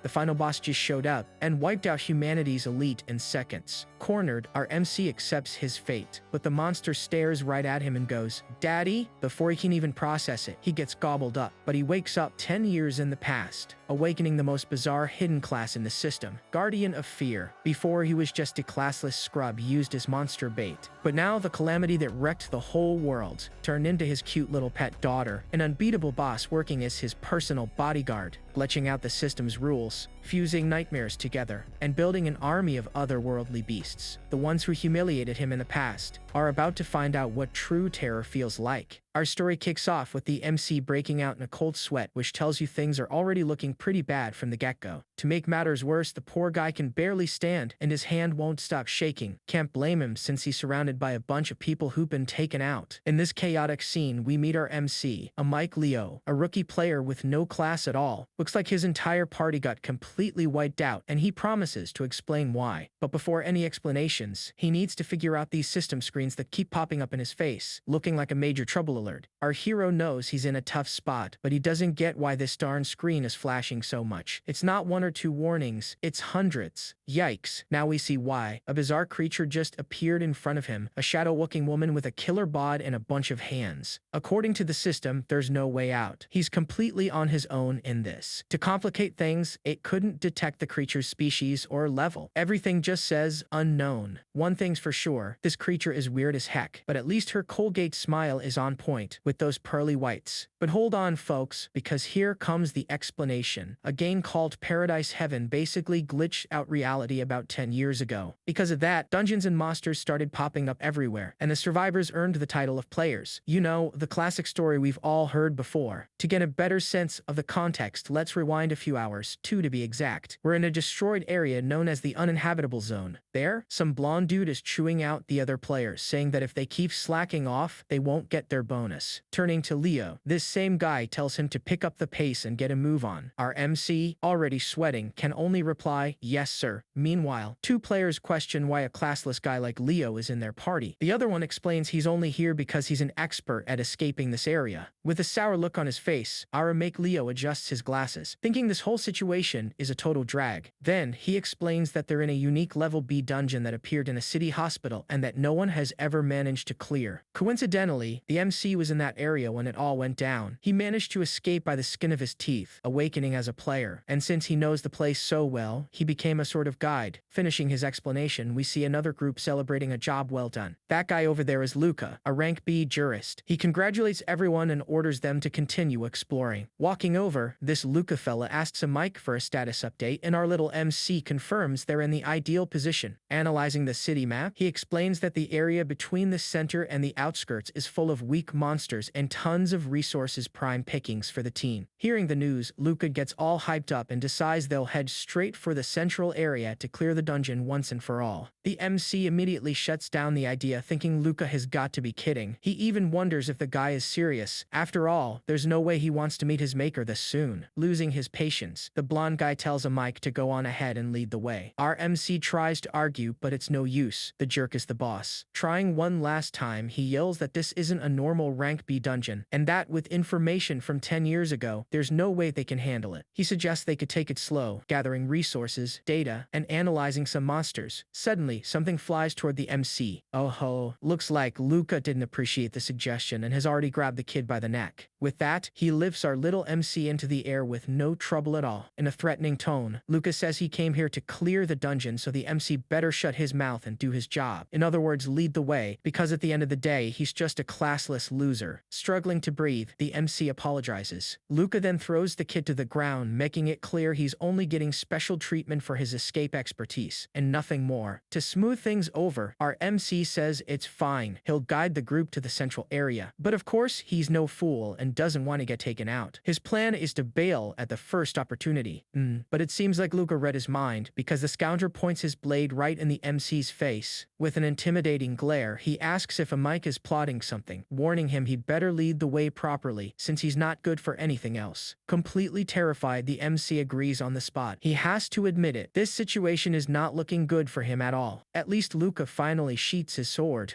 The final boss just showed up and wiped out humanity's elite in seconds. Cornered, our MC accepts his fate, but the monster stares right at him and goes, "Daddy?" Before he can even process it, he gets gobbled up, but he wakes up 10 years in the past, awakening the most bizarre hidden class in the system, Guardian of Fear. Before, he was just a classless scrub used as monster bait, but now the calamity that wrecked the whole world turned into his cute little pet daughter, an unbeatable boss working as his personal bodyguard, glitching out the system's rules, fusing nightmares together, and building an army of otherworldly beasts. The ones who humiliated him in the past are about to find out what true terror feels like. Our story kicks off with the MC breaking out in a cold sweat, which tells you things are already looking pretty bad from the get-go. To make matters worse, the poor guy can barely stand and his hand won't stop shaking. Can't blame him since he's surrounded by a bunch of people who've been taken out. In this chaotic scene, we meet our MC, a Mike Leo, a rookie player with no class at all. Looks like his entire party got completely wiped out, and he promises to explain why. But before any explanations, he needs to figure out these system screens that keep popping up in his face, looking like a major trouble alert. Our hero knows he's in a tough spot, but he doesn't get why this darn screen is flashing so much. It's not 1 or 2 warnings, it's hundreds. Yikes. Now we see why. A bizarre creature just appeared in front of him, a shadow-looking woman with a killer bod and a bunch of hands. According to the system, there's no way out. He's completely on his own in this. To complicate things, it couldn't detect the creature's species or level. Everything just says unknown. One thing's for sure, this creature is weird as heck, but at least her Colgate smile is on point, with those pearly whites. But hold on, folks, because here comes the explanation. A game called Paradise Heaven basically glitched out reality about 10 years ago. Because of that, dungeons and monsters started popping up everywhere, and the survivors earned the title of players. You know, the classic story we've all heard before. To get a better sense of the context, let's rewind a few hours, 2 to be exact. We're in a destroyed area known as the Uninhabitable Zone. There, some blonde dude is chewing out the other players, saying that if they keep slacking off, they won't get their bonus. Turning to Leo, this same guy tells him to pick up the pace and get a move on. Our MC, already sweating, can only reply, "Yes, sir." Meanwhile, 2 players question why a classless guy like Leo is in their party. The other one explains he's only here because he's an expert at escaping this area. With a sour look on his face, our make Leo adjusts his glasses, thinking this whole situation is a total drag. Then, he explains that they're in a unique level B dungeon that appeared in a city hospital and that no one has ever managed to clear. Coincidentally, the MC was in that area when it all went down. He managed to escape by the skin of his teeth, awakening as a player, and since he knows the place so well, he became a sort of guide. Finishing his explanation, we see another group celebrating a job well done. That guy over there is Luca, a rank B jurist. He congratulates everyone and orders them to continue exploring. Walking over, this Luca fella asks a mic for a status update, and our little MC confirms they're in the ideal position. Analyzing the city map, he explains that the area between the center and the outskirts is full of weak monsters and tons of resources, prime pickings for the team. Hearing the news, Luca gets all hyped up and decides they'll head straight for the central area to clear the dungeon once and for all. The MC immediately shuts down the idea, thinking Luca has got to be kidding. He even wonders if the guy is serious. After all, there's no way he wants to meet his maker this soon. Losing his patience, the blonde guy tells a mic to go on ahead and lead the way. Our MC tries to argue, but it's no use. The jerk is the boss. Trying one last time, he yells that this isn't a normal rank B dungeon, and that with information from 10 years ago, there's no way they can handle it. He suggests they could take it slow, gathering resources, data, and analyzing some monsters. Suddenly, something flies toward the MC. Oh ho, looks like Luca didn't appreciate the suggestion and has already grabbed the kid by the neck. With that, he lifts our little MC into the air with no trouble at all. In a threatening tone, Luca says he came here to clear the dungeon, so the MC better shut his mouth and do his job. In other words, lead the way, because at the end of the day, he's just a classless loser. Struggling to breathe, the MC apologizes. Luca then throws the kid to the ground, making it clear he's only getting special treatment for his escape expertise, and nothing more. To smooth things over, our MC says it's fine. He'll guide the group to the central area. But of course, he's no fool and doesn't want to get taken out. His plan is to bail at the first opportunity. But it seems like Luca read his mind, because the scoundrel points his blade right in the MC's face. With an intimidating glare, he asks if a mic is plotting something, warning him he better lead the way properly, since he's not good for anything else. Completely terrified, the MC agrees on the spot. He has to admit it. This situation is not looking good for him at all. At least Luca finally sheaths his sword.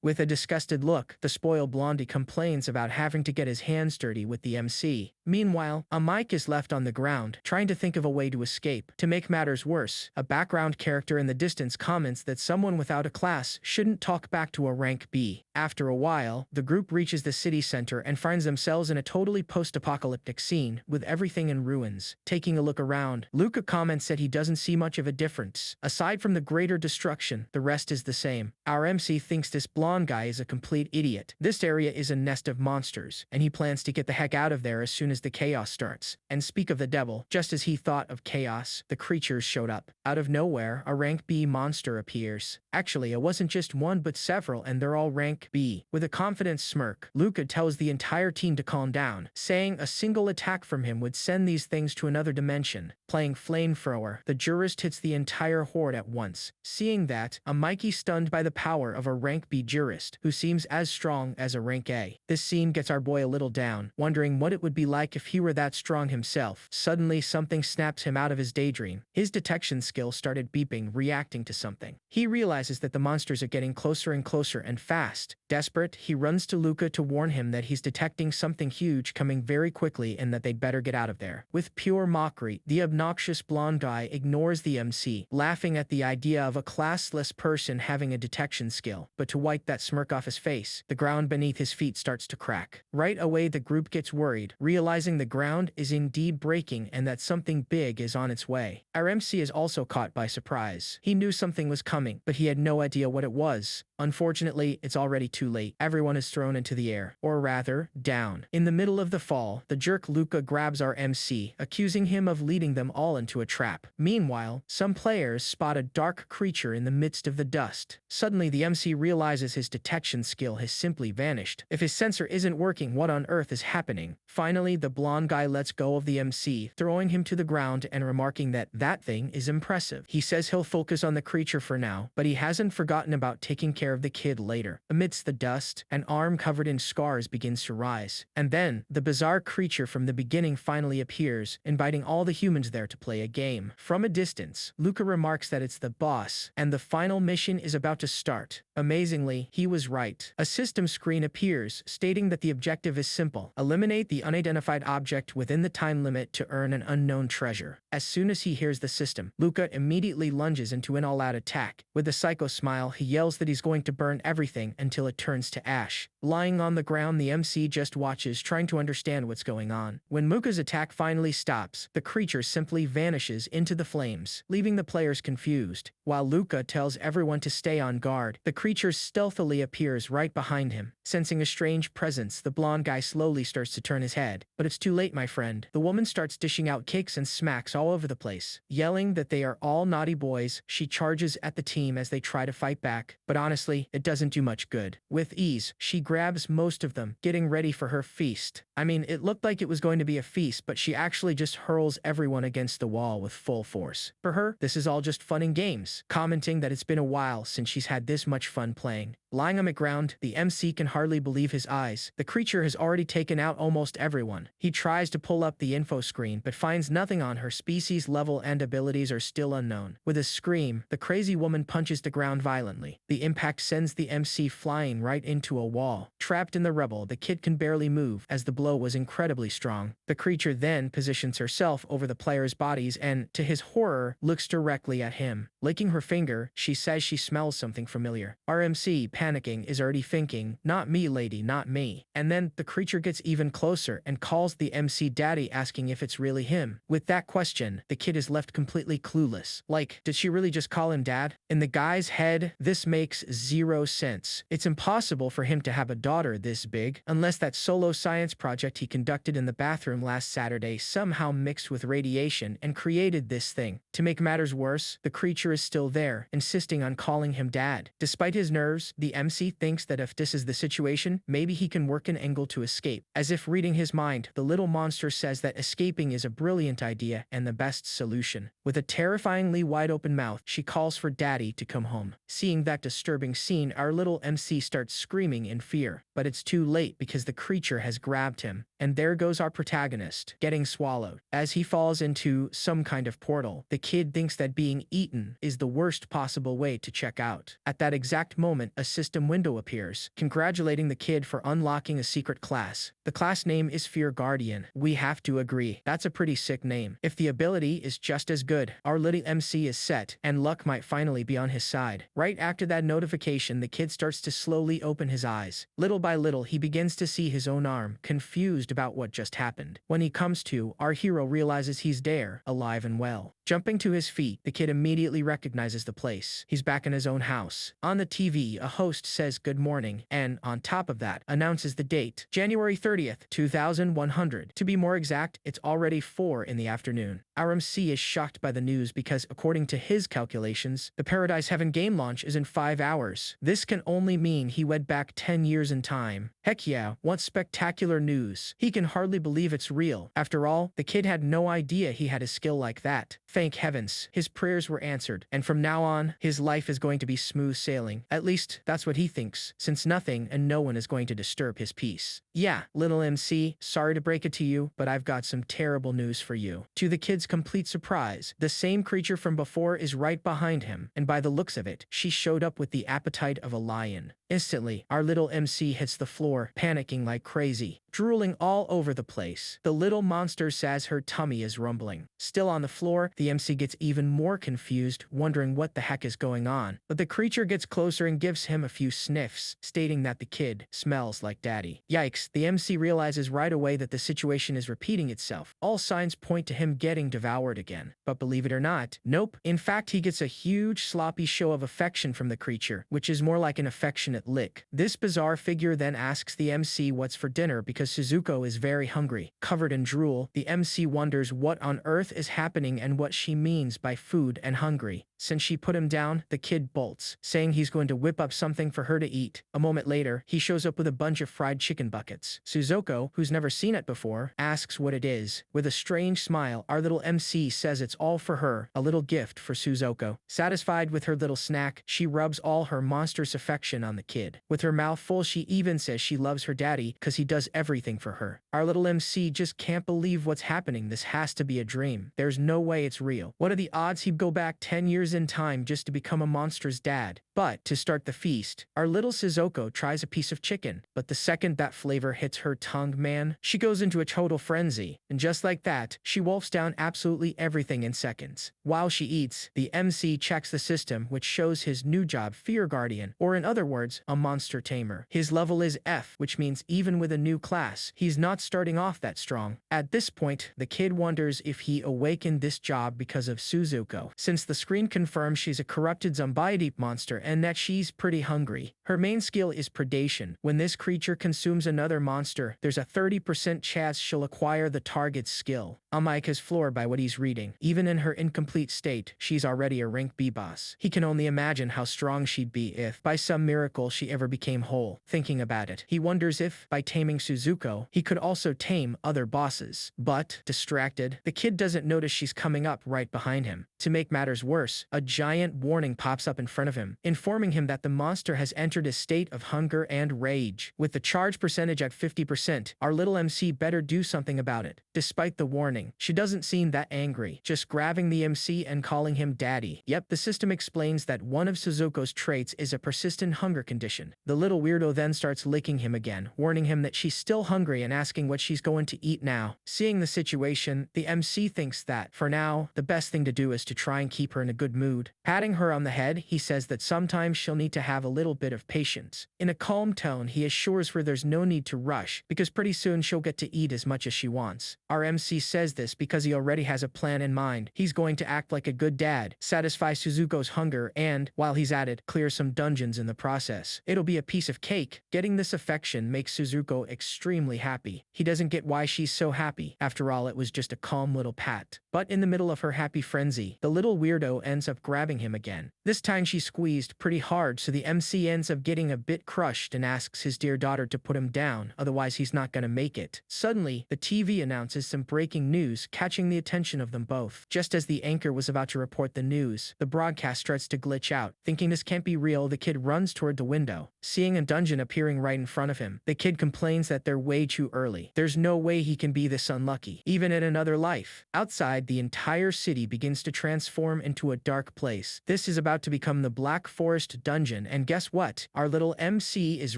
With a disgusted look, the spoiled blondie complains about having to get his hands dirty with the MC. Meanwhile, a Mike is left on the ground, trying to think of a way to escape. To make matters worse, a background character in the distance comments that someone without a class shouldn't talk back to a rank B. After a while, the group reaches the city center and finds themselves in a totally post-apocalyptic scene, with everything in ruins. Taking a look around, Luca comments that he doesn't see much of a difference. Aside from the greater destruction, the rest is the same. Our MC thinks this blonde guy is a complete idiot. This area is a nest of monsters, and he plans to get the heck out of there as soon as the chaos starts. And speak of the devil, just as he thought of chaos, the creatures showed up. Out of nowhere, a rank B monster appears. Actually, it wasn't just one but several, and they're all rank B. With a confident smirk, Luca tells the entire team to calm down, saying a single attack from him would send these things to another dimension. Playing flamethrower, the jurist hits the entire horde at once. Seeing that, a Mikey stunned by the power of a rank B jurist, who seems as strong as a rank A. This scene gets our boy a little down, wondering what it would be like if he were that strong himself. Suddenly, something snaps him out of his daydream. His detection skill started beeping, reacting to something. He realizes that the monsters are getting closer and closer and fast. Desperate, he runs to Luca to warn him that he's detecting something huge coming very quickly and that they'd better get out of there. With pure mockery, the obnoxious blonde guy ignores the MC, laughing at the idea of a classless person having a detection skill. But to wipe that smirk off his face, the ground beneath his feet starts to crack. Right away, the group gets worried, realizing the ground is indeed breaking and that something big is on its way. Our MC is also caught by surprise. He knew something was coming, but he had no idea what it was. Unfortunately, it's already too late. Everyone is thrown into the air, or rather, down. In the middle of the fall, the jerk Luca grabs our MC, accusing him of leading them all into a trap. Meanwhile, some players spot a dark creature in the midst of the dust. Suddenly, the MC realizes his detection skill has simply vanished. If his sensor isn't working, what on earth is happening? Finally, the blonde guy lets go of the MC, throwing him to the ground and remarking that that thing is impressive. He says he'll focus on the creature for now, but he hasn't forgotten about taking care of the kid later. Amidst the dust, an arm covered in scars begins to rise. And then, the bizarre creature from the beginning finally appears, inviting all the humans there to play a game. From a distance, Luca remarks that it's the boss, and the final mission is about to start. Amazingly, he was right. A system screen appears, stating that the objective is simple: eliminate the unidentified object within the time limit to earn an unknown treasure. As soon as he hears the system, Luca immediately lunges into an all-out attack. With a psycho smile, he yells that he's going to burn everything until it turns to ash. Lying on the ground, the MC just watches, trying to understand what's going on. When Luca's attack finally stops, the creature simply vanishes into the flames, leaving the players confused. While Luca tells everyone to stay on guard, the creature stealthily appears right behind him. Sensing a strange presence, the blonde guy slowly starts to turn his head. But it's too late, my friend. The woman starts dishing out kicks and smacks all over the place. Yelling that they are all naughty boys, she charges at the team as they try to fight back. But honestly, it doesn't do much good. With ease, she grabs most of them, getting ready for her feast. I mean, it looked like it was going to be a feast, but she actually just hurls everyone against the wall with full force. For her, this is all just fun and games, commenting that it's been a while since she's had this much fun playing. Lying on the ground, the MC can hardly believe his eyes. The creature has already taken out almost everyone. He tries to pull up the info screen, but finds nothing on her. Species level and abilities are still unknown. With a scream, the crazy woman punches the ground violently. The impact sends the MC flying right into a wall. Trapped in the rubble, the kid can barely move, as the blow was incredibly strong. The creature then positions herself over the players' bodies and, to his horror, looks directly at him. Licking her finger, she says she smells something familiar. Our MC, panicking, is already thinking, "Not me, lady, not me." And then the creature gets even closer and calls the MC daddy, asking if it's really him. With that question, the kid is left completely clueless. Like, did she really just call him dad? In the guy's head, this makes zero sense. It's impossible for him to have a daughter this big, unless that solo science project he conducted in the bathroom last Saturday somehow mixed with radiation and created this thing. To make matters worse, the creature is still there, insisting on calling him dad. Despite his nerves, the MC thinks that if this is the situation, maybe he can work an angle to escape. As if reading his mind, the little monster says that escaping is a brilliant idea and the best solution. With a terrifyingly wide-open mouth, she calls for daddy to come home. Seeing that disturbing disturbing scene, our little MC starts screaming in fear. But it's too late because the creature has grabbed him. And there goes our protagonist, getting swallowed. As he falls into some kind of portal, the kid thinks that being eaten is the worst possible way to check out. At that exact moment, a system window appears, congratulating the kid for unlocking a secret class. The class name is Fear Guardian. We have to agree, that's a pretty sick name. If the ability is just as good, our little MC is set, and luck might finally be on his side. Right after that notification, the kid starts to slowly open his eyes. Little by little, he begins to see his own arm, confused about what just happened. When he comes to, our hero realizes he's there, alive and well. Jumping to his feet, the kid immediately recognizes the place. He's back in his own house. On the TV, a host says good morning, and on top of that, announces the date, January 30th, 2100. To be more exact, it's already 4 in the afternoon. Our MC is shocked by the news because, according to his calculations, the Paradise Heaven game launch is in 5 hours. This can only mean he went back 10 years in time. Heck yeah, what spectacular news. He can hardly believe it's real. After all, the kid had no idea he had a skill like that. Thank heavens, his prayers were answered, and from now on, his life is going to be smooth sailing. At least, that's what he thinks, since nothing and no one is going to disturb his peace. Yeah, little MC, sorry to break it to you, but I've got some terrible news for you. To the kid's complete surprise, the same creature from before is right behind him, and by the looks of it, she showed up with the appetite of a lion. Instantly, our little MC hits the floor, panicking like crazy, drooling all over the place. The little monster says her tummy is rumbling. Still on the floor, the MC gets even more confused, wondering what the heck is going on. But the creature gets closer and gives him a few sniffs, stating that the kid smells like daddy. Yikes, the MC realizes right away that the situation is repeating itself. All signs point to him getting devoured again. But believe it or not, nope. In fact, he gets a huge sloppy show of affection from the creature, which is more like an affectionate lick. This bizarre figure then asks the MC what's for dinner because Suzuko is very hungry. Covered in drool, the MC wonders what on earth is happening and what she means by food and hungry. Since she put him down, the kid bolts, saying he's going to whip up something for her to eat. A moment later, he shows up with a bunch of fried chicken buckets. Suzuko, who's never seen it before, asks what it is. With a strange smile, our little MC says it's all for her, a little gift for Suzuko. Satisfied with her little snack, she rubs all her monstrous affection on the kid. With her mouth full, she even says she loves her daddy because he does everything for her. Our little MC just can't believe what's happening. This has to be a dream. There's no way it's real. What are the odds he'd go back 10 years in time just to become a monster's dad? But to start the feast, our little Suzuko tries a piece of chicken, but the second that flavor hits her tongue, man, she goes into a total frenzy. And just like that, she wolfs down absolutely everything in seconds. While she eats, the MC checks the system, which shows his new job, Fear Guardian, or in other words, a monster tamer. His level is F, which means even with a new class, he's not starting off that strong. At this point, the kid wonders if he awakened this job because of Suzuko, since the screen confirms she's a corrupted zombie monster and that she's pretty hungry. Her main skill is predation. When this creature consumes another monster, there's a 30% chance she'll acquire the target's skill. Amike is floored by what he's reading. Even in her incomplete state, she's already a rank B boss. He can only imagine how strong she'd be if, by some miracle, she ever became whole. Thinking about it, he wonders if, by taming Suzuko, he could also tame other bosses. But, distracted, the kid doesn't notice she's coming up right behind him. To make matters worse, a giant warning pops up in front of him, informing him that the monster has entered a state of hunger and rage. With the charge percentage at 50%, our little MC better do something about it. Despite the warning, she doesn't seem that angry, just grabbing the MC and calling him daddy. Yep, the system explains that one of Suzuko's traits is a persistent hunger condition. The little weirdo then starts licking him again, warning him that she's still hungry and asking what she's going to eat now. Seeing the situation, the MC thinks that, for now, the best thing to do is to try and keep her in a good mood. Patting her on the head, he says that sometimes she'll need to have a little bit of patience. In a calm tone, he assures her there's no need to rush, because pretty soon she'll get to eat as much as she wants. Our MC says this because he already has a plan in mind. He's going to act like a good dad, satisfy Suzuko's hunger, and, while he's at it, clear some dungeons in the process. It'll be a piece of cake. Getting this affection makes Suzuko extremely happy. He doesn't get why she's so happy. After all, it was just a calm little pat. But in the middle of her happy frenzy, the little weirdo ends ends up grabbing him again. This time she squeezed pretty hard, so the MC ends up getting a bit crushed and asks his dear daughter to put him down, otherwise he's not gonna make it. Suddenly, the TV announces some breaking news, catching the attention of them both. Just as the anchor was about to report the news, the broadcast starts to glitch out. Thinking this can't be real, the kid runs toward the window, seeing a dungeon appearing right in front of him. The kid complains that they're way too early. There's no way he can be this unlucky, even in another life. Outside, the entire city begins to transform into a dark place. This is about to become the Black Forest dungeon, and guess what? Our little MC is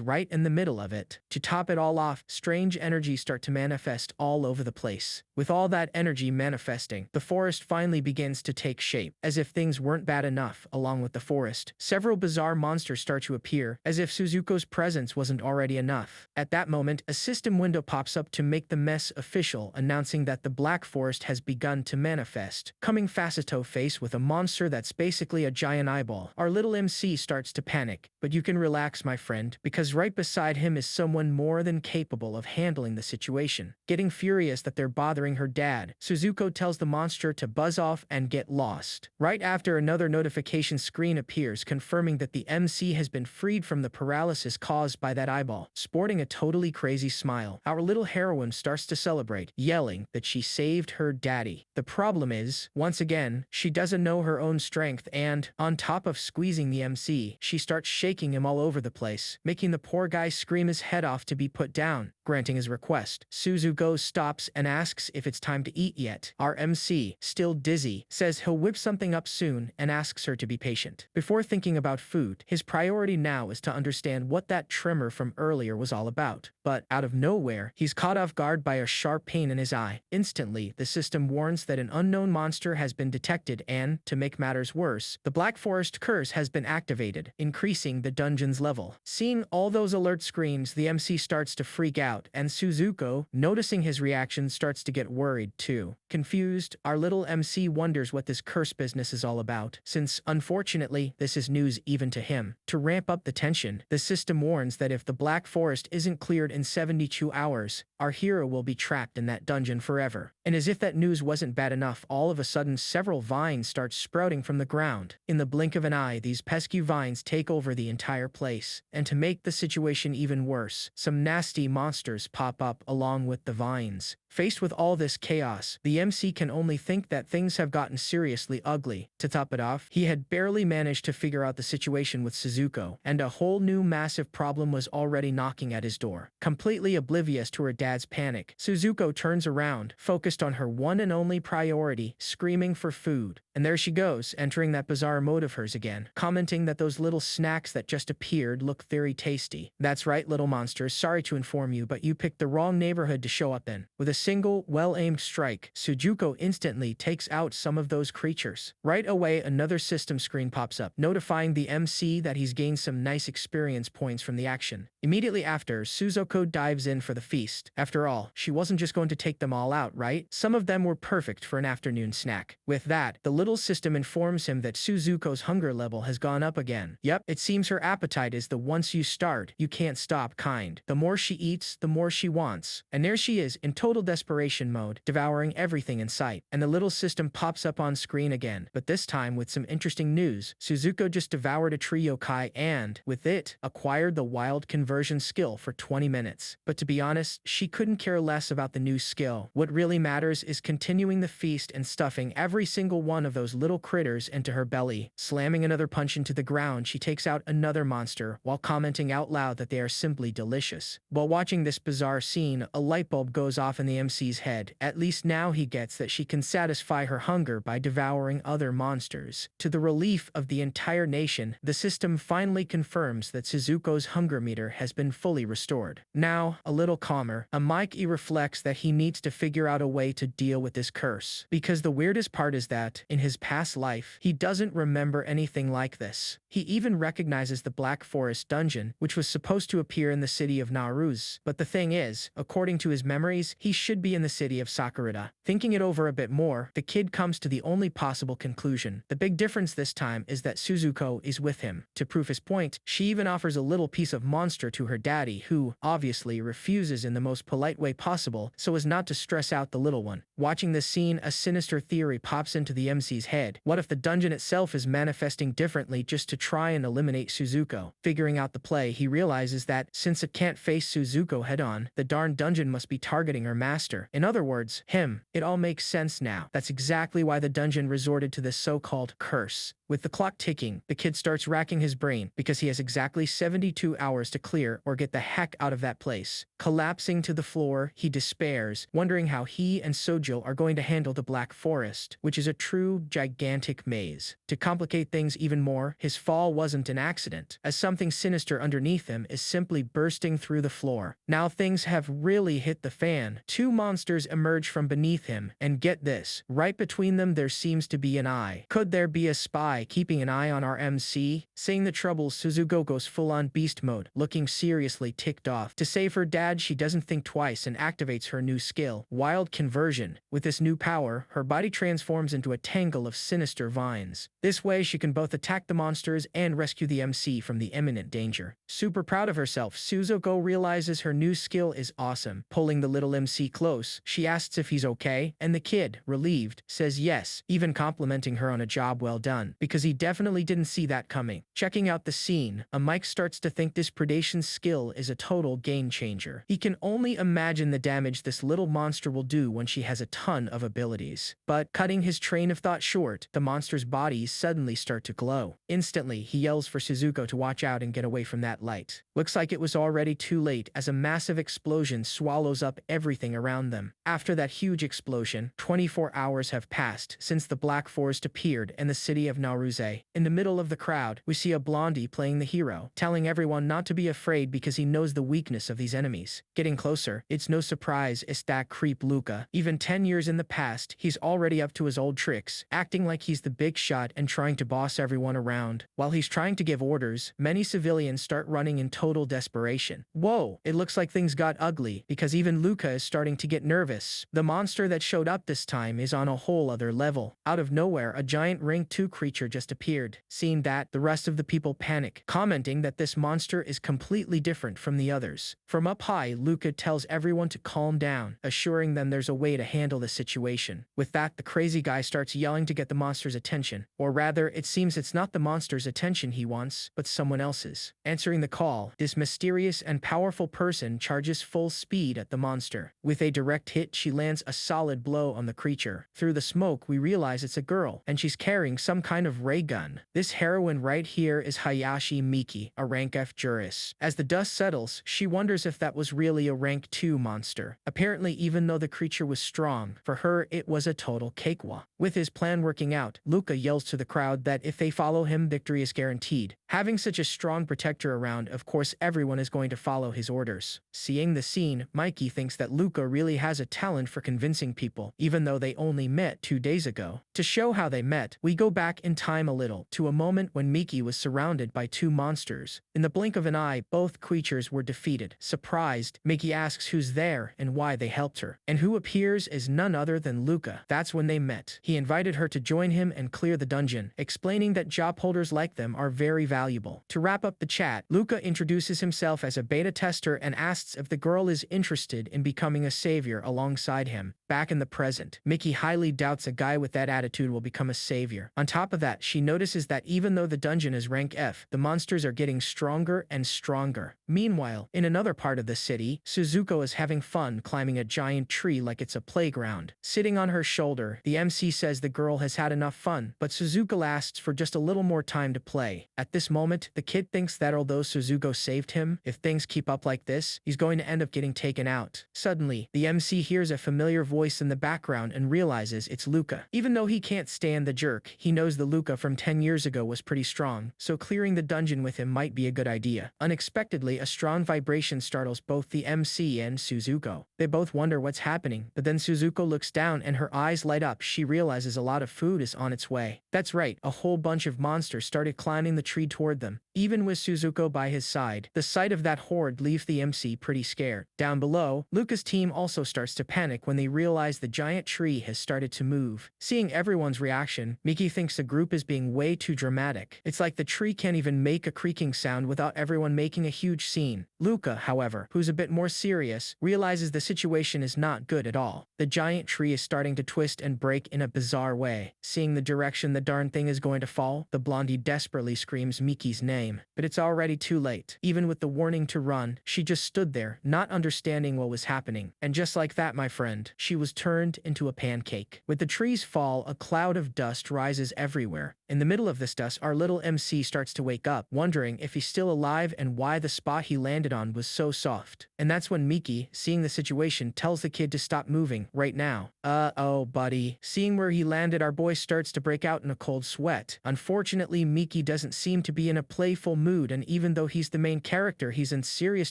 right in the middle of it. To top it all off, strange energies start to manifest all over the place. With all that energy manifesting, the forest finally begins to take shape. As if things weren't bad enough, along with the forest, several bizarre monsters start to appear, as if Suzuko's presence wasn't already enough. At that moment, a system window pops up to make the mess official, announcing that the Black Forest has begun to manifest, coming face with a monster that's basically a giant eyeball. Our little MC starts to panic, but you can relax, my friend, because right beside him is someone more than capable of handling the situation. Getting furious that they're bothering her dad, Suzuko tells the monster to buzz off and get lost. Right after, another notification screen appears confirming that the MC has been freed from the paralysis caused by that eyeball. Sporting a totally crazy smile, our little heroine starts to celebrate, yelling that she saved her daddy. The problem is, once again, she doesn't know her own strength, and, on top of squeezing the MC, she starts shaking him all over the place, making the poor guy scream his head off to be put down. Granting his request, Suzuko stops and asks if it's time to eat yet. Our MC, still dizzy, says he'll whip something up soon and asks her to be patient. Before thinking about food, his priority now is to understand what that tremor from earlier was all about. But, out of nowhere, he's caught off guard by a sharp pain in his eye. Instantly, the system warns that an unknown monster has been detected and, to make matters worse, the Black Forest curse has been activated, increasing the dungeon's level. Seeing all those alert screens, the MC starts to freak out, and Suzuko, noticing his reaction, starts to get worried too. Confused, our little MC wonders what this curse business is all about, since, unfortunately, this is news even to him. To ramp up the tension, the system warns that if the Black Forest isn't cleared in 72 hours, our hero will be trapped in that dungeon forever. And as if that news wasn't bad enough, all of a sudden several vines start sprouting from the ground. In the blink of an eye, these pesky vines take over the entire place. And to make the situation even worse, some nasty monsters pop up along with the vines. Faced with all this chaos, the MC can only think that things have gotten seriously ugly. To top it off, he had barely managed to figure out the situation with Suzuko, and a whole new massive problem was already knocking at his door. Completely oblivious to her dad's panic, Suzuko turns around, focused on her one and only priority, screaming for food. And there she goes, entering that bizarre mode of hers again, commenting that those little snacks that just appeared look very tasty. That's right, little monsters, sorry to inform you, but you picked the wrong neighborhood to show up in. With a single, well-aimed strike, Suzuko instantly takes out some of those creatures. Right away, another system screen pops up, notifying the MC that he's gained some nice experience points from the action. Immediately after, Suzuko dives in for the feast. After all, she wasn't just going to take them all out, right? Some of them were perfect for an afternoon snack. With that, the little system informs him that Suzuko's hunger level has gone up again. Yep, it seems her appetite is the once you start, you can't stop kind. The more she eats, the more she wants. And there she is, in total desperation mode, devouring everything in sight. And the little system pops up on screen again, but this time with some interesting news. Suzuko just devoured a tree yokai and, with it, acquired the wild conversion skill for 20 minutes. But to be honest, she couldn't care less about the new skill. What really matters is continuing the feast and stuffing every single one of those little critters into her belly. Slamming another punch into the ground, she takes out another monster, while commenting out loud that they are simply delicious. While watching this bizarre scene, a light bulb goes off in the MC's head. At least now he gets that she can satisfy her hunger by devouring other monsters. To the relief of the entire nation, the system finally confirms that Suzuko's hunger meter has been fully restored. Now, a little calmer, Amike reflects that he needs to figure out a way to deal with this curse. Because the weirdest part is that, in his past life, he doesn't remember anything like this. He even recognizes the Black Forest dungeon, which was supposed to appear in the city of Naruz. But the thing is, according to his memories, he should should be in the city of Sakurada. Thinking it over a bit more, the kid comes to the only possible conclusion. The big difference this time is that Suzuko is with him. To prove his point, she even offers a little piece of monster to her daddy, who, obviously, refuses in the most polite way possible so as not to stress out the little one. Watching this scene, a sinister theory pops into the MC's head. What if the dungeon itself is manifesting differently just to try and eliminate Suzuko? Figuring out the play, he realizes that, since it can't face Suzuko head-on, the darn dungeon must be targeting her master. In other words, him. It all makes sense now. That's exactly why the dungeon resorted to this so-called curse. With the clock ticking, the kid starts racking his brain because he has exactly 72 hours to clear or get the heck out of that place. Collapsing to the floor, he despairs, wondering how he and Sojo are going to handle the Black Forest, which is a true, gigantic maze. To complicate things even more, his fall wasn't an accident, as something sinister underneath him is simply bursting through the floor. Now things have really hit the fan. Two monsters emerge from beneath him, and get this, right between them there seems to be an eye. Could there be a spy keeping an eye on our MC? Seeing the troubles, Suzuko goes full-on beast mode, looking seriously ticked off. To save her dad, she doesn't think twice and activates her new skill, Wild Conversion. With this new power, her body transforms into a tangle of sinister vines. This way, she can both attack the monsters and rescue the MC from the imminent danger. Super proud of herself, Suzuko realizes her new skill is awesome. Pulling the little MC close, she asks if he's okay, and the kid, relieved, says yes, even complimenting her on a job well done, because he definitely didn't see that coming. Checking out the scene, Mike starts to think this predation skill is a total game changer. He can only imagine the damage this little monster will do when she has a ton of abilities. But cutting his train of thought short, the monster's bodies suddenly start to glow. Instantly, he yells for Suzuko to watch out and get away from that light. Looks like it was already too late as a massive explosion swallows up everything around them. After that huge explosion, 24 hours have passed since the Black Forest appeared in the city of Naruze. In the middle of the crowd, we see a blondie playing the hero, telling everyone not to be afraid because he knows the weakness of these enemies. Getting closer, it's no surprise it's that creep Luca. Even 10 years in the past, he's already up to his old tricks, acting like he's the big shot and trying to boss everyone around. While he's trying to give orders, many civilians start running in total desperation. Whoa, it looks like things got ugly, because even Luca is starting to get nervous. The monster that showed up this time is on a whole other level. Out of nowhere, a giant rank 2 creature just appeared. Seeing that, the rest of the people panic, commenting that this monster is completely different from the others. From up high, Luca tells everyone to calm down, assuring them there's a way to handle the situation. With that, the crazy guy starts yelling to get the monster's attention. Or rather, it seems it's not the monster's attention he wants, but someone else's. Answering the call, this mysterious and powerful person charges full speed at the monster. With a direct hit, she lands a solid blow on the creature. Through the smoke, we realize it's a girl, and she's carrying some kind of ray gun. This heroine right here is Hayashi Miki, a rank F jurist. As the dust settles, she wonders if that was really a rank 2 monster. Apparently, even though the creature was strong, for her it was a total cakewalk. With his plan working out, Luca yells to the crowd that if they follow him, victory is guaranteed. Having such a strong protector around, of course everyone is going to follow his orders. Seeing the scene, Mikey thinks that Luca really has a talent for convincing people, even though they only met 2 days ago. To show how they met, we go back in time a little, to a moment when Miki was surrounded by 2 monsters. In the blink of an eye, both creatures were defeated. Surprised, Miki asks who's there and why they helped her. And who appears is none other than Luca. That's when they met. He invited her to join him and clear the dungeon, explaining that job holders like them are very valuable. To wrap up the chat, Luca introduces himself as a beta tester and asks if the girl is interested in becoming a savior alongside him. Back in the present, Miki highly doubts a guy with that attitude will become a savior. On top of that, she notices that even though the dungeon is rank F, the monsters are getting stronger and stronger. Meanwhile, in another part of the city, Suzuko is having fun climbing a giant tree like it's a playground. Sitting on her shoulder, the MC says the girl has had enough fun, but Suzuko asks for just a little more time to play. At this moment, the kid thinks that although Suzuko saved him, if things keep up like this, he's going to end up getting taken out. Suddenly, the MC hears a familiar voice in the background and realizes it's Luca. Even though he can't stand the jerk, he knows the Luca from 10 years ago was pretty strong, so clearing the dungeon with him might be a good idea. Unexpectedly, a strong vibration startles both the MC and Suzuko. They both wonder what's happening, but then Suzuko looks down and her eyes light up. She realizes a lot of food is on its way. That's right, a whole bunch of monsters started climbing the tree toward them. Even with Suzuko by his side, the sight of that horde leaves the MC pretty scared. Down below, Luca's team also starts to panic when they realize the giant tree has started to move. Seeing everyone's reaction, Miki thinks the group is being way too dramatic. It's like the tree can't even make a creaking sound without everyone making a huge scene. Luca, however, who's a bit more serious, realizes the situation is not good at all. The giant tree is starting to twist and break in a bizarre way. Seeing the direction the darn thing is going to fall, the blondie desperately screams Miki's name. But it's already too late. Even with the warning to run, she just stood there, not understanding what was happening. And just like that, my friend, she was turned into a pancake. With the tree's fall, a cloud of dust rises everywhere. In the middle of this dust, our little MC starts to wake up, wondering if he's still alive and why the spot he landed on was so soft. And that's when Miki, seeing the situation, tells the kid to stop moving right now. Uh-oh, buddy. Seeing where he landed, our boy starts to break out in a cold sweat. Unfortunately, Miki doesn't seem to be in a playful mood, and even though he's the main character, he's in serious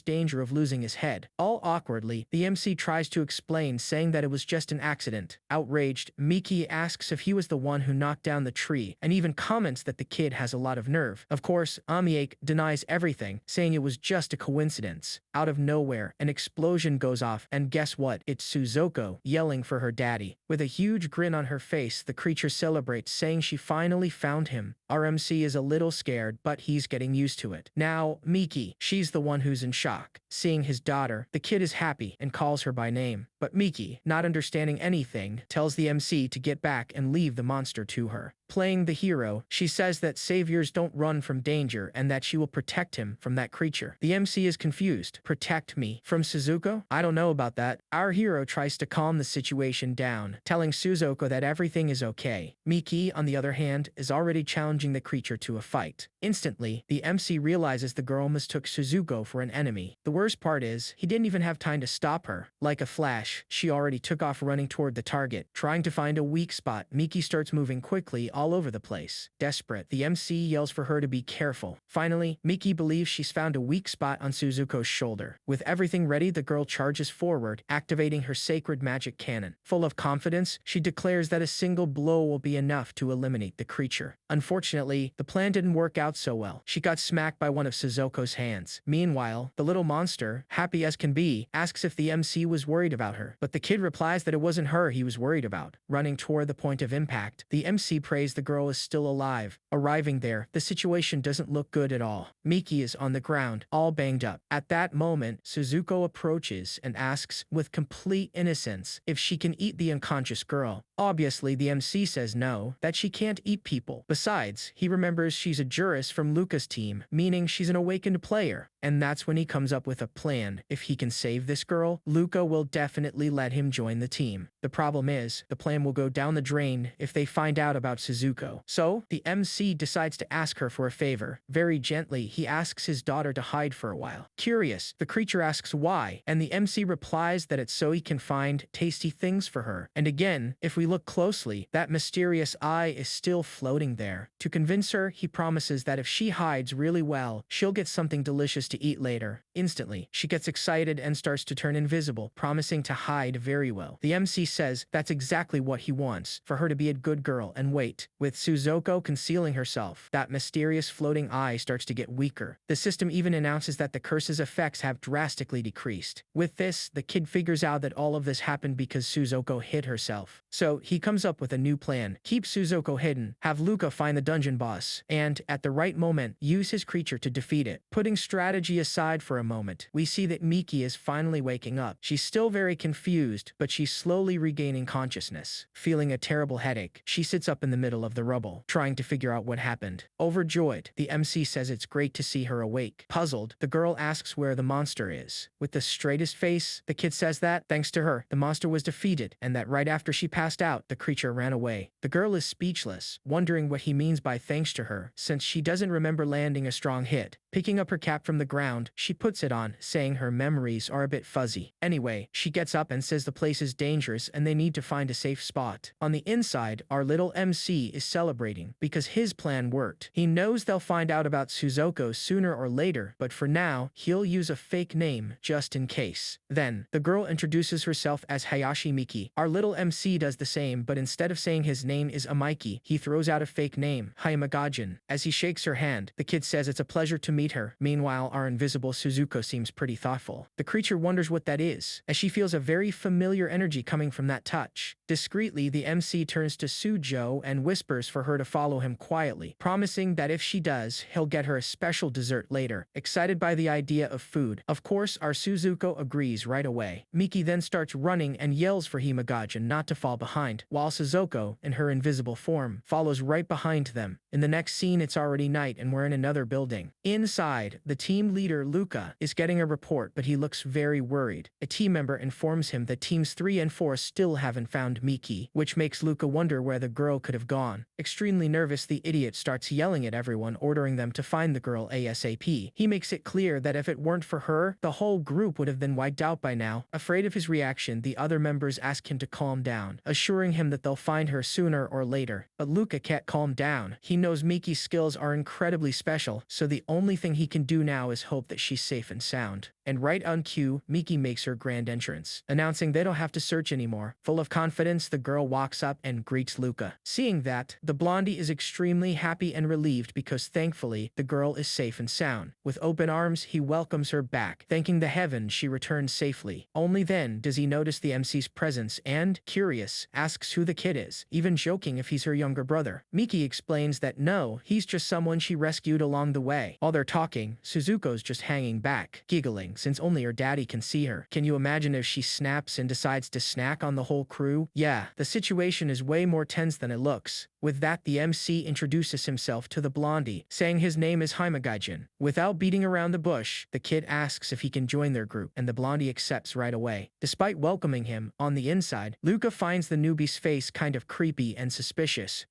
danger of losing his head. All awkwardly, the MC tries to explain, saying that it was just an accident. Outraged, Miki asks if he was the one who knocked down the tree, and even comments that the kid has a lot of nerve. Of course, Amiake denies everything, saying it was just a coincidence. Out of nowhere, an explosion goes off, and guess what? It's Suzuko, yelling for her daddy. With a huge grin on her face, the creature celebrates, saying she finally found him. Our MC is a little scared, but he's getting used to it. Now, Miki, she's the one who's in shock. Seeing his daughter, the kid is happy and calls her by name. But Miki, not understanding anything, tells the MC to get back and leave the monster to her. Playing the hero, she says that saviors don't run from danger and that she will protect him from that creature. The MC is confused. Protect me from Suzuko? I don't know about that. Our hero tries to calm the situation down, telling Suzuko that everything is okay. Miki, on the other hand, is already challenging the creature to a fight. Instantly, the MC realizes the girl mistook Suzuko for an enemy. The worst part is, he didn't even have time to stop her. Like a flash, she already took off running toward the target. Trying to find a weak spot, Miki starts moving quickly all over the place. Desperate, the MC yells for her to be careful. Finally, Miki believes she's found a weak spot on Suzuko's shoulder. With everything ready, the girl charges forward, activating her sacred magic cannon. Full of confidence, she declares that a single blow will be enough to eliminate the creature. Unfortunately, the plan didn't work out so well. She got smacked by one of Suzuko's hands. Meanwhile, the little monster, happy as can be, asks if the MC was worried about her, but the kid replies that it wasn't her he was worried about. Running toward the point of impact, the MC prays the girl is still alive. Arriving there, the situation doesn't look good at all. Miki is on the ground, all banged up. At that moment, Suzuko approaches and asks, with complete innocence, if she can eat the unconscious girl. Obviously, the MC says no, that she can't eat people. Besides, he remembers she's a jurist from Luca's team, meaning she's an awakened player. And that's when he comes up with a plan. If he can save this girl, Luca will definitely let him join the team. The problem is, the plan will go down the drain if they find out about Suzuko. So, the MC decides to ask her for a favor. Very gently, he asks his daughter to hide for a while. Curious, the creature asks why, and the MC replies that it's so he can find tasty things for her. And again, if we look closely, that mysterious eye is still floating there. To convince her, he promises that if she hides really well, she'll get something delicious to eat later. Instantly, she gets excited and starts to turn invisible, promising to hide very well. The MC says that's exactly what he wants, for her to be a good girl and wait. With Suzuko concealing herself, that mysterious floating eye starts to get weaker. The system even announces that the curse's effects have drastically decreased. With this, the kid figures out that all of this happened because Suzuko hid herself. So, he comes up with a new plan. Keep Suzuko hidden, have Luca find the dungeon boss, and, at the right moment, use his creature to defeat it. Putting strategy aside for a moment, we see that Miki is finally waking up. She's still very confused, but she's slowly regaining consciousness. Feeling a terrible headache, she sits up in the middle of the rubble, trying to figure out what happened. Overjoyed, the MC says it's great to see her awake. Puzzled, the girl asks where the monster is. With the straightest face, the kid says that, thanks to her, the monster was defeated, and that right after she passed out, the creature ran away. The girl is speechless, wondering what he means by thanks to her, since she doesn't remember landing a strong hit. Picking up her cap from the ground, she puts it on, saying her memories are a bit fuzzy. Anyway, she gets up and says the place is dangerous and they need to find a safe spot. On the inside, our little MC is celebrating because his plan worked. He knows they'll find out about Suzuko sooner or later, but for now, he'll use a fake name just in case. Then, the girl introduces herself as Hayashi Miki. Our little MC does the same, but instead of saying his name is Amaiki, he throws out a fake name, Hayamagajin. As he shakes her hand, the kid says it's a pleasure to meet her. Meanwhile, our invisible Suzuko seems pretty thoughtful. The creature wonders what that is, as she feels a very familiar energy coming from that touch. Discreetly, the MC turns to Sujo and whispers for her to follow him quietly, promising that if she does, he'll get her a special dessert later. Excited by the idea of food, of course, our Suzuko agrees right away. Miki then starts running and yells for Himagajin not to fall behind, while Suzuko, in her invisible form, follows right behind them. In the next scene, it's already night and we're in another building. Inside, the team leader, Luca, is getting a report, but he looks very worried. A team member informs him that teams 3 and 4 still haven't found Miki, which makes Luca wonder where the girl could have gone. Extremely nervous, the idiot starts yelling at everyone, ordering them to find the girl ASAP. He makes it clear that if it weren't for her, the whole group would have been wiped out by now. Afraid of his reaction, the other members ask him to calm down, assuring him that they'll find her sooner or later. But Luca can't calm down. He knows Miki's skills are incredibly special, so the only thing he can do now is hope that she's safe and sound. And right on cue, Miki makes her grand entrance, announcing they don't have to search anymore. Full of confidence, the girl walks up and greets Luca. Seeing that, the blondie is extremely happy and relieved because thankfully, the girl is safe and sound. With open arms, he welcomes her back, thanking the heavens she returned safely. Only then does he notice the MC's presence and, curious, asks who the kid is, even joking if he's her younger brother. Miki explains that no, he's just someone she rescued along the way. While they're talking, Suzuko's just hanging back, giggling since only her daddy can see her. Can you imagine if she snaps and decides to snack on the whole crew? Yeah, the situation is way more tense than it looks. With that, the MC introduces himself to the blondie, saying his name is Himagajin. Without beating around the bush, the kid asks if he can join their group, and the blondie accepts right away. Despite welcoming him, on the inside, Luca finds the newbie's face kind of creepy and suspicious.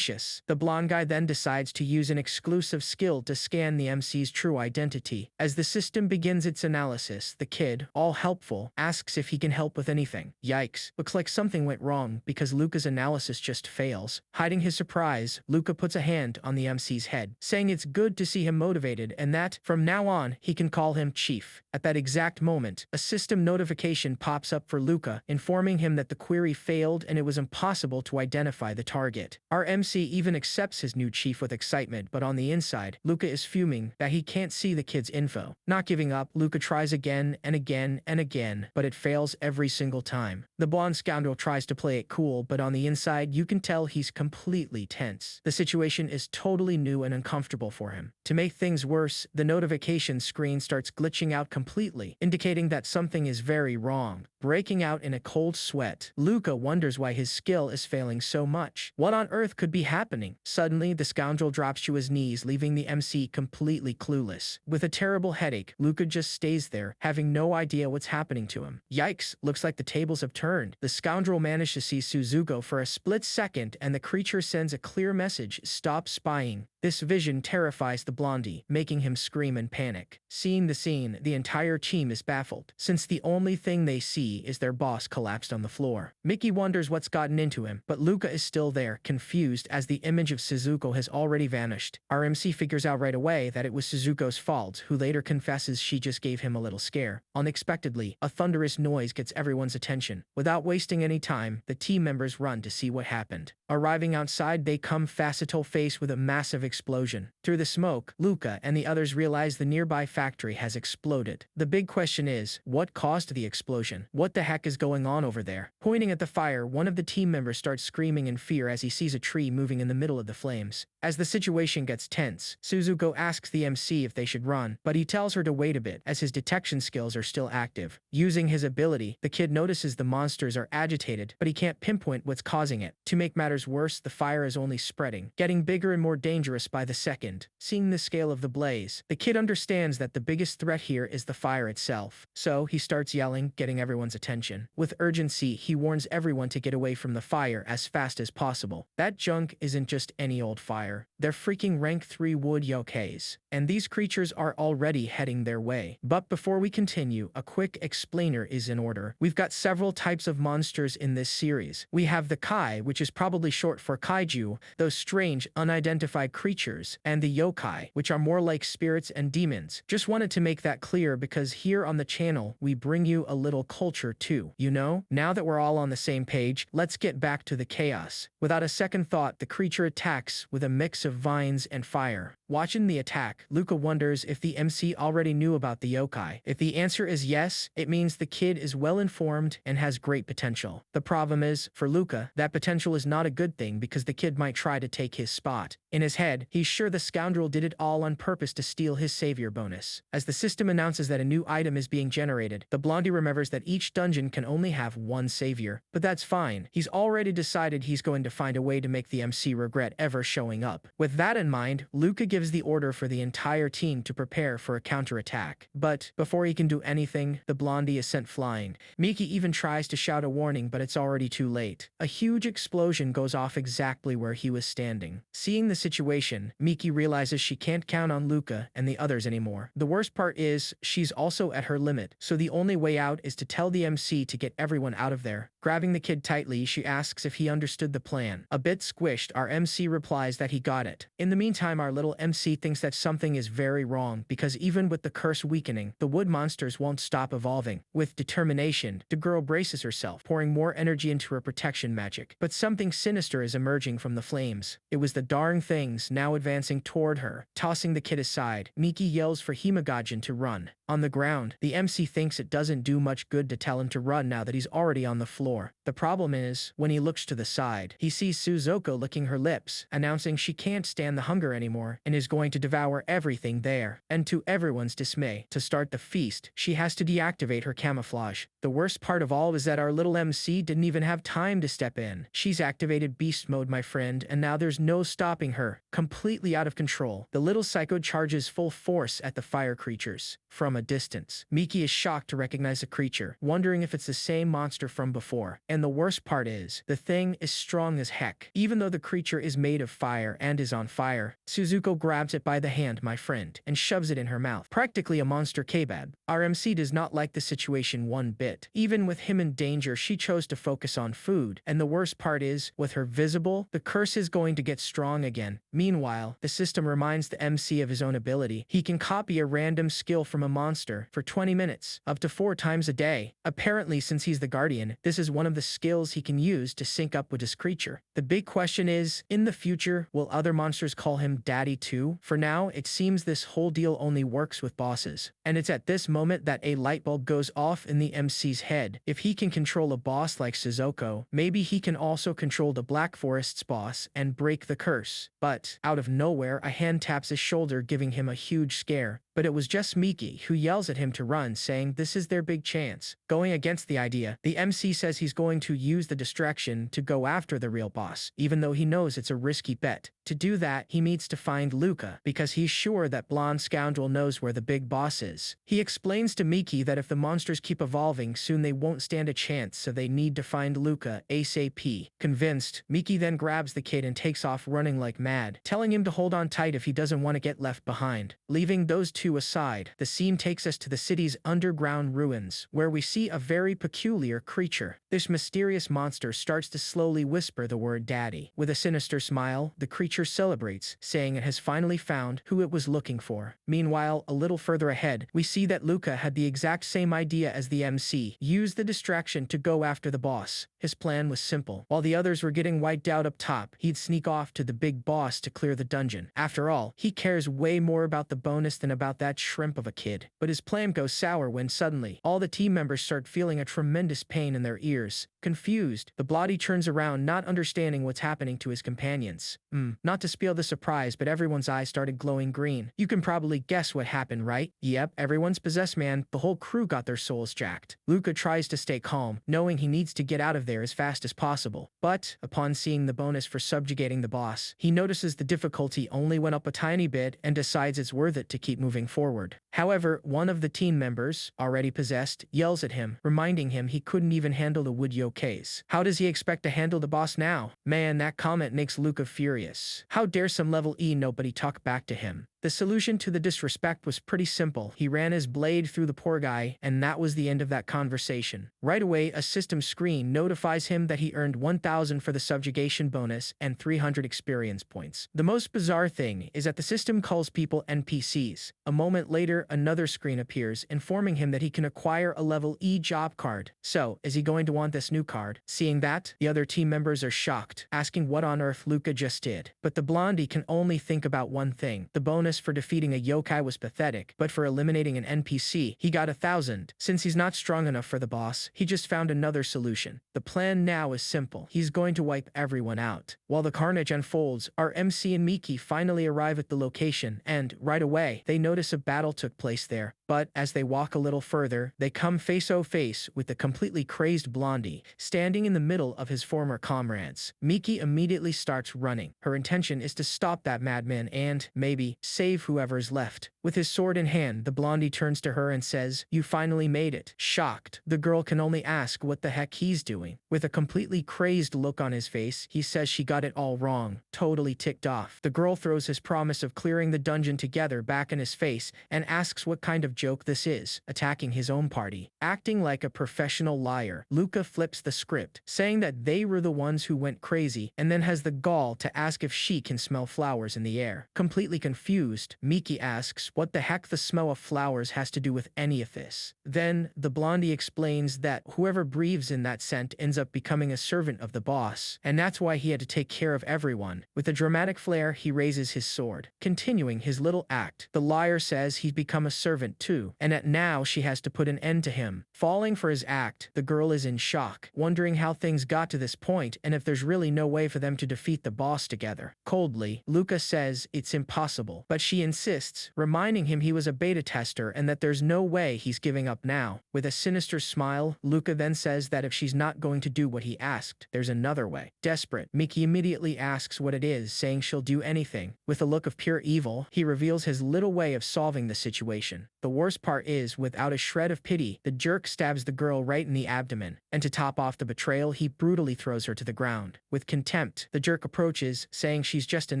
The blonde guy then decides to use an exclusive skill to scan the MC's true identity. As the system begins its analysis, the kid, all helpful, asks if he can help with anything. Yikes, looks like something went wrong because Luca's analysis just fails. Hiding his surprise, Luca puts a hand on the MC's head, saying it's good to see him motivated and that, from now on, he can call him Chief. At that exact moment, a system notification pops up for Luca, informing him that the query failed and it was impossible to identify the target. Our MC even accepts his new chief with excitement, but on the inside, Luca is fuming that he can't see the kid's info. Not giving up, Luca tries again and again and again, but it fails every single time. The blonde scoundrel tries to play it cool, but on the inside, you can tell he's completely tense. The situation is totally new and uncomfortable for him. To make things worse, the notification screen starts glitching out completely, indicating that something is very wrong. Breaking out in a cold sweat, Luca wonders why his skill is failing so much. What on earth could be happening? Suddenly, the scoundrel drops to his knees, leaving the MC completely clueless. With a terrible headache, Luca just stays there, having no idea what's happening to him. Yikes, looks like the tables have turned. The scoundrel managed to see Suzuko for a split second, and the creature sends a clear message, "Stop spying." This vision terrifies the blondie, making him scream in panic. Seeing the scene, the entire team is baffled, since the only thing they see is their boss collapsed on the floor. Miki wonders what's gotten into him, but Luca is still there, confused as the image of Suzuko has already vanished. Our MC figures out right away that it was Suzuko's fault, who later confesses she just gave him a little scare. Unexpectedly, a thunderous noise gets everyone's attention. Without wasting any time, the team members run to see what happened. Arriving outside, they come face with a massive explosion. Through the smoke, Luca and the others realize the nearby factory has exploded. The big question is, what caused the explosion? What the heck is going on over there? Pointing at the fire, one of the team members starts screaming in fear as he sees a tree moving in the middle of the flames. As the situation gets tense, Suzuko asks the MC if they should run, but he tells her to wait a bit as his detection skills are still active. Using his ability, the kid notices the monsters are agitated, but he can't pinpoint what's causing it. To make matters worse, the fire is only spreading, getting bigger and more dangerous by the second. Seeing the scale of the blaze, the kid understands that the biggest threat here is the fire itself. So he starts yelling, getting everyone's attention. With urgency, he warns everyone to get away from the fire as fast as possible. That junk isn't just any old fire. They're freaking rank 3 wood yokais, and these creatures are already heading their way. But before we continue, a quick explainer is in order. We've got several types of monsters in this series. We have the kai, which is probably short for kaiju, those strange, unidentified creatures, and the yokai, which are more like spirits and demons. Just wanted to make that clear because here on the channel, we bring you a little culture too. You know? Now that we're all on the same page, let's get back to the chaos. Without a second thought, the creature attacks with a mix of vines and fire. Watching the attack, Luca wonders if the MC already knew about the yokai. If the answer is yes, it means the kid is well informed and has great potential. The problem is, for Luca, that potential is not a good thing because the kid might try to take his spot. In his head, he's sure the scoundrel did it all on purpose to steal his savior bonus. As the system announces that a new item is being generated, the blondie remembers that each dungeon can only have one savior. But that's fine. He's already decided he's going to find a way to make the MC regret ever showing up. With that in mind, Luca gives the order for the entire team to prepare for a counterattack. But before he can do anything, the blondie is sent flying. Miki even tries to shout a warning, but it's already too late. A huge explosion goes off exactly where he was standing. Seeing the situation, Miki realizes she can't count on Luca and the others anymore. The worst part is, she's also at her limit, so the only way out is to tell the MC to get everyone out of there. Grabbing the kid tightly, she asks if he understood the plan. A bit squished, our MC replies that he got it. In the meantime, our little MC thinks that something is very wrong because even with the curse weakening, the wood monsters won't stop evolving. With determination, the girl braces herself, pouring more energy into her protection magic. But something sinister is emerging from the flames. It was the darn things now advancing toward her. Tossing the kid aside, Miki yells for Himagajin to run. On the ground, the MC thinks it doesn't do much good to tell him to run now that he's already on the floor. The problem is, when he looks to the side, he sees Suzuko licking her lips, announcing she can't stand the hunger anymore and is going to devour everything there. And to everyone's dismay, to start the feast, she has to deactivate her camouflage. The worst part of all is that our little MC didn't even have time to step in. She's activated beast mode, my friend, and now there's no stopping her. Completely out of control, the little psycho charges full force at the fire creatures. From a distance, Miki is shocked to recognize the creature, wondering if it's the same monster from before. And the worst part is, the thing is strong as heck. Even though the creature is made of fire and is on fire, Suzuko grabs it by the hand, my friend, and shoves it in her mouth. Practically a monster kebab. Our MC does not like the situation one bit. Even with him in danger, she chose to focus on food. And the worst part is, with her visible, the curse is going to get strong again. Meanwhile, the system reminds the MC of his own ability. He can copy a random skill from a monster for 20 minutes, up to 4 times a day. Apparently, since he's the guardian, this is one of the skills he can use to sync up with his creature. The big question is, in the future, will other monsters call him Daddy too? For now, it seems this whole deal only works with bosses. And it's at this moment that a light bulb goes off in the MC's head. If he can control a boss like Suzuko, maybe he can also control the Black Forest's boss and break the curse. But, out of nowhere, a hand taps his shoulder, giving him a huge scare. But it was just Miki, who yells at him to run, saying this is their big chance. Going against the idea, the MC says he's going to use the distraction to go after the real boss, even though he knows it's a risky bet. To do that, he needs to find Luca, because he's sure that blonde scoundrel knows where the big boss is. He explains to Miki that if the monsters keep evolving, soon they won't stand a chance, so they need to find Luca ASAP. Convinced, Miki then grabs the kid and takes off running like mad, telling him to hold on tight if he doesn't want to get left behind. Leaving those two aside, the scene takes us to the city's underground ruins, where we see a very peculiar creature. This mysterious monster starts to slowly whisper the word daddy. With a sinister smile, the creature celebrates, saying it has finally found who it was looking for. Meanwhile, a little further ahead, we see that Luca had the exact same idea as the MC. Use the distraction to go after the boss. His plan was simple. While the others were getting wiped out up top, he'd sneak off to the big boss to clear the dungeon. After all, he cares way more about the bonus than about that shrimp of a kid. But his plan goes sour when suddenly, all the team members start feeling a tremendous pain in their ears. Confused, the blondie turns around, not understanding what's happening to his companions. Not to spoil the surprise, but everyone's eyes started glowing green. You can probably guess what happened, right? Yep, everyone's possessed, man. The whole crew got their souls jacked. Luca tries to stay calm, knowing he needs to get out of there as fast as possible. But, upon seeing the bonus for subjugating the boss, he notices the difficulty only went up a tiny bit and decides it's worth it to keep moving forward. However, one of the team members, already possessed, yells at him, reminding him he couldn't even handle the wood yokais. How does he expect to handle the boss now? Man, that comment makes Luca furious. boss. How dare some level E nobody talk back to him? The solution to the disrespect was pretty simple. He ran his blade through the poor guy, and that was the end of that conversation. Right away, a system screen notifies him that he earned 1,000 for the subjugation bonus and 300 experience points. The most bizarre thing is that the system calls people NPCs. A moment later, another screen appears, informing him that he can acquire a level E job card. So, is he going to want this new card? Seeing that, the other team members are shocked, asking what on earth Luca just did. But the blondie can only think about one thing. The bonus for defeating a yokai was pathetic, but for eliminating an NPC, he got 1,000. Since he's not strong enough for the boss, he just found another solution. The plan now is simple. He's going to wipe everyone out. While the carnage unfolds, our MC and Miki finally arrive at the location, and, right away, they notice a battle took place there. But as they walk a little further, they come face-to-face with the completely crazed blondie, standing in the middle of his former comrades. Miki immediately starts running. Her intention is to stop that madman and, maybe, save whoever's left. With his sword in hand, the blondie turns to her and says, "You finally made it." Shocked, the girl can only ask what the heck he's doing. With a completely crazed look on his face, he says she got it all wrong, totally ticked off. The girl throws his promise of clearing the dungeon together back in his face and asks what kind of joke this is, attacking his own party. Acting like a professional liar, Luca flips the script, saying that they were the ones who went crazy, and then has the gall to ask if she can smell flowers in the air. Completely confused, Miki asks what the heck the smell of flowers has to do with any of this. Then, the blondie explains that whoever breathes in that scent ends up becoming a servant of the boss, and that's why he had to take care of everyone. With a dramatic flair, he raises his sword, continuing his little act. The liar says he's become a servant too, and that now she has to put an end to him. Falling for his act, the girl is in shock, wondering how things got to this point and if there's really no way for them to defeat the boss together. Coldly, Luca says it's impossible, but she insists, reminding him he was a beta tester and that there's no way he's giving up now. With a sinister smile, Luca then says that if she's not going to do what he asked, there's another way. Desperate, Miki immediately asks what it is, saying she'll do anything. With a look of pure evil, he reveals his little way of solving the situation. The worst part is, without a shred of pity, the jerk stabs the girl right in the abdomen, and to top off the betrayal, he brutally throws her to the ground. With contempt, the jerk approaches, saying she's just an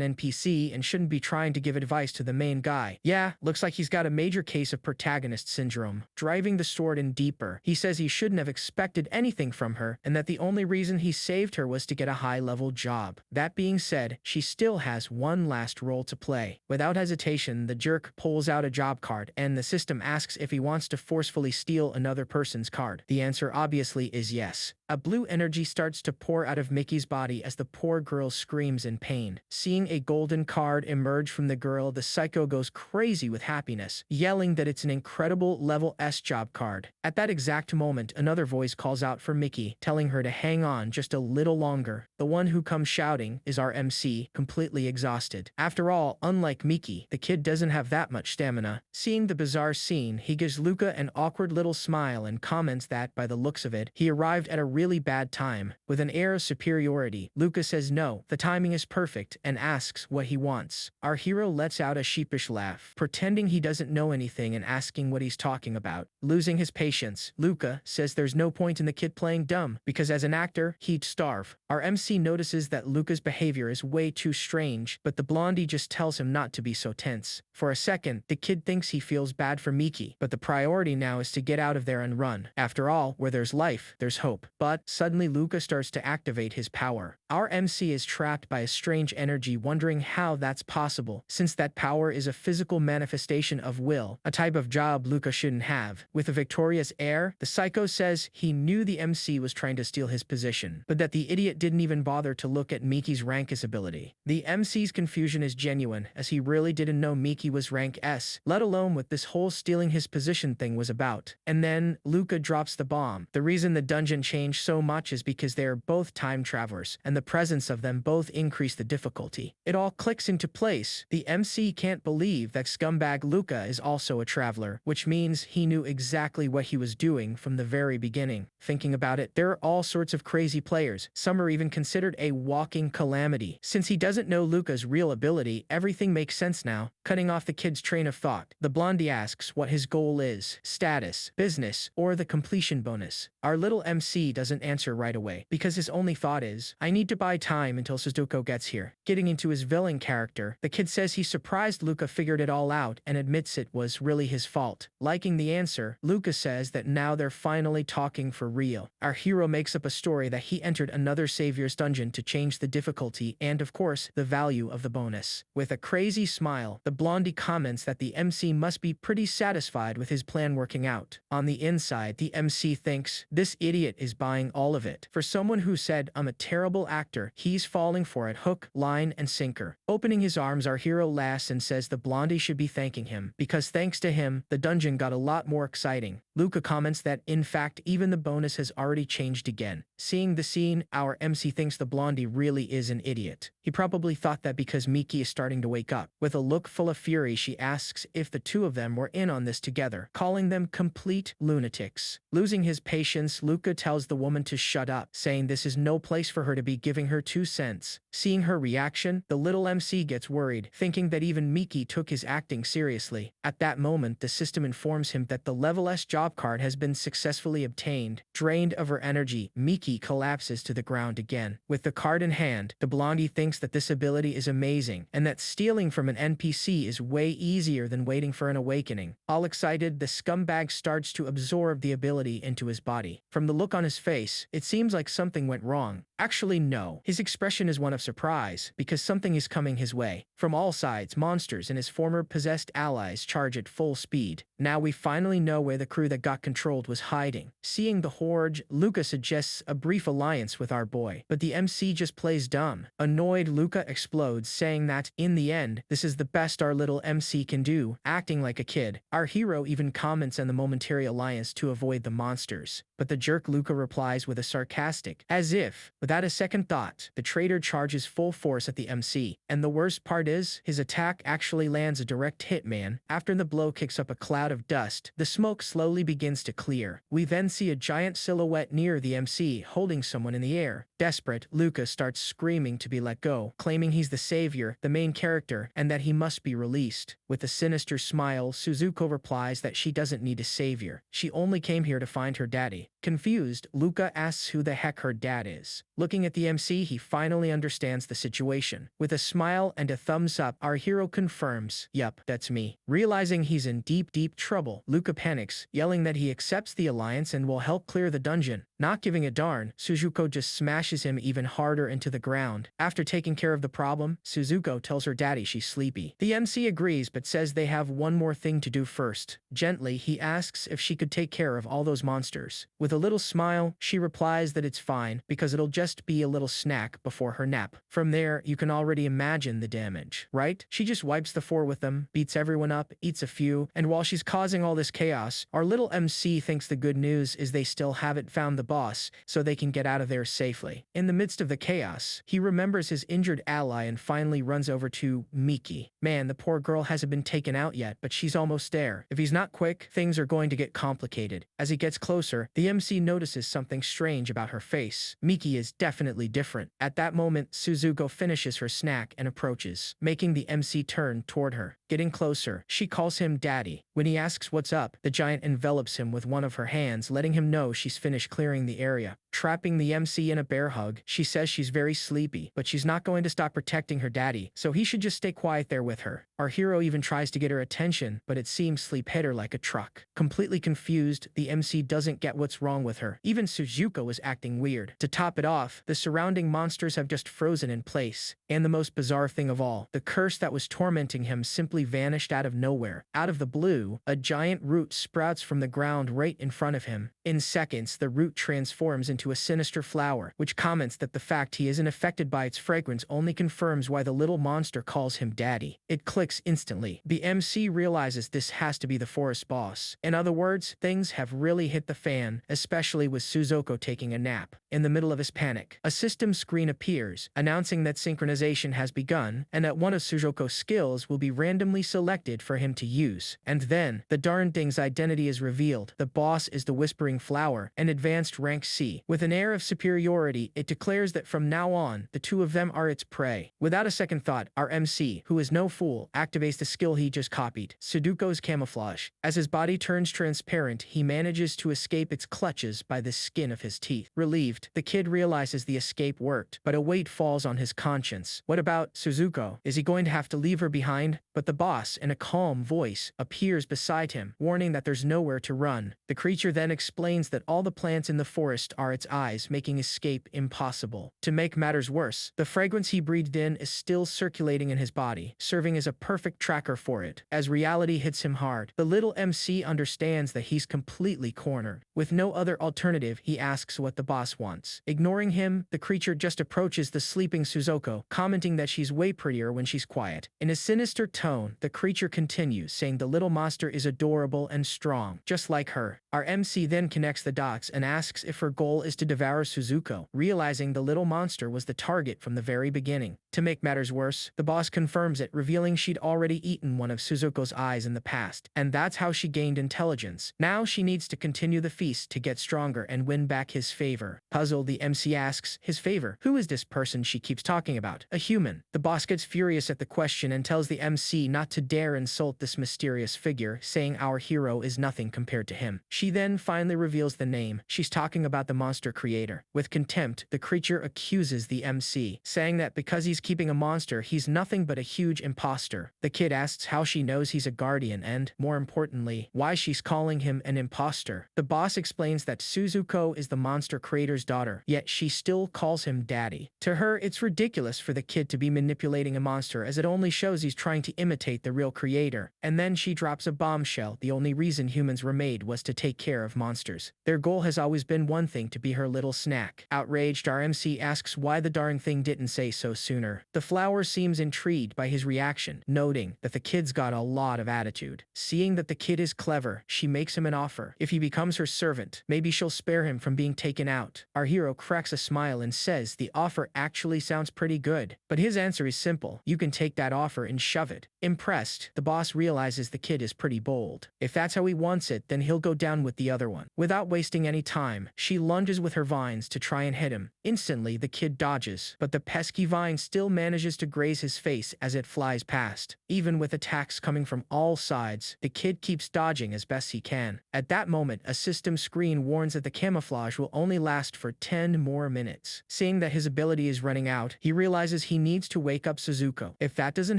NPC and shouldn't be trying to give advice to the main guy. Yeah, looks like he's got a major case of protagonist syndrome. Driving the sword in deeper, he says he shouldn't have expected anything from her, and that the only reason he saved her was to get a high-level job. That being said, she still has one last role to play. Without hesitation, the jerk pulls out a job card, and the system asks if he wants to forcefully steal another person's card. The answer obviously is yes. A blue energy starts to pour out of Mickey's body as the poor girl screams in pain. Seeing a golden card emerge from the girl, the psycho goes crazy with happiness, yelling that it's an incredible level S job card. At that exact moment, another voice calls out for Mickey, telling her to hang on just a little longer. The one who comes shouting is our MC, completely exhausted. After all, unlike Mickey, the kid doesn't have that much stamina. Seeing the bizarre scene, he gives Luca an awkward little smile and comments that, by the looks of it, he arrived at a really bad time. With an air of superiority, Luca says no, the timing is perfect, and asks what he wants. Our hero lets out a sheepish laugh, pretending he doesn't know anything and asking what he's talking about. Losing his patience, Luca says there's no point in the kid playing dumb, because as an actor, he'd starve. Our MC notices that Luca's behavior is way too strange, but the blondie just tells him not to be so tense. For a second, the kid thinks he feels bad for Miki, but the priority now is to get out of there and run. After all, where there's life, there's hope. But suddenly Luca starts to activate his power. Our MC is trapped by a strange energy, wondering how that's possible, since that power is a physical manifestation of will, a type of job Luca shouldn't have. With a victorious air, the psycho says he knew the MC was trying to steal his position, but that the idiot didn't even bother to look at Miki's rank as ability. The MC's confusion is genuine, as he really didn't know Miki was rank S, let alone what this whole stealing his position thing was about. And then, Luca drops the bomb. The reason the dungeon changed so much is because they are both time travelers, and the presence of them both increase the difficulty. It all clicks into place. The MC can't believe that scumbag Luca is also a traveler, which means he knew exactly what he was doing from the very beginning. Thinking about it, there are all sorts of crazy players. Some are even considered a walking calamity. Since he doesn't know Luca's real ability, everything makes sense now. cutting off the kid's train of thought. The blondie asks what his goal is, status, business, or the completion bonus. Our little MC doesn't answer right away, because his only thought is, I need to buy time until Suzuko gets here. Getting into his villain character, the kid says he's surprised Luca figured it all out and admits it was really his fault. Liking the answer, Luca says that now they're finally talking for real. Our hero makes up a story that he entered another savior's dungeon to change the difficulty and, of course, the value of the bonus. With a crazy smile, the blondie comments that the MC must be pretty satisfied with his plan working out. On the inside, the MC thinks, this idiot is buying all of it. For someone who said, I'm a terrible actor, he's falling for it hook, line, and sinker. Opening his arms, our hero laughs and says the blondie should be thanking him, because thanks to him, the dungeon got a lot more exciting. Luca comments that, in fact, even the bonus has already changed again. Seeing the scene, our MC thinks the blondie really is an idiot. He probably thought that because Miki is starting to wake up. With a look full of fury, she asks if the two of them were in on this together, calling them complete lunatics. Losing his patience, Luca tells the woman to shut up, saying this is no place for her to be giving her 2 cents. Seeing her reaction, the little MC gets worried, thinking that even Miki took his acting seriously. At that moment, the system informs him that the Level S job card has been successfully obtained. Drained of her energy, Miki collapses to the ground again. With the card in hand, the blondie thinks that this ability is amazing, and that stealing from an NPC is way easier than waiting for an awakening. All excited, the scumbag starts to absorb the ability into his body. From the look on his face, it seems like something went wrong. Actually, no. His expression is one of surprise, because something is coming his way. From all sides, monsters and his former possessed allies charge at full speed. Now we finally know where the crew that got controlled was hiding. Seeing the horde, Luca suggests a brief alliance with our boy, but the MC just plays dumb. Annoyed, Luca explodes, saying that, in the end, this is the best our little MC can do, acting like a kid. Our hero even comments on the momentary alliance to avoid the monsters. But the jerk Luca replies with a sarcastic, as if, without a second thought, the traitor charges full force at the MC. And the worst part is, his attack actually lands a direct hit, man. After the blow kicks up a cloud of dust, the smoke slowly begins to clear. We then see a giant silhouette near the MC, holding someone in the air. Desperate, Luca starts screaming to be let go, claiming he's the savior, the main character, and that he must be released. With a sinister smile, Suzuko replies that she doesn't need a savior. She only came here to find her daddy. Confused, Luca asks who the heck her dad is. Looking at the MC, he finally understands the situation. With a smile and a thumbs up, our hero confirms, yup, that's me. Realizing he's in deep trouble, Luca panics, yelling that he accepts the alliance and will help clear the dungeon. Not giving a darn, Suzuko just smashes him even harder into the ground. After taking care of the problem, Suzuko tells her daddy she's sleepy. The MC agrees but says they have one more thing to do first. Gently, he asks if she could take care of all those monsters. With a little smile, she replies that it's fine because it'll just be a little snack before her nap. From there, you can already imagine the damage, right? She just wipes the floor with them, beats everyone up, eats a few, and while she's causing all this chaos, our little MC thinks the good news is they still haven't found the boss, so they can get out of there safely. In the midst of the chaos, he remembers his injured ally and finally runs over to Miki. Man, the poor girl hasn't been taken out yet, but she's almost there. If he's not quick, things are going to get complicated. As he gets closer, the MC notices something strange about her face. Miki is definitely different. At that moment, Suzuko finishes her snack and approaches, making the MC turn toward her. Getting closer, she calls him daddy. When he asks what's up, the giant envelops him with one of her hands, letting him know she's finished clearing the area. Trapping the MC in a bear hug, she says she's very sleepy, but she's not going to stop protecting her daddy, so he should just stay quiet there with her. Our hero even tries to get her attention, but it seems sleep hit her like a truck. Completely confused, the MC doesn't get what's wrong with her. Even Suzuko is acting weird. To top it off, the surrounding monsters have just frozen in place. And the most bizarre thing of all, the curse that was tormenting him simply vanished out of nowhere. Out of the blue, a giant root sprouts from the ground right in front of him. In seconds, the root transforms into a sinister flower, which comments that the fact he isn't affected by its fragrance only confirms why the little monster calls him daddy. It clicks instantly. The MC realizes this has to be the forest boss. In other words, things have really hit the fan, especially with Suzuko taking a nap. In the middle of his panic, a system screen appears, announcing that synchronization has begun and that one of Suzuko's skills will be randomly selected for him to use. And then, the darn thing's identity is revealed. The boss is the Whispering Flower, an advanced rank C. With an air of superiority, it declares that from now on, the two of them are its prey. Without a second thought, our MC, who is no fool, activates the skill he just copied, Suzuko's camouflage. As his body turns transparent, he manages to escape its clutches by the skin of his teeth. Relieved, the kid realizes the escape worked, but a weight falls on his conscience. What about Suzuko? Is he going to have to leave her behind? But the boss, in a calm voice, appears beside him, warning that there's nowhere to run. The creature then explains that all the plants in the forest are its eyes, making escape impossible. To make matters worse, the fragrance he breathed in is still circulating in his body, serving as a perfect tracker for it. As reality hits him hard, the little MC understands that he's completely cornered. With no other alternative, he asks what the boss wants. Ignoring him, the creature just approaches the sleeping Suzuko, commenting that she's way prettier when she's quiet. In a sinister tone, the creature continues, saying the little monster is adorable and strong, just like her. Our MC then connects the dots and asks if her goal is to devour Suzuko, realizing the little monster was the target from the very beginning. To make matters worse, the boss confirms it, revealing she'd already eaten one of Suzuko's eyes in the past, and that's how she gained intelligence. Now she needs to continue the feast to get stronger and win back his favor. Puzzled, the MC asks, his favor? Who is this person she keeps talking about? A human. The boss gets furious at the question and tells the MC not to dare insult this mysterious figure, saying our hero is nothing compared to him. She then finally reveals the name. She's talking about the monster creator. With contempt, the creature accuses the MC, saying that because he's keeping a monster, he's nothing but a huge imposter. The kid asks how she knows he's a guardian and, more importantly, why she's calling him an imposter. The boss explains that Suzuko is the monster creator's daughter, yet she still calls him daddy. To her, it's ridiculous for the kid to be manipulating a monster, as it only shows he's trying to imitate the real creator. And then she drops a bombshell. The only reason humans were made was to take care of monsters. Their goal has always been one thing: to be her little snack. Outraged, our MC asks why the darn thing didn't say so sooner. The flower seems intrigued by his reaction, noting that the kid's got a lot of attitude. Seeing that the kid is clever, she makes him an offer. If he becomes her servant, maybe she'll spare him from being taken out. Our hero cracks a smile and says the offer actually sounds pretty good. But his answer is simple: you can take that offer and shove it. Impressed, the boss realizes the kid is pretty bold. If that's how he wants it, then he'll go down with the other one. Without wasting any time, she lunges with her vines to try and hit him. Instantly, the kid dodges, but the pesky vine still manages to graze his face as it flies past. Even with attacks coming from all sides, the kid keeps dodging as best he can. At that moment, a system screen warns that the camouflage will only last for 10 more minutes. Seeing that his ability is running out, he realizes he needs to wake up Suzuko. If that doesn't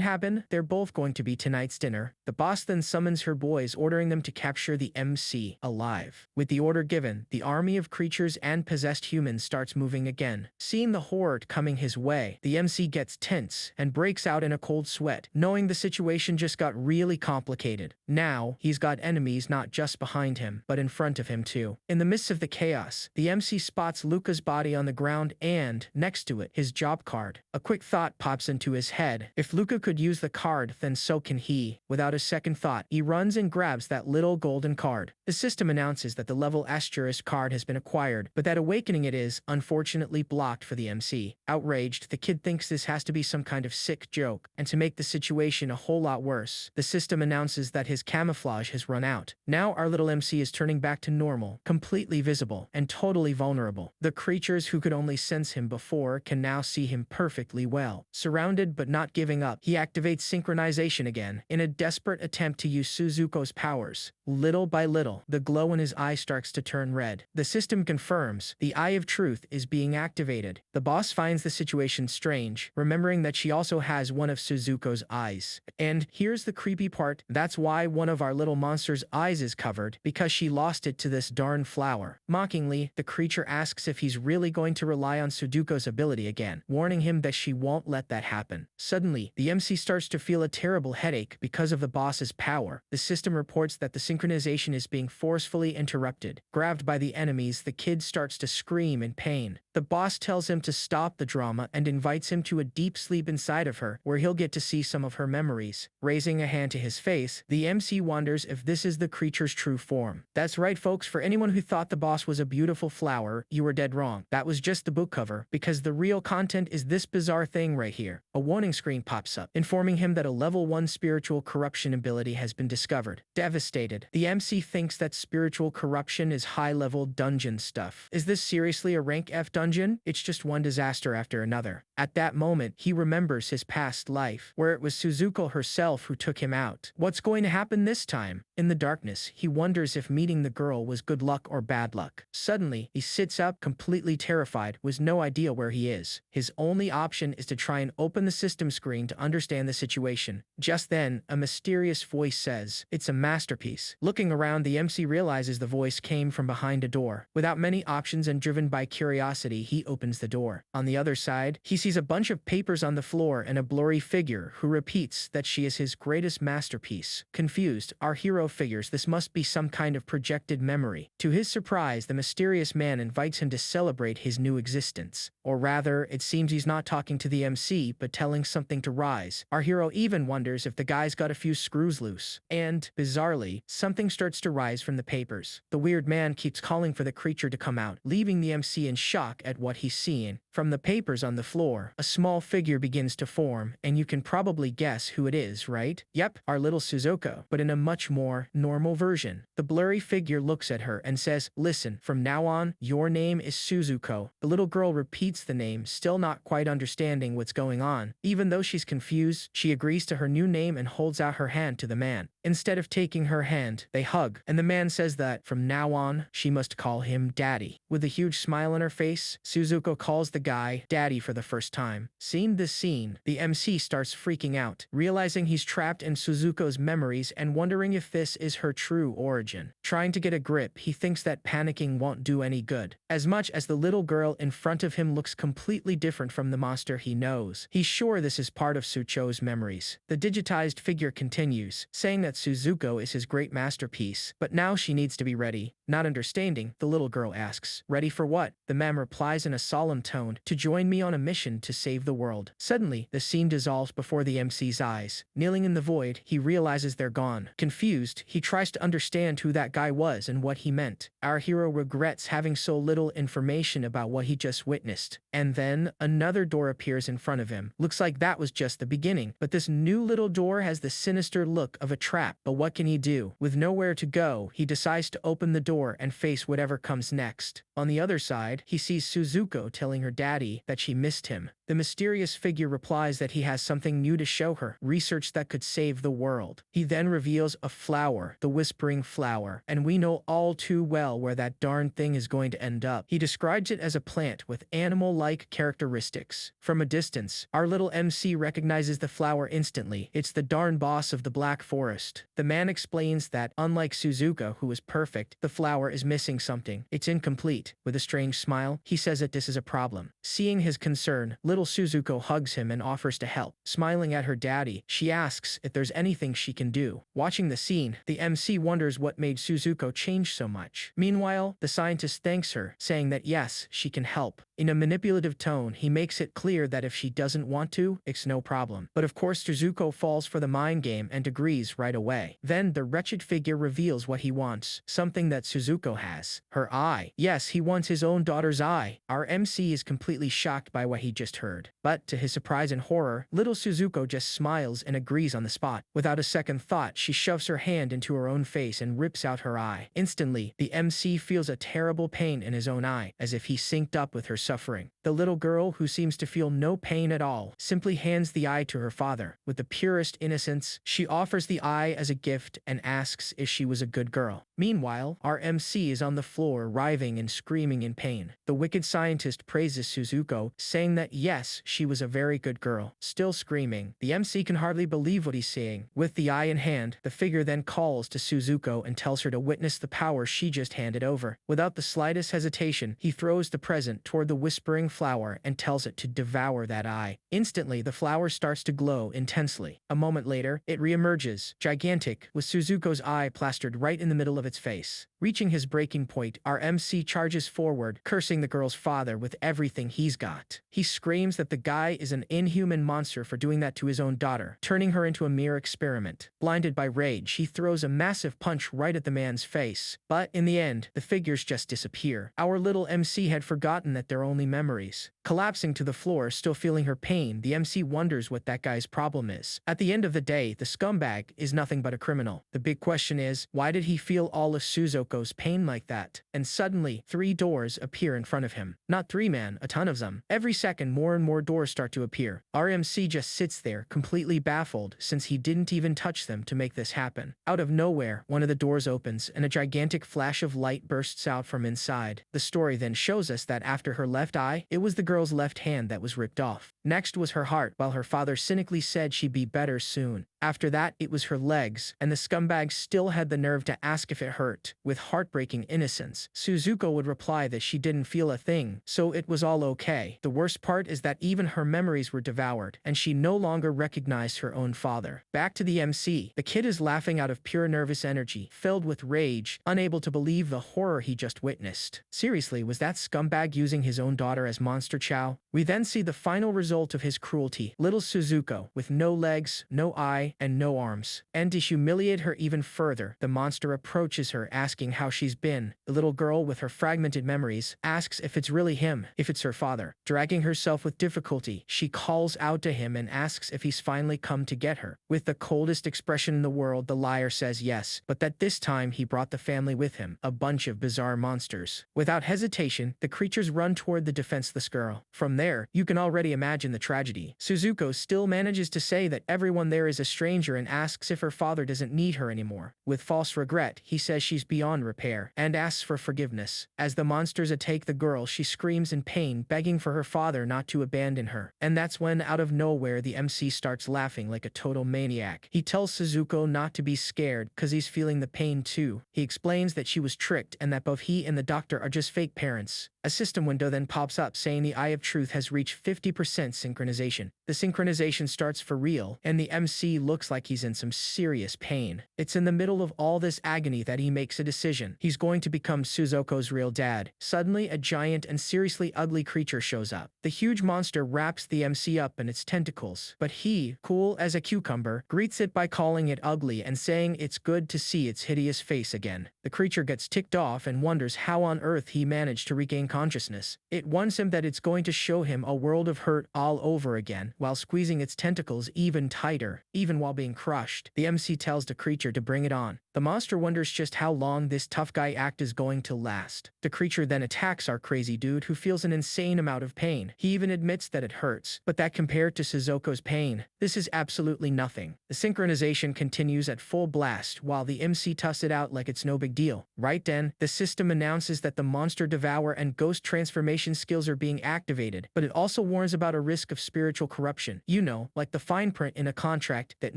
happen, they're both going to be tonight's dinner. The boss then summons her boys, ordering them to capture the MC alive. With the order given, the army of creatures and possessed humans starts moving again. Seeing the horde coming his way, the MC gets tense and breaks out in a cold sweat, knowing the situation just got really complicated. Now, he's got enemies not just behind him, but in front of him too. In the midst of the chaos, the MC spots Luca's body on the ground and, next to it, his job card. A quick thought pops into his head. If Luca could use the card, then so can he. Without a second thought, he runs and grabs that little golden card. The system announces that the level Asterisk card has been acquired, but that awakening it is, unfortunately, blocked for the MC. Outraged, the kid thinks this has to be some kind of sick joke, and to make the situation a whole lot worse, the system announces that his camouflage has run out. Now our little MC is turning back to normal, completely visible, and totally vulnerable. The creatures who could only sense him before can now see him perfectly well. Surrounded but not giving up, he activates synchronization again, in a desperate attempt to use Suzuko's powers. Little by little, the glow in his eye starts to turn red. The system confirms the Eye of Truth is being activated. The boss finds the situation strange, remembering that she also has one of Suzuko's eyes. And here's the creepy part: that's why one of our little monster's eyes is covered, because she lost it to this darn flower. Mockingly, the creature asks if he's really going to rely on Suzuko's ability again, warning him that she won't let that happen. Suddenly, the MC starts to feel a terrible headache because of the boss's power. The system reports that the synchronization is being forcefully interrupted. Grabbed by the enemies, the kid starts to scream in pain. The boss tells him to stop the drama and invites him to a deep sleep inside of her, where he'll get to see some of her memories. Raising a hand to his face, the MC wonders if this is the creature's true form. That's right, folks, for anyone who thought the boss was a beautiful flower, you you were dead wrong. That was just the book cover, because the real content is this bizarre thing right here. A warning screen pops up, informing him that a level 1 spiritual corruption ability has been discovered. Devastated, the MC thinks that spiritual corruption is high-level dungeon stuff. Is this seriously a rank F dungeon? It's just one disaster after another. At that moment, he remembers his past life, where it was Suzuko herself who took him out. What's going to happen this time? In the darkness, he wonders if meeting the girl was good luck or bad luck. Suddenly, he sits up, completely terrified, with no idea where he is. His only option is to try and open the system screen to understand the situation. Just then, a mysterious voice says, "It's a masterpiece." Looking around, the MC realizes the voice came from behind a door. Without many options and driven by curiosity, he opens the door. On the other side, he sees a bunch of papers on the floor and a blurry figure who repeats that she is his greatest masterpiece. Confused, our hero figures this must be some kind of projected memory. To his surprise, the mysterious man invites him to celebrate his new existence. Or rather, it seems he's not talking to the MC, but telling something to rise. Our hero even wonders if the guy's got a few screws loose. And, bizarrely, something starts to rise from the papers. The weird man keeps calling for the creature to come out, leaving the MC in shock at what he's seeing. From the papers on the floor, a small figure begins to form, and you can probably guess who it is, right? Yep, our little Suzuko, but in a much more normal version. The blurry figure looks at her and says, "Listen, from now on, your name is Suzuko." The little girl repeats the name, still not quite understanding what's going on. Even though she's confused, she agrees to her new name and holds out her hand to the man. Instead of taking her hand, they hug, and the man says that, from now on, she must call him Daddy. With a huge smile on her face, Suzuko calls the guy Daddy for the first time. Seeing this scene, the MC starts freaking out, realizing he's trapped in Suzuko's memories and wondering if this is her true origin. Trying to get a grip, he thinks that panicking won't do any good. As much as the little girl in front of him looks completely different from the monster he knows, he's sure this is part of Sucho's memories. The digitized figure continues, saying that Suzuko is his great masterpiece, but now she needs to be ready. Not understanding, the little girl asks, "Ready for what?" The man replies in a solemn tone, "To join me on a mission to save the world." Suddenly, the scene dissolves before the MC's eyes. Kneeling in the void, he realizes they're gone. Confused, he tries to understand who that guy was and what he meant. Our hero regrets having so little information about what he just witnessed. And then, another door appears in front of him. Looks like that was just the beginning, but this new little door has the sinister look of a trap. But what can he do? With nowhere to go, he decides to open the door and face whatever comes next. On the other side, he sees Suzuko telling her daddy that she missed him. The mysterious figure replies that he has something new to show her, research that could save the world. He then reveals a flower, the Whispering Flower, and we know all too well where that darn thing is going to end up. He describes it as a plant with animal-like characteristics. From a distance, our little MC recognizes the flower instantly. It's the darn boss of the Black Forest. The man explains that, unlike Suzuko, who is perfect, the flower is missing something. It's incomplete. With a strange smile, he says that this is a problem. Seeing his concern, little Suzuko hugs him and offers to help. Smiling at her daddy, she asks if there's anything she can do. Watching the scene, the MC wonders what made Suzuko change so much. Meanwhile, the scientist thanks her, saying that yes, she can help. In a manipulative tone, he makes it clear that if she doesn't want to, it's no problem. But of course, Suzuko falls for the mind game and agrees right away. Then the wretched figure reveals what he wants, something that Suzuko has. Her eye. Yes, he wants his own daughter's eye. Our MC is completely shocked by what he just heard. But to his surprise and horror, little Suzuko just smiles and agrees on the spot. Without a second thought, she shoves her hand into her own face and rips out her eye. Instantly, the MC feels a terrible pain in his own eye, as if he synced up with her suffering. The little girl, who seems to feel no pain at all, simply hands the eye to her father. With the purest innocence, she offers the eye as a gift and asks if she was a good girl. Meanwhile, our MC is on the floor, writhing and screaming in pain. The wicked scientist praises Suzuko, saying that yes, she was a very good girl. Still screaming, the MC can hardly believe what he's seeing. With the eye in hand, the figure then calls to Suzuko and tells her to witness the power she just handed over. Without the slightest hesitation, he throws the present toward the Whispering Flower and tells it to devour that eye. Instantly, the flower starts to glow intensely. A moment later, it reemerges, gigantic, with Suzuko's eye plastered right in the middle of its face. Reaching his breaking point, our MC charges forward, cursing the girl's father with everything he's got. He screams screams that the guy is an inhuman monster for doing that to his own daughter, turning her into a mere experiment. Blinded by rage, he throws a massive punch right at the man's face. But in the end, the figures just disappear. Our little MC had forgotten that they're only memories. Collapsing to the floor, still feeling her pain, the MC wonders what that guy's problem is. At the end of the day, the scumbag is nothing but a criminal. The big question is, why did he feel all of Suzuko's pain like that? And suddenly, 3 doors appear in front of him. Not 3, man, a ton of them. Every second, more and more doors start to appear. Our MC just sits there, completely baffled, since he didn't even touch them to make this happen. Out of nowhere, one of the doors opens, and a gigantic flash of light bursts out from inside. The story then shows us that after her left eye, it was the girl's left hand that was ripped off. Next was her heart, while her father cynically said she'd be better soon. After that, it was her legs, and the scumbag still had the nerve to ask if it hurt. With heartbreaking innocence, Suzuko would reply that she didn't feel a thing, so it was all okay. The worst part is that even her memories were devoured, and she no longer recognized her own father. Back to the MC. The kid is laughing out of pure nervous energy, filled with rage, unable to believe the horror he just witnessed. Seriously, was that scumbag using his own daughter as monster chow? We then see the final result of his cruelty. Little Suzuko, with no legs, no eye, and no arms. And to humiliate her even further, the monster approaches her asking how she's been. The little girl, with her fragmented memories, asks if it's really him, if it's her father. Dragging herself with difficulty, she calls out to him and asks if he's finally come to get her. With the coldest expression in the world, the liar says yes, but that this time he brought the family with him, a bunch of bizarre monsters. Without hesitation, the creatures run toward the defenseless girl. From there, you can already imagine the tragedy. Suzuko still manages to say that everyone there is a stranger and asks if her father doesn't need her anymore. With false regret, he says she's beyond repair, and asks for forgiveness. As the monsters attack the girl, she screams in pain, begging for her father not to abandon her. And that's when, out of nowhere, the MC starts laughing like a total maniac. He tells Suzuko not to be scared, cause he's feeling the pain too. He explains that she was tricked and that both he and the doctor are just fake parents. A system window then pops up saying the Eye of Truth has reached 50% synchronization. The synchronization starts for real, and the MC looks like he's in some serious pain. It's in the middle of all this agony that he makes a decision. He's going to become Suzuko's real dad. Suddenly, a giant and seriously ugly creature shows up. The huge monster wraps the MC up in its tentacles, but he, cool as a cucumber, greets it by calling it ugly and saying it's good to see its hideous face again. The creature gets ticked off and wonders how on earth he managed to regain consciousness. It warns him that it's going to show him a world of hurt all over again, while squeezing its tentacles even tighter, even while being crushed. The MC tells the creature to bring it on. The monster wonders just how long this tough guy act is going to last. The creature then attacks our crazy dude, who feels an insane amount of pain. He even admits that it hurts, but that compared to Suzuko's pain, this is absolutely nothing. The synchronization continues at full blast while the MC tosses it out like it's no big deal. Right then, the system announces that the monster devour and ghost transformation skills are being activated, but it also warns about a risk of spiritual corruption. You know, like the fine print in a contract that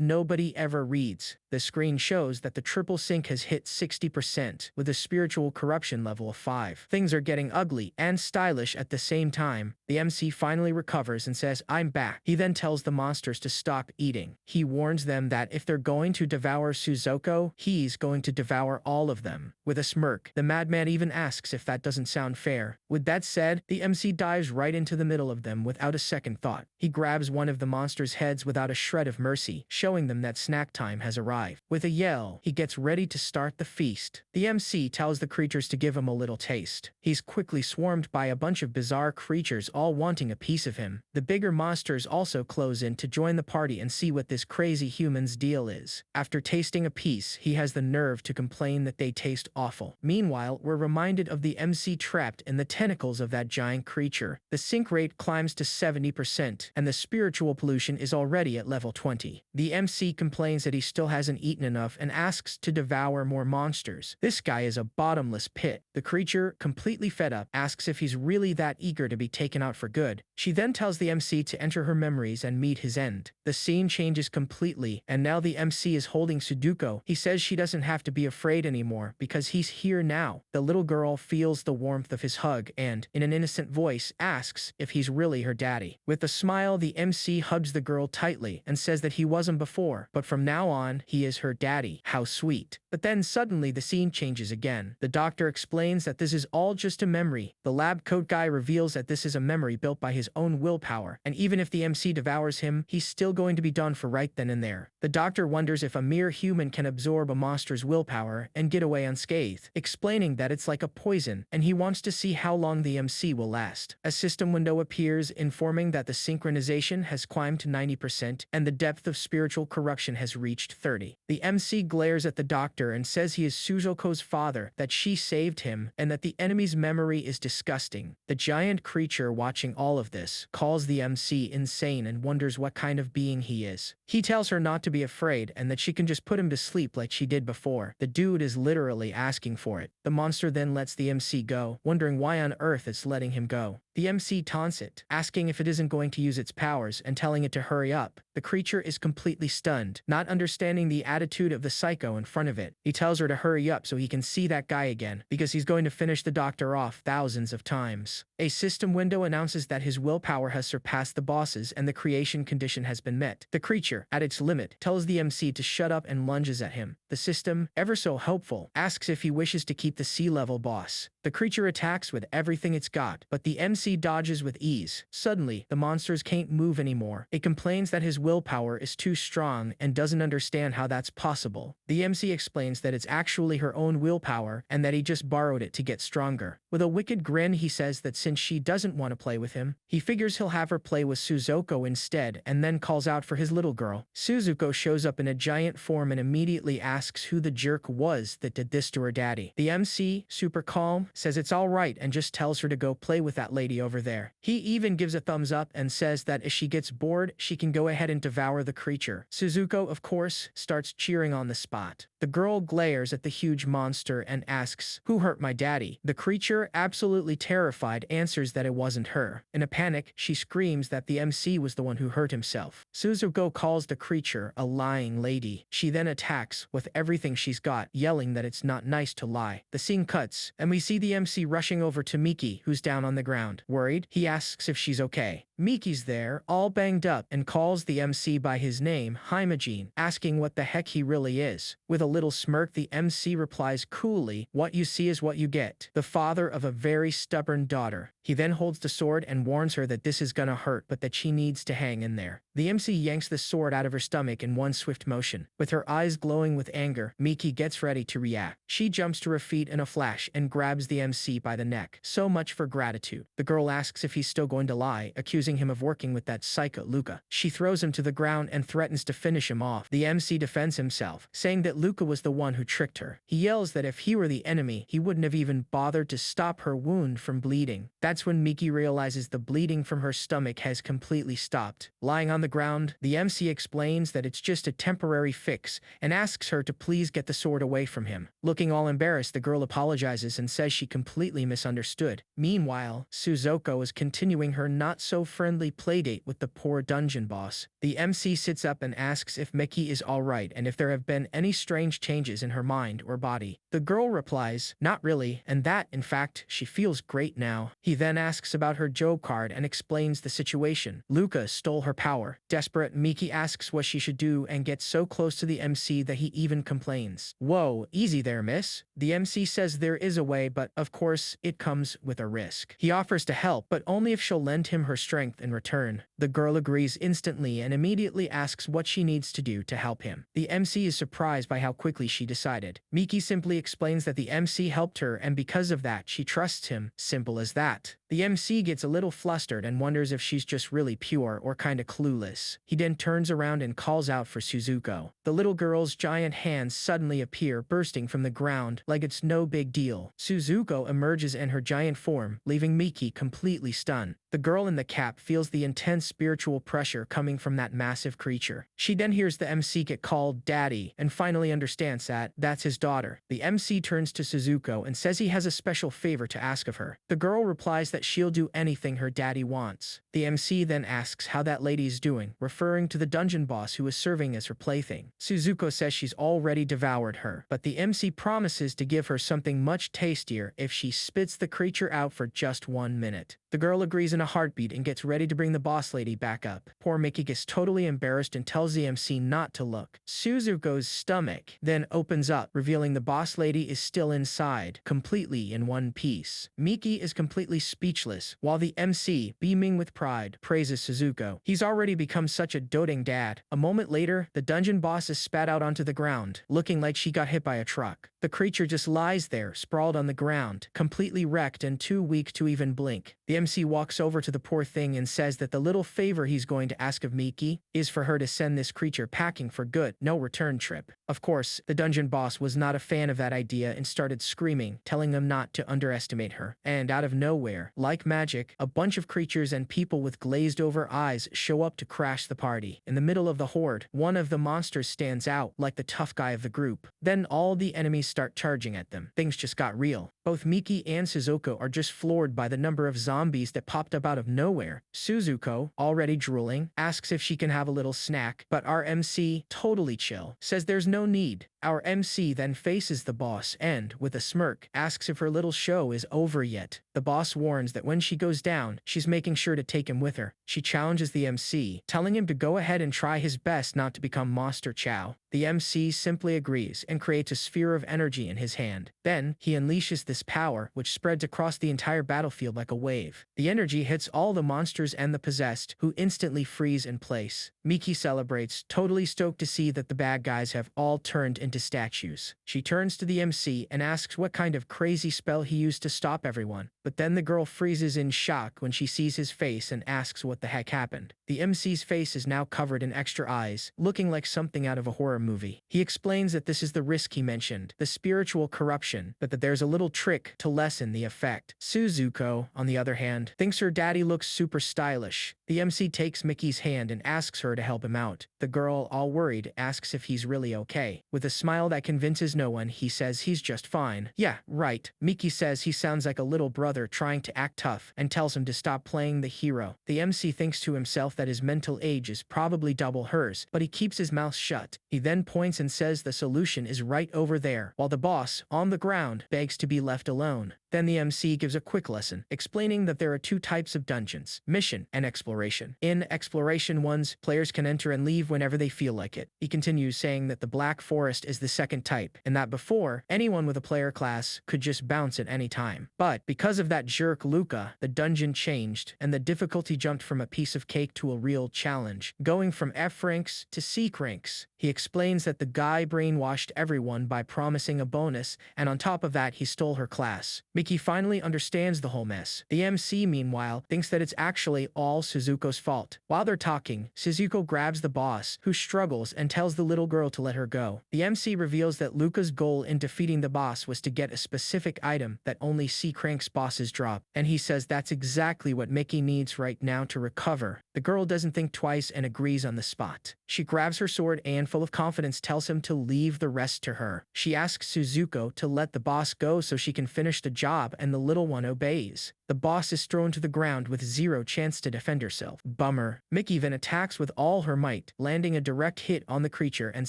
nobody ever reads. The screen shows that the triple sync has hit 60%, with a spiritual corruption level of 5. Things are getting ugly and stylish at the same time. The MC finally recovers and says, "I'm back." He then tells the monsters to stop eating. He warns them that if they're going to devour Suzuko, he's going to devour all of them. With a smirk, the madman even asks if that doesn't sound fair. With that said, the MC dives right into the middle of them without a second thought. He grabs one of the monsters' heads without a shred of mercy, showing them that snack time has arrived. With a yell, he gets ready to start the feast. The MC tells the creatures to give him a little taste. He's quickly swarmed by a bunch of bizarre creatures, all wanting a piece of him. The bigger monsters also close in to join the party and see what this crazy human's deal is. After tasting a piece, he has the nerve to complain that they taste awful. Meanwhile, we're reminded of the MC trapped in the tentacles of that giant creature. The sync rate climbs to 70%, and the spiritual pollution is already at level 20. The MC complains that he still hasn't eaten enough and asks to devour more monsters. This guy is a bottomless pit. The creature, completely fed up, asks if he's really that eager to be taken out for good. She then tells the MC to enter her memories and meet his end. The scene changes completely, and now the MC is holding Suzuko. He says she doesn't have to be afraid anymore because he's here now. The little girl feels the warmth of his hug and, in an innocent voice, asks if he's really her daddy. With a smile, the MC hugs the girl tightly and says that he wasn't before, but from now on, he is her daddy. How sweet. sweet. But then suddenly the scene changes again. The doctor explains that this is all just a memory. The lab coat guy reveals that this is a memory built by his own willpower, and even if the MC devours him, he's still going to be done for right then and there. The doctor wonders if a mere human can absorb a monster's willpower and get away unscathed, explaining that it's like a poison, and he wants to see how long the MC will last. A system window appears, informing that the synchronization has climbed to 90% and the depth of spiritual corruption has reached 30. The MC glares at the doctor and says he is Suzuko's father, that she saved him, and that the enemy's memory is disgusting. The giant creature watching all of this calls the MC insane and wonders what kind of being he is. He tells her not to be afraid and that she can just put him to sleep like she did before. The dude is literally asking for it. The monster then lets the MC go, wondering why on earth it's letting him go. The MC taunts it, asking if it isn't going to use its powers and telling it to hurry up. The creature is completely stunned, not understanding the attitude of the psycho in front of it. He tells her to hurry up so he can see that guy again, because he's going to finish the doctor off thousands of times. A system window announces that his willpower has surpassed the boss's and the creation condition has been met. The creature, at its limit, tells the MC to shut up and lunges at him. The system, ever so hopeful, asks if he wishes to keep the sea-level boss. The creature attacks with everything it's got, but the MC dodges with ease. Suddenly, the monsters can't move anymore. It complains that his willpower is too strong and doesn't understand how that's possible. The MC explains that it's actually her own willpower and that he just borrowed it to get stronger. With a wicked grin, he says that since she doesn't want to play with him, he figures he'll have her play with Suzuko instead, and then calls out for his little girl. Suzuko shows up in a giant form and immediately asks who the jerk was that did this to her daddy. The MC, super calm, says it's all right and just tells her to go play with that lady over there. He even gives a thumbs up and says that if she gets bored, she can go ahead and devour the creature. Suzuko, of course, starts cheering on the spot. The girl glares at the huge monster and asks, "Who hurt my daddy?" The creature, absolutely terrified, answers that it wasn't her. In a panic, she screams that the MC was the one who hurt himself. Suzuko calls the creature a lying lady. She then attacks with everything she's got, yelling that it's not nice to lie. The scene cuts, and we see the MC rushing over to Miki, who's down on the ground. Worried, he asks if she's okay. Miki's there, all banged up, and calls the MC by his name, Hymogene, asking what the heck he really is. With a little smirk, the MC replies coolly, "What you see is what you get. The father of a very stubborn daughter." He then holds the sword and warns her that this is gonna hurt, but that she needs to hang in there. The MC yanks the sword out of her stomach in one swift motion. With her eyes glowing with anger, Miki gets ready to react. She jumps to her feet in a flash and grabs the MC by the neck. So much for gratitude. The girl asks if he's still going to lie, accusing him of working with that psycho Luca. She throws him to the ground and threatens to finish him off. The MC defends himself, saying that Luca was the one who tricked her. He yells that if he were the enemy, he wouldn't have even bothered to stop her wound from bleeding. That's when Miki realizes the bleeding from her stomach has completely stopped. Lying on the ground, the MC explains that it's just a temporary fix and asks her to please get the sword away from him. Looking all embarrassed, the girl apologizes and says she completely misunderstood. Meanwhile, Suzuko is continuing her not-so-friendly playdate with the poor dungeon boss. The MC sits up and asks if Miki is alright and if there have been any strange changes in her mind or body. The girl replies, "Not really, and that, in fact, she feels great now." He then asks about her Joe card and explains the situation. Luca stole her power. Desperate, Miki asks what she should do and gets so close to the MC that he even complains. "Whoa, easy there, miss." The MC says there is a way, but of course, it comes with a risk. He offers to help, but only if she'll lend him her strength in return. The girl agrees instantly and immediately asks what she needs to do to help him. The MC is surprised by how quickly she decided. Miki simply explains that the MC helped her and because of that, she trusts him. Simple as that. The MC gets a little flustered and wonders if she's just really pure or kinda clueless. He then turns around and calls out for Suzuko. The little girl's giant hands suddenly appear, bursting from the ground like it's no big deal. Suzuko emerges in her giant form, leaving Miki completely stunned. The girl in the cap feels the intense spiritual pressure coming from that massive creature. She then hears the MC get called Daddy and finally understands that that's his daughter. The MC turns to Suzuko and says he has a special favor to ask of her. The girl replies that she'll do anything her daddy wants. The MC then asks how that lady's doing, referring to the dungeon boss who is serving as her plaything. Suzuko says she's already devoured her, but the MC promises to give her something much tastier if she spits the creature out for just 1 minute. The girl agrees in a heartbeat and gets ready to bring the boss lady back up. Poor Miki gets totally embarrassed and tells the MC not to look. Suzuko's stomach then opens up, revealing the boss lady is still inside, completely in one piece. Miki is completely speechless, while the MC, beaming with pride, praises Suzuko. He's already become such a doting dad. A moment later, the dungeon boss is spat out onto the ground, looking like she got hit by a truck. The creature just lies there, sprawled on the ground, completely wrecked and too weak to even blink. The MC walks over to the poor thing and says that the little favor he's going to ask of Miki is for her to send this creature packing for good, no return trip. Of course, the dungeon boss was not a fan of that idea and started screaming, telling them not to underestimate her. And out of nowhere, like magic, a bunch of creatures and people with glazed over eyes show up to crash the party. In the middle of the horde, one of the monsters stands out like the tough guy of the group. Then all the enemies start charging at them. Things just got real. Both Miki and Suzuko are just floored by the number of zombies that popped up out of nowhere. Suzuko, already drooling, asks if she can have a little snack, but our MC, totally chill, says there's no need. Our MC then faces the boss and, with a smirk, asks if her little show is over yet. The boss warns that when she goes down, she's making sure to take him with her. She challenges the MC, telling him to go ahead and try his best not to become Monster Chow. The MC simply agrees and creates a sphere of energy in his hand. Then, he unleashes this power, which spreads across the entire battlefield like a wave. The energy hits all the monsters and the possessed, who instantly freeze in place. Miki celebrates, totally stoked to see that the bad guys have all turned into statues. She turns to the MC and asks what kind of crazy spell he used to stop everyone. But then the girl freezes in shock when she sees his face and asks what the heck happened. The MC's face is now covered in extra eyes, looking like something out of a horror movie. He explains that this is the risk he mentioned, the spiritual corruption, but that there's a little trick to lessen the effect. Suzuko, on the other hand, thinks her daddy looks super stylish. The MC takes Miki's hand and asks her to help him out. The girl, all worried, asks if he's really okay. With a smile that convinces no one, he says he's just fine. Yeah, right. Miki says he sounds like a little brother trying to act tough and tells him to stop playing the hero. The MC thinks to himself that his mental age is probably double hers, but he keeps his mouth shut. He then points and says the solution is right over there, while the boss, on the ground, begs to be left alone. Then the MC gives a quick lesson, explaining that there are two types of dungeons, mission and exploration. In exploration ones, players can enter and leave whenever they feel like it. He continues saying that the Black Forest is the second type, and that before, anyone with a player class could just bounce at any time. But because of that jerk Luca, the dungeon changed, and the difficulty jumped from a piece of cake to a real challenge, going from F ranks to C ranks. He explains that the guy brainwashed everyone by promising a bonus, and on top of that he stole her class. Miki finally understands the whole mess. The MC, meanwhile, thinks that it's actually all Suzuko's fault. While they're talking, Suzuko grabs the boss, who struggles and tells the little girl to let her go. The MC reveals that Luca's goal in defeating the boss was to get a specific item that only C-Crank's bosses drop, and he says that's exactly what Miki needs right now to recover. The girl doesn't think twice and agrees on the spot. She grabs her sword and, full of confidence, tells him to leave the rest to her. She asks Suzuko to let the boss go so she can finish the job, and the little one obeys. The boss is thrown to the ground with zero chance to defend herself. Bummer. Miki then attacks with all her might, landing a direct hit on the creature and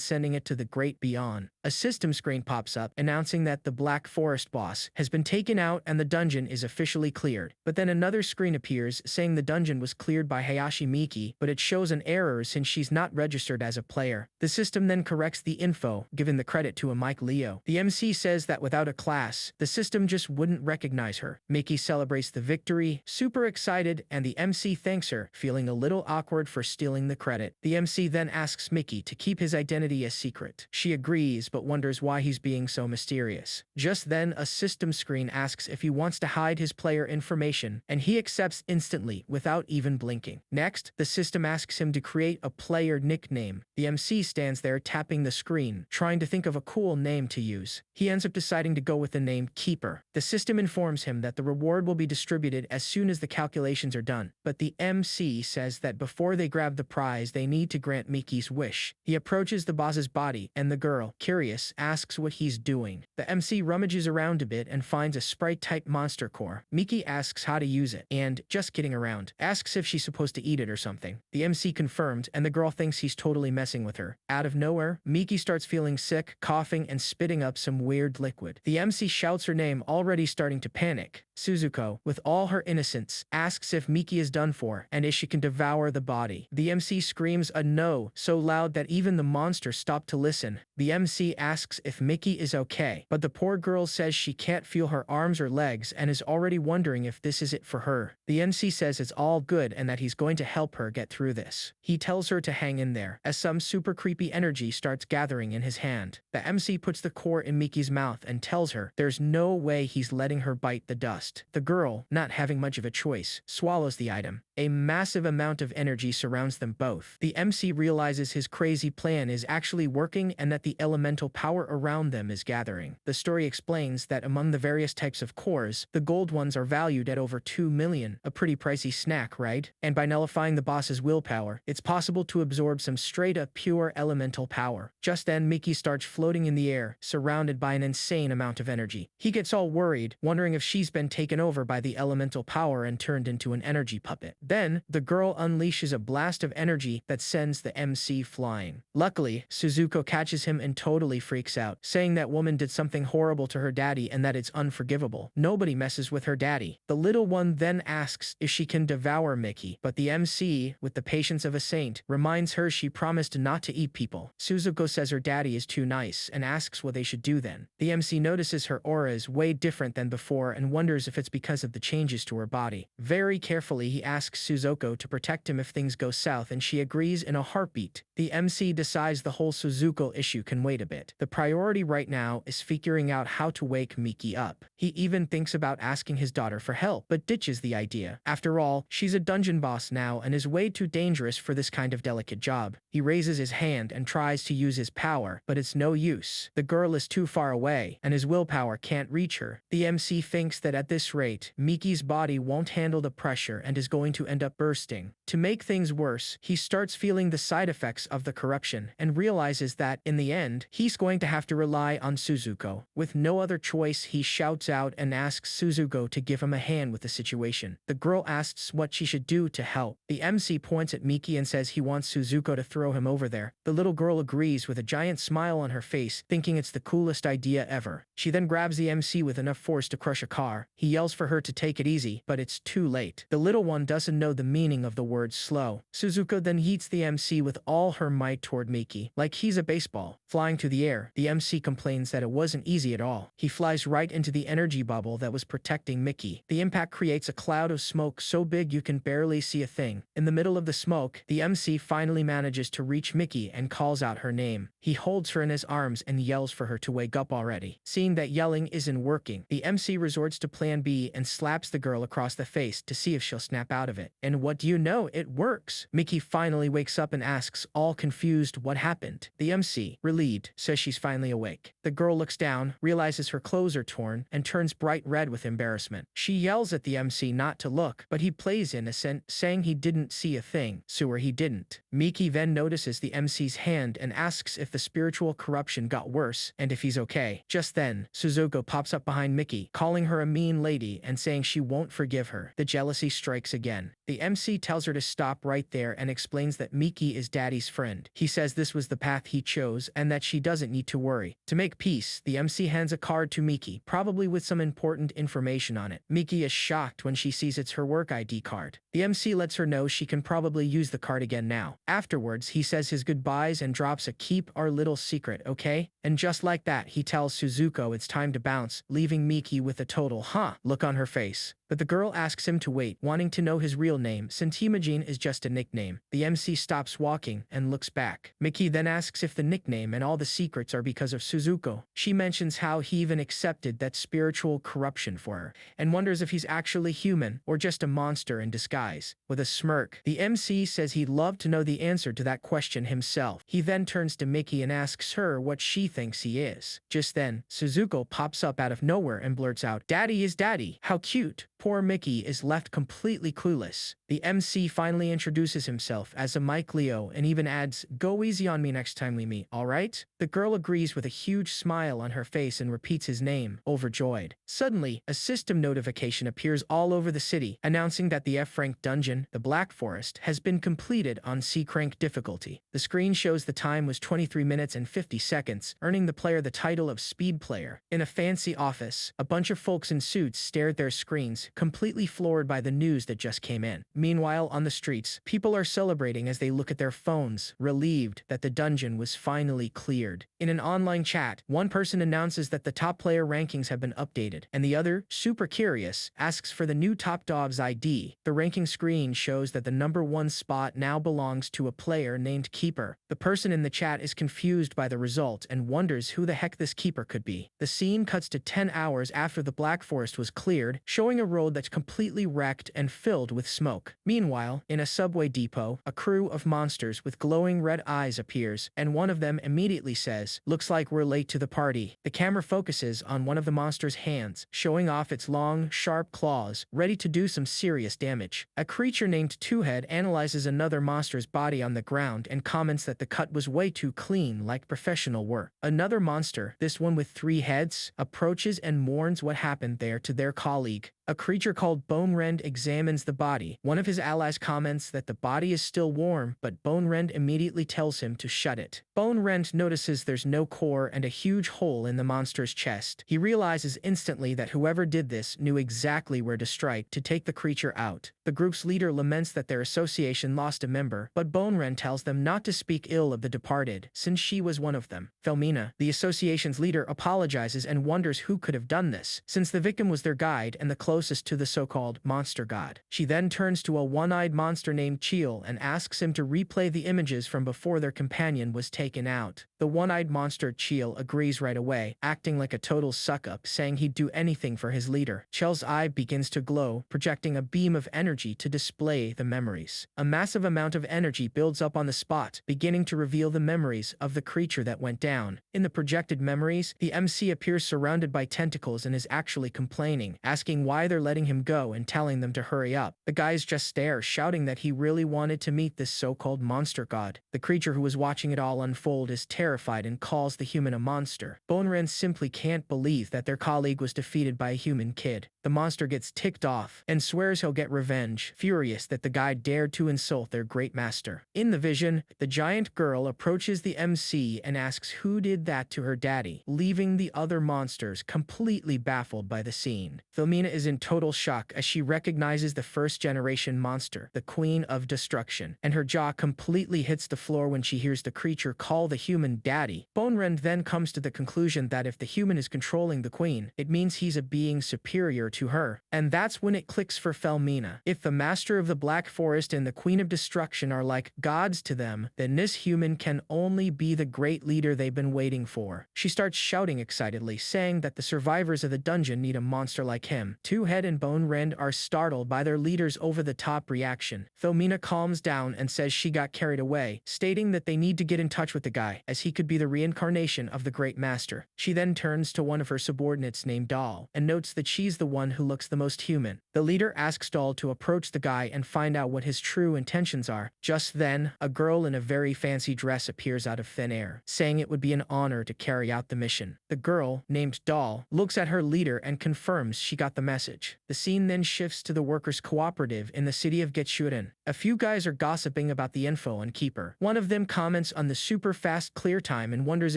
sending it to the great beyond. A system screen pops up, announcing that the Black Forest boss has been taken out and the dungeon is officially cleared. But then another screen appears, saying the dungeon was cleared by Hayashi Miki, but it shows an error since she's not registered as a player. The system then corrects the info, giving the credit to a Mike Leo. The MC says that without a class, the system just wouldn't recognize her. Miki celebrates the victory, super excited, and the MC thanks her, feeling a little awkward for stealing the credit. The MC then asks Miki to keep his identity a secret. She agrees, but wonders why he's being so mysterious. Just then, a system screen asks if he wants to hide his player information, and he accepts instantly without even blinking. Next, the system asks him to create a player nickname. The MC stands there tapping the screen, trying to think of a cool name to use. He ends up deciding to go with the name Keeper. The system informs him that the reward will be distributed as soon as the calculations are done, but the MC says that before they grab the prize, they need to grant Miki's wish. He approaches the boss's body, and the girl, curious, asks what he's doing. The MC rummages around a bit and finds a sprite-type monster core. Miki asks how to use it, and, just kidding around, asks if she's supposed to eat it or something. The MC confirmed, and the girl thinks he's totally messing with her. Out of nowhere, Miki starts feeling sick, coughing, and spitting up some weird liquid. The MC shouts her name, already starting to panic. Suzuko, with all her innocence, asks if Miki is done for and if she can devour the body. The MC screams a no so loud that even the monster stopped to listen. The MC asks if Miki is okay, but the poor girl says she can't feel her arms or legs and is already wondering if this is it for her. The MC says it's all good and that he's going to help her get through this. He tells her to hang in there as some super creepy energy starts gathering in his hand. The MC puts the core in Miki's mouth and tells her there's no way he's letting her bite the dust. The girl, not having much of a choice, swallows the item. A massive amount of energy surrounds them both. The MC realizes his crazy plan is actually working and that the elemental power around them is gathering. The story explains that among the various types of cores, the gold ones are valued at over 2 million, a pretty pricey snack, right? And by nullifying the boss's willpower, it's possible to absorb some straight-up pure elemental power. Just then, Miki starts floating in the air, surrounded by an insane amount of energy. He gets all worried, wondering if she's been taken over by the elemental power and turned into an energy puppet. Then, the girl unleashes a blast of energy that sends the MC flying. Luckily, Suzuko catches him and totally freaks out, saying that woman did something horrible to her daddy and that it's unforgivable. Nobody messes with her daddy. The little one then asks if she can devour Miki, but the MC, with the patience of a saint, reminds her she promised not to eat people. Suzuko says her daddy is too nice and asks what they should do then. The MC notices her aura is way different than before and wonders if it's because of the changes to her body. Very carefully, he asks Suzuko to protect him if things go south and she agrees in a heartbeat. The MC decides the whole Suzuko issue can wait a bit. The priority right now is figuring out how to wake Miki up. He even thinks about asking his daughter for help, but ditches the idea. After all, she's a dungeon boss now and is way too dangerous for this kind of delicate job. He raises his hand and tries to use his power, but it's no use. The girl is too far away, and his willpower can't reach her. The MC thinks that at this rate, Miki's body won't handle the pressure and is going to end up bursting. To make things worse, he starts feeling the side effects of the corruption and realizes that, in the end, he's going to have to rely on Suzuko. With no other choice, he shouts out and asks Suzuko to give him a hand with the situation. The girl asks what she should do to help. The MC points at Miki and says he wants Suzuko to throw him over there. The little girl agrees with a giant smile on her face, thinking it's the coolest idea ever. She then grabs the MC with enough force to crush a car. He yells for her to take it easy, but it's too late. The little one doesn't know the meaning of the word slow. Suzuko then heats the MC with all her might toward Miki, like he's a baseball. Flying to the air, the MC complains that it wasn't easy at all. He flies right into the energy bubble that was protecting Miki. The impact creates a cloud of smoke so big you can barely see a thing. In the middle of the smoke, the MC finally manages to reach Miki and calls out her name. He holds her in his arms and yells for her to wake up already. Seeing that yelling isn't working, the MC resorts to plan B and slaps the girl across the face to see if she'll snap out of it. And what do you know, it works! Miki finally wakes up and asks, all confused, what happened. The MC, relieved, says she's finally awake. The girl looks down, realizes her clothes are torn, and turns bright red with embarrassment. She yells at the MC not to look, but he plays innocent, saying he didn't see a thing, so he didn't. Miki then notices the MC's hand and asks if the spiritual corruption got worse and if he's okay. Just then, Suzuko pops up behind Miki, calling her a mean lady and saying she won't forgive her. The jealousy strikes again. The MC tells her to stop right there and explains that Miki is daddy's friend. He says this was the path he chose and that she doesn't need to worry. To make peace, the MC hands a card to Miki, probably with some important information on it. Miki is shocked when she sees it's her work ID card. The MC lets her know she can probably use the card again now. Afterwards, he says his goodbyes and drops a keep our little secret, okay? And just like that, he tells Suzuko it's time to bounce, leaving Miki with a total huh look on her face. But the girl asks him to wait, wanting to know his real name since Himajin is just a nickname. The MC stops walking and looks back. Miki then asks if the nickname and all the secrets are because of Suzuko. She mentions how he even accepted that spiritual corruption for her, and wonders if he's actually human or just a monster in disguise. With a smirk, the MC says he'd love to know the answer to that question himself. He then turns to Miki and asks her what she thinks he is. Just then, Suzuko pops up out of nowhere and blurts out, "Daddy is daddy, how cute." Poor Miki is left completely clueless. The MC finally introduces himself as a Mike Leo and even adds, "Go easy on me next time we meet, alright?" The girl agrees with a huge smile on her face and repeats his name, overjoyed. Suddenly, a system notification appears all over the city, announcing that the F-rank dungeon, the Black Forest, has been completed on C-rank difficulty. The screen shows the time was 23 minutes and 50 seconds, earning the player the title of Speed Player. In a fancy office, a bunch of folks in suits stare at their screens, quiet, completely floored by the news that just came in. Meanwhile, on the streets, people are celebrating as they look at their phones, relieved that the dungeon was finally cleared. In an online chat, one person announces that the top player rankings have been updated, and the other, super curious, asks for the new top dog's ID. The ranking screen shows that the #1 spot now belongs to a player named Keeper. The person in the chat is confused by the result and wonders who the heck this Keeper could be. The scene cuts to 10 hours after the Black Forest was cleared, showing a road that's completely wrecked and filled with smoke. Meanwhile, in a subway depot, a crew of monsters with glowing red eyes appears, and one of them immediately says, "Looks like we're late to the party." The camera focuses on one of the monster's hands, showing off its long, sharp claws, ready to do some serious damage. A creature named Two-Head analyzes another monster's body on the ground and comments that the cut was way too clean, like professional work. Another monster, this one with 3 heads, approaches and mourns what happened there to their colleague. A creature called Bone Rend examines the body. One of his allies comments that the body is still warm, but Bone Rend immediately tells him to shut it. Bone Rend notices there's no core and a huge hole in the monster's chest. He realizes instantly that whoever did this knew exactly where to strike to take the creature out. The group's leader laments that their association lost a member, but Bone Rend tells them not to speak ill of the departed, since she was one of them. Felmina, the association's leader, apologizes and wonders who could have done this, since the victim was their guide and the closest to the so-called monster god. She then turns to a one-eyed monster named Cheel and asks him to replay the images from before their companion was taken out. The one-eyed monster Cheel agrees right away, acting like a total suck-up, saying he'd do anything for his leader. Cheel's eye begins to glow, projecting a beam of energy to display the memories. A massive amount of energy builds up on the spot, beginning to reveal the memories of the creature that went down. In the projected memories, the MC appears surrounded by tentacles and is actually complaining, asking why they're letting him go and telling them to hurry up. The guys just stare, shouting that he really wanted to meet this so-called monster god. The creature who was watching it all unfold is terrified and calls the human a monster. Bone Rend simply can't believe that their colleague was defeated by a human kid. The monster gets ticked off and swears he'll get revenge, furious that the guy dared to insult their great master. In the vision, the giant girl approaches the MC and asks who did that to her daddy, leaving the other monsters completely baffled by the scene. Felmina is in total shock as she recognizes the first-generation monster, the Queen of Destruction, and her jaw completely hits the floor when she hears the creature call the human daddy. Bone Rend then comes to the conclusion that if the human is controlling the queen, it means he's a being superior to her. And that's when it clicks for Felmina. If the Master of the Black Forest and the Queen of Destruction are like gods to them, then this human can only be the great leader they've been waiting for. She starts shouting excitedly, saying that the survivors of the dungeon need a monster like him. Two-Head and Bone Rend are startled by their leader's over-the-top reaction. Felmina calms down and says she got carried away, stating that they need to get in touch with the guy, as he could be the reincarnation of the Great Master. She then turns to one of her subordinates named Doll, and notes that she's the one who looks the most human. The leader asks Doll to approach the guy and find out what his true intentions are. Just then, a girl in a very fancy dress appears out of thin air, saying it would be an honor to carry out the mission. The girl, named Doll, looks at her leader and confirms she got the message. The scene then shifts to the workers' cooperative in the city of Getchuren. A few guys are gossiping about the info on Keeper. One of them comments on the super fast clear time and wonders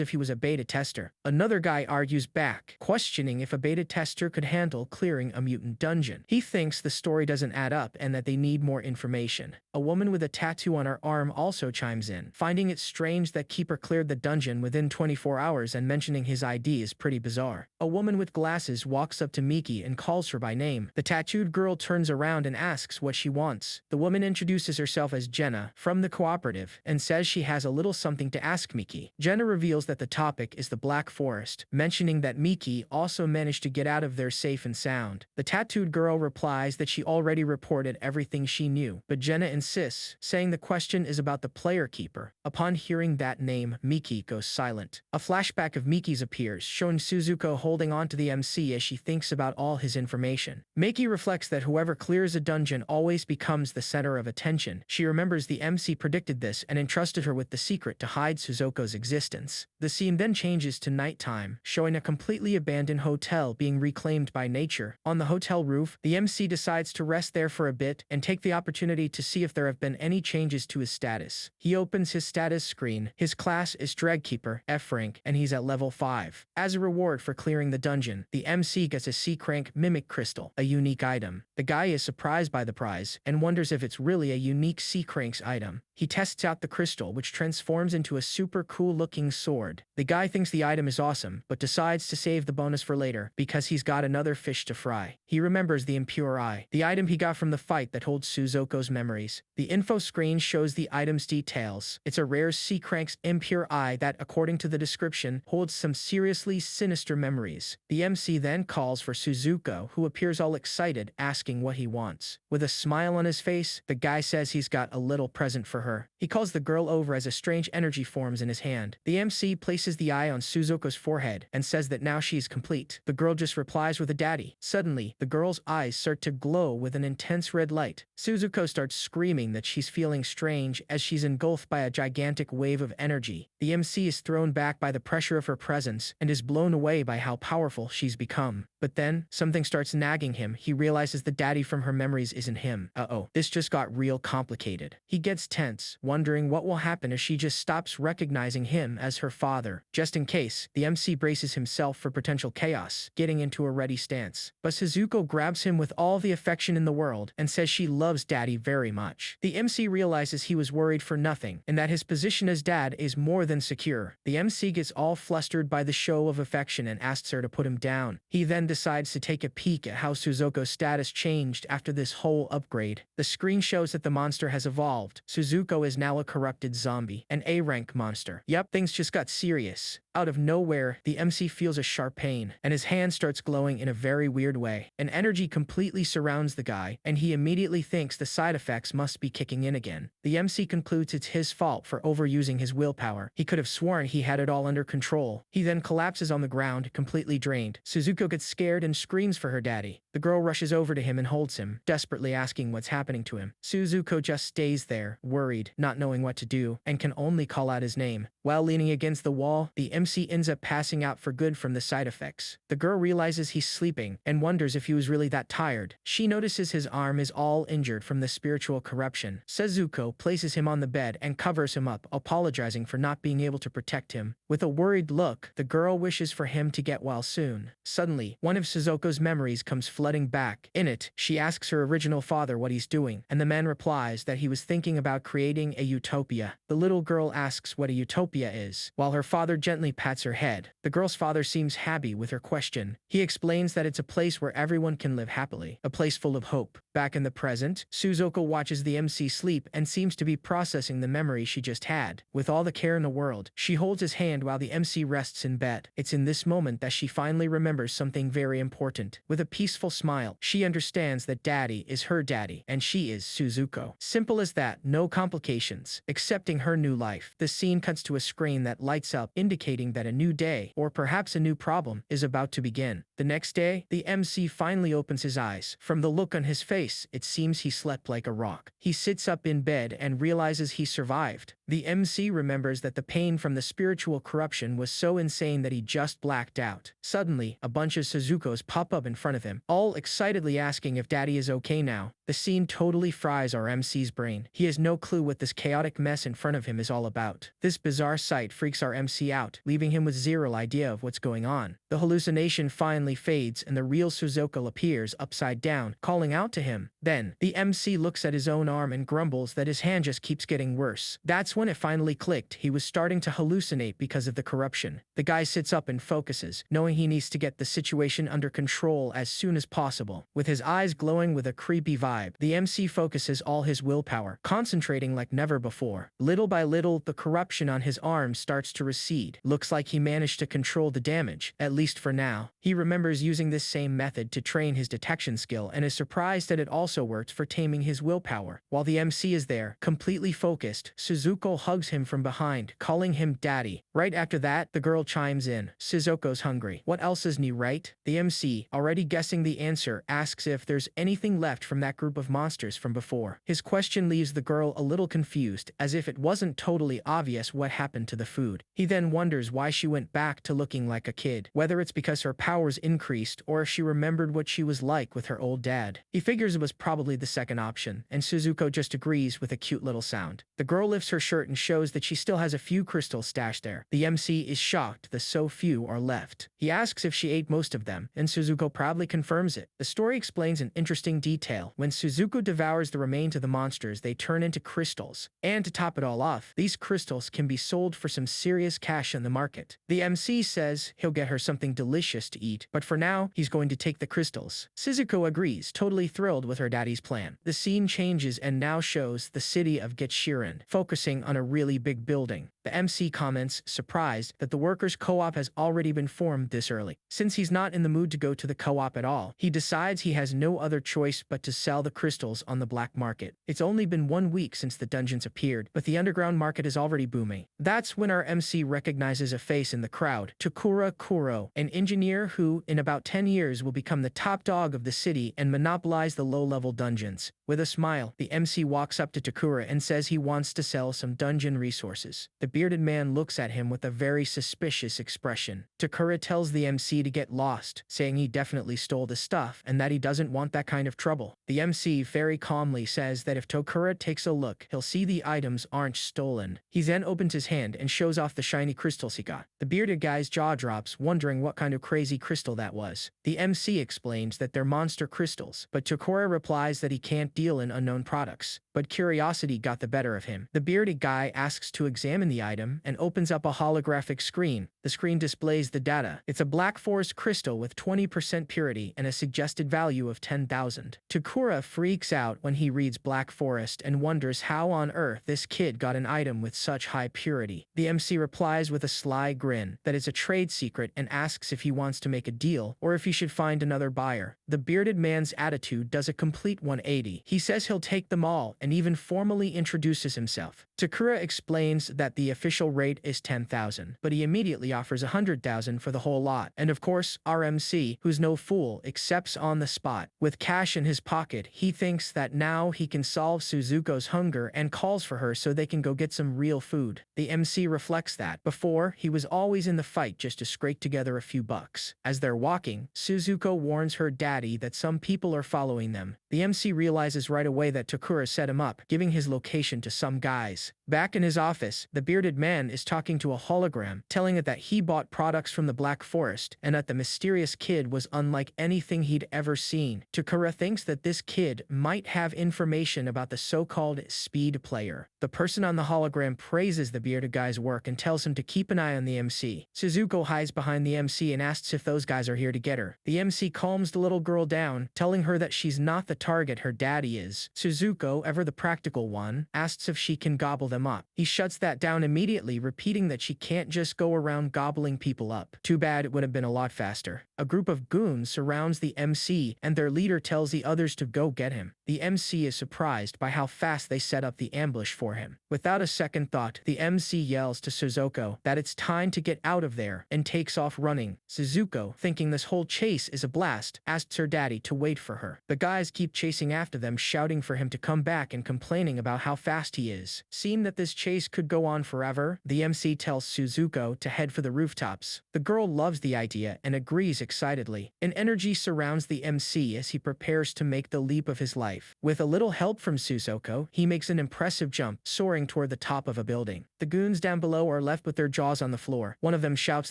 if he was a beta tester. Another guy argues back, questioning if a beta tester could handle clearing a mutant dungeon. He thinks the story doesn't add up and that they need more information. A woman with a tattoo on her arm also chimes in, finding it strange that Keeper cleared the dungeon within 24 hours and mentioning his ID is pretty bizarre. A woman with glasses walks up to Miki and calls her by name. The tattooed girl turns around and asks what she wants. The woman introduces herself as Jenna from the cooperative and says she has a little something to ask Miki. Jenna reveals that the topic is the Black Forest, mentioning that Miki also managed to get out of there safe and sound. The tattooed girl replies that she already reported everything she knew, but Jenna insists, saying the question is about the player Keeper. Upon hearing that name, Miki goes silent. A flashback of Miki's appears, showing Suzuko holding on to the MC as she thinks about all his information. Miki reflects that whoever clears a dungeon always becomes the center of attention. She remembers the MC predicted this and entrusted her with the secret to hide Suzuko's existence. The scene then changes to nighttime, showing a completely abandoned hotel being reclaimed by nature, later. On the hotel roof, the MC decides to rest there for a bit and take the opportunity to see if there have been any changes to his status. He opens his status screen. His class is Dragkeeper, F rank, and he's at level 5. As a reward for clearing the dungeon, the MC gets a C-Crank Mimic Crystal, a unique item. The guy is surprised by the prize and wonders if it's really a unique C-Crank's item. He tests out the crystal, which transforms into a super cool-looking sword. The guy thinks the item is awesome, but decides to save the bonus for later because he's got another fish to fry. He remembers the Impure Eye, the item he got from the fight that holds Suzuko's memories. The info screen shows the item's details. It's a rare C-Crank's Impure Eye that, according to the description, holds some seriously sinister memories. The MC then calls for Suzuko, who appears all excited, asking what he wants. With a smile on his face, the guy says he's got a little present for her. He calls the girl over as a strange energy forms in his hand. The MC places the eye on Suzuko's forehead and says that now she's complete. The girl just replies with a daddy. Suddenly, the girl's eyes start to glow with an intense red light. Suzuko starts screaming that she's feeling strange as she's engulfed by a gigantic wave of energy. The MC is thrown back by the pressure of her presence and is blown away by how powerful she's become. But then, something starts nagging him. He realizes the daddy from her memories isn't him. Uh-oh, this just got real complicated. He gets tense, wondering what will happen if she just stops recognizing him as her father. Just in case, the MC braces himself for potential chaos, getting into a ready stance. But Suzuko grabs him with all the affection in the world and says she loves daddy very much. The MC realizes he was worried for nothing, and that his position as dad is more than secure. The MC gets all flustered by the show of affection and asks her to put him down. He then decides to take a peek at how Suzuko's status changed after this whole upgrade. The screen shows that the monster has evolved. Suzuko is now a corrupted zombie, an A-rank monster. Yep, things just got serious. Out of nowhere, the MC feels a sharp pain, and his hand starts glowing in a very weird way. An energy completely surrounds the guy, and he immediately thinks the side effects must be kicking in again. The MC concludes it's his fault for overusing his willpower. He could have sworn he had it all under control. He then collapses on the ground, completely drained. Suzuko gets scared and screams for her daddy. The girl rushes over to him and holds him, desperately asking what's happening to him. Suzuko just stays there, worried, not knowing what to do, and can only call out his name. While leaning against the wall, the MC ends up passing out for good from the side effects. The girl realizes he's sleeping and wonders if he was really that tired. She notices his arm is all injured from the spiritual corruption. Suzuko places him on the bed and covers him up, apologizing for not being able to protect him. With a worried look, the girl wishes for him to get well soon. Suddenly, one of Suzuko's memories comes flooding back. In it, she asks her original father what he's doing, and the man replies that he was thinking about creating a utopia. The little girl asks what a utopia is, while her father gently pats her head. The girl's father seems happy with her question. He explains that it's a place where everyone can live happily, a place full of hope. Back in the present, Suzuko watches the MC sleep and seems to be processing the memory she just had. With all the care in the world, she holds his hand while the MC rests in bed. It's in this moment that she finally remembers something very important. With a peaceful smile, she understands that daddy is her daddy, and she is Suzuko. Simple as that, no complications. Accepting her new life. The scene cuts to a screen that lights up, indicating that a new day, or perhaps a new problem, is about to begin. The next day, the MC finally opens his eyes. From the look on his face, it seems he slept like a rock. He sits up in bed and realizes he survived. The MC remembers that the pain from the spiritual corruption was so insane that he just blacked out. Suddenly, a bunch of Suzukos pop up in front of him, all excitedly asking if daddy is okay now. The scene totally fries our MC's brain. He has no clue what this chaotic mess in front of him is all about. This bizarre sight freaks our MC out, leaving him with zero idea of what's going on. The hallucination finally fades and the real Suzuko appears upside down, calling out to him. Then, the MC looks at his own arm and grumbles that his hand just keeps getting worse. That's when it finally clicked. He was starting to hallucinate because of the corruption. The guy sits up and focuses, knowing he needs to get the situation under control as soon as possible. With his eyes glowing with a creepy vibe, the MC focuses all his willpower, concentrating like never before. Little by little, the corruption on his arm starts to recede. Looks like he managed to control the damage, at least for now. He remembers using this same method to train his detection skill and is surprised that it also worked for taming his willpower. While the MC is there, completely focused, Suzuko hugs him from behind, calling him daddy. Right after that, the girl chimes in. Suzuko's hungry. What else is new, right? The MC, already guessing the answer, asks if there's anything left from that group of monsters from before. His question leaves the girl a little confused, as if it wasn't totally obvious what happened happened to the food. He then wonders why she went back to looking like a kid, whether it's because her powers increased or if she remembered what she was like with her old dad. He figures it was probably the second option, and Suzuko just agrees with a cute little sound. The girl lifts her shirt and shows that she still has a few crystals stashed there. The MC is shocked that so few are left. He asks if she ate most of them, and Suzuko proudly confirms it. The story explains an interesting detail. When Suzuko devours the remains of the monsters, they turn into crystals. And to top it all off, these crystals can be sold for some serious cash in the market. The MC says he'll get her something delicious to eat, but for now, he's going to take the crystals. Suzuko agrees, totally thrilled with her daddy's plan. The scene changes and now shows the city of Getshiren, focusing on a really big building. The MC comments, surprised, that the workers' co-op has already been formed this early. Since he's not in the mood to go to the co-op at all, he decides he has no other choice but to sell the crystals on the black market. It's only been 1 week since the dungeons appeared, but the underground market is already booming. That's when our MC recognizes a face in the crowd, Takura Kuro, an engineer who, in about 10 years, will become the top dog of the city and monopolize the low-level dungeons. With a smile, the MC walks up to Takura and says he wants to sell some dungeon resources. The bearded man looks at him with a very suspicious expression. Takura tells the MC to get lost, saying he definitely stole the stuff and that he doesn't want that kind of trouble. The MC very calmly says that if Takura takes a look, he'll see the items aren't stolen. He then opens his hand and shows off the shiny crystals he got. The bearded guy's jaw drops, wondering what kind of crazy crystal that was. The MC explains that they're monster crystals, but Takura replies that he can't deal in unknown products. But curiosity got the better of him. The bearded guy asks to examine the item and opens up a holographic screen. The screen displays the data. It's a black forest crystal with 20% purity and a suggested value of 10,000. Takura freaks out when he reads black forest and wonders how on earth this kid got an item with such high purity. The MC replies with a sly grin that it's a trade secret and asks if he wants to make a deal or if he should find another buyer. The bearded man's attitude does a complete 180. He says he'll take them all and even formally introduces himself. Takura explains that the official rate is 10,000, but he immediately offers 100,000 for the whole lot. And of course, our MC, who's no fool, accepts on the spot. With cash in his pocket, he thinks that now he can solve Suzuko's hunger and calls for her so they can go get some real food. The MC reflects that before, he was always in the fight just to scrape together a few bucks. As they're walking, Suzuko warns her daddy that some people are following them. The MC realizes right away that Takura set him up, giving his location to some guys. Back in his office, the bearded man is talking to a hologram, telling it that he bought products from the Black Forest and that the mysterious kid was unlike anything he'd ever seen. Takura thinks that this kid might have information about the so-called speed player. The person on the hologram praises the bearded guy's work and tells him to keep an eye on the MC. Suzuko hides behind the MC and asks if those guys are here to get her. The MC calms the little girl down, telling her that she's not the target her daddy is. Suzuko, ever the practical one, asks if she can gobble them up. He shuts that down immediately, repeating that she can't just go around gobbling people up. Too bad, it would have been a lot faster. A group of goons surrounds the MC and their leader tells the others to go get him. The MC is surprised by how fast they set up the ambush for him. Without a second thought, the MC yells to Suzuko that it's time to get out of there and takes off running. Suzuko, thinking this whole chase is a blast, asks her daddy to wait for her. The guys keep chasing after them, shouting for him to come back and complaining about how fast he is. Seeing that this chase could go on forever, the MC tells Suzuko to head for the rooftops. The girl loves the idea and agrees excitedly. An energy surrounds the MC as he prepares to make the leap of his life. With a little help from Suzuko, he makes an impressive jump, soaring toward the top of a building. The goons down below are left with their jaws on the floor. One of them shouts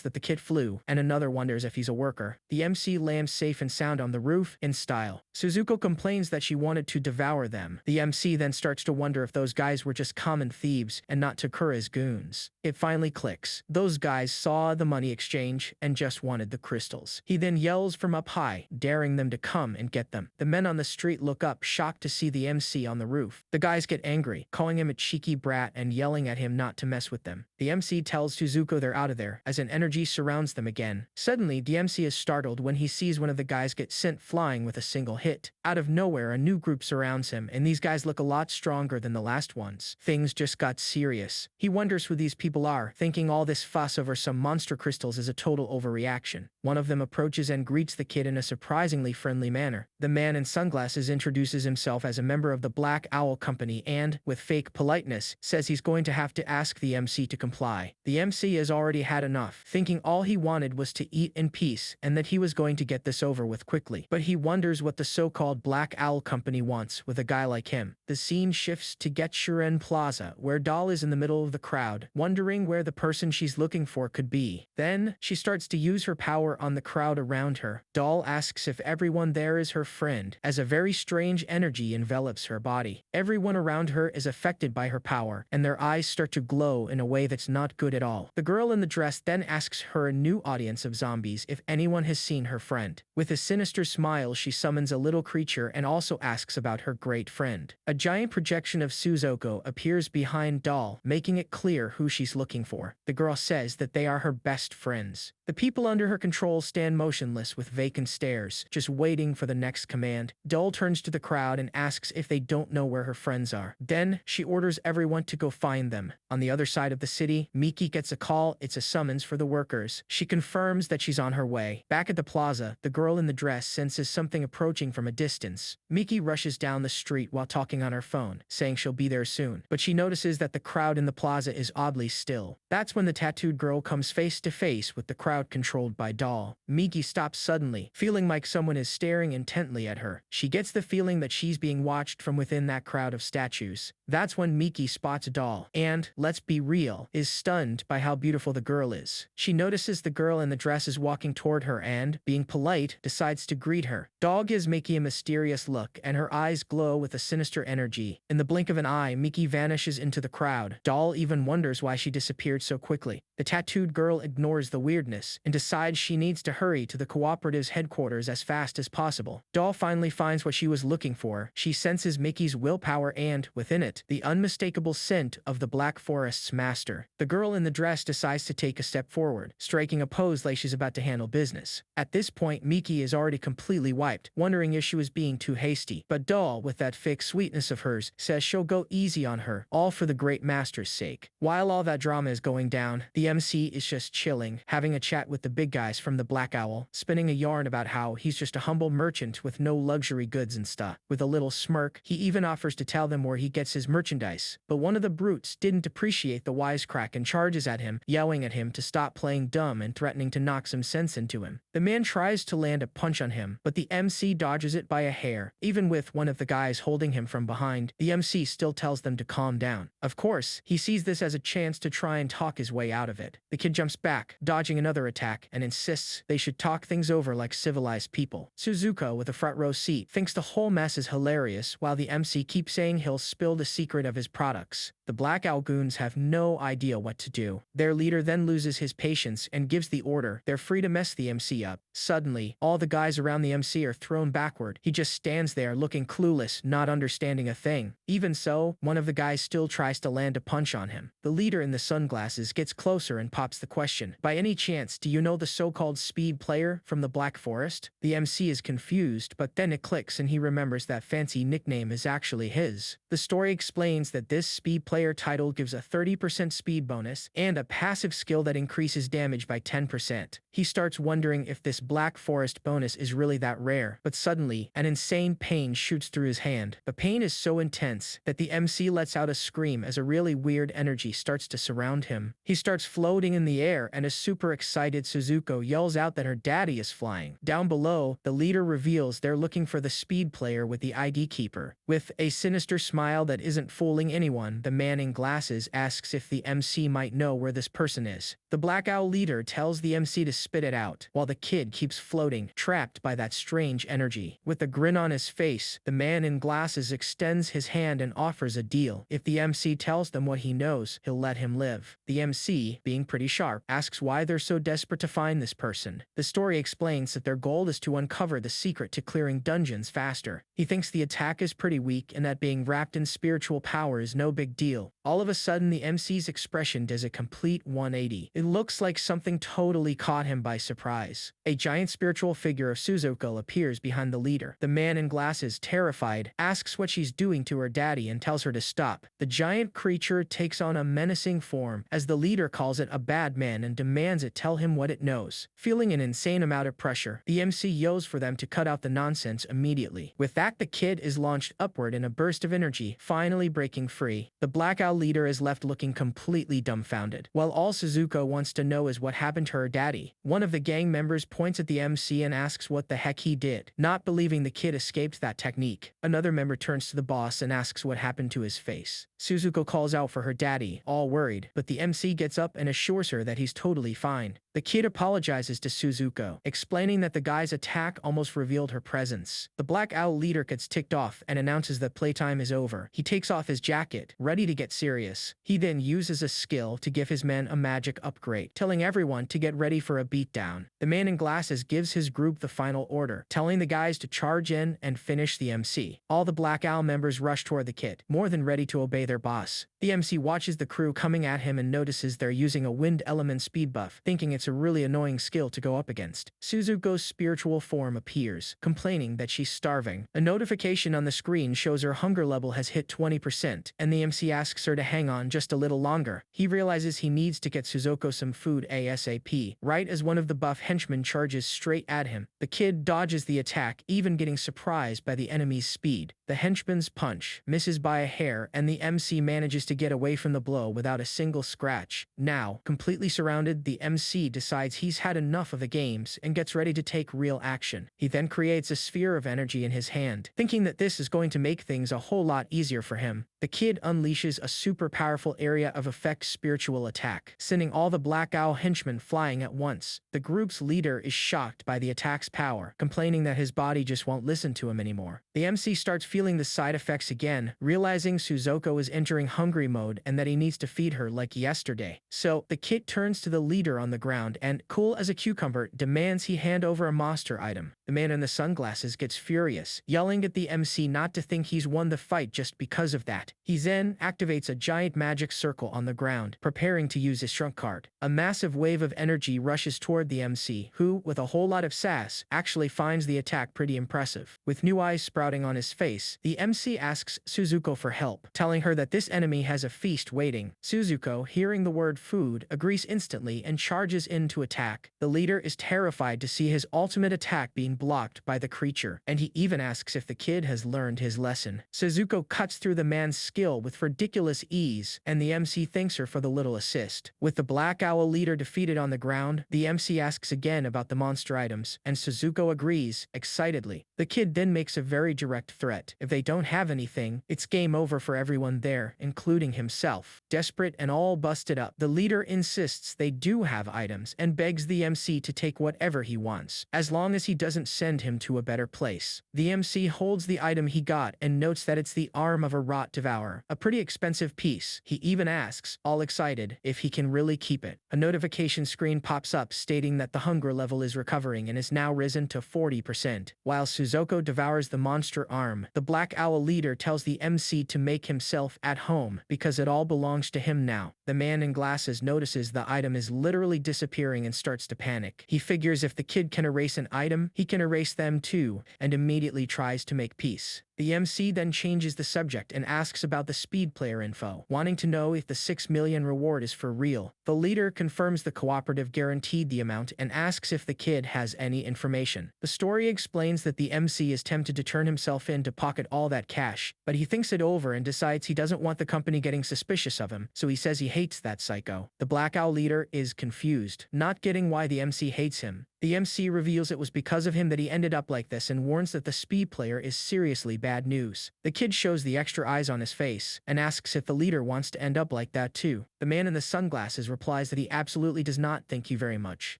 that the kid flew, and another wonders if he's a worker. The MC lands safe and sound on the roof in style. Suzuko complains that she wanted to devour them. The MC then starts to wonder if those guys were just common thieves and not Takura's goons. It finally clicks. Those guys saw the money exchange and just wanted the crystals. He then yells from up high, daring them to come and get them. The men on the street look up, shocked to see the MC on the roof. The guys get angry, calling him a cheeky brat and yelling at him not to mess with them. The MC tells Suzuko they're out of there, as an energy surrounds them again. Suddenly, the MC is startled when he sees one of the guys get sent flying with a single hit. Out of nowhere, a new group surrounds him, and these guys look a lot stronger than the last ones. Things just got serious. He wonders who these people people are, thinking all this fuss over some monster crystals is a total overreaction. One of them approaches and greets the kid in a surprisingly friendly manner. The man in sunglasses introduces himself as a member of the Black Owl Company and, with fake politeness, says he's going to have to ask the MC to comply. The MC has already had enough, thinking all he wanted was to eat in peace and that he was going to get this over with quickly. But he wonders what the so-called Black Owl Company wants with a guy like him. The scene shifts to Getchuren Plaza, where Doll is in the middle of the crowd, wondering where the person she's looking for could be. Then, she starts to use her power on the crowd around her. Doll asks if everyone there is her friend, as a very strange energy envelops her body. Everyone around her is affected by her power, and their eyes start to glow in a way that's not good at all. The girl in the dress then asks her new audience of zombies if anyone has seen her friend. With a sinister smile, she summons a little creature and also asks about her great friend. A giant projection of Suzuko appears behind Doll, making it clear who she's looking for. The girl says that they are her best friends. The people under her control stand motionless with vacant stares, just waiting for the next command. Doll turns to the crowd and asks if they don't know where her friends are. Then, she orders everyone to go find them. On the other side of the city, Miki gets a call. It's a summons for the workers. She confirms that she's on her way. Back at the plaza, the girl in the dress senses something approaching from a distance. Miki rushes down the street while talking on her phone, saying she'll be there soon. But she notices that the crowd in the plaza is oddly still. That's when the tattooed girl comes face to face with the crowd controlled by Doll. Miki stops suddenly, feeling like someone is staring intently at her. She gets the feeling that she's being watched from within that crowd of statues. That's when Miki spots Doll, and, let's be real, is stunned by how beautiful the girl is. She notices the girl in the dress is walking toward her and, being polite, decides to greet her. Doll gives Miki a mysterious look, and her eyes glow with a sinister energy. In the blink of an eye, Miki vanishes into the crowd. Doll even wonders why she disappeared so quickly. The tattooed girl ignores the weirdness and decides she needs to hurry to the cooperative's headquarters as fast as possible. Doll finally finds what she was looking for. She senses Miki's willpower and, within it, the unmistakable scent of the Black Forest's master. The girl in the dress decides to take a step forward, striking a pose like she's about to handle business. At this point, Miki is already completely wiped, wondering if she was being too hasty. But Doll, with that fake sweetness of hers, says she'll go easy on her, all for the great master's sake. While all that drama is going down, the MC is just chilling, having a chat with the big guys from the Black Owl, spinning a yarn about how he's just a humble merchant with no luxury goods and stuff. With a little smirk, he even offers to tell them where he gets his merchandise. But one of the brutes didn't appreciate the wisecrack and charges at him, yelling at him to stop playing dumb and threatening to knock some sense into him. The man tries to land a punch on him, but the MC dodges it by a hair. Even with one of the guys holding him from behind, the MC still tells them to calm down. Of course, he sees this as a chance to try and talk his way out of it. The kid jumps back, dodging another attack, and insists they should talk things over like civilized people. Suzuko, with a front row seat, thinks the whole mess is hilarious, while the MC keeps saying he'll spill the secret of his products. The Black Owl goons have no idea what to do. Their leader then loses his patience and gives the order they're free to mess the MC up. Suddenly, all the guys around the MC are thrown backward. He just stands there looking clueless, not understanding a thing. Even so, one of the guys still tries to land a punch on him. The leader in the sunglasses gets closer and pops the question, "By any chance, do you know the so-called speed player from the Black Forest?" The MC is confused, but then it clicks and he remembers that fancy nickname is actually his. The story explains that this speed player title gives a 30% speed bonus and a passive skill that increases damage by 10%. He starts wondering if this Black Forest bonus is really that rare, but suddenly, an insane pain shoots through his hand. The pain is so intense that the MC lets out a scream as a really weird energy starts to surround him. He starts floating in the air, and a super excited Suzuko yells out that her daddy is flying. Down below, the leader reveals they're looking for the speed player with the ID keeper. With a sinister smile that isn't fooling anyone, the man in glasses asks if the MC might know where this person is. The Black Owl leader tells the MC to spit it out, while the kid keeps floating, trapped by that strange energy. With a grin on his face, the man in glasses extends his hand and offers a deal. If the MC tells them what he knows, he'll let him live. The MC, being pretty sharp, asks why they're so desperate to find this person. The story explains that their goal is to uncover the secret to clearing dungeons faster. He thinks the attack is pretty weak and that being wrapped in spiritual power is no big deal. All of a sudden, the MC's expression does a complete 180. It looks like something totally caught him by surprise. A giant spiritual figure of Suzuko appears behind the leader. The man in glasses, terrified, asks what she's doing to her daddy and tells her to stop. The giant creature takes on a menacing form as the leader calls it a bad man and demands it tell him what it knows. Feeling an insane amount of pressure, the MC yells for them to cut out the nonsense immediately. With that, the kid is launched upward in a burst of energy, finally breaking free. The Black Owl leader is left looking completely dumbfounded. While all Suzuko wants to know is what happened to her daddy, one of the gang members points at the MC and asks what the heck he did, not believing the kid escaped that technique. Another member turns to the boss and asks what happened to his face. Suzuko calls out for her daddy, all worried, but the MC gets up and assures her that he's totally fine. The kid apologizes to Suzuko, explaining that the guy's attack almost revealed her presence. The Black Owl leader gets ticked off and announces that playtime is over. He takes off his jacket, ready to get serious. He then uses a skill to give his men a magic upgrade, telling everyone to get ready for a beatdown. The man in glasses gives his group the final order, telling the guys to charge in and finish the MC. All the Black Owl members rush toward the kid, more than ready to obey their boss. The MC watches the crew coming at him and notices they're using a wind element speed buff, thinking it's a really annoying skill to go up against. Suzuko's spiritual form appears, complaining that she's starving. A notification on the screen shows her hunger level has hit 20%, and the MC asks her to hang on just a little longer. He realizes he needs to get Suzuko some food ASAP, right as one of the buff henchmen charges straight at him. The kid dodges the attack, even getting surprised by the enemy's speed. The henchman's punch misses by a hair, and the MC manages to get away from the blow without a single scratch. Now, completely surrounded, the MC decides he's had enough of the games and gets ready to take real action. He then creates a sphere of energy in his hand, thinking that this is going to make things a whole lot easier for him. The kid unleashes a super powerful area of effect spiritual attack, sending all the Black Owl henchmen flying at once. The group's leader is shocked by the attack's power, complaining that his body just won't listen to him anymore. The MC starts feeling the side effects again, realizing Suzuko is entering hungry mode and that he needs to feed her like yesterday. So, the kid turns to the leader on the ground and, cool as a cucumber, demands he hand over a monster item. The man in the sunglasses gets furious, yelling at the MC not to think he's won the fight just because of that. He then activates a giant magic circle on the ground, preparing to use his trump card. A massive wave of energy rushes toward the MC, who, with a whole lot of sass, actually finds the attack pretty impressive. With new eyes sprouting on his face, the MC asks Suzuko for help, telling her that this enemy has a feast waiting. Suzuko, hearing the word food, agrees instantly and charges in to attack. The leader is terrified to see his ultimate attack being blocked by the creature, and he even asks if the kid has learned his lesson. Suzuko cuts through the man's skill with ridiculous ease, and the MC thanks her for the little assist. With the Black Owl leader defeated on the ground, the MC asks again about the monster items, and Suzuko agrees, excitedly. The kid then makes a very direct threat. If they don't have anything, it's game over for everyone there, including himself. Desperate and all busted up, the leader insists they do have items and begs the MC to take whatever he wants, as long as he doesn't send him to a better place. The MC holds the item he got and notes that it's the arm of a rot devourer, a pretty expensive piece. He even asks, all excited, if he can really keep it. A notification screen pops up stating that the hunger level is recovering and is now risen to 40%. While Suzuko devours the monster arm, the Black Owl leader tells the MC to make himself at home because it all belongs to him now. The man in glasses notices the item is literally disappearing and starts to panic. He figures if the kid can erase an item, he can erase them too, and immediately tries to make peace. The MC then changes the subject and asks about the speed player info, wanting to know if the 6 million reward is for real. The leader confirms the cooperative guaranteed the amount and asks if the kid has any information. The story explains that the MC is tempted to turn himself in to pocket all that cash, but he thinks it over and decides he doesn't want the company getting suspicious of him, so he says he hates that psycho. The Black Owl leader is confused, not getting why the MC hates him. The MC reveals it was because of him that he ended up like this and warns that the speed player is seriously bad news. The kid shows the extra eyes on his face and asks if the leader wants to end up like that too. The man in the sunglasses replies that he absolutely does not thank you very much.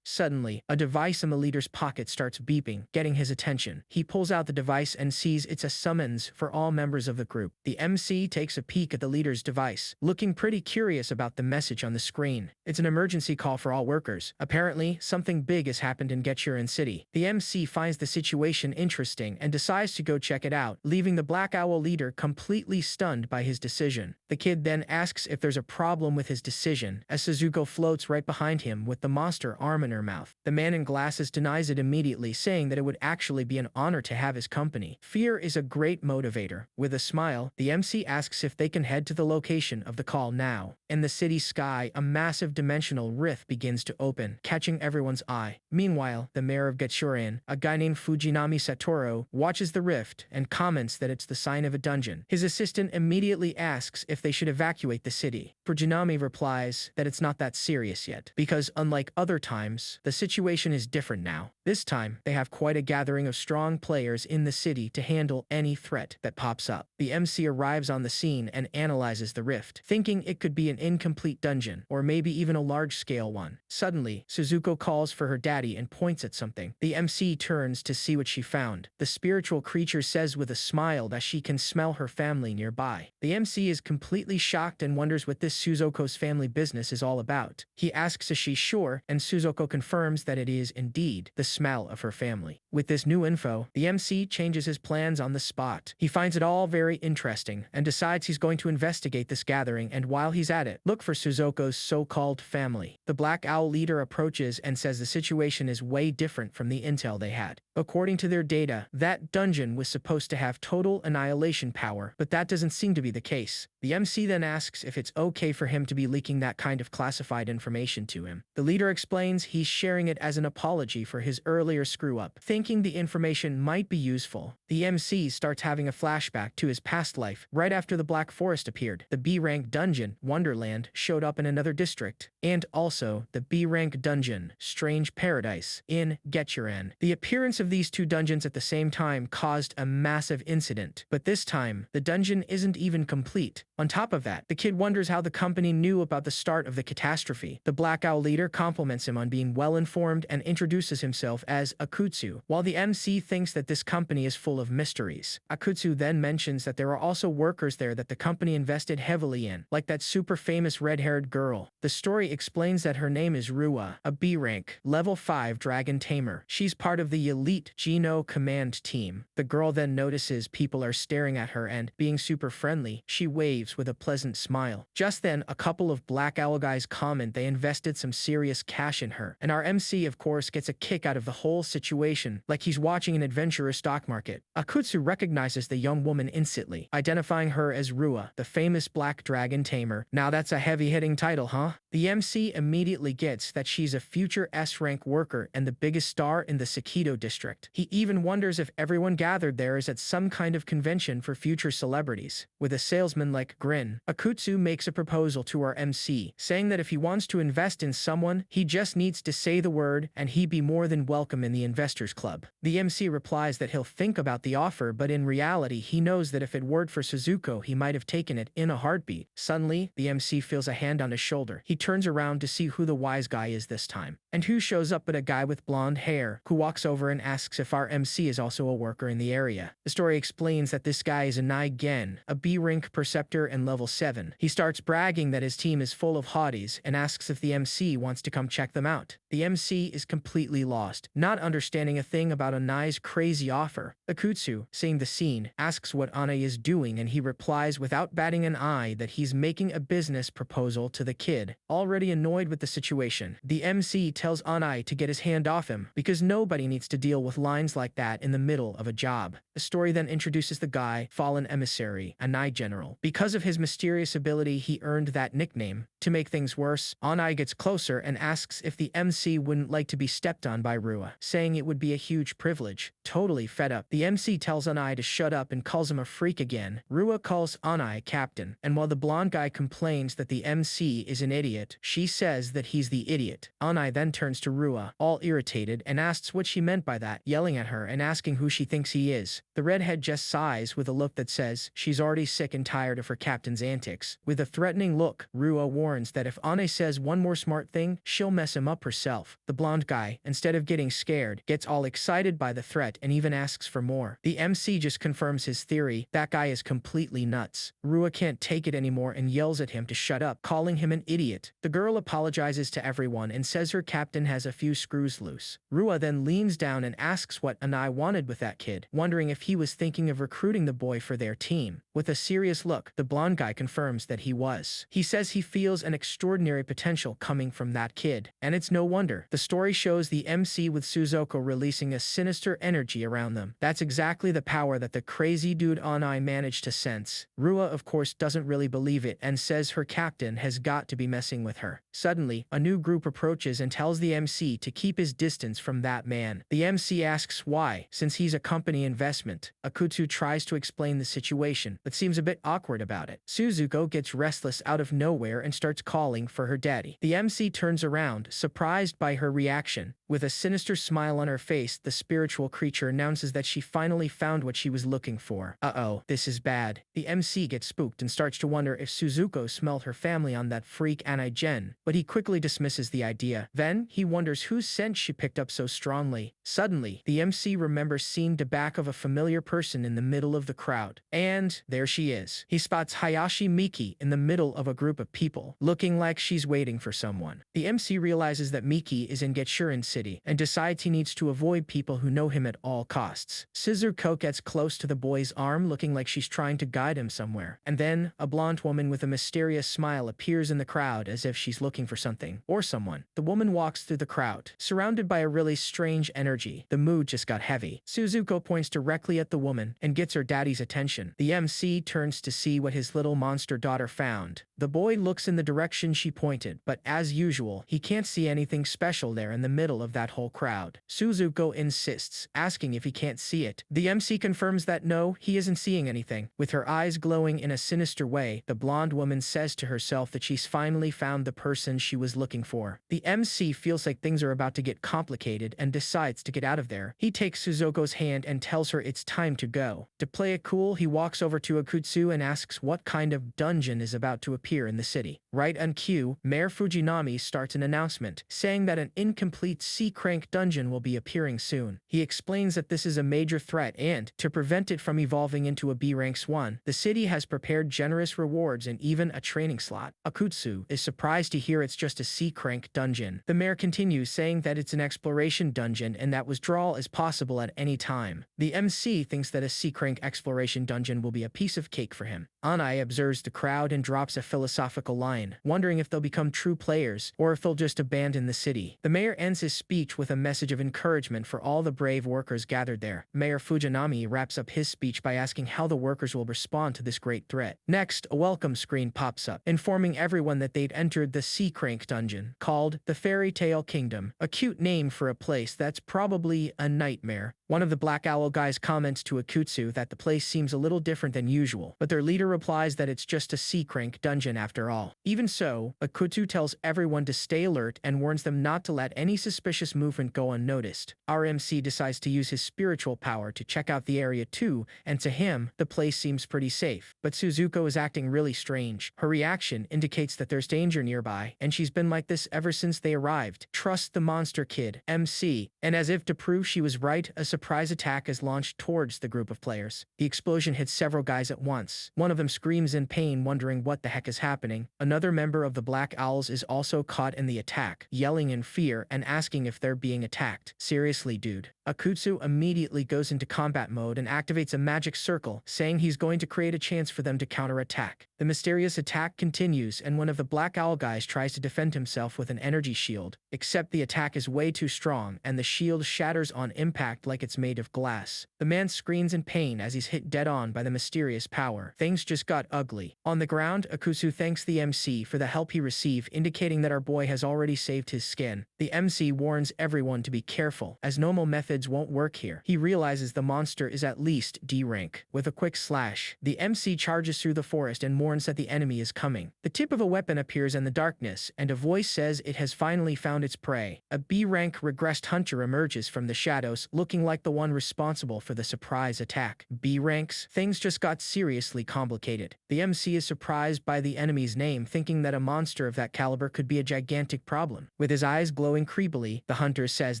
Suddenly, a device in the leader's pocket starts beeping, getting his attention. He pulls out the device and sees it's a summons for all members of the group. The MC takes a peek at the leader's device, looking pretty curious about the message on the screen. It's an emergency call for all workers. Apparently, something big has happened in Getchurin City. The MC finds the situation interesting and decides to go check it out, leaving the Black Owl leader completely stunned by his decision. The kid then asks if there's a problem with his decision, as Suzuko floats right behind him with the monster arm in her mouth. The man in glasses denies it immediately, saying that it would actually be an honor to have his company. Fear is a great motivator. With a smile, the MC asks if they can head to the location of the call now. In the city sky, a massive dimensional rift begins to open, catching everyone's eye. Meanwhile, the mayor of Getsuren, a guy named Fujinami Satoru, watches the rift and comments that it's the sign of a dungeon. His assistant immediately asks if they should evacuate the city. Fujinami replies that it's not that serious yet, because unlike other times, the situation is different now. This time, they have quite a gathering of strong players in the city to handle any threat that pops up. The MC arrives on the scene and analyzes the rift, thinking it could be an incomplete dungeon, or maybe even a large-scale one. Suddenly, Suzuko calls for her daddy and points at something. The MC turns to see what she found. The spiritual creature says with a smile that she can smell her family nearby. The MC is completely shocked and wonders what this Suzuko's family business is all about. He asks is she sure, and Suzuko confirms that it is indeed the smell of her family. With this new info, the MC changes his plans on the spot. He finds it all very interesting and decides he's going to investigate this gathering, and while he's at it, look for Suzuko's so-called family. The Black Owl leader approaches and says the situation is way different from the intel they had. According to their data, that dungeon was supposed to have total annihilation power, but that doesn't seem to be the case. The MC then asks if it's okay for him to be leaking that kind of classified information to him. The leader explains he's sharing it as an apology for his earlier screw-up, thinking the information might be useful. The MC starts having a flashback to his past life right after the Black Forest appeared. The B-rank dungeon, Wonderland, showed up in another district, and also the B-rank dungeon, Strange Paradise, in Getsuren. The appearance of these two dungeons at the same time caused a massive incident, but this time, the dungeon isn't even complete. On top of that, the kid wonders how the company knew about the start of the catastrophe. The Black Owl leader compliments him on being well-informed and introduces himself as Akutsu, while the MC thinks that this company is full of mysteries. Akutsu then mentions that there are also workers there that the company invested heavily in, like that super famous red-haired girl. The story explains that her name is Rua, a B-rank, level 5 dragon tamer. She's part of the elite Geno command team. The girl then notices people are staring at her and, being super friendly, she waves with a pleasant smile. Just then, a couple of Black Owl guys comment they invested some serious cash in her, and our MC of course gets a kick out of the whole situation, like he's watching an adventurous stock market. Akutsu recognizes the young woman instantly, identifying her as Rua, the famous black dragon tamer. Now that's a heavy-hitting title, huh? The MC immediately gets that she's a future S-rank worker and the biggest star in the Sakido district. He even wonders if everyone gathered there is at some kind of convention for future celebrities. With a salesman-like grin, Akutsu makes a proposal to our MC, saying that if he wants to invest in someone, he just needs to say the word and he'd be more than welcome in the investors club. The MC replies that he'll think about the offer, but in reality he knows that if it weren't for Suzuko he might have taken it in a heartbeat. Suddenly, the MC feels a hand on his shoulder. He turns around to see who the wise guy is this time. And who shows up but a guy with blonde hair, who walks over and asks if our MC is also a worker in the area. The story explains that this guy is a Nai-gen, a B-rank perceptor and level 7. He starts bragging that his team is full of hotties and asks if the MC wants to come check them out. The MC is completely lost, not understanding a thing about Anai's crazy offer. Akutsu, seeing the scene, asks what Anai is doing, and he replies without batting an eye that he's making a business proposal to the kid. Already annoyed with the situation, the MC tells Anai to get his hand off him, because nobody needs to deal with lines like that in the middle of a job. The story then introduces the guy, Fallen Emissary, a Nai general. Because of his mysterious ability, he earned that nickname. To make things worse, Anai gets closer and asks if the MC wouldn't like to be stepped on by Rua, saying it would be a huge privilege. Totally fed up, the MC tells Anai to shut up and calls him a freak again. Rua calls Anai captain, and while the blonde guy complains that the MC is an idiot, she says that he's the idiot. Anai then turns to Rua, all irritated, and asks what she meant by that, yelling at her and asking who she thinks he is. The redhead just sighs with a look that says she's already sick and tired of her captain's antics. With a threatening look, Rua warns that if Anai says one more smart thing, she'll mess him up herself. The blonde guy, instead of getting scared, gets all excited by the threat and even asks for more. The MC just confirms his theory, that guy is completely nuts. Rua can't take it anymore and yells at him to shut up, calling him an idiot. The girl apologizes to everyone and says her captain has a few screws loose. Rua then leans down and asks what Anai wanted with that kid, wondering if he was thinking of recruiting the boy for their team. With a serious look, the blonde guy confirms that he was. He says he feels an extraordinary potential coming from that kid, and it's no wonder. The story shows the MC with Suzuko releasing a sinister energy around them. That's exactly the power that the crazy dude Anai managed to sense. Rua, of course, doesn't really believe it and says her captain has got to be messing with her. Suddenly, a new group approaches and tells the MC to keep his distance from that man. The MC asks why, since he's a company investment. Akutsu tries to explain the situation, but seems a bit awkward about it. Suzuko gets restless out of nowhere and starts calling for her daddy. The MC turns around, surprised by her reaction. With a sinister smile on her face, the spiritual creature announces that she finally found what she was looking for. Uh-oh, this is bad. The MC gets spooked and starts to wonder if Suzuko smelled her family on that freak Anai-gen, but he quickly dismisses the idea. Then, he wonders whose scent she picked up so strongly. Suddenly, the MC remembers seeing the back of a familiar person in the middle of the crowd. And there she is. He spots Hayashi Miki in the middle of a group of people, looking like she's waiting for someone. The MC realizes that Miki is in Getchurin City and decides he needs to avoid people who know him at all costs. Suzuko gets close to the boy's arm, looking like she's trying to guide him somewhere. And then, a blonde woman with a mysterious smile appears in the crowd as if she's looking for something or someone. The woman walks through the crowd, surrounded by a really strange energy. The mood just got heavy. Suzuko points directly at the woman and gets her daddy's attention. The MC turns to see what his little monster daughter found. The boy looks in the direction she pointed, but as usual, he can't see anything special there in the middle of that whole crowd. Suzuko insists, asking if he can't see it. The MC confirms that no, he isn't seeing anything. With her eyes glowing in a sinister way, the blonde woman says to herself that she's finally found the person she was looking for. The MC feels like things are about to get complicated and decides to get out of there. He takes Suzuko's hand and tells her it's time to go. To play it cool, he walks over to Akutsu and asks what kind of dungeon is about to appear in the city. Right on cue, Mayor Fujinami starts an announcement, saying that an incomplete C-Crank dungeon will be appearing soon. He explains that this is a major threat and, to prevent it from evolving into a B-Ranks 1, the city has prepared generous rewards and even a training slot. Akutsu is surprised to hear it's just a C-Crank dungeon. The mayor continues, saying that it's an exploration dungeon and that withdrawal is possible at any time. The MC thinks that a C-Crank exploration dungeon will be a piece of cake for him. Anai observes the crowd and drops a philosophical line, wondering if they'll become true players or if they'll just abandon the city. The mayor ends his speech with a message of encouragement for all the brave workers gathered there. Mayor Fujinami wraps up his speech by asking how the workers will respond to this great threat. Next, a welcome screen pops up, informing everyone that they'd entered the C-Crank dungeon, called the Fairy Tale Kingdom, a cute name for a place that's probably a nightmare. One of the Black Owl guys comments to Akutsu that the place seems a little different than usual, but their leader replies that it's just a C-Crank dungeon after all. Even so, Akutsu tells everyone to stay alert and warns them not to let any suspicious movement go unnoticed. Our MC decides to use his spiritual power to check out the area too, and to him, the place seems pretty safe. But Suzuko is acting really strange. Her reaction indicates that there's danger nearby, and she's been like this ever since they arrived. Trust the monster kid, MC. And as if to prove she was right, a surprise attack is launched towards the group of players. The explosion hits several guys at once. One of them screams in pain, wondering what the heck is happening. Another member of the Black Owls is also caught in the attack, yelling in fear and asking if they're being attacked. Seriously, dude. Akutsu immediately goes into combat mode and activates a magic circle, saying he's going to create a chance for them to counterattack. The mysterious attack continues, and one of the Black Owl guys tries to defend himself with an energy shield, except the attack is way too strong, and the shield shatters on impact like it's made of glass. The man screams in pain as he's hit dead on by the mysterious power. Things just got ugly. On the ground, Akutsu thanks the MC for the help he received, indicating that our boy has already saved his skin. The MC warns everyone to be careful, as normal methods won't work here. He realizes the monster is at least D rank. With a quick slash, the MC charges through the forest and warns that the enemy is coming. The tip of a weapon appears in the darkness, and a voice says it has finally found its prey. A B rank regressed hunter emerges from the shadows, looking like the one responsible for the surprise attack. B ranks? Things just got seriously complicated. The MC is surprised by the enemy's name, thinking that a monster of that caliber could be a gigantic problem. With his eyes glowing creepily, the hunter says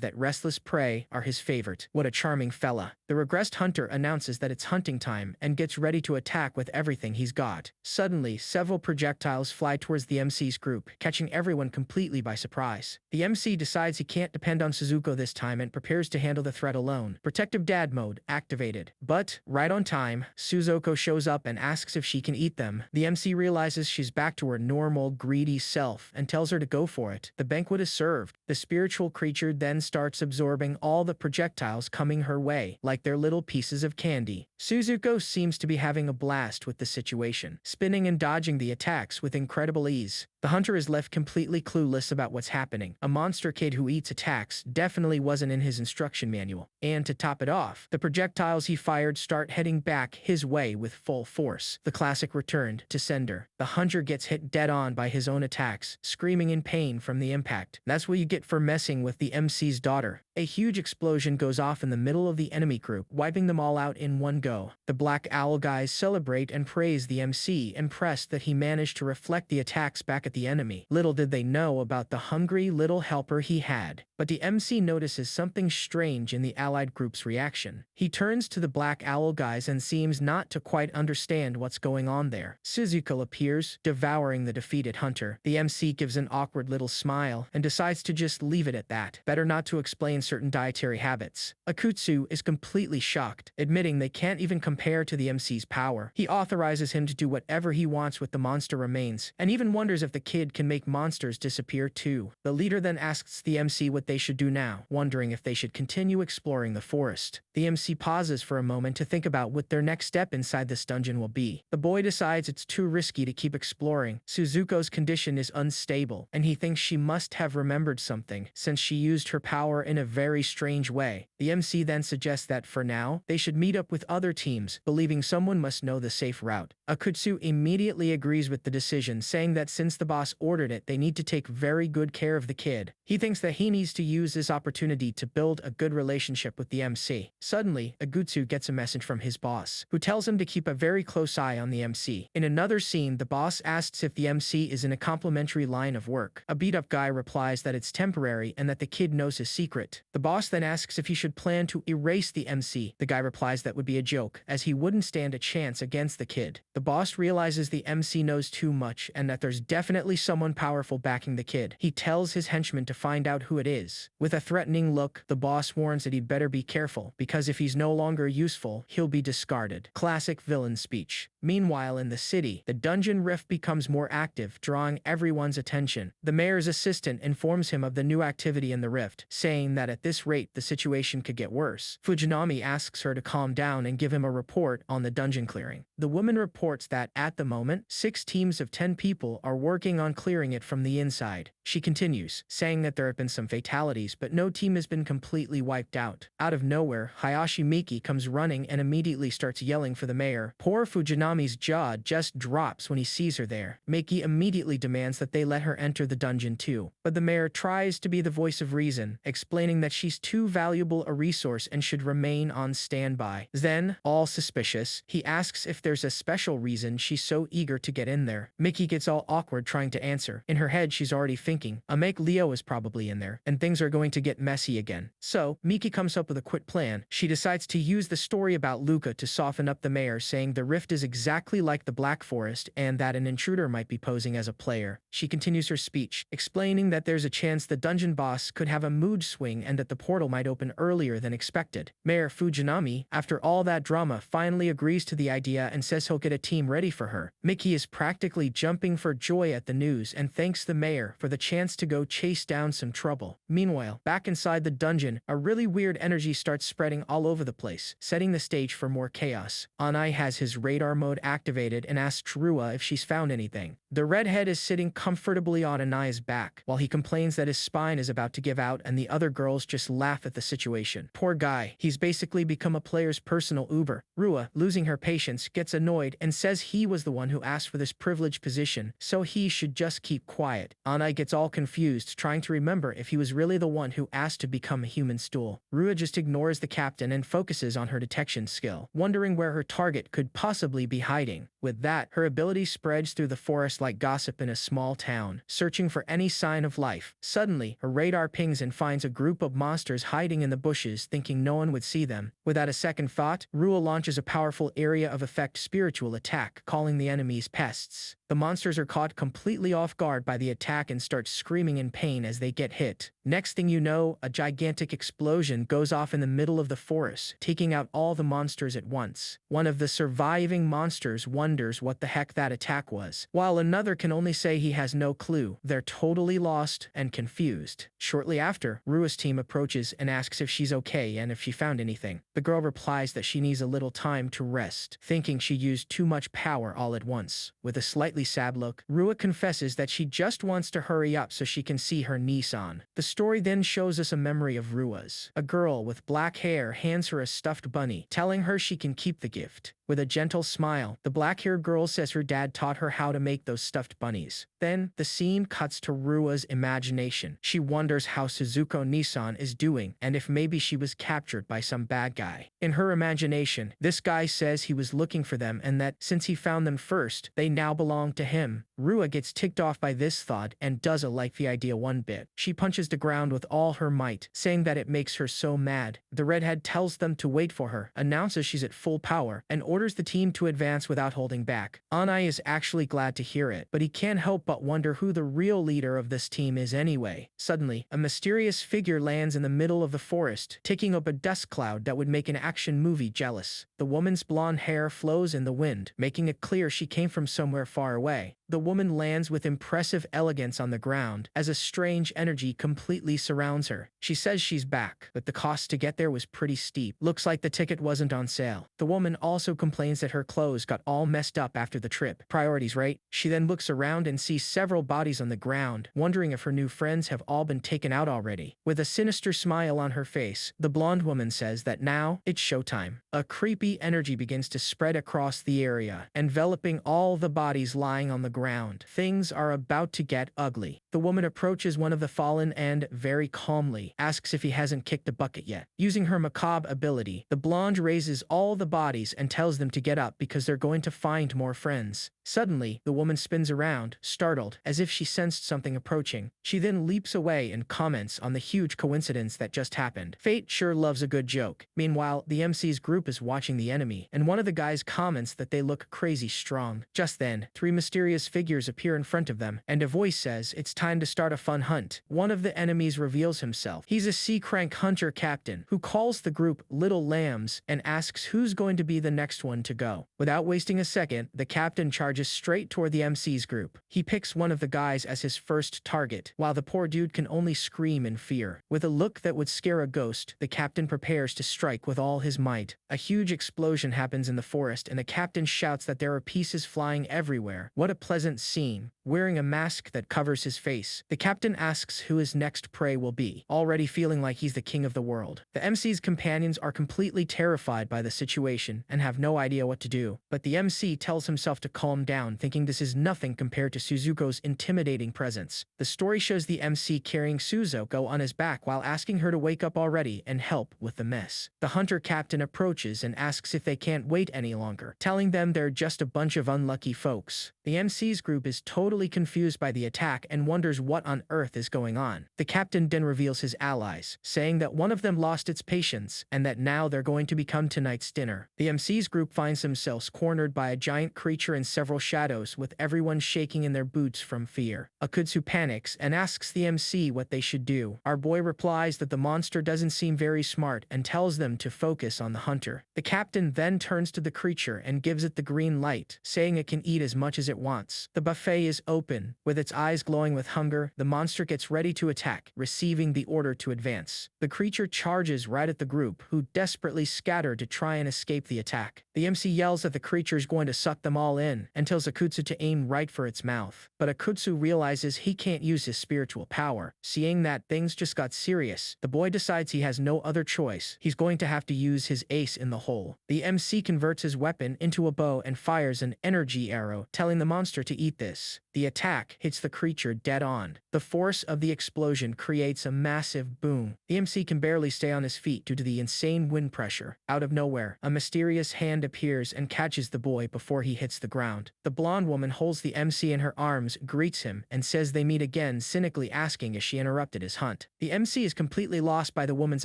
that restless prey are his favorite. What a charming fella. The regressed hunter announces that it's hunting time and gets ready to attack with everything he's got. Suddenly, several projectiles fly towards the MC's group, catching everyone completely by surprise. The MC decides he can't depend on Suzuko this time and prepares to handle the threat alone. Protective dad mode activated. But, right on time, Suzuko shows up and asks if she can eat them. The MC realizes she's back to her normal, greedy self and tells her to go for it. The banquet is served. The spiritual creature then starts absorbing all the projectiles coming her way, like they're little pieces of candy. Suzuko seems to be having a blast with the situation, spinning and dodging the attacks with incredible ease. The hunter is left completely clueless about what's happening. A monster kid who eats attacks definitely wasn't in his instruction manual. And to top it off, the projectiles he fired start heading back his way with full force. The classic returned to sender. The hunter gets hit dead on by his own attacks, screaming in pain from the impact. That's what you get for messing with the MC's daughter. A huge explosion goes off in the middle of the enemy group, wiping them all out in one go. The Black Owl guys celebrate and praise the MC, impressed that he managed to reflect the attacks back at the enemy. Little did they know about the hungry little helper he had. But the MC notices something strange in the allied group's reaction. He turns to the Black Owl guys and seems not to quite understand what's going on there. Suzuko appears, devouring the defeated hunter. The MC gives an awkward little smile and decides to just leave it at that. Better not to explain certain dietary habits. Akutsu is completely shocked, admitting they can't even compare to the MC's power. He authorizes him to do whatever he wants with the monster remains, and even wonders if the kid can make monsters disappear too. The leader then asks the MC what they should do now, wondering if they should continue exploring the forest. The MC pauses for a moment to think about what their next step inside this dungeon will be. The boy decides it's too risky to keep exploring. Suzuko's condition is unstable, and he thinks she must have remembered something, since she used her power in a very strange way. The MC then suggests that for now, they should meet up with other teams, believing someone must know the safe route. Akutsu immediately agrees with the decision, saying that since the boss ordered it, they need to take very good care of the kid. He thinks that he needs to use this opportunity to build a good relationship with the MC. Suddenly, Akutsu gets a message from his boss, who tells him to keep a very close eye on the MC. In another scene, the boss asks if the MC is in a complimentary line of work. A beat-up guy replies that it's temporary and that the kid knows his secret. The boss then asks if he should plan to erase the MC. The guy replies that would be a joke, as he wouldn't stand a chance against the kid. The boss realizes the MC knows too much and that there's definitely someone powerful backing the kid. He tells his henchman to find out who it is. With a threatening look, the boss warns that he'd better be careful, because if he's no longer useful, he'll be discarded. Classic villain speech. Meanwhile, in the city, the dungeon rift becomes more active, drawing everyone's attention. The mayor's assistant informs him of the new activity in the rift, saying that at this rate, the situation could get worse. Fujinami asks her to calm down and give him a report on the dungeon clearing. The woman reports that, at the moment, 6 teams of 10 people are working on clearing it from the inside. She continues, saying that there have been some fatalities, but no team has been completely wiped out. Out of nowhere, Hayashi Miki comes running and immediately starts yelling for the mayor. Poor Fujinami's jaw just drops when he sees her there. Miki immediately demands that they let her enter the dungeon too. But the mayor tries to be the voice of reason, explaining that she's too valuable a resource and should remain on standby. Then, all suspicious, he asks if there's a special reason she's so eager to get in there. Miki gets all awkward trying to answer. In her head, she's already thinking, Amek Leo is probably in there, and things are going to get messy again. So, Miki comes up with a quick plan. She decides to use the story about Luca to soften up the mayor, saying the rift is exactly like the Black Forest and that an intruder might be posing as a player. She continues her speech, explaining that there's a chance the dungeon boss could have a mood swing and that the portal might open earlier than expected. Mayor Fujinami, after all that drama, finally agrees to the idea and says he'll get a team ready for her. Miki is practically jumping for joy at the news and thanks the mayor for the chance to go chase down some trouble. Meanwhile, back inside the dungeon, a really weird energy starts spreading all over the place, setting the stage for more chaos. Anai has his radar mode activated and asks Rua if she's found anything. The redhead is sitting comfortably on Anai's back, while he complains that his spine is about to give out and the other girls just laugh at the situation. Poor guy, he's basically become a player's personal Uber. Rua, losing her patience, gets annoyed and says he was the one who asked for this privileged position, so he should just keep quiet. Anai gets all confused, trying to remember if he was really the one who asked to become a human stool. Rua just ignores the captain and focuses on her detection skill, wondering where her target could possibly be hiding. With that, her ability spreads through the forest like gossip in a small town, searching for any sign of life. Suddenly, her radar pings and finds a group of monsters hiding in the bushes, thinking no one would see them. Without a second thought, Rua launches a powerful area of effect spiritual attack, calling the enemies pests. The monsters are caught completely off guard by the attack and start screaming in pain as they get hit. Next thing you know, a gigantic explosion goes off in the middle of the forest, taking out all the monsters at once. One of the surviving monsters wonders what the heck that attack was, while another can only say he has no clue. They're totally lost and confused. Shortly after, Rua's team approaches and asks if she's okay and if she found anything. The girl replies that she needs a little time to rest, thinking she used too much power all at once. With a slightly sad look, Rua confesses that she just wants to hurry up so she can see her Nissan. The story then shows us a memory of Rua's. A girl with black hair hands her a stuffed bunny, telling her she can keep the gift. With a gentle smile, the black-haired girl says her dad taught her how to make those stuffed bunnies. Then, the scene cuts to Rua's imagination. She wonders how Suzuko Nissan is doing and if maybe she was captured by some bad guy. In her imagination, this guy says he was looking for them and that since he found them first, they now belong to him. Rua gets ticked off by this thought and doesn't like the idea one bit. She punches the ground with all her might, saying that it makes her so mad. The redhead tells them to wait for her, announces she's at full power, and orders the team to advance without holding back. Anai is actually glad to hear it, but he can't help but wonder who the real leader of this team is anyway. Suddenly, a mysterious figure lands in the middle of the forest, taking up a dust cloud that would make an action movie jealous. The woman's blonde hair flows in the wind, making it clear she came from somewhere far away. The woman lands with impressive elegance on the ground, as a strange energy completely surrounds her. She says she's back, but the cost to get there was pretty steep. Looks like the ticket wasn't on sale. The woman also complains that her clothes got all messed up after the trip. Priorities, right? She then looks around and sees several bodies on the ground, wondering if her new friends have all been taken out already. With a sinister smile on her face, the blonde woman says that now it's showtime. A creepy energy begins to spread across the area, enveloping all the bodies lying on the ground. Things are about to get ugly. The woman approaches one of the fallen and, very calmly, asks if he hasn't kicked the bucket yet. Using her macabre ability, the blonde raises all the bodies and tells them to get up because they're going to find more friends. Suddenly, the woman spins around, startled, as if she sensed something approaching. She then leaps away and comments on the huge coincidence that just happened. Fate sure loves a good joke. Meanwhile, the MC's group is watching the enemy, and one of the guys comments that they look crazy strong. Just then, three mysterious figures appear in front of them, and a voice says it's time to start a fun hunt. One of the enemies reveals himself. He's a sea crank hunter captain, who calls the group Little Lambs and asks who's going to be the next one to go. Without wasting a second, the captain charges straight toward the MC's group. He picks one of the guys as his first target, while the poor dude can only scream in fear. With a look that would scare a ghost, the captain prepares to strike with all his might. A huge explosion happens in the forest, and the captain shouts that there are pieces flying everywhere. What a pleasant scene. Wearing a mask that covers his face, the captain asks who his next prey will be, already feeling like he's the king of the world. The MC's companions are completely terrified by the situation and have no idea what to do, but the MC tells himself to calm down, thinking this is nothing compared to Suzuko's intimidating presence. The story shows the MC carrying Suzuko on his back while asking her to wake up already and help with the mess. The hunter captain approaches and asks if they can't wait any longer, telling them they're just a bunch of unlucky folks. The MC's group is totally confused by the attack and wonders what on earth is going on. The captain then reveals his allies, saying that one of them lost its patience and that now they're going to become tonight's dinner. The MC's group finds themselves cornered by a giant creature in several shadows, with everyone shaking in their boots from fear. Akutsu panics and asks the MC what they should do. Our boy replies that the monster doesn't seem very smart and tells them to focus on the hunter. The captain then turns to the creature and gives it the green light, saying it can eat as much as it wants. The buffet is open. With its eyes glowing with hunger, the monster gets ready to attack, receiving the order to advance. The creature charges right at the group, who desperately scatter to try and escape the attack. The MC yells that the creature is going to suck them all in and tells Akutsu to aim right for its mouth. But Akutsu realizes he can't use his spiritual power. Seeing that things just got serious, the boy decides he has no other choice. He's going to have to use his ace in the hole. The MC converts his weapon into a bow and fires an energy arrow, telling the monster to eat this. The attack hits the creature dead on. The force of the explosion creates a massive boom. The MC can barely stay on his feet due to the insane wind pressure. Out of nowhere, a mysterious hand appears and catches the boy before he hits the ground. The blonde woman holds the MC in her arms, greets him, and says they meet again, cynically asking if she interrupted his hunt. The MC is completely lost by the woman's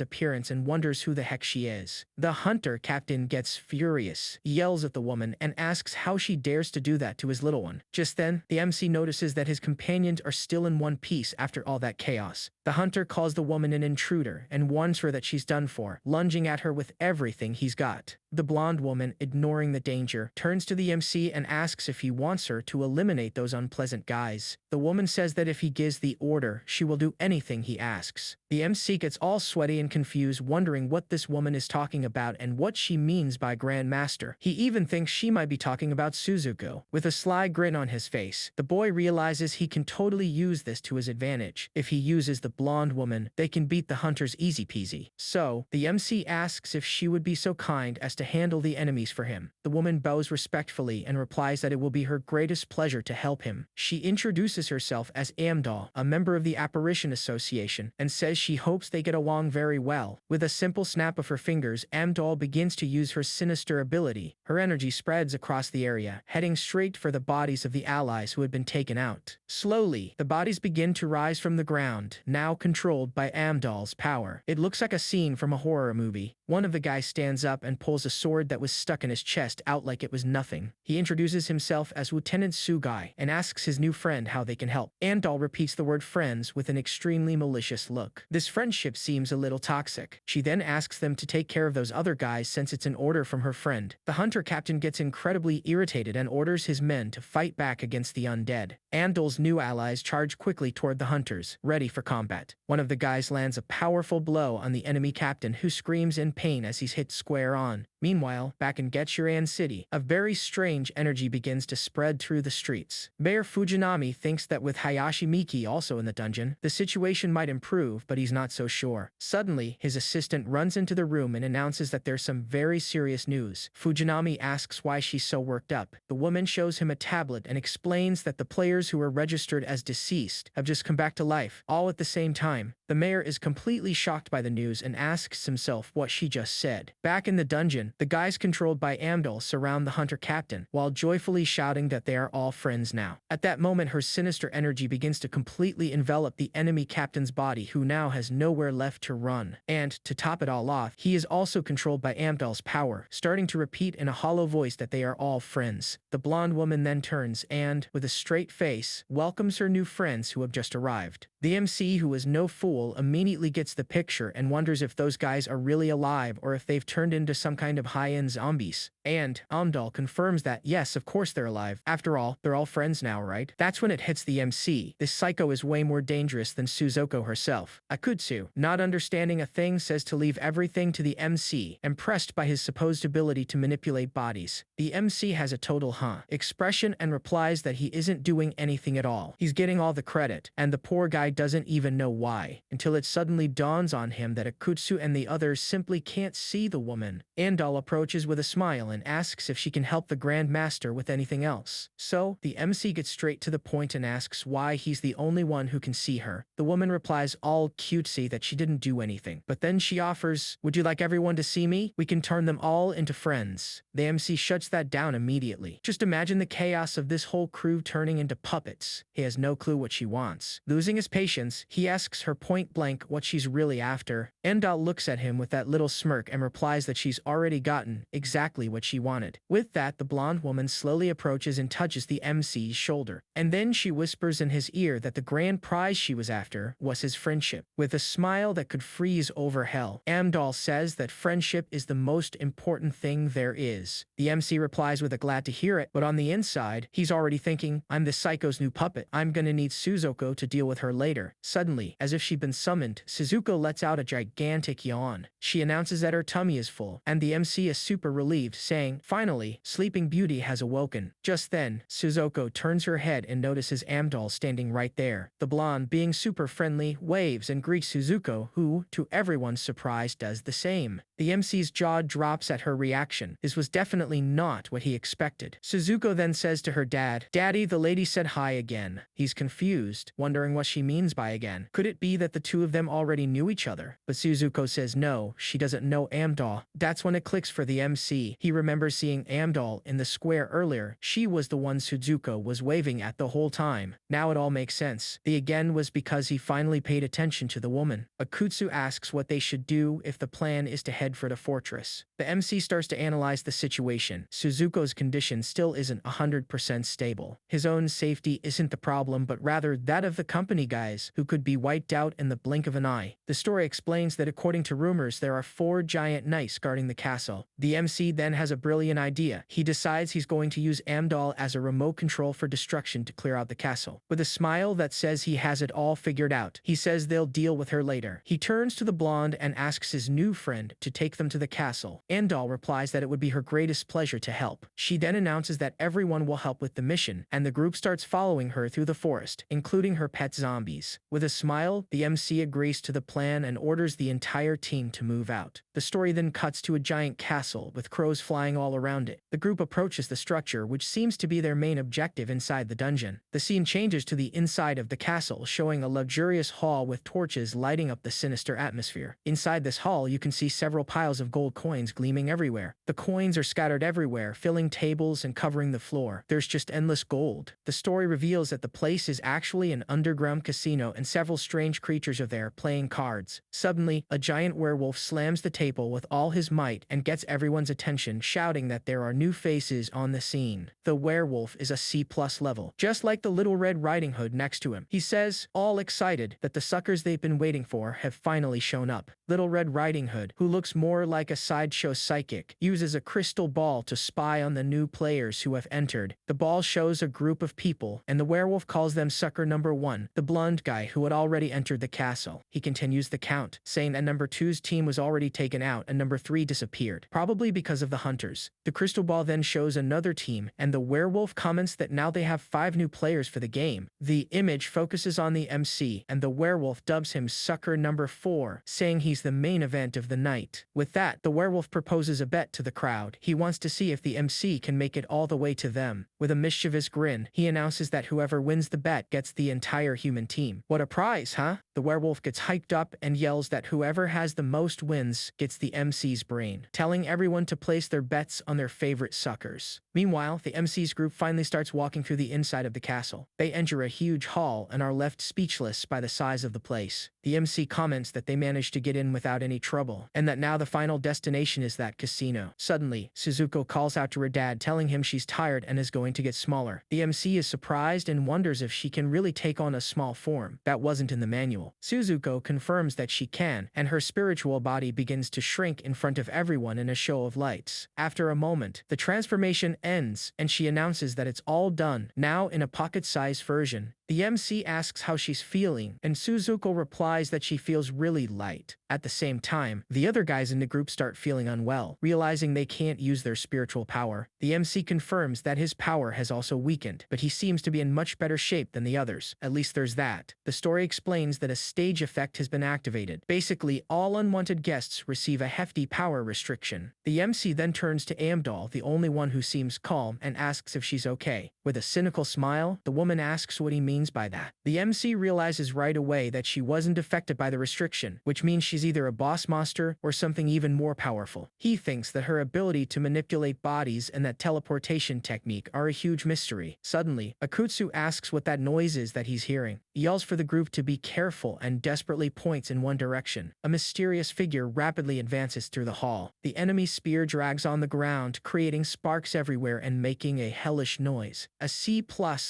appearance and wonders who the heck she is. The hunter captain gets furious, yells at the woman, and asks how she dares to do that to his little one. Just then, the MC notices that his companions are still in one piece after all that chaos. The hunter calls the woman an intruder and warns her that she's done for, lunging at her with everything he's got. The blonde woman, ignoring the danger, turns to the MC and asks if he wants her to eliminate those unpleasant guys. The woman says that if he gives the order, she will do anything he asks. The MC gets all sweaty and confused, wondering what this woman is talking about and what she means by Grandmaster. He even thinks she might be talking about Suzuko. With a sly grin on his face, the boy realizes he can totally use this to his advantage. If he uses the blonde woman, they can beat the hunters easy peasy. So, the MC asks if she would be so kind as to handle the enemies for him. The woman bows respectfully and replies that it will be her greatest pleasure to help him. She introduces herself as Amdal, a member of the Apparition Association, and says she hopes they get along very well. With a simple snap of her fingers, Amdal begins to use her sinister ability. Her energy spreads across the area, heading straight for the bodies of the allies who had been taken out. Slowly, the bodies begin to rise from the ground, now controlled by Amdal's power. It looks like a scene from a horror movie. One of the guys stands up and pulls a sword that was stuck in his chest out like it was nothing. He introduces himself as Lieutenant Sugai and asks his new friend how they can help. Amdal repeats the word friends with an extremely malicious look. This friendship seems a little toxic. She then asks them to take care of those other guys since it's an order from her friend. The hunter captain gets incredibly irritated and orders his men to fight back against the undead. Amdal's new allies charge quickly toward the hunters, ready for combat. One of the guys lands a powerful blow on the enemy captain, who screams in pain as he's hit square on. Meanwhile, back in Getchuran City, a very strange energy begins to spread through the streets. Mayor Fujinami thinks that with Hayashi Miki also in the dungeon, the situation might improve, but he's not so sure. Suddenly, his assistant runs into the room and announces that there's some very serious news. Fujinami asks why she's so worked up. The woman shows him a tablet and explains that the players who were registered as deceased have just come back to life, all at the same time. The mayor is completely shocked by the news and asks himself what she just said. Back in the dungeon, the guys controlled by Amdal surround the hunter captain, while joyfully shouting that they are all friends now. At that moment, her sinister energy begins to completely envelop the enemy captain's body, who now has nowhere left to run. And, to top it all off, he is also controlled by Amdal's power, starting to repeat in a hollow voice that they are all friends. The blonde woman then turns and, with a straight face, welcomes her new friends who have just arrived. The MC, who is no fool, immediately gets the picture and wonders if those guys are really alive or if they've turned into some kind of high-end zombies. And Amdal confirms that, yes, of course they're alive. After all, they're all friends now, right? That's when it hits the MC. This psycho is way more dangerous than Suzuko herself. Akutsu, not understanding a thing, says to leave everything to the MC, impressed by his supposed ability to manipulate bodies. The MC has a total expression and replies that he isn't doing anything at all. He's getting all the credit, and the poor guy doesn't even know why, until it suddenly dawns on him that Akutsu and the others simply can't see the woman. Amdal approaches with a smile and asks if she can help the Grand Master with anything else. So, the MC gets straight to the point and asks why he's the only one who can see her. The woman replies all cutesy that she didn't do anything, but then she offers, "Would you like everyone to see me? We can turn them all into friends." The MC shuts that down immediately. Just imagine the chaos of this whole crew turning into puppets. He has no clue what she wants. Losing his patience, he asks her point blank what she's really after. Amdal looks at him with that little smirk and replies that she's already gotten exactly what she wanted. With that, the blonde woman slowly approaches and touches the MC's shoulder. And then she whispers in his ear that the grand prize she was after was his friendship. With a smile that could freeze over hell, Amdal says that friendship is the most important thing there is. The MC replies with a glad to hear it, but on the inside, he's already thinking, I'm the psycho's new puppet. I'm gonna need Suzuko to deal with her later. Suddenly, as if she'd been summoned, Suzuko lets out a gigantic yawn. She announces that her tummy is full, and the MC is super relieved, saying, finally, Sleeping Beauty has awoken. Just then, Suzuko turns her head and notices Amdal standing right there. The blonde, being super friendly, waves and greets Suzuko, who, to everyone's surprise, does the same. The MC's jaw drops at her reaction. This was definitely not what he expected. Suzuko then says to her dad, "Daddy, the lady said hi again." He's confused, wondering what she means by again. Could it be that the two of them already knew each other? But Suzuko says no, she doesn't know Amdal. That's when it clicks for the MC. He remembers seeing Amdal in the square earlier. She was the one Suzuko was waving at the whole time. Now it all makes sense. The again was because he finally paid attention to the woman. Akutsu asks what they should do if the plan is to head for the fortress. The MC starts to analyze the situation. Suzuko's condition still isn't 100% stable. His own safety isn't the problem, but rather that of the company guys, who could be wiped out in the blink of an eye. The story explains that according to rumors, there are 4 giant knights guarding the castle. The MC then has a brilliant idea. He decides he's going to use Amdal as a remote control for destruction to clear out the castle. With a smile that says he has it all figured out, he says they'll deal with her later. He turns to the blonde and asks his new friend to take them to the castle. Amdal replies that it would be her greatest pleasure to help. She then announces that everyone will help with the mission, and the group starts following her through the forest, including her pet zombies. With a smile, the MC agrees to the plan and orders the entire team to move out. The story then cuts to a giant castle with crows flying all around it. The group approaches the structure, which seems to be their main objective inside the dungeon. The scene changes to the inside of the castle, showing a luxurious hall with torches lighting up the sinister atmosphere. Inside this hall, you can see several piles of gold coins gleaming everywhere. The coins are scattered everywhere, filling tables and covering the floor. There's just endless gold. The story reveals that the place is actually an underground casino and several strange creatures are there playing cards. Suddenly, a giant werewolf slams the table with all his might and gets everyone's attention, shouting that there are new faces on the scene. The werewolf is a C+ level, just like the Little Red Riding Hood next to him. He says, all excited, that the suckers they've been waiting for have finally shown up. Little Red Riding Hood, who looks more like a sideshow psychic, uses a crystal ball to spy on the new players who have entered. The ball shows a group of people, and the werewolf calls them sucker number 1, the blonde guy who had already entered the castle. He continues the count, saying that number 2's team was already taken out and number 3 disappeared, probably because of the hunters. The crystal ball then shows another team, and the werewolf comments that now they have 5 new players for the game. The image focuses on the MC, and the werewolf dubs him sucker number 4, saying he's the main event of the night. With that, the werewolf proposes a bet to the crowd. He wants to see if the MC can make it all the way to them. With a mischievous grin, he announces that whoever wins the bet gets the entire human team. What a prize, huh? The werewolf gets hyped up and yells that whoever has the most wins gets the MC's brain, telling everyone to place their bets on their favorite suckers. Meanwhile, the MC's group finally starts walking through the inside of the castle. They enter a huge hall and are left speechless by the size of the place. The MC comments that they managed to get in without any trouble, and that now the final destination is that casino. Suddenly, Suzuko calls out to her dad, telling him she's tired and is going to get smaller. The MC is surprised and wonders if she can really take on a small form. That wasn't in the manual. Suzuko confirms that she can, and her spiritual body begins to shrink in front of everyone in a show of lights. After a moment, the transformation ends, and she announces that it's all done, now in a pocket-sized version. The MC asks how she's feeling, and Suzuko replies that she feels really light. At the same time, the other guys in the group start feeling unwell, realizing they can't use their spiritual power. The MC confirms that his power has also weakened, but he seems to be in much better shape than the others. At least there's that. The story explains that a stage effect has been activated. Basically, all unwanted guests receive a hefty power restriction. The MC then turns to Amdal, the only one who seems calm, and asks if she's okay. With a cynical smile, the woman asks what he means by that. The MC realizes right away that she wasn't affected by the restriction, which means she's either a boss monster or something even more powerful. He thinks that her ability to manipulate bodies and that teleportation technique are a huge mystery. Suddenly, Akutsu asks what that noise is that he's hearing. He yells for the group to be careful and desperately points in one direction. A mysterious figure rapidly advances through the hall. The enemy spear drags on the ground, creating sparks everywhere and making a hellish noise. A C+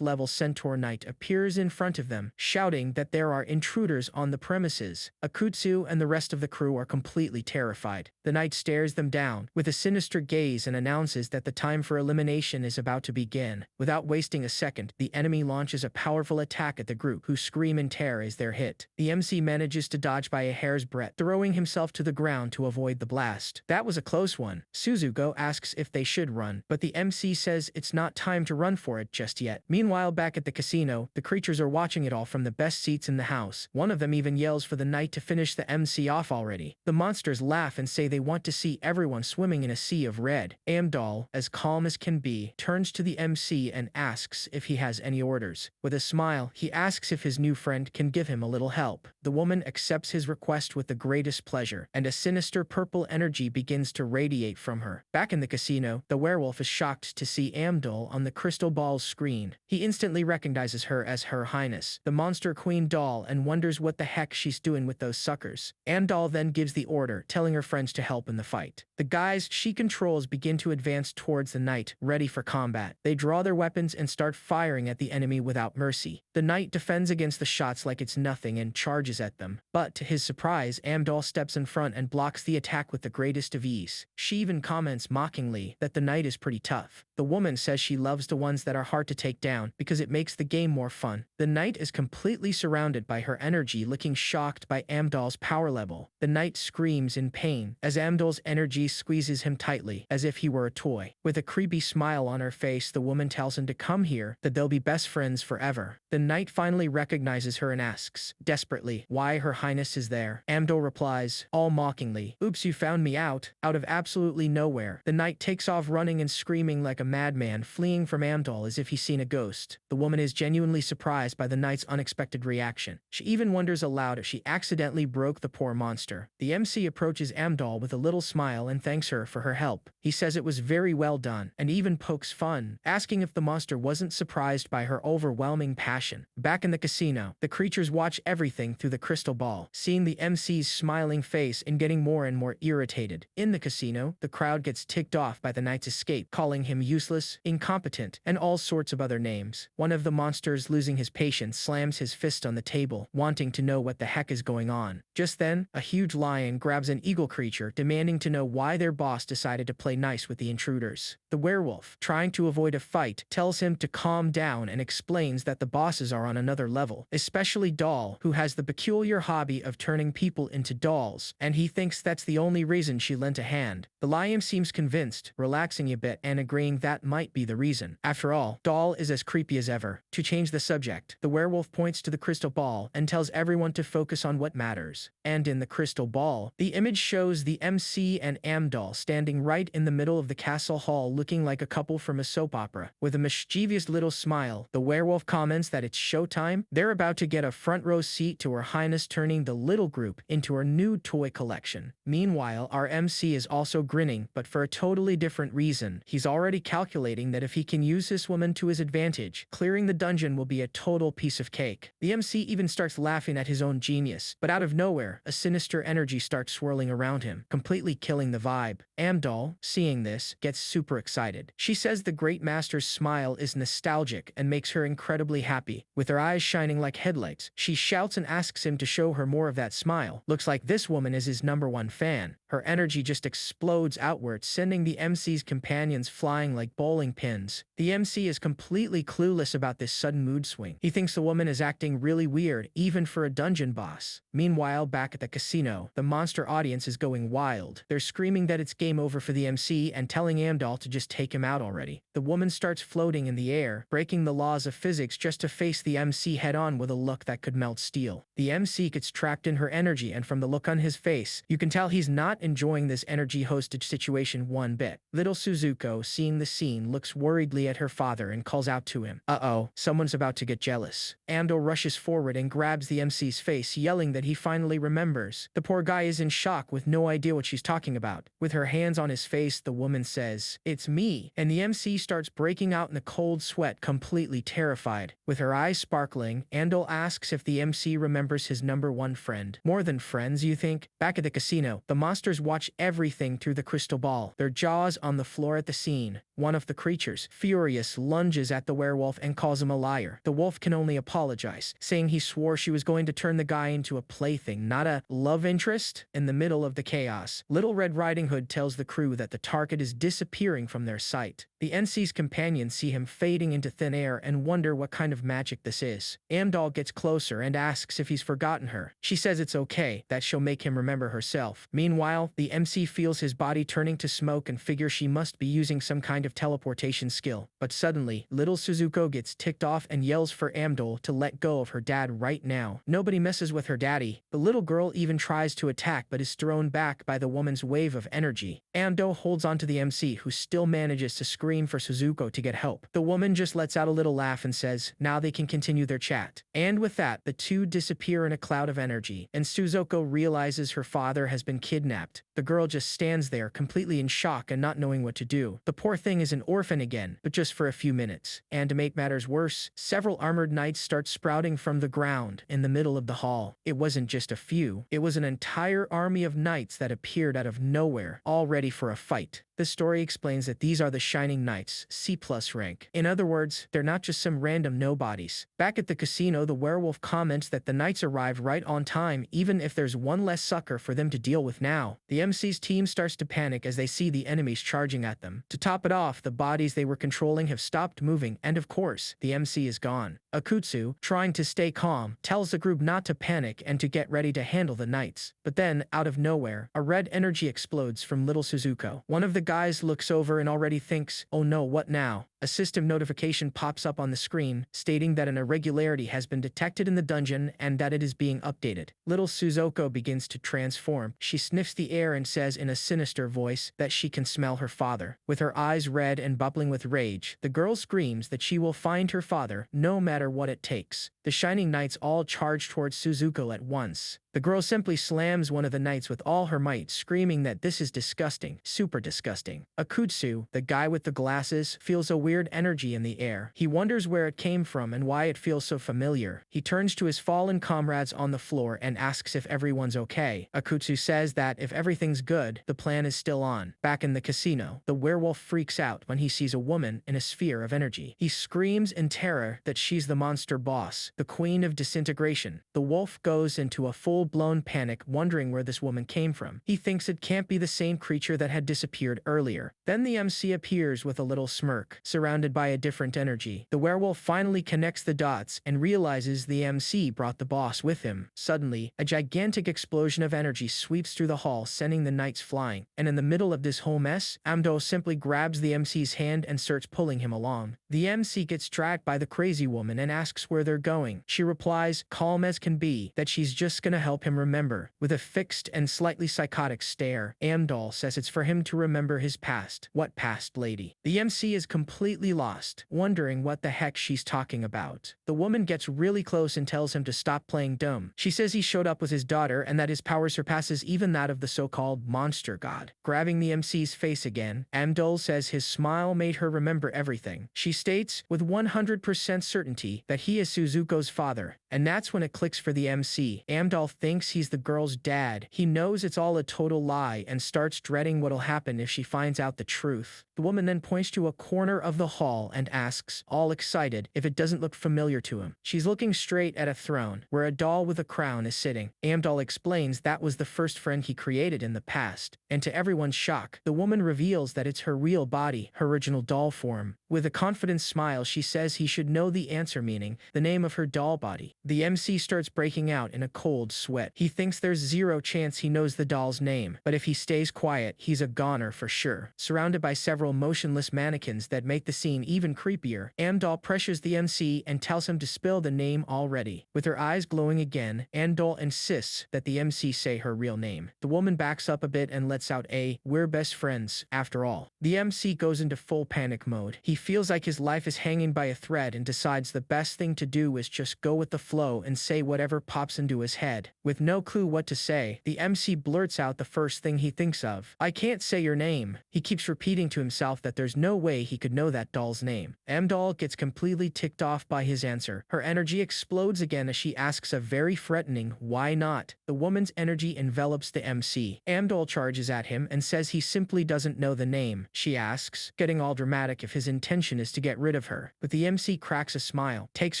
level centaur knight appears in front of them, shouting that there are intruders on the premises. Akutsu and the rest of the crew are completely terrified. The knight stares them down with a sinister gaze and announces that the time for elimination is about to begin. Without wasting a second, the enemy launches a powerful attack at the group, who scream in terror as they're hit. The MC manages to dodge by a hair's breadth, throwing himself to the ground to avoid the blast. That was a close one. Suzuko asks if they should run, but the MC says it's not time to run for it just yet. Meanwhile, back at the casino, the creatures are watching it all from the best seats in the house. One of them even yells for the knight to finish the MC off already. The monsters laugh and say they want to see everyone swimming in a sea of red. Amdahl, as calm as can be, turns to the MC and asks if he has any orders. With a smile, he asks if his new friend can give him a little help. The woman accepts his request with the greatest pleasure, and a sinister purple energy begins to radiate from her. Back in the casino, the werewolf is shocked to see Amdahl on the crystal ball's screen. He instantly recognizes her as Her Highness, the monster queen doll, and wonders what the heck she's doing with those suckers. Amdahl then gives the order, telling her friends to help in the fight. The guys she controls begin to advance towards the knight, ready for combat. They draw their weapons and start firing at the enemy without mercy. The knight defends against the shots like it's nothing and charges at them. But to his surprise, Amdahl steps in front and blocks the attack with the greatest of ease. She even comments mockingly that the knight is pretty tough. The woman says she loves the ones that are hard to take down because it makes the game more fun. The knight is completely surrounded by her energy, looking shocked by Amdahl's power level. The knight screams in pain as Amdahl's energy squeezes him tightly, as if he were a toy. With a creepy smile on her face, the woman tells him to come here, that they'll be best friends forever. The knight finally recognizes her and asks, desperately, why Her Highness is there. Amdahl replies, all mockingly, oops, you found me out of absolutely nowhere. The knight takes off running and screaming like a madman, fleeing from Amdahl as if he's seen a ghost. The woman is genuinely surprised by the knight's unexpected reaction. She even wonders aloud if she accidentally broke the poor monster. The MC approaches Amdahl with a little smile and thanks her for her help. He says it was very well done, and even pokes fun, asking if the monster wasn't surprised by her overwhelming passion. Back in the casino, the creatures watch everything through the crystal ball, seeing the MC's smiling face and getting more and more irritated. In the casino, the crowd gets ticked off by the knight's escape, calling him useless, incompetent, and all sorts of other names. One of the monsters, losing his patience, slams his fist on the table, wanting to know what the heck is going on. Just then, a huge lion grabs an eagle creature, demanding to know why their boss decided to play nice with the intruders. The werewolf, trying to avoid a fight, tells him to calm down and explains that the bosses are on another level, especially Doll, who has the peculiar hobby of turning people into dolls, and he thinks that's the only reason she lent a hand. The lion seems convinced, relaxing a bit and agreeing that might be the reason. After all, Doll is as creepy as ever. To change the subject, the werewolf points to the crystal ball and tells everyone to focus on what matters. And in the crystal ball, the image shows the MC and Amdahl standing right in the middle of the castle hall, looking like a couple from a soap opera. With a mischievous little smile, the werewolf comments that it's showtime. They're about to get a front row seat to Her Highness turning the little group into her new toy collection. Meanwhile, our MC is also grinning, but for a totally different reason. He's already calculating that if he can use this woman to his advantage, clearing the dungeon will be a total piece of cake. The MC even starts laughing at his own genius, but out of nowhere, a sinister energy starts swirling around him, completely killing the vibe. Amdahl, seeing this, gets super excited. She says the great master's smile is nostalgic and makes her incredibly happy. With her eyes shining like headlights, she shouts and asks him to show her more of that smile. Looks like this woman is his #1 fan. Her energy just explodes outward, sending the MC's companions flying like bowling pins. The MC is completely clueless about this sudden mood swing. He thinks the woman is acting really weird, even for a dungeon boss. Meanwhile, back at the casino, the monster audience is going wild. They're screaming that it's game over for the MC and telling Amdahl to just take him out already. The woman starts floating in the air, breaking the laws of physics just to face the MC head-on with a look that could melt steel. The MC gets trapped in her energy, and from the look on his face, you can tell he's not enjoying this energy hostage situation one bit. Little Suzuko, seeing the scene, looks worriedly at her father and calls out to him. Uh-oh, someone's about to get jealous. Amdahl rushes forward and grabs the MC's face, yelling that he finally remembers. The poor guy is in shock with no idea what she's talking about. With her hands on his face, the woman says, "It's me," and the MC starts breaking out in a cold sweat, completely terrified. With her eyes sparkling, Amdahl asks if the MC remembers his #1 friend. More than friends, you think? Back at the casino, the monsters watch everything through the crystal ball, their jaws on the floor at the scene. One of the creatures, furious, lunges at the werewolf and calls him a liar. The wolf can only apologize, saying he swore she was going to turn the guy into a plaything, not a love interest. In the middle of the chaos, Little Red Riding Hood tells the crew that the target is disappearing from their sight. The NC's companions see him fading into thin air and wonder what kind of magic this is. Amdahl gets closer and asks if he's forgotten her. She says it's okay, that she'll make him remember herself. Meanwhile, Meanwhile, the MC feels his body turning to smoke and figures she must be using some kind of teleportation skill. But suddenly, little Suzuko gets ticked off and yells for Amdol to let go of her dad right now. Nobody messes with her daddy. The little girl even tries to attack but is thrown back by the woman's wave of energy. Amdo holds onto the MC, who still manages to scream for Suzuko to get help. The woman just lets out a little laugh and says now they can continue their chat. And with that, the two disappear in a cloud of energy, and Suzuko realizes her father has been kidnapped. The girl just stands there completely in shock and not knowing what to do. The poor thing is an orphan again, but just for a few minutes. And to make matters worse, several armored knights start sprouting from the ground in the middle of the hall. It wasn't just a few, it was an entire army of knights that appeared out of nowhere, all ready for a fight. The story explains that these are the Shining Knights, C+ rank. In other words, they're not just some random nobodies. Back at the casino, the werewolf comments that the knights arrived right on time, even if there's one less sucker for them to deal with now. The MC's team starts to panic as they see the enemies charging at them. To top it off, the bodies they were controlling have stopped moving, and of course, the MC is gone. Akutsu, trying to stay calm, tells the group not to panic and to get ready to handle the knights. But then, out of nowhere, a red energy explodes from little Suzuko. One of the guys looks over and already thinks, oh no, what now? A system notification pops up on the screen, stating that an irregularity has been detected in the dungeon and that it is being updated. Little Suzuko begins to transform. She sniffs the air and says in a sinister voice that she can smell her father. With her eyes red and bubbling with rage, the girl screams that she will find her father, no matter what it takes. The Shining Knights all charge towards Suzuko at once. The girl simply slams one of the knights with all her might, screaming that this is disgusting, super disgusting. Akutsu, the guy with the glasses, feels a weird energy in the air. He wonders where it came from and why it feels so familiar. He turns to his fallen comrades on the floor and asks if everyone's okay. Akutsu says that if everything's good, the plan is still on. Back in the casino, the werewolf freaks out when he sees a woman in a sphere of energy. He screams in terror that she's the monster boss, the queen of disintegration. The wolf goes into a full-blown panic, wondering where this woman came from. He thinks it can't be the same creature that had disappeared earlier. Then the MC appears with a little smirk, surrounded by a different energy. The werewolf finally connects the dots and realizes the MC brought the boss with him. Suddenly, a gigantic explosion of energy sweeps through the hall, sending the knights flying. And in the middle of this whole mess, Amdo simply grabs the MC's hand and starts pulling him along. The MC gets dragged by the crazy woman and asks where they're going. She replies, calm as can be, that she's just gonna help him remember. With a fixed and slightly psychotic stare, Amdol says it's for him to remember his past. What past, lady? The MC is completely lost, wondering what the heck she's talking about. The woman gets really close and tells him to stop playing dumb. She says he showed up with his daughter and that his power surpasses even that of the so-called monster god. Grabbing the MC's face again, Amdol says his smile made her remember everything. She states with 100% certainty that he is Suzuko's father, and that's when it clicks for the MC. Amdol thinks he's the girl's dad. He knows it's all a total lie and starts dreading what'll happen if she finds out the truth. The woman then points to a corner of the hall and asks, all excited, if it doesn't look familiar to him. She's looking straight at a throne, where a doll with a crown is sitting. Amdol explains that was the first friend he created in the past, and to everyone's shock, the woman reveals that it's her real body, her original doll form. With a confident smile, she says he should know the answer, meaning the name of her doll body. The MC starts breaking out in a cold sweat. He thinks there's zero chance he knows the doll's name, but if he stays quiet, he's a goner for sure. Surrounded by several motionless mannequins that make the scene even creepier, Amdol pressures the MC and tells him to spill the name already. With her eyes glowing again, Amdol insists that the MC say her real name. The woman backs up a bit and lets out a, we're best friends, after all. The MC goes into full panic mode. He feels like his life is hanging by a thread and decides the best thing to do is just go with the flow and say whatever pops into his head. With no clue what to say, the MC blurts out the first thing he thinks of. I can't say your name. He keeps repeating to himself that there's no way he could know that doll's name. Amdol gets completely ticked off by his answer. Her energy explodes again as she asks a very threatening, why not? The woman's energy envelops the MC. Amdol charges at him and says he simply doesn't know the name. She asks, getting all dramatic, if his intention is to get rid of her. But the MC cracks a smile, takes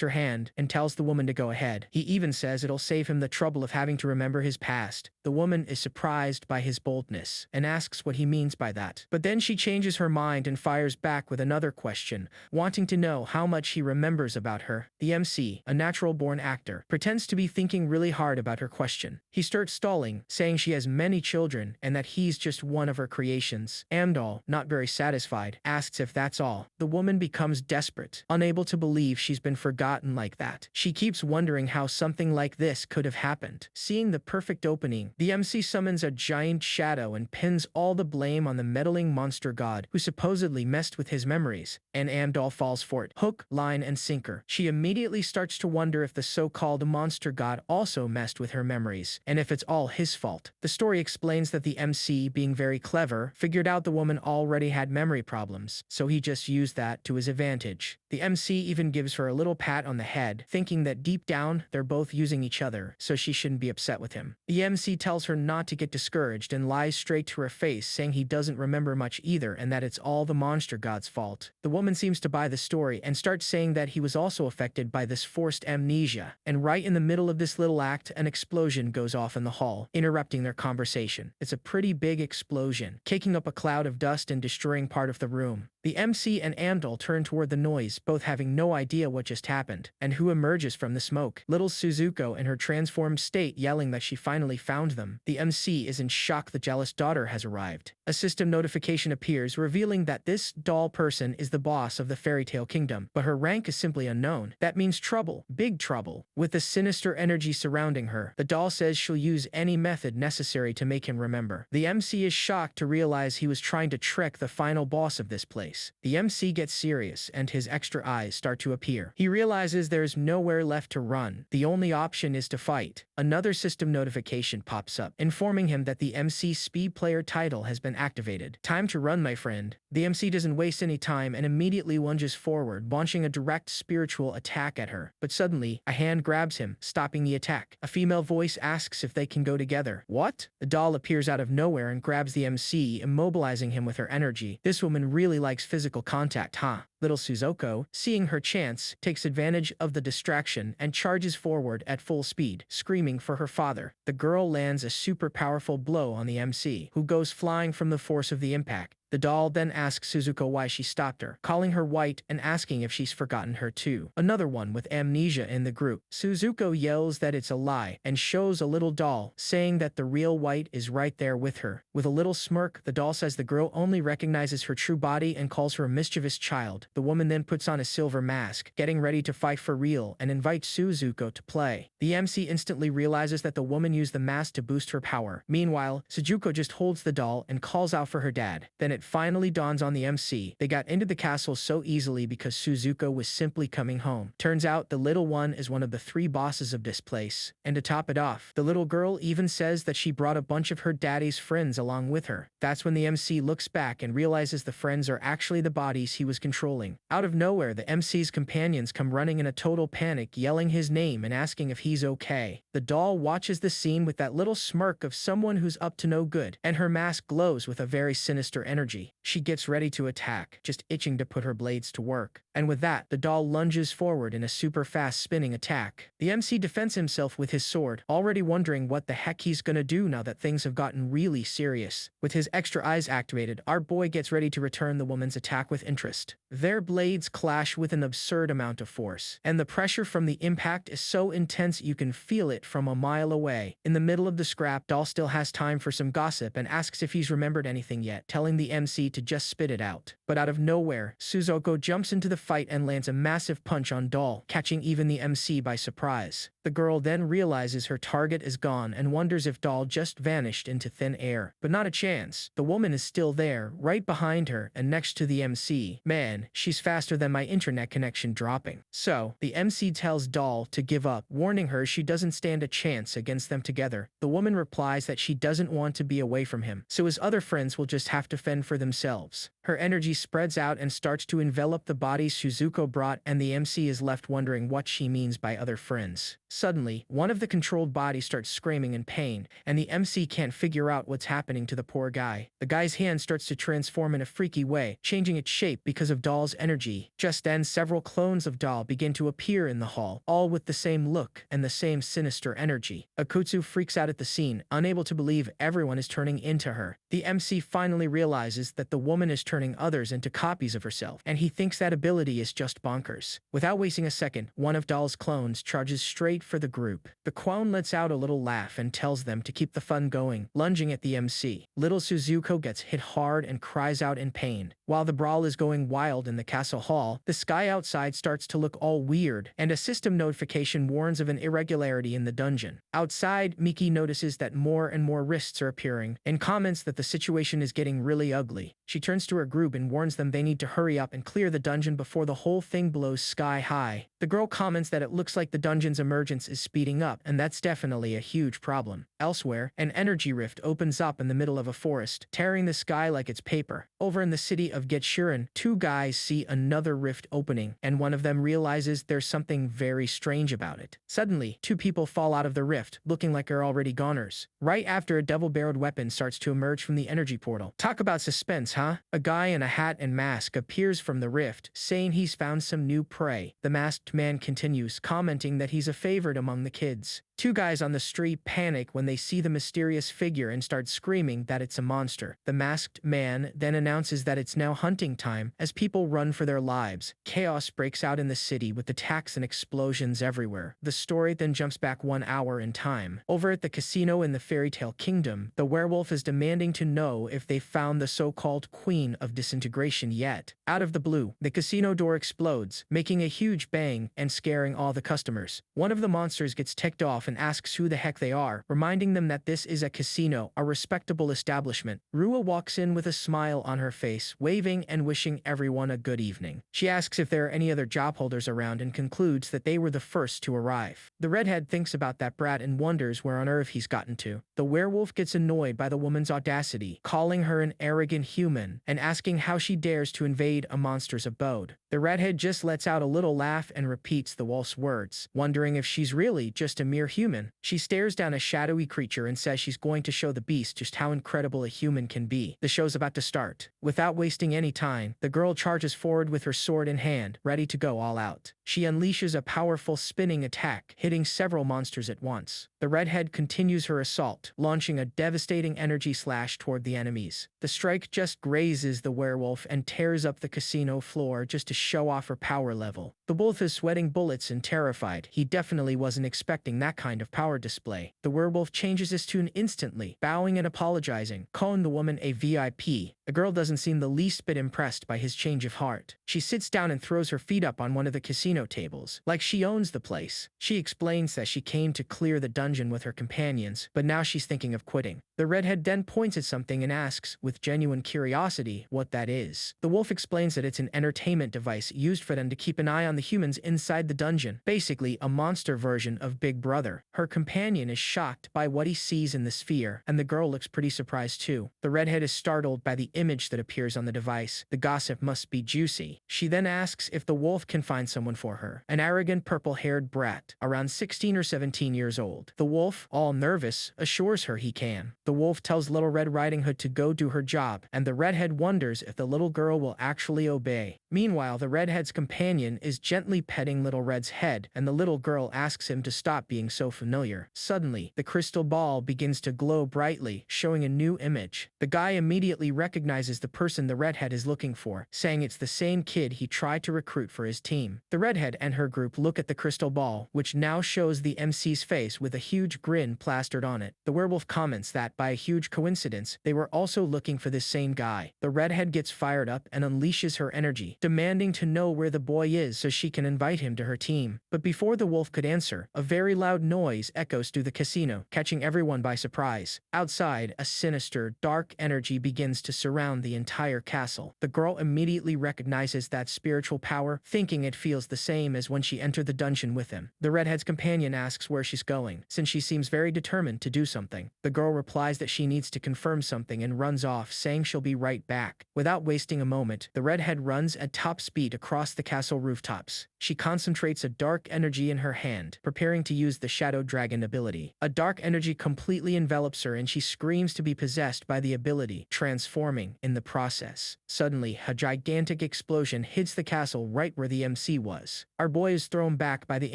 her hand, and tells the woman to go ahead. He even says it'll save him the trouble of having to remember his past. The woman is surprised by his boldness and asks what he means by that. But then she changes her mind and fires back with another question, wanting to know how much he remembers about her. The MC, a natural-born actor, pretends to be thinking really hard about her question. He starts stalling, saying she has many children and that he's just one of her creations. Amdal, not very satisfied, asks if that's all. The woman becomes desperate, unable to believe she's been forgotten like that. She keeps wondering how something like this could have happened. Seeing the perfect opening, the MC summons a giant shadow and pins all the blame on the meddling monster god who supposedly messed with his memories, and Amdal falls for it. Hook, line, and sinker. She immediately starts to wonder if the so-called monster god also messed with her memories, and if it's all his fault. The story explains that the MC, being very clever, figured out the woman already had memory problems, so he just used that to his advantage. The MC even gives her a little pat on the head, thinking that deep down they're both using each other, so she shouldn't be upset with him. The MC tells her not to get discouraged and lies straight to her face, saying he doesn't remember much either and that it's all the monster god's fault. The woman seems to buy the story and starts saying that he was also affected by this forced amnesia, and right in the middle of this little act, an explosion goes off in the hall, interrupting their conversation. It's a pretty big explosion, kicking up a cloud of dust and destroying part of the room. The MC and Amdal turn toward the noise, both having no idea what just happened, and who emerges from the smoke. Little Suzuko in her transformed state yelling that she finally found them. The MC is in shock the jealous daughter has arrived. A system notification appears revealing that this doll person is the boss of the fairy tale kingdom, but her rank is simply unknown. That means trouble, big trouble. With the sinister energy surrounding her, the doll says she'll use any method necessary to make him remember. The MC is shocked to realize he was trying to trick the final boss of this place. The MC gets serious and his extra eyes start to appear. He realizes there's nowhere left to run. The only option is to fight. Another system notification pops up, informing him that the MC Speed Player title has been activated. Time to run, my friend. The MC doesn't waste any time and immediately lunges forward, launching a direct spiritual attack at her. But suddenly, a hand grabs him, stopping the attack. A female voice asks if they can go together. What? The doll appears out of nowhere and grabs the MC, immobilizing him with her energy. This woman really likes physical contact, huh? Little Suzuko, seeing her chance, takes advantage of the distraction and charges forward at full speed, screaming for her father. The girl lands a super powerful blow on the MC, who goes flying from the force of the impact. The doll then asks Suzuko why she stopped her, calling her white and asking if she's forgotten her too. Another one with amnesia in the group. Suzuko yells that it's a lie and shows a little doll, saying that the real white is right there with her. With a little smirk, the doll says the girl only recognizes her true body and calls her a mischievous child. The woman then puts on a silver mask, getting ready to fight for real, and invites Suzuko to play. The MC instantly realizes that the woman used the mask to boost her power. Meanwhile, Suzuko just holds the doll and calls out for her dad. Then it finally dawns on the MC. They got into the castle so easily because Suzuko was simply coming home. Turns out the little one is one of the 3 bosses of this place. And to top it off, the little girl even says that she brought a bunch of her daddy's friends along with her. That's when the MC looks back and realizes the friends are actually the bodies he was controlling. Out of nowhere, the MC's companions come running in a total panic, yelling his name and asking if he's okay. The doll watches the scene with that little smirk of someone who's up to no good, and her mask glows with a very sinister energy. She gets ready to attack, just itching to put her blades to work. And with that, the doll lunges forward in a super fast spinning attack. The MC defends himself with his sword, already wondering what the heck he's gonna do now that things have gotten really serious. With his extra eyes activated, our boy gets ready to return the woman's attack with interest. Their blades clash with an absurd amount of force, and the pressure from the impact is so intense you can feel it from a mile away. In the middle of the scrap, doll still has time for some gossip and asks if he's remembered anything yet, telling the MC to just spit it out. But out of nowhere, Suzuko jumps into the fight and lands a massive punch on Doll, catching even the MC by surprise. The girl then realizes her target is gone and wonders if Doll just vanished into thin air. But not a chance. The woman is still there, right behind her and next to the MC. Man, she's faster than my internet connection dropping. So, the MC tells Doll to give up, warning her she doesn't stand a chance against them together. The woman replies that she doesn't want to be away from him, so his other friends will just have to fend for themselves. Her energy spreads out and starts to envelop the bodies Suzuko brought, and the MC is left wondering what she means by other friends. Suddenly, one of the controlled bodies starts screaming in pain, and the MC can't figure out what's happening to the poor guy. The guy's hand starts to transform in a freaky way, changing its shape because of Doll's energy. Just then, several clones of Doll begin to appear in the hall, all with the same look and the same sinister energy. Akutsu freaks out at the scene, unable to believe everyone is turning into her. The MC finally realizes that the woman is turning others into copies of herself, and he thinks that ability is just bonkers. Without wasting a second, one of Doll's clones charges straight for the group. The clone lets out a little laugh and tells them to keep the fun going, lunging at the MC. Little Suzuko gets hit hard and cries out in pain. While the brawl is going wild in the castle hall, the sky outside starts to look all weird, and a system notification warns of an irregularity in the dungeon. Outside, Miki notices that more and more rifts are appearing, and comments that the situation is getting really ugly. She turns to her group and warns them they need to hurry up and clear the dungeon before the whole thing blows sky high. The girl comments that it looks like the dungeon's emergence is speeding up, and that's definitely a huge problem. Elsewhere, an energy rift opens up in the middle of a forest, tearing the sky like it's paper. Over in the city of Getshuren, two guys see another rift opening, and one of them realizes there's something very strange about it. Suddenly, two people fall out of the rift, looking like they're already goners. Right after, a double-barreled weapon starts to emerge from the energy portal. Talk about suspense, huh? A guy in a hat and mask appears from the rift, saying he's found some new prey. The masked man continues, commenting that he's a favorite among the kids. Two guys on the street panic when they see the mysterious figure and start screaming that it's a monster. The masked man then announces that it's now hunting time as people run for their lives. Chaos breaks out in the city with attacks and explosions everywhere. The story then jumps back 1 hour in time. Over at the casino in the Fairy Tale Kingdom, the werewolf is demanding to know if they found the so-called Queen of Disintegration yet. Out of the blue, the casino door explodes, making a huge bang and scaring all the customers. One of the monsters gets ticked off and asks who the heck they are, reminding them that this is a casino, a respectable establishment. Rua walks in with a smile on her face, waving and wishing everyone a good evening. She asks if there are any other job holders around and concludes that they were the first to arrive. The redhead thinks about that brat and wonders where on earth he's gotten to. The werewolf gets annoyed by the woman's audacity, calling her an arrogant human and asking how she dares to invade a monster's abode. The redhead just lets out a little laugh and repeats the wolf's words, wondering if she's really just a mere human. She stares down a shadowy creature and says she's going to show the beast just how incredible a human can be. The show's about to start. Without wasting any time, the girl charges forward with her sword in hand, ready to go all out. She unleashes a powerful spinning attack, hitting several monsters at once. The redhead continues her assault, launching a devastating energy slash toward the enemies. The strike just grazes the werewolf and tears up the casino floor just to show off her power level. The wolf is sweating bullets and terrified. He definitely wasn't expecting that kind of power display. The werewolf changes his tune instantly, bowing and apologizing, calling the woman a VIP. The girl doesn't seem the least bit impressed by his change of heart. She sits down and throws her feet up on one of the casino tables, like she owns the place. She explains that she came to clear the dungeon with her companions, but now she's thinking of quitting. The redhead then points at something and asks, with genuine curiosity, what that is. The wolf explains that it's an entertainment device used for them to keep an eye on the humans inside the dungeon, basically a monster version of Big Brother. Her companion is shocked by what he sees in the sphere, and the girl looks pretty surprised too. The redhead is startled by the image that appears on the device. The gossip must be juicy. She then asks if the wolf can find someone for her, an arrogant purple-haired brat, around 16 or 17 years old. The wolf, all nervous, assures her he can. The wolf tells Little Red Riding Hood to go do her job, and the redhead wonders if the little girl will actually obey. Meanwhile, the redhead's companion is gently petting Little Red's head, and the little girl asks him to stop being so familiar. Suddenly, the crystal ball begins to glow brightly, showing a new image. The guy immediately recognizes the person the redhead is looking for, saying it's the same kid he tried to recruit for his team. The redhead and her group look at the crystal ball, which now shows the MC's face with a huge grin plastered on it. The werewolf comments that, by a huge coincidence, they were also looking for this same guy. The redhead gets fired up and unleashes her energy, demanding to know where the boy is so she can invite him to her team. But before the wolf could answer, a very loud noise echoes through the casino, catching everyone by surprise. Outside, a sinister, dark energy begins to surround the entire castle. The girl immediately recognizes that spiritual power, thinking it feels the same as when she entered the dungeon with him. The redhead's companion asks where she's going, since she seems very determined to do something. The girl replies replies that she needs to confirm something and runs off, saying she'll be right back. Without wasting a moment, the redhead runs at top speed across the castle rooftops. She concentrates a dark energy in her hand, preparing to use the Shadow Dragon ability. A dark energy completely envelops her and she screams to be possessed by the ability, transforming in the process. Suddenly, a gigantic explosion hits the castle right where the MC was. Our boy is thrown back by the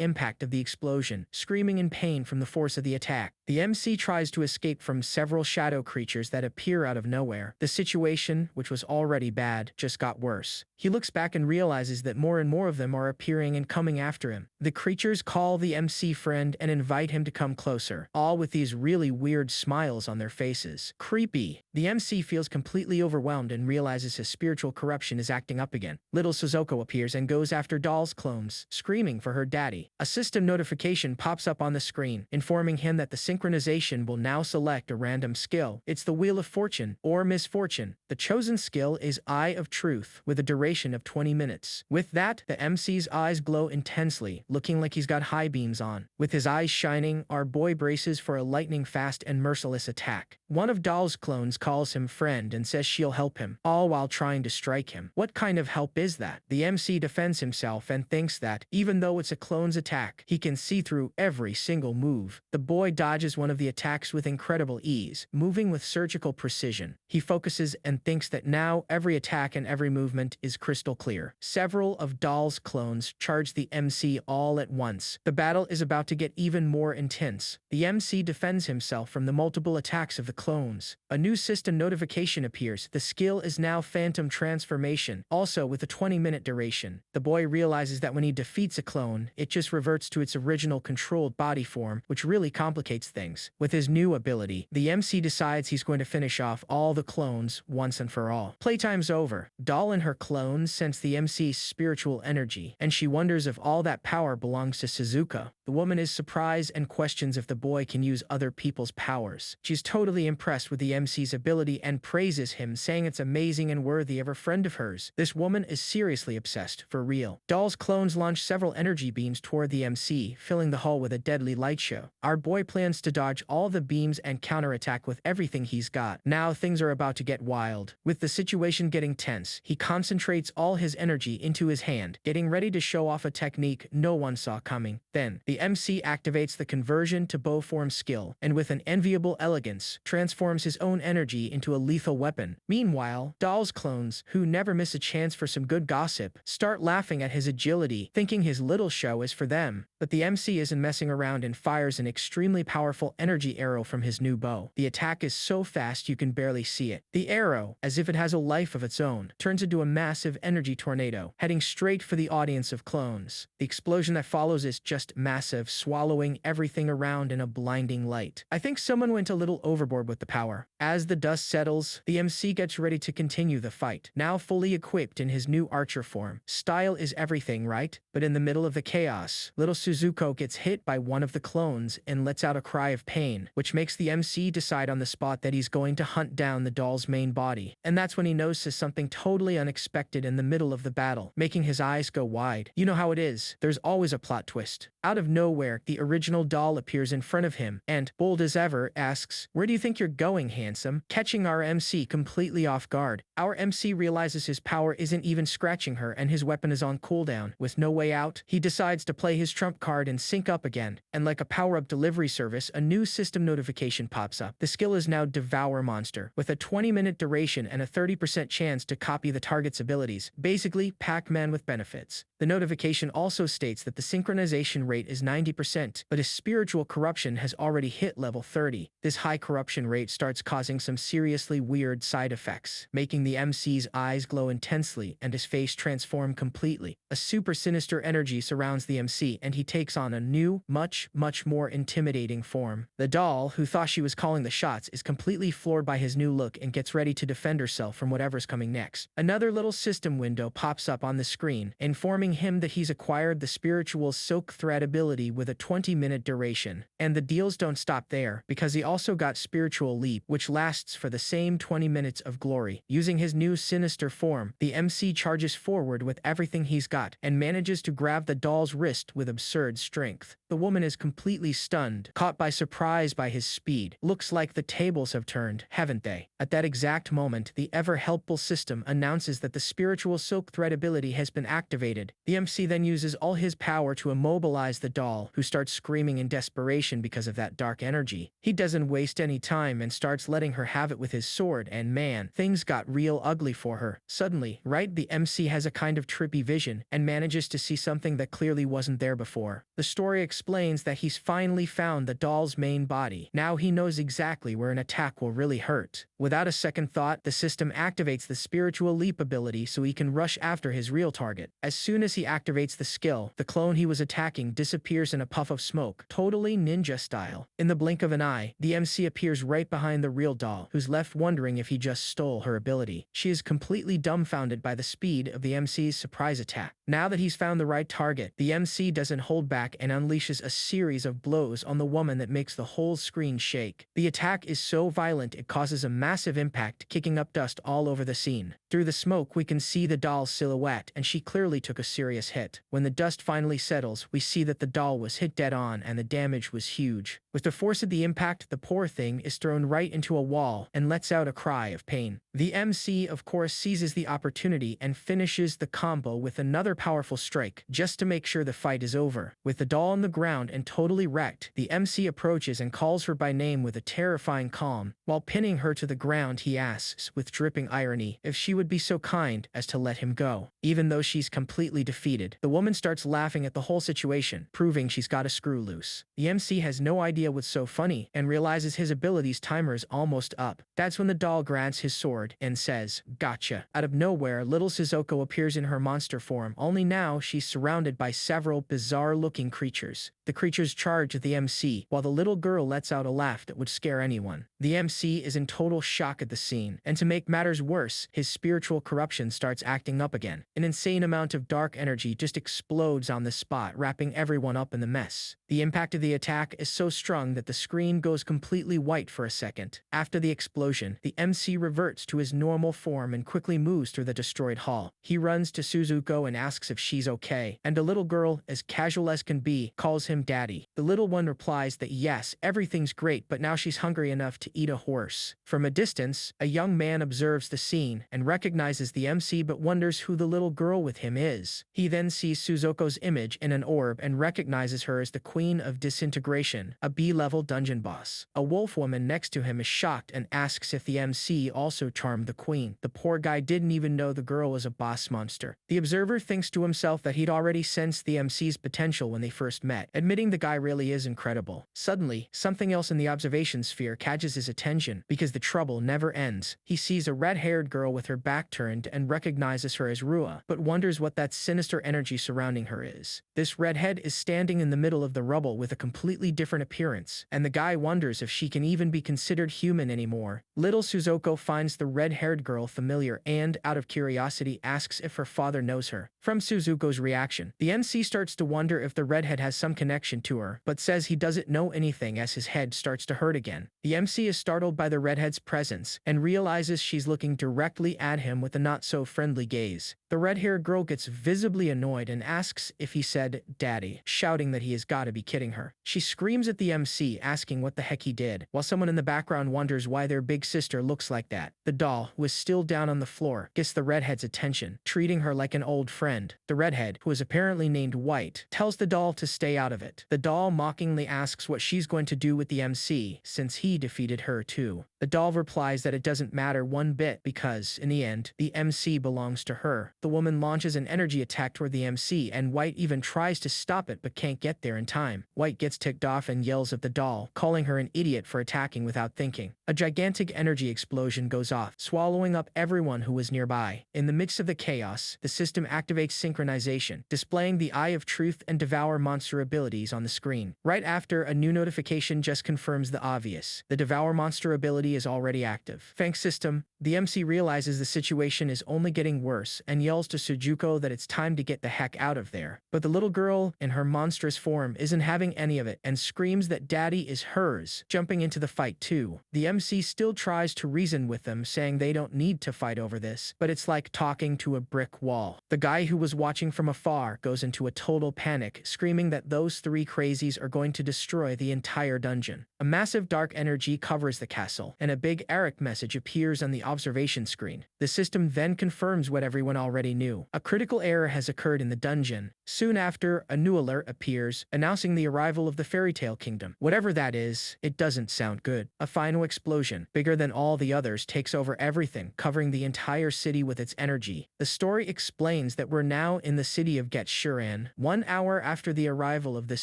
impact of the explosion, screaming in pain from the force of the attack. The MC tries to escape from several shadow creatures that appear out of nowhere. The situation, which was already bad, just got worse. He looks back and realizes that more and more of them are appearing and coming after him. The creatures call the MC friend and invite him to come closer, all with these really weird smiles on their faces. Creepy. The MC feels completely overwhelmed and realizes his spiritual corruption is acting up again. Little Suzuko appears and goes after Doll's clones, screaming for her daddy. A system notification pops up on the screen, informing him that the synchronization will now select a random skill. It's the Wheel of Fortune, or Misfortune. The chosen skill is Eye of Truth, with a duration of 20 minutes. With that, the MC's eyes glow intensely, looking like he's got high beams on. With his eyes shining, our boy braces for a lightning-fast and merciless attack. One of Doll's clones calls him friend and says she'll help him, all while trying to strike him. What kind of help is that? The MC defends himself and thinks that, even though it's a clone's attack, he can see through every single move. The boy dodges one of the attacks with incredible ease, moving with surgical precision. He focuses and thinks that now every attack and every movement is crystal clear. Several of Doll's clones charge the MC all at once. The battle is about to get even more intense. The MC defends himself from the multiple attacks of the clones. A new system notification appears. The skill is now Phantom Transformation, also with a 20-minute duration. The boy realizes that when he defeats a clone, it just reverts to its original controlled body form, which really complicates things. With his new ability, the MC decides he's going to finish off all the clones once and for all. Playtime's over. Doll and her clones sense the MC's spiritual energy, and she wonders if all that power belongs to Suzuko. The woman is surprised and questions if the boy can use other people's powers. She's totally impressed with the MC's ability and praises him, saying it's amazing and worthy of a friend of hers. This woman is seriously obsessed, for real. Doll's clones launch several energy beams toward the MC, filling the hall with a deadly light show. Our boy plans to dodge all the beams and counterattack with everything he's got. Now things are about to get wild. With the situation getting tense, he concentrates all his energy into his hand, getting ready to show off a technique no one saw coming. Then, the MC activates the conversion to bow form skill, and with an enviable elegance, transforms his own energy into a lethal weapon. Meanwhile, Doll's clones, who never miss a chance for some good gossip, start laughing at his agility, thinking his little show is for them. But the MC isn't messing around and fires an extremely powerful energy arrow from his new bow. The attack is so fast you can barely see it. The arrow, as if it has a life of its own, turns into a massive energy tornado, heading straight for the audience of clones. The explosion that follows is just massive, swallowing everything around in a blinding light. I think someone went a little overboard with the power. As the dust settles, the MC gets ready to continue the fight, now fully equipped in his new archer form. Style is everything, right? But in the middle of the chaos, little Suzuko gets hit by one of the clones and lets out a cry of pain, which makes the MC decide on the spot that he's going to hunt down the doll's main body. And that's when he notices something totally unexpected in the middle of the battle, making his eyes go wide. You know how it is. There's always a plot twist. Out of nowhere, the original doll appears in front of him and, bold as ever, asks, "Where do you think you're going, handsome?" Catching our MC completely off guard. Our MC realizes his power isn't even scratching her and his weapon is on cooldown. With no way out, he decides to play his trump card and sync up again. And like a power-up delivery service, a new system notification pops up. The skill is now Devour Monster, with a 20-minute duration and a 30% chance to copy the target's abilities. Basically, Pac-Man with benefits. The notification also states that the synchronization rate is 90%, but his spiritual corruption has already hit level 30. This high corruption rate starts causing some seriously weird side effects, making the MC's eyes glow intensely and his face transform completely. A super sinister energy surrounds the MC and he takes on a new, much more intimidating form. The doll, who thought she was calling the shots, is completely floored by his new look and gets ready to defend herself from whatever's coming next. Another little system window pops up on the screen, informing informing him that he's acquired the spiritual silk thread ability with a 20-minute duration. And the deals don't stop there, because he also got spiritual leap, which lasts for the same 20 minutes of glory. Using his new sinister form, the MC charges forward with everything he's got and manages to grab the doll's wrist with absurd strength. The woman is completely stunned, caught by surprise by his speed. Looks like the tables have turned, haven't they? At that exact moment, the ever-helpful system announces that the spiritual silk thread ability has been activated. The MC then uses all his power to immobilize the doll, who starts screaming in desperation because of that dark energy. He doesn't waste any time and starts letting her have it with his sword, and man, things got real ugly for her. Suddenly, right, the MC has a kind of trippy vision and manages to see something that clearly wasn't there before. The story explains that he's finally found the doll's main body. Now he knows exactly where an attack will really hurt. Without a second thought, the system activates the spiritual leap ability so he can rush after his real target. As soon as he activates the skill, the clone he was attacking disappears in a puff of smoke, totally ninja style. In the blink of an eye, the MC appears right behind the real doll, who's left wondering if he just stole her ability. She is completely dumbfounded by the speed of the MC's surprise attack. Now that he's found the right target, the MC doesn't hold back and unleashes a series of blows on the woman that makes the whole screen shake. The attack is so violent it causes a massive impact, kicking up dust all over the scene. Through the smoke, we can see the doll's silhouette, and she clearly took a serious hit. When the dust finally settles, we see that the doll was hit dead on and the damage was huge. With the force of the impact, the poor thing is thrown right into a wall and lets out a cry of pain. The MC, of course, seizes the opportunity and finishes the combo with another powerful strike, just to make sure the fight is over. With the doll on the ground and totally wrecked, the MC approaches and calls her by name with a terrifying calm. While pinning her to the ground, he asks, with dripping irony, if she would be so kind as to let him go. Even though she's completely defeated, the woman starts laughing at the whole situation, proving she's got a screw loose. The MC has no idea what's so funny and realizes his ability's timer is almost up. That's when the doll grabs his sword and says, "Gotcha." Out of nowhere, little Suzuko appears in her monster form, only now she's surrounded by several bizarre-looking creatures. The creatures charge at the MC, while the little girl lets out a laugh that would scare anyone. The MC is in total shock at the scene, and to make matters worse, his spiritual corruption starts acting up again. An insane amount of dark energy just explodes on the spot, wrapping everyone up in the mess. The impact of the attack is so strong that the screen goes completely white for a second. After the explosion, the MC reverts to his normal form and quickly moves through the destroyed hall. He runs to Suzuko and asks if she's okay, and the little girl, as casual as can be, calls him daddy. The little one replies that yes, everything's great, but now she's hungry enough to eat a horse. From a distance, a young man observes the scene and recognizes the MC but wonders who the little girl with him is. He then sees Suzuko's image in an orb and recognizes her as the Queen of Disintegration, a B-level dungeon boss. A wolf woman next to him is shocked and asks if the MC also charmed the queen. The poor guy didn't even know the girl was a boss monster. The observer thinks to himself that he'd already sensed the MC's potential when they first met, admitting the guy really is incredible. Suddenly, something else in the observation sphere catches his attention, because the trouble never ends. He sees a red-haired girl with her back turned and recognizes her as Rua, but wonders what that sinister energy surrounding her is. This redhead is standing in the middle of the rubble with a completely different appearance, and the guy wonders if she can even be considered human anymore. Little Suzuko finds the red-haired girl familiar and, out of curiosity, asks if her father knows her. From Suzuko's reaction, the MC starts to wonder if the redhead has some connection to her, but says he doesn't know anything as his head starts to hurt again. The MC is startled by the redhead's presence and realizes she's looking directly at him with a not-so-friendly gaze. The red-haired girl gets visibly annoyed and asks if he said daddy, shouting that he has got to be kidding her. She screams at the MC, asking what the heck he did, while someone in the background wonders why their big sister looks like that. The doll, who is still down on the floor, gets the redhead's attention, treating her like an old friend. The redhead, who is apparently named White, tells the doll to stay out of it. The doll mockingly asks what she's going to do with the MC, since he defeated her too. The doll replies that it doesn't matter one bit because, in the end, the MC belongs to her. The woman launches an energy attack toward the MC, and White even tries to stop it but can't get there in time. White gets ticked off and yells at the doll, calling her an idiot for attacking without thinking. A gigantic energy explosion goes off, swallowing up everyone who was nearby. In the midst of the chaos, the system activates synchronization, displaying the Eye of Truth and Devour monster abilities on the screen. Right after, a new notification just confirms the obvious. The Devour monster ability Daddy is already active. Thanks system, the MC realizes the situation is only getting worse and yells to Suzuko that it's time to get the heck out of there. But the little girl, in her monstrous form, isn't having any of it and screams that Daddy is hers, jumping into the fight too. The MC still tries to reason with them, saying they don't need to fight over this, but it's like talking to a brick wall. The guy who was watching from afar goes into a total panic, screaming that those three crazies are going to destroy the entire dungeon. A massive dark energy covers the castle, and a big Eric message appears on the observation screen. The system then confirms what everyone already knew. A critical error has occurred in the dungeon. Soon after, a new alert appears, announcing the arrival of the fairy tale kingdom. Whatever that is, it doesn't sound good. A final explosion, bigger than all the others, takes over everything, covering the entire city with its energy. The story explains that we're now in the city of Getshuren, 1 hour after the arrival of this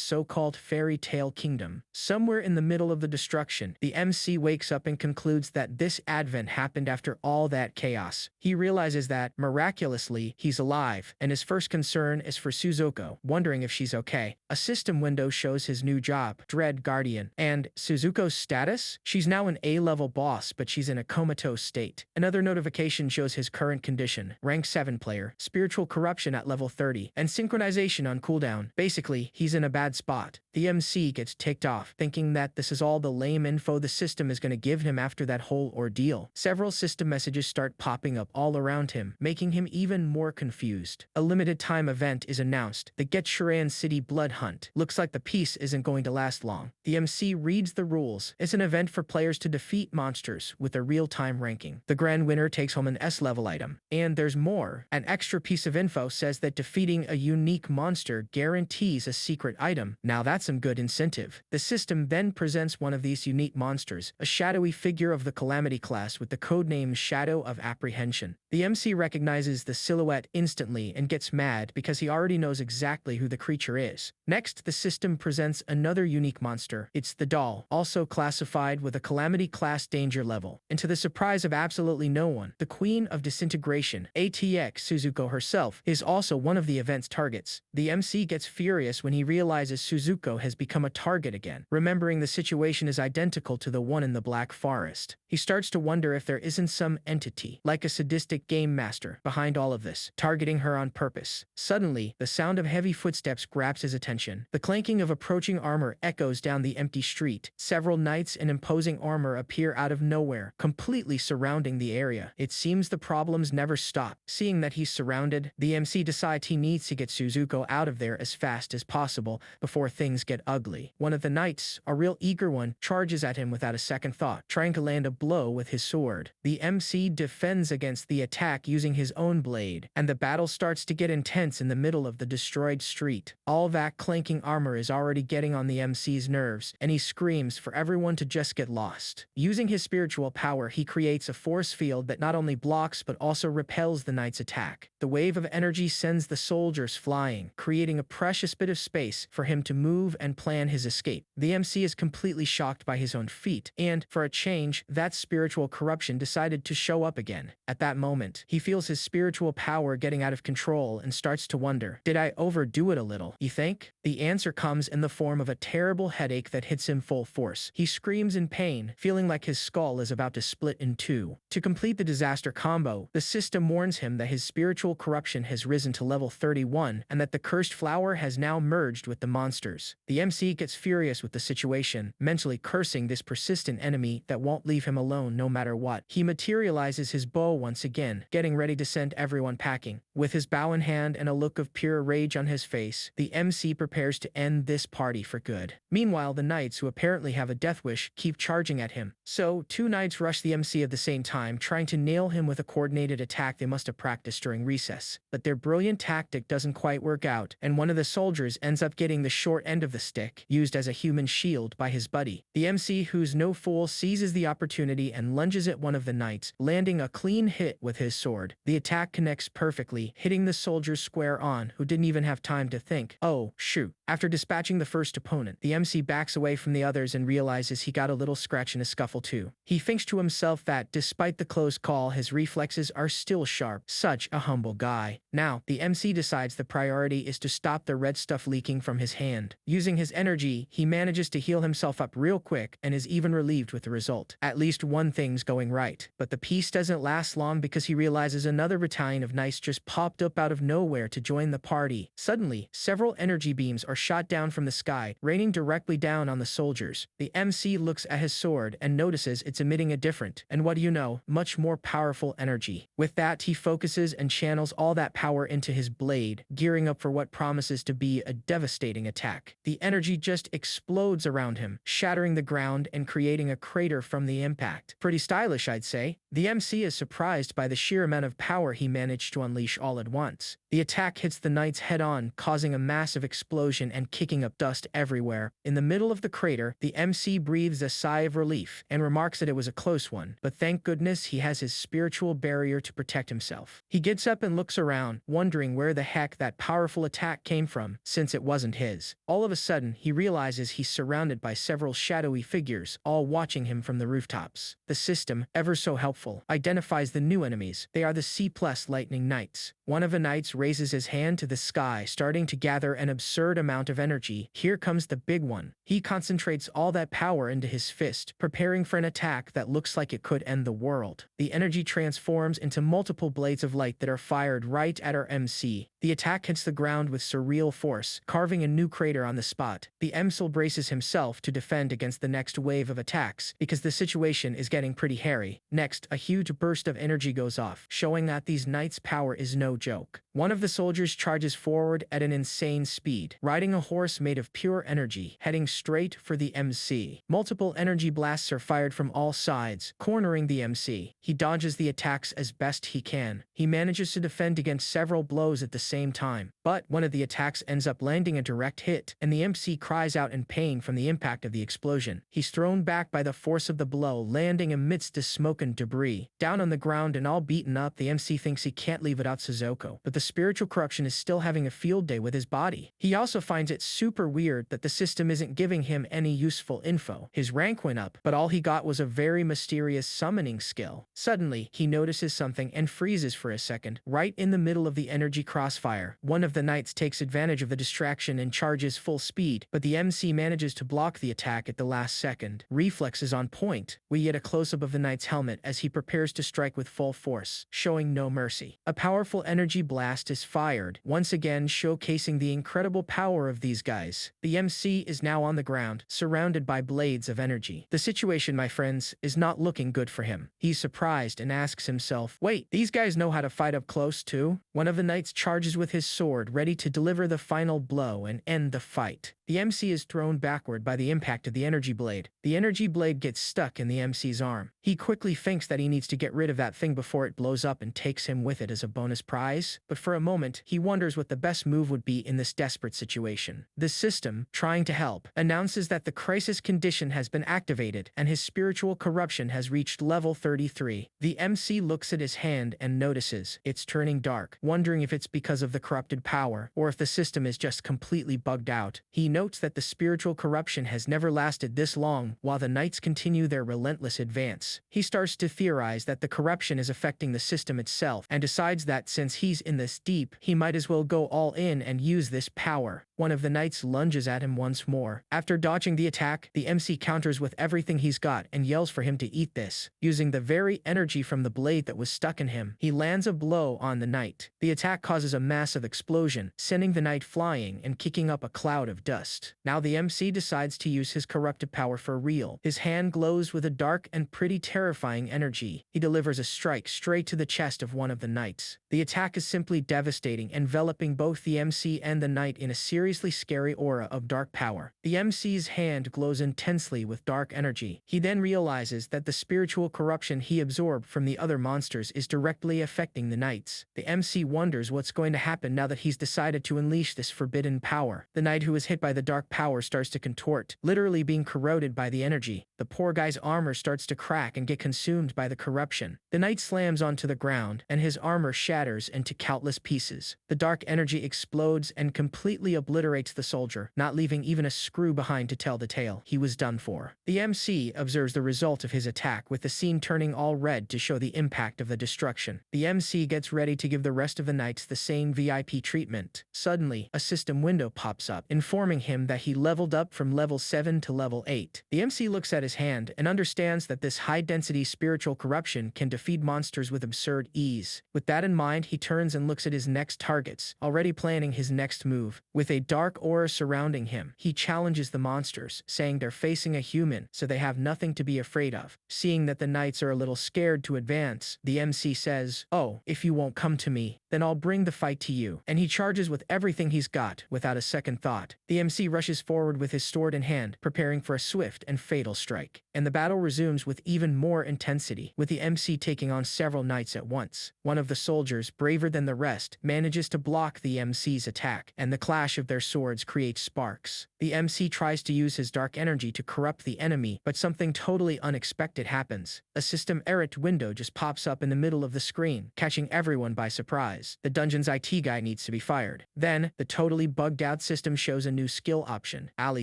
so-called fairy tale kingdom. Somewhere in the middle of the destruction, the MC wakes up and concludes that this advent happened after all that chaos. He realizes that, miraculously, he's alive, and his first concern is for Suzuko, wondering if she's okay. A system window shows his new job, Dread Guardian, and Suzuko's status? She's now an A-level boss, but she's in a comatose state. Another notification shows his current condition, rank 7 player, spiritual corruption at level 30, and synchronization on cooldown. Basically, he's in a bad spot. The MC gets ticked off, thinking that this is all the lame info the system is going to give him after that whole ordeal. Several system messages start popping up all around him, making him even more confused. A limited time event is announced, the Getshuren City Blood Hunt. Looks like the peace isn't going to last long. The MC reads the rules. It's an event for players to defeat monsters with a real-time ranking. The grand winner takes home an S-level item. And there's more. An extra piece of info says that defeating a unique monster guarantees a secret item. Now that's some good incentive. The system then presents one of these unique monsters, a shadowy figure of the Calamity class with the codename Shadow of Apprehension. The MC recognizes the silhouette instantly and gets mad because he already knows exactly who the creature is. Next, the system presents another unique monster. It's the doll, also classified with a Calamity class danger level. And to the surprise of absolutely no one, the Queen of Disintegration, ATX Suzuko herself, is also one of the event's targets. The MC gets furious when he realizes Suzuko has become a target again, remembering the situation is identical to the one in the Black Forest. He starts to wonder if there isn't some entity, like a sadistic game master, behind all of this, targeting her on purpose. Suddenly, the sound of heavy footsteps grabs his attention. The clanking of approaching armor echoes down the empty street. Several knights in imposing armor appear out of nowhere, completely surrounding the area. It seems the problems never stop. Seeing that he's surrounded, the MC decides he needs to get Suzuko out of there as fast as possible before things get ugly. One of the knights, a real eager one, charges at him without a second thought, trying to land a blow with his sword. The MC defends against the attack using his own blade, and the battle starts to get intense in the middle of the destroyed street. All that clanking armor is already getting on the MC's nerves, and he screams for everyone to just get lost. Using his spiritual power, he creates a force field that not only blocks but also repels the knight's attack. The wave of energy sends the soldiers flying, creating a precious bit of space for him to move and plan his escape. The MC is completely shocked by his own feat, and, for a change, that spiritual corruption decided to show up again. At that moment, he feels his spiritual power getting out of control and starts to wonder, did I overdo it a little, you think? The answer comes in the form of a terrible headache that hits him full force. He screams in pain, feeling like his skull is about to split in two. To complete the disaster combo, the system warns him that his spiritual corruption has risen to level 31 and that the cursed flower has now merged with the monsters. The MC gets furious with the situation, mentally cursing this persistent enemy that won't leave him alone no matter what. He materializes his bow once again, getting ready to send everyone packing. With his bow in hand and a look of pure rage on his face, the MC prepares to end this party for good. Meanwhile, the knights, who apparently have a death wish, keep charging at him. So, two knights rush the MC at the same time, trying to nail him with a coordinated attack they must have practiced during recess. But their brilliant tactic doesn't quite work out, and one of the soldiers ends up getting the short end of the stick, used as a human shield by his buddy. The MC, who's no fool, seizes the opportunity and lunges at one of the knights, landing a clean hit with his sword. The attack connects perfectly, hitting the soldier square on, who didn't even have time to think, oh, shoot. After dispatching the first opponent, the MC backs away from the others and realizes he got a little scratch in a scuffle too. He thinks to himself that, despite the close call, his reflexes are still sharp. Such a humble guy. Now, the MC decides the priority is to stop the red stuff leaking from his hand. Using his energy, he manages to heal himself up real quick and is even relieved with the result. result. At least one thing's going right. But the peace doesn't last long because he realizes another battalion of knights just popped up out of nowhere to join the party. Suddenly, several energy beams are shot down from the sky, raining directly down on the soldiers. The MC looks at his sword and notices it's emitting a different, and what do you know, much more powerful energy. With that, he focuses and channels all that power into his blade, gearing up for what promises to be a devastating attack. The energy just explodes around him, shattering the ground and creating a crater from the impact. Pretty stylish, I'd say. The MC is surprised by the sheer amount of power he managed to unleash all at once. The attack hits the knights head-on, causing a massive explosion and kicking up dust everywhere. In the middle of the crater, the MC breathes a sigh of relief and remarks that it was a close one, but thank goodness he has his spiritual barrier to protect himself. He gets up and looks around, wondering where the heck that powerful attack came from, since it wasn't his. All of a sudden, he realizes he's surrounded by several shadowy figures, all watching him from the rooftops. The system, ever so helpful, identifies the new enemies. They are the C+ Lightning Knights. One of the knights raises his hand to the sky, starting to gather an absurd amount of energy. Here comes the big one. He concentrates all that power into his fist, preparing for an attack that looks like it could end the world. The energy transforms into multiple blades of light that are fired right at our MC. The attack hits the ground with surreal force, carving a new crater on the spot. The MC braces himself to defend against the next wave of attacks, because the situation is getting pretty hairy. Next, a huge burst of energy goes off, showing that these knights' power is no joke. One of the soldiers charges forward at an insane speed, riding a horse made of pure energy, heading straight for the MC. Multiple energy blasts are fired from all sides, cornering the MC. He dodges the attacks as best he can. He manages to defend against several blows at the same time, but one of the attacks ends up landing a direct hit, and the MC cries out in pain from the impact of the explosion. He's thrown back by the force of the blow, landing amidst the smoke and debris. Down on the ground and all beaten up, the MC thinks he can't leave without Suzuko, but the spiritual corruption is still having a field day with his body. He also finds it super weird that the system isn't giving him any useful info. His rank went up, but all he got was a very mysterious summoning skill. Suddenly, he notices something and freezes for a second, right in the middle of the energy crossfire. One of the knights takes advantage of the distraction and charges full speed, but the MC manages to block the attack at the last second. Reflex is on point. We get a close-up of the knight's helmet as he prepares to strike with full force, showing no mercy. A powerful energy blast is fired, once again showcasing the incredible power of these guys. The MC is now on the ground, surrounded by blades of energy. The situation, my friends, is not looking good for him. He's surprised and asks himself, wait, these guys know how to fight up close too? One of the knights charges with his sword, ready to deliver the final blow and end the fight. The MC is thrown backward by the impact of the energy blade. The energy blade gets stuck in the MC's arm. He quickly thinks that he needs to get rid of that thing before it blows up and takes him with it as a bonus prize, but for a moment, he wonders what the best move would be in this desperate situation. The system, trying to help, announces that the crisis condition has been activated and his spiritual corruption has reached level 33. The MC looks at his hand and notices it's turning dark, wondering if it's because of the corrupted power or if the system is just completely bugged out. He notes that the spiritual corruption has never lasted this long while the knights continue their relentless advance. He starts to theorize that the corruption is affecting the system itself and decides that since he's in this deep, he might as well go all in and use this power. One of the knights lunges at him once more. After dodging the attack, the MC counters with everything he's got and yells for him to eat this. Using the very energy from the blade that was stuck in him, he lands a blow on the knight. The attack causes a massive explosion, sending the knight flying and kicking up a cloud of dust. Now the MC decides to use his corrupted power for real. His hand glows with a dark and pretty terrifying energy. He delivers a strike straight to the chest of one of the knights. The attack is simply devastating, enveloping both the MC and the knight in a seriously scary aura of dark power. The MC's hand glows intensely with dark energy. He then realizes that the spiritual corruption he absorbed from the other monsters is directly affecting the knights. The MC wonders what's going to happen now that he's decided to unleash this forbidden power. The knight who is hit by the dark power starts to contort, literally being corroded by the energy. The poor guy's armor starts to crack and get consumed by the corruption. The knight slams onto the ground, and his armor shatters into countless countless pieces. The dark energy explodes and completely obliterates the soldier, not leaving even a screw behind to tell the tale. He was done for. The MC observes the result of his attack, with the scene turning all red to show the impact of the destruction. The MC gets ready to give the rest of the knights the same VIP treatment. Suddenly, a system window pops up, informing him that he leveled up from level 7 to level 8. The MC looks at his hand and understands that this high-density spiritual corruption can defeat monsters with absurd ease. With that in mind, he turns and looks at his next targets, already planning his next move. With a dark aura surrounding him, he challenges the monsters, saying they're facing a human, so they have nothing to be afraid of. Seeing that the knights are a little scared to advance, the MC says, "Oh, if you won't come to me, then I'll bring the fight to you." And he charges with everything he's got, without a second thought. The MC rushes forward with his sword in hand, preparing for a swift and fatal strike. And the battle resumes with even more intensity, with the MC taking on several knights at once. One of the soldiers, braver than the rest, manages to block the MC's attack, and the clash of their swords creates sparks. The MC tries to use his dark energy to corrupt the enemy, but something totally unexpected happens. A system error window just pops up in the middle of the screen, catching everyone by surprise. The dungeon's IT guy needs to be fired. Then, the totally bugged out system shows a new skill option, Ally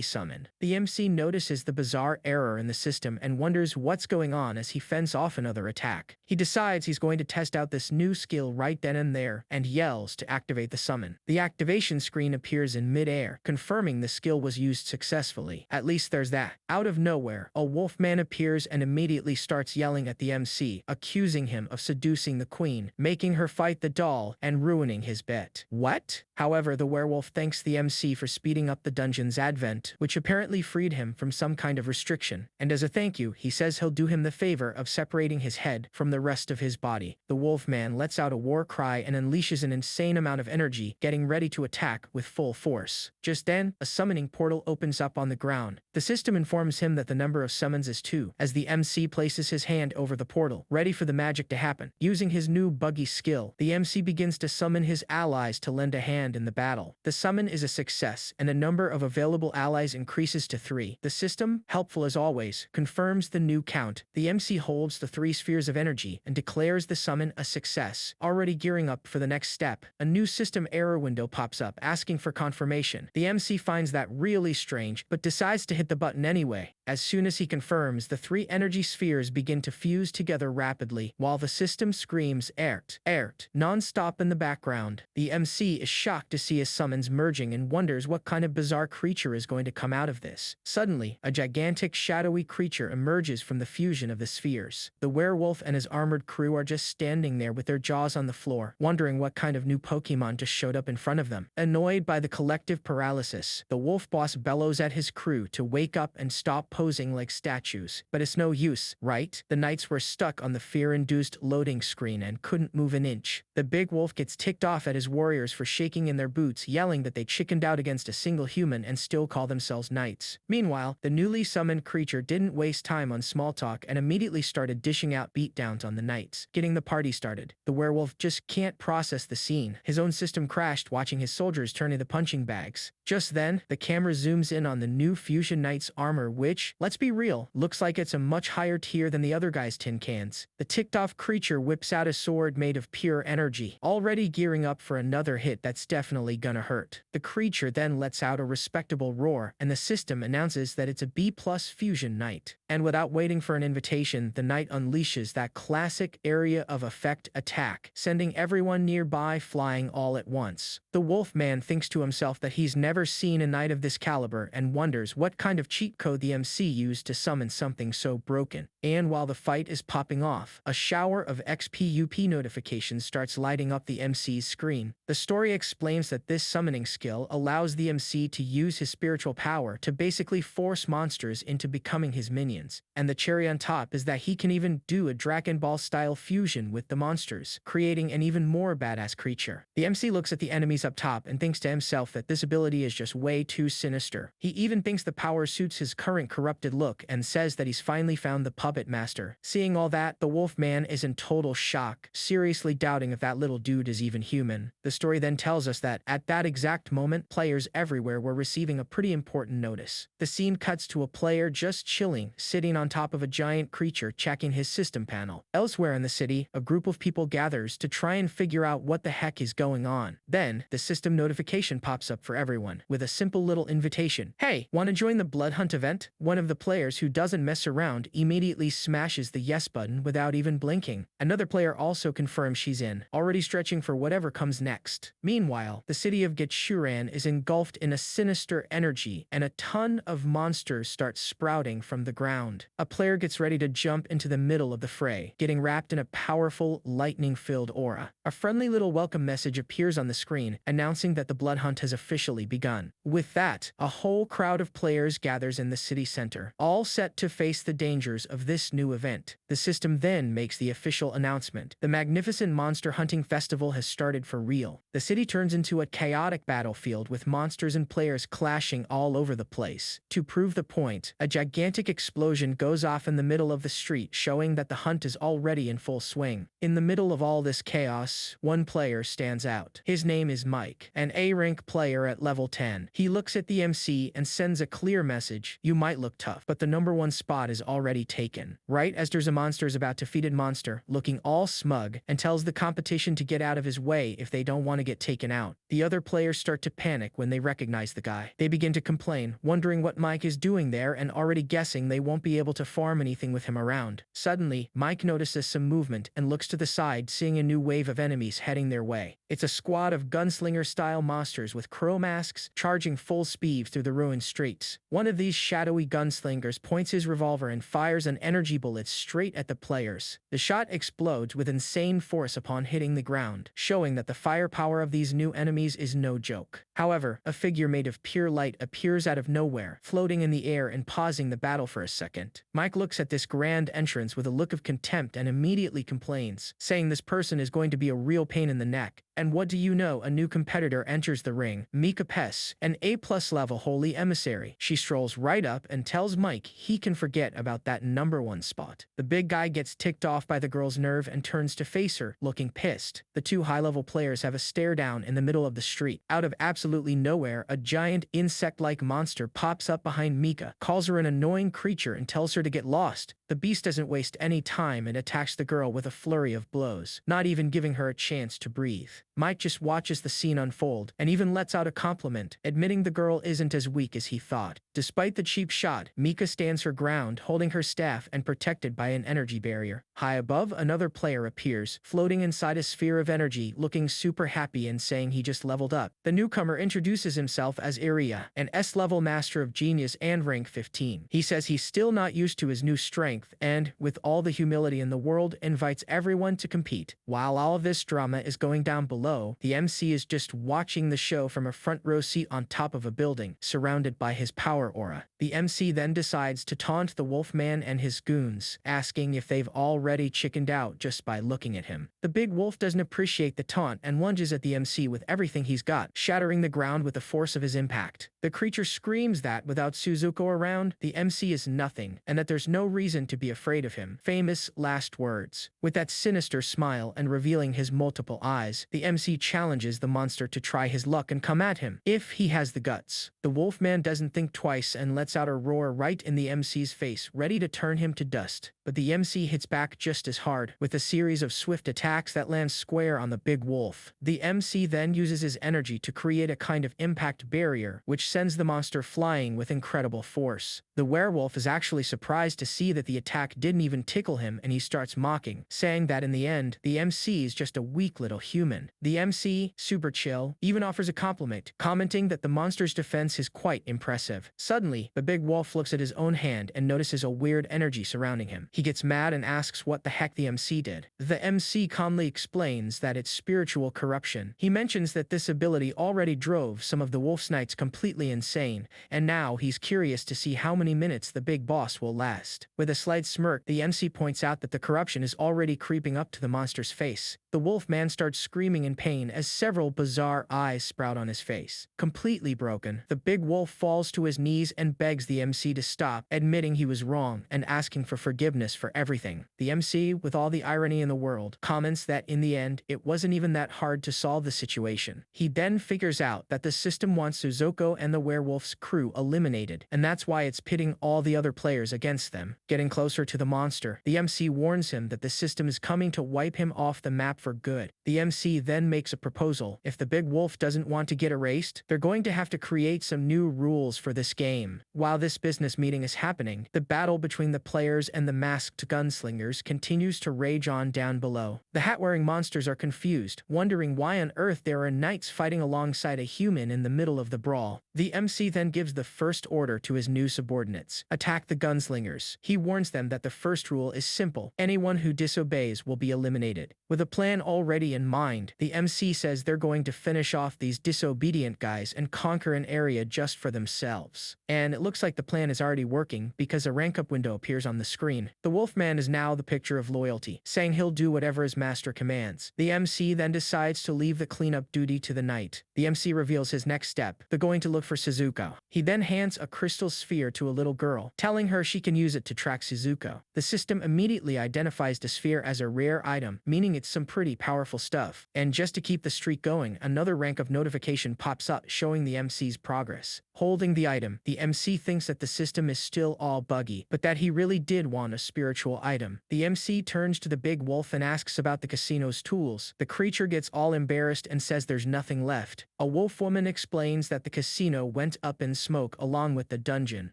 Summon. The MC notices the bizarre error in the system and wonders what's going on as he fends off another attack. He decides he's going to test out this new skill right then and there, and yells to activate the summon. The activation screen appears in mid-air, confirming the skill was used successfully. At least there's that. Out of nowhere, a wolfman appears and immediately starts yelling at the MC, accusing him of seducing the queen, making her fight the doll, and ruining his bet. What? However, the werewolf thanks the MC for speeding up the dungeon's advent, which apparently freed him from some kind of restriction, and as a thank you, he says he'll do him the favor of separating his head from the rest of his body. The wolfman lets out a war cry and unleashes an insane amount of energy, getting ready to attack with full force. Just then, a summoning portal opens up on the ground. The system informs him that the number of summons is 2, as the MC places his hand over the portal, ready for the magic to happen. Using his new buggy skill, the MC begins to summon his allies to lend a hand in the battle. The summon is a success, and the number of available allies increases to 3. The system, helpful as always, confirms the new count. The MC holds the 3 spheres of energy and declares the summon a success. Already gearing up for the next step, a new system error window pops up asking for confirmation. The MC finds that really strange, but decides to hit the button anyway. As soon as he confirms, the 3 energy spheres begin to fuse together rapidly, while the system screams "Ert, Ert" non-stop in the background. The MC is shocked to see his summons merging and wonders what kind of bizarre creature is going to come out of this. Suddenly, a gigantic shadowy creature emerges from the fusion of the spheres. The werewolf and his armored crew are just standing there with their jaws on the floor, wondering what kind of new Pokemon just showed up in front of them. Annoyed by the collective paralysis, the wolf boss bellows at his crew to wake up and stop posing like statues. But it's no use, right? The knights were stuck on the fear-induced loading screen and couldn't move an inch. The big wolf gets ticked off at his warriors for shaking in their boots, yelling that they chickened out against a single human and still call themselves knights. Meanwhile, the newly summoned creature didn't waste time on small talk and immediately started dishing out beatdowns on the knights, getting the party started. The werewolf just can't process the scene. His own system crashed watching his soldiers turn into punching bags. Just then, the camera zooms in on the new Fusion Knight's armor, which, let's be real, looks like it's a much higher tier than the other guy's tin cans. The ticked-off creature whips out a sword made of pure energy, already gearing up for another hit that's definitely gonna hurt. The creature then lets out a respectable roar, and the system announces that it's a B+ Fusion Knight. And without waiting for an invitation, the knight unleashes that classic area of effect attack, sending everyone nearby flying all at once. The wolfman thinks to himself that he's never seen a knight of this caliber and wonders what kind of cheat code the MC used to summon something so broken. And while the fight is popping off, a shower of XPUP notifications starts lighting up the MC's screen. The story explains that this summoning skill allows the MC to use his spiritual power to basically force monsters into becoming his minions. And the cherry on top is that he can even do a Dragon Ball style fusion with the monsters, creating an even more badass creature. The MC looks at the enemies up top and thinks to himself that this ability is just way too sinister. He even thinks the power suits his current corrupted look and says that he's finally found the puppet master. Seeing all that, the Wolfman is in total shock, seriously doubting if that little dude is even human. The story then tells us that, at that exact moment, players everywhere were receiving a pretty important notice. The scene cuts to a player just chilling, sitting on top of a giant creature checking his system panel. Elsewhere in the city, a group of people gathers to try and figure out what the heck is going on. Then, the system notification pops up for everyone, with a simple little invitation. Hey, want to join the Blood Hunt event? One of the players who doesn't mess around immediately smashes the yes button without even blinking. Another player also confirms she's in, already stretching for whatever comes next. Meanwhile, the city of Getshuran is engulfed in a sinister energy, and a ton of monsters start sprouting from the ground. A player gets ready to jump into the middle of the fray, getting wrapped in a powerful, lightning-filled aura. A friendly little welcome message appears on the screen, announcing that the blood hunt has officially begun. With that, a whole crowd of players gathers in the city center, all set to face the dangers of this new event. The system then makes the official announcement. The magnificent monster hunting festival has started for real. The city turns into a chaotic battlefield with monsters and players clashing all over the place. To prove the point, a gigantic explosion goes off in the middle of the street, showing that the hunt is already in full swing. In the middle of all this chaos, one player stands out. His name is Mike, an A-rank player at level 10. He looks at the MC and sends a clear message: you might look tough, but the #1 spot is already taken. Right as there's a monster is about defeated monster, looking all smug, and tells the competition to get out of his way if they don't want to get taken out. The other players start to panic when they recognize the guy. They begin to complain, wondering what Mike is doing there and already guessing they won't be able to farm anything with him around. Suddenly, Mike notices some movement and looks to the side, seeing a new wave of enemies heading their way. It's a squad of gunslinger-style monsters with crow masks charging full speed through the ruined streets. One of these shadowy gunslingers points his revolver and fires an energy bullet straight at the players. The shot explodes with insane force upon hitting the ground, showing that the firepower of these new enemies is no joke. However, a figure made of pure light appears out of nowhere, floating in the air and pausing the battle for a second. Mike looks at this grand entrance with a look of contempt and immediately complains, saying this person is going to be a real pain in the neck. And what do you know, a new competitor enters the ring, Mika Pes, an A+ level holy emissary. She strolls right up and tells Mike he can forget about that #1 spot. The big guy gets ticked off by the girl's nerve and turns to face her, looking pissed. The two high-level players have a stare down in the middle of the street. Out of absolutely nowhere, a giant insect-like monster pops up behind Mika, calls her an annoying creature and tells her to get lost. The beast doesn't waste any time and attacks the girl with a flurry of blows, not even giving her a chance to breathe. Mike just watches the scene unfold and even lets out a compliment, admitting the girl isn't as weak as he thought. Despite the cheap shot, Mika stands her ground, holding her staff and protected by an energy barrier. High above, another player appears, floating inside a sphere of energy, looking super happy and saying he just leveled up. The newcomer introduces himself as Iria, an S-level master of genius and rank 15. He says he's still not used to his new strength and, with all the humility in the world, invites everyone to compete. While all of this drama is going down below, the MC is just watching the show from a front row seat on top of a building, surrounded by his power aura. The MC then decides to taunt the Wolfman and his goons, asking if they've already chickened out just by looking at him. The big wolf doesn't appreciate the taunt and lunges at the MC with everything he's got, shattering the ground with the force of his impact. The creature screams that, without Suzuko around, the MC is nothing, and that there's no reason to be afraid of him. Famous last words. With that sinister smile and revealing his multiple eyes, the MC challenges the monster to try his luck and come at him, if he has the guts. The Wolfman doesn't think twice and lets out a roar right in the MC's face, ready to turn him to dust. But the MC hits back just as hard, with a series of swift attacks that land square on the big wolf. The MC then uses his energy to create a kind of impact barrier, which sends the monster flying with incredible force. The werewolf is actually surprised to see that the attack didn't even tickle him, and he starts mocking, saying that in the end, the MC is just a weak little human. The MC, super chill, even offers a compliment, commenting that the monster's defense is quite impressive. Suddenly, the big wolf looks at his own hand and notices a weird energy surrounding him. He gets mad and asks what the heck the MC did. The MC calmly explains that it's spiritual corruption. He mentions that this ability already drove some of the Wolf's Knights completely completely insane, and now he's curious to see how many minutes the big boss will last. With a slight smirk, the MC points out that the corruption is already creeping up to the monster's face. The wolf man starts screaming in pain as several bizarre eyes sprout on his face. Completely broken, the big wolf falls to his knees and begs the MC to stop, admitting he was wrong and asking for forgiveness for everything. The MC, with all the irony in the world, comments that in the end, it wasn't even that hard to solve the situation. He then figures out that the system wants Suzuko and the werewolf's crew eliminated, and that's why it's pitting all the other players against them. Getting closer to the monster, the MC warns him that the system is coming to wipe him off the map for good. The MC then makes a proposal. If the big wolf doesn't want to get erased, they're going to have to create some new rules for this game. While this business meeting is happening, the battle between the players and the masked gunslingers continues to rage on down below. The hat-wearing monsters are confused, wondering why on earth there are knights fighting alongside a human in the middle of the brawl. The MC then gives the first order to his new subordinates: attack the gunslingers. He warns them that the first rule is simple: anyone who disobeys will be eliminated. With a plan already in mind, the MC says they're going to finish off these disobedient guys and conquer an area just for themselves. And it looks like the plan is already working because a rank-up window appears on the screen. The Wolfman is now the picture of loyalty, saying he'll do whatever his master commands. The MC then decides to leave the cleanup duty to the knight. The MC reveals his next step: they're going to look for Suzuko. He then hands a crystal sphere to a little girl, telling her she can use it to track Suzuko. The system immediately identifies the sphere as a rare item, meaning it's some pretty powerful stuff. And just to keep the streak going, another rank of notification pops up showing the MC's progress. Holding the item, the MC thinks that the system is still all buggy, but that he really did want a spiritual item. The MC turns to the big wolf and asks about the casino's tools. The creature gets all embarrassed and says there's nothing left. A wolf woman explains that the casino went up in smoke along with the dungeon,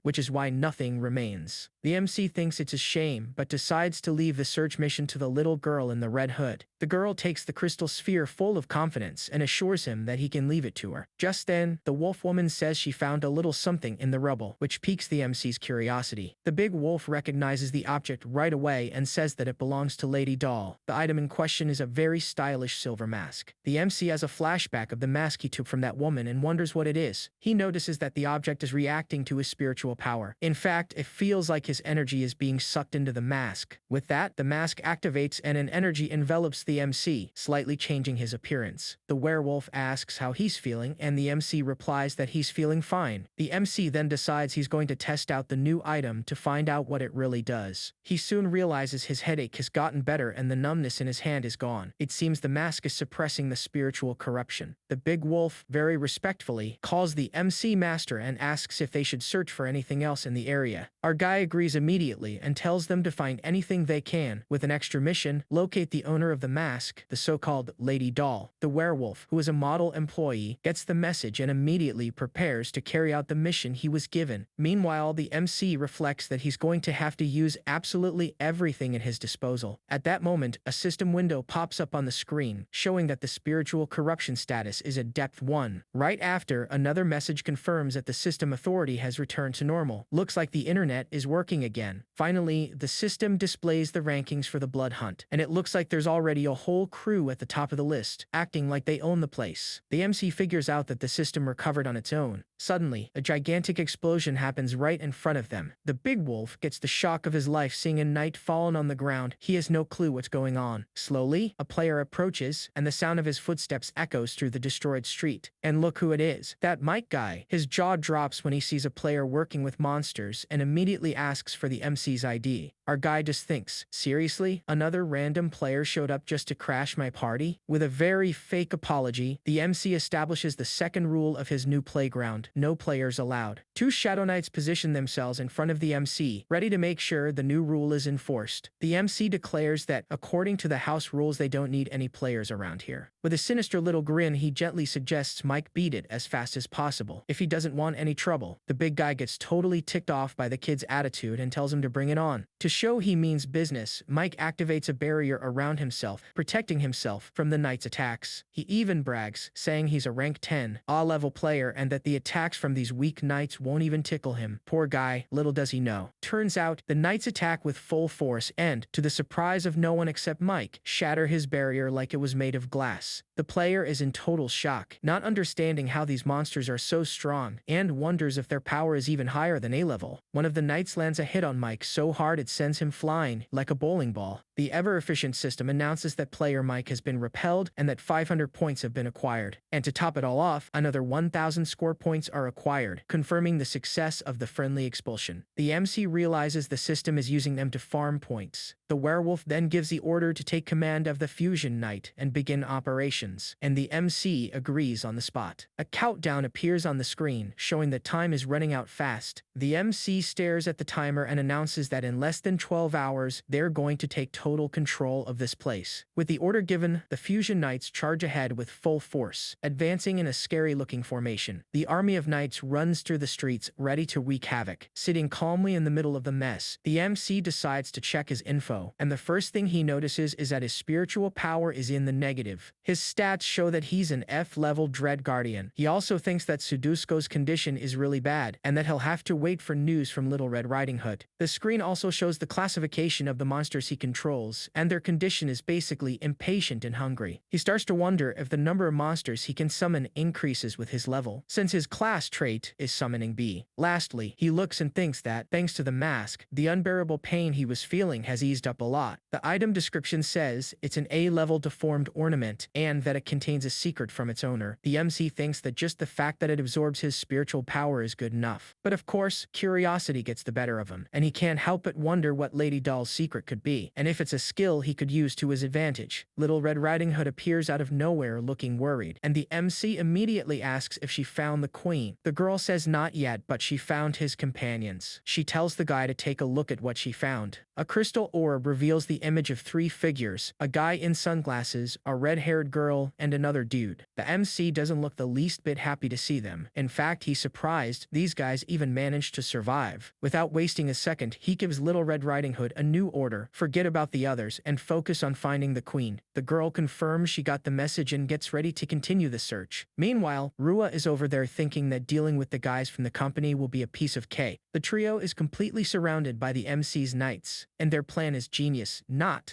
which is why nothing remains. The MC thinks it's a shame, but decides to leave the search mission to the little girl in the red hood. The girl takes the crystal sphere full of confidence and assures him that he can leave it to her. Just then, the wolf woman says she found a little something in the rubble, which piques the MC's curiosity. The big wolf recognizes the object right away and says that it belongs to Lady Doll. The item in question is a very stylish silver mask. The MC has a flashback of the mask he took from that woman and wonders what it is. He notices that the object is reacting to his spiritual power. In fact, it feels like his energy is being sucked into the mask. With that, the mask activates and an energy envelops the MC, slightly changing his appearance. The werewolf asks how he's feeling, and the MC replies that he's feeling fine. The MC then decides he's going to test out the new item to find out what it really does. He soon realizes his headache has gotten better and the numbness in his hand is gone. It seems the mask is suppressing the spiritual corruption. The big wolf, very respectfully, calls the MC master and asks if they should search for anything else in the area. Our guy agrees immediately and tells them to find anything they can. With an extra mission, locate the owner of the mask, the so-called Lady Doll. The werewolf, who is a model employee, gets the message and immediately prepares to carry out the mission he was given. Meanwhile, the MC reflects that he's going to have to use absolutely everything at his disposal. At that moment, a system window pops up on the screen, showing that the spiritual corruption status is at depth 1. Right after, another message confirms that the system authority has returned to normal. Looks like the internet is working again. Finally, the system displays the rankings for the blood hunt, and it looks like there's already a whole crew at the top of the list, acting like they own the place. The MC figures out that the system recovered on its own. Suddenly, a gigantic explosion happens right in front of them. The big wolf gets the shock of his life seeing a knight fallen on the ground. He has no clue what's going on. Slowly, a player approaches, and the sound of his footsteps echoes through the destroyed street. And look who it is. That Mike guy. His jaw drops when he sees a player working with monsters and immediately asks for the MC's ID. Our guy just thinks, seriously? Another random player showed up just to crash my party? With a very fake apology, the MC establishes the second rule of his new playground: no players allowed. Two Shadow Knights position themselves in front of the MC, ready to make sure the new rule is enforced. The MC declares that, according to the house rules, they don't need any players around here. With a sinister little grin, he gently suggests Mike beat it as fast as possible, if he doesn't want any trouble. The big guy gets totally ticked off by the kid's attitude and tells him to bring it on. To show he means business, Mike activates a barrier around himself, protecting himself from the knight's attacks. He even brags, saying he's a rank 10, A-level player and that the attacks from these weak knights won't even tickle him. Poor guy, little does he know. Turns out, the knights attack with full force and, to the surprise of no one except Mike, shatter his barrier like it was made of glass. The player is in total shock, not understanding how these monsters are so strong, and wonders if their power is even higher than A level. One of the knights lands a hit on Mike so hard it sends him flying like a bowling ball. The ever-efficient system announces that player Mike has been repelled and that 500 points have been acquired. And to top it all off, another 1,000 score points are acquired, confirming the success of the friendly expulsion. The MC realizes the system is using them to farm points. The werewolf then gives the order to take command of the fusion knight and begin operations, and the MC agrees on the spot. A countdown appears on the screen, showing that time is running out fast. The MC stares at the timer and announces that in less than 12 hours, they're going to take total control of this place. With the order given, the fusion knights charge ahead with full force, advancing in a scary-looking formation. The army of knights runs through the streets, ready to wreak havoc. Sitting calmly in the middle of the mess, the MC decides to check his info, and the first thing he notices is that his spiritual power is in the negative. His stats show that he's an F-level Dread Guardian. He also thinks that Suzuko's condition is really bad, and that he'll have to wait for news from Little Red Riding Hood. The screen also shows the classification of the monsters he controls, and their condition is basically impatient and hungry. He starts to wonder if the number of monsters he can summon increases with his level, since his class trait is summoning B. Lastly, he looks and thinks that, thanks to the mask, the unbearable pain he was feeling has eased up a lot. The item description says it's an A-level deformed ornament, and that it contains a secret from its owner. The MC thinks that just the fact that it absorbs his spiritual power is good enough. But of course, curiosity gets the better of him, and he can't help but wonder what Lady Doll's secret could be, and if it's a skill he could use to his advantage. Little Red Riding Hood appears out of nowhere looking worried, and the MC immediately asks if she found the queen. The girl says not yet, but she found his companions. She tells the guy to take a look at what she found. A crystal orb reveals the image of 3 figures, a guy in sunglasses, a red-haired girl, and another dude. The MC doesn't look the least bit happy to see them. In fact, he's surprised these guys even managed to survive. Without wasting a second, he gives Little Red Riding Hood a new order: forget about the others and focus on finding the queen. The girl confirms she got the message and gets ready to continue the search. Meanwhile, Rua is over there thinking that dealing with the guys from the company will be a piece of cake. The trio is completely surrounded by the MC's knights, and their plan is genius.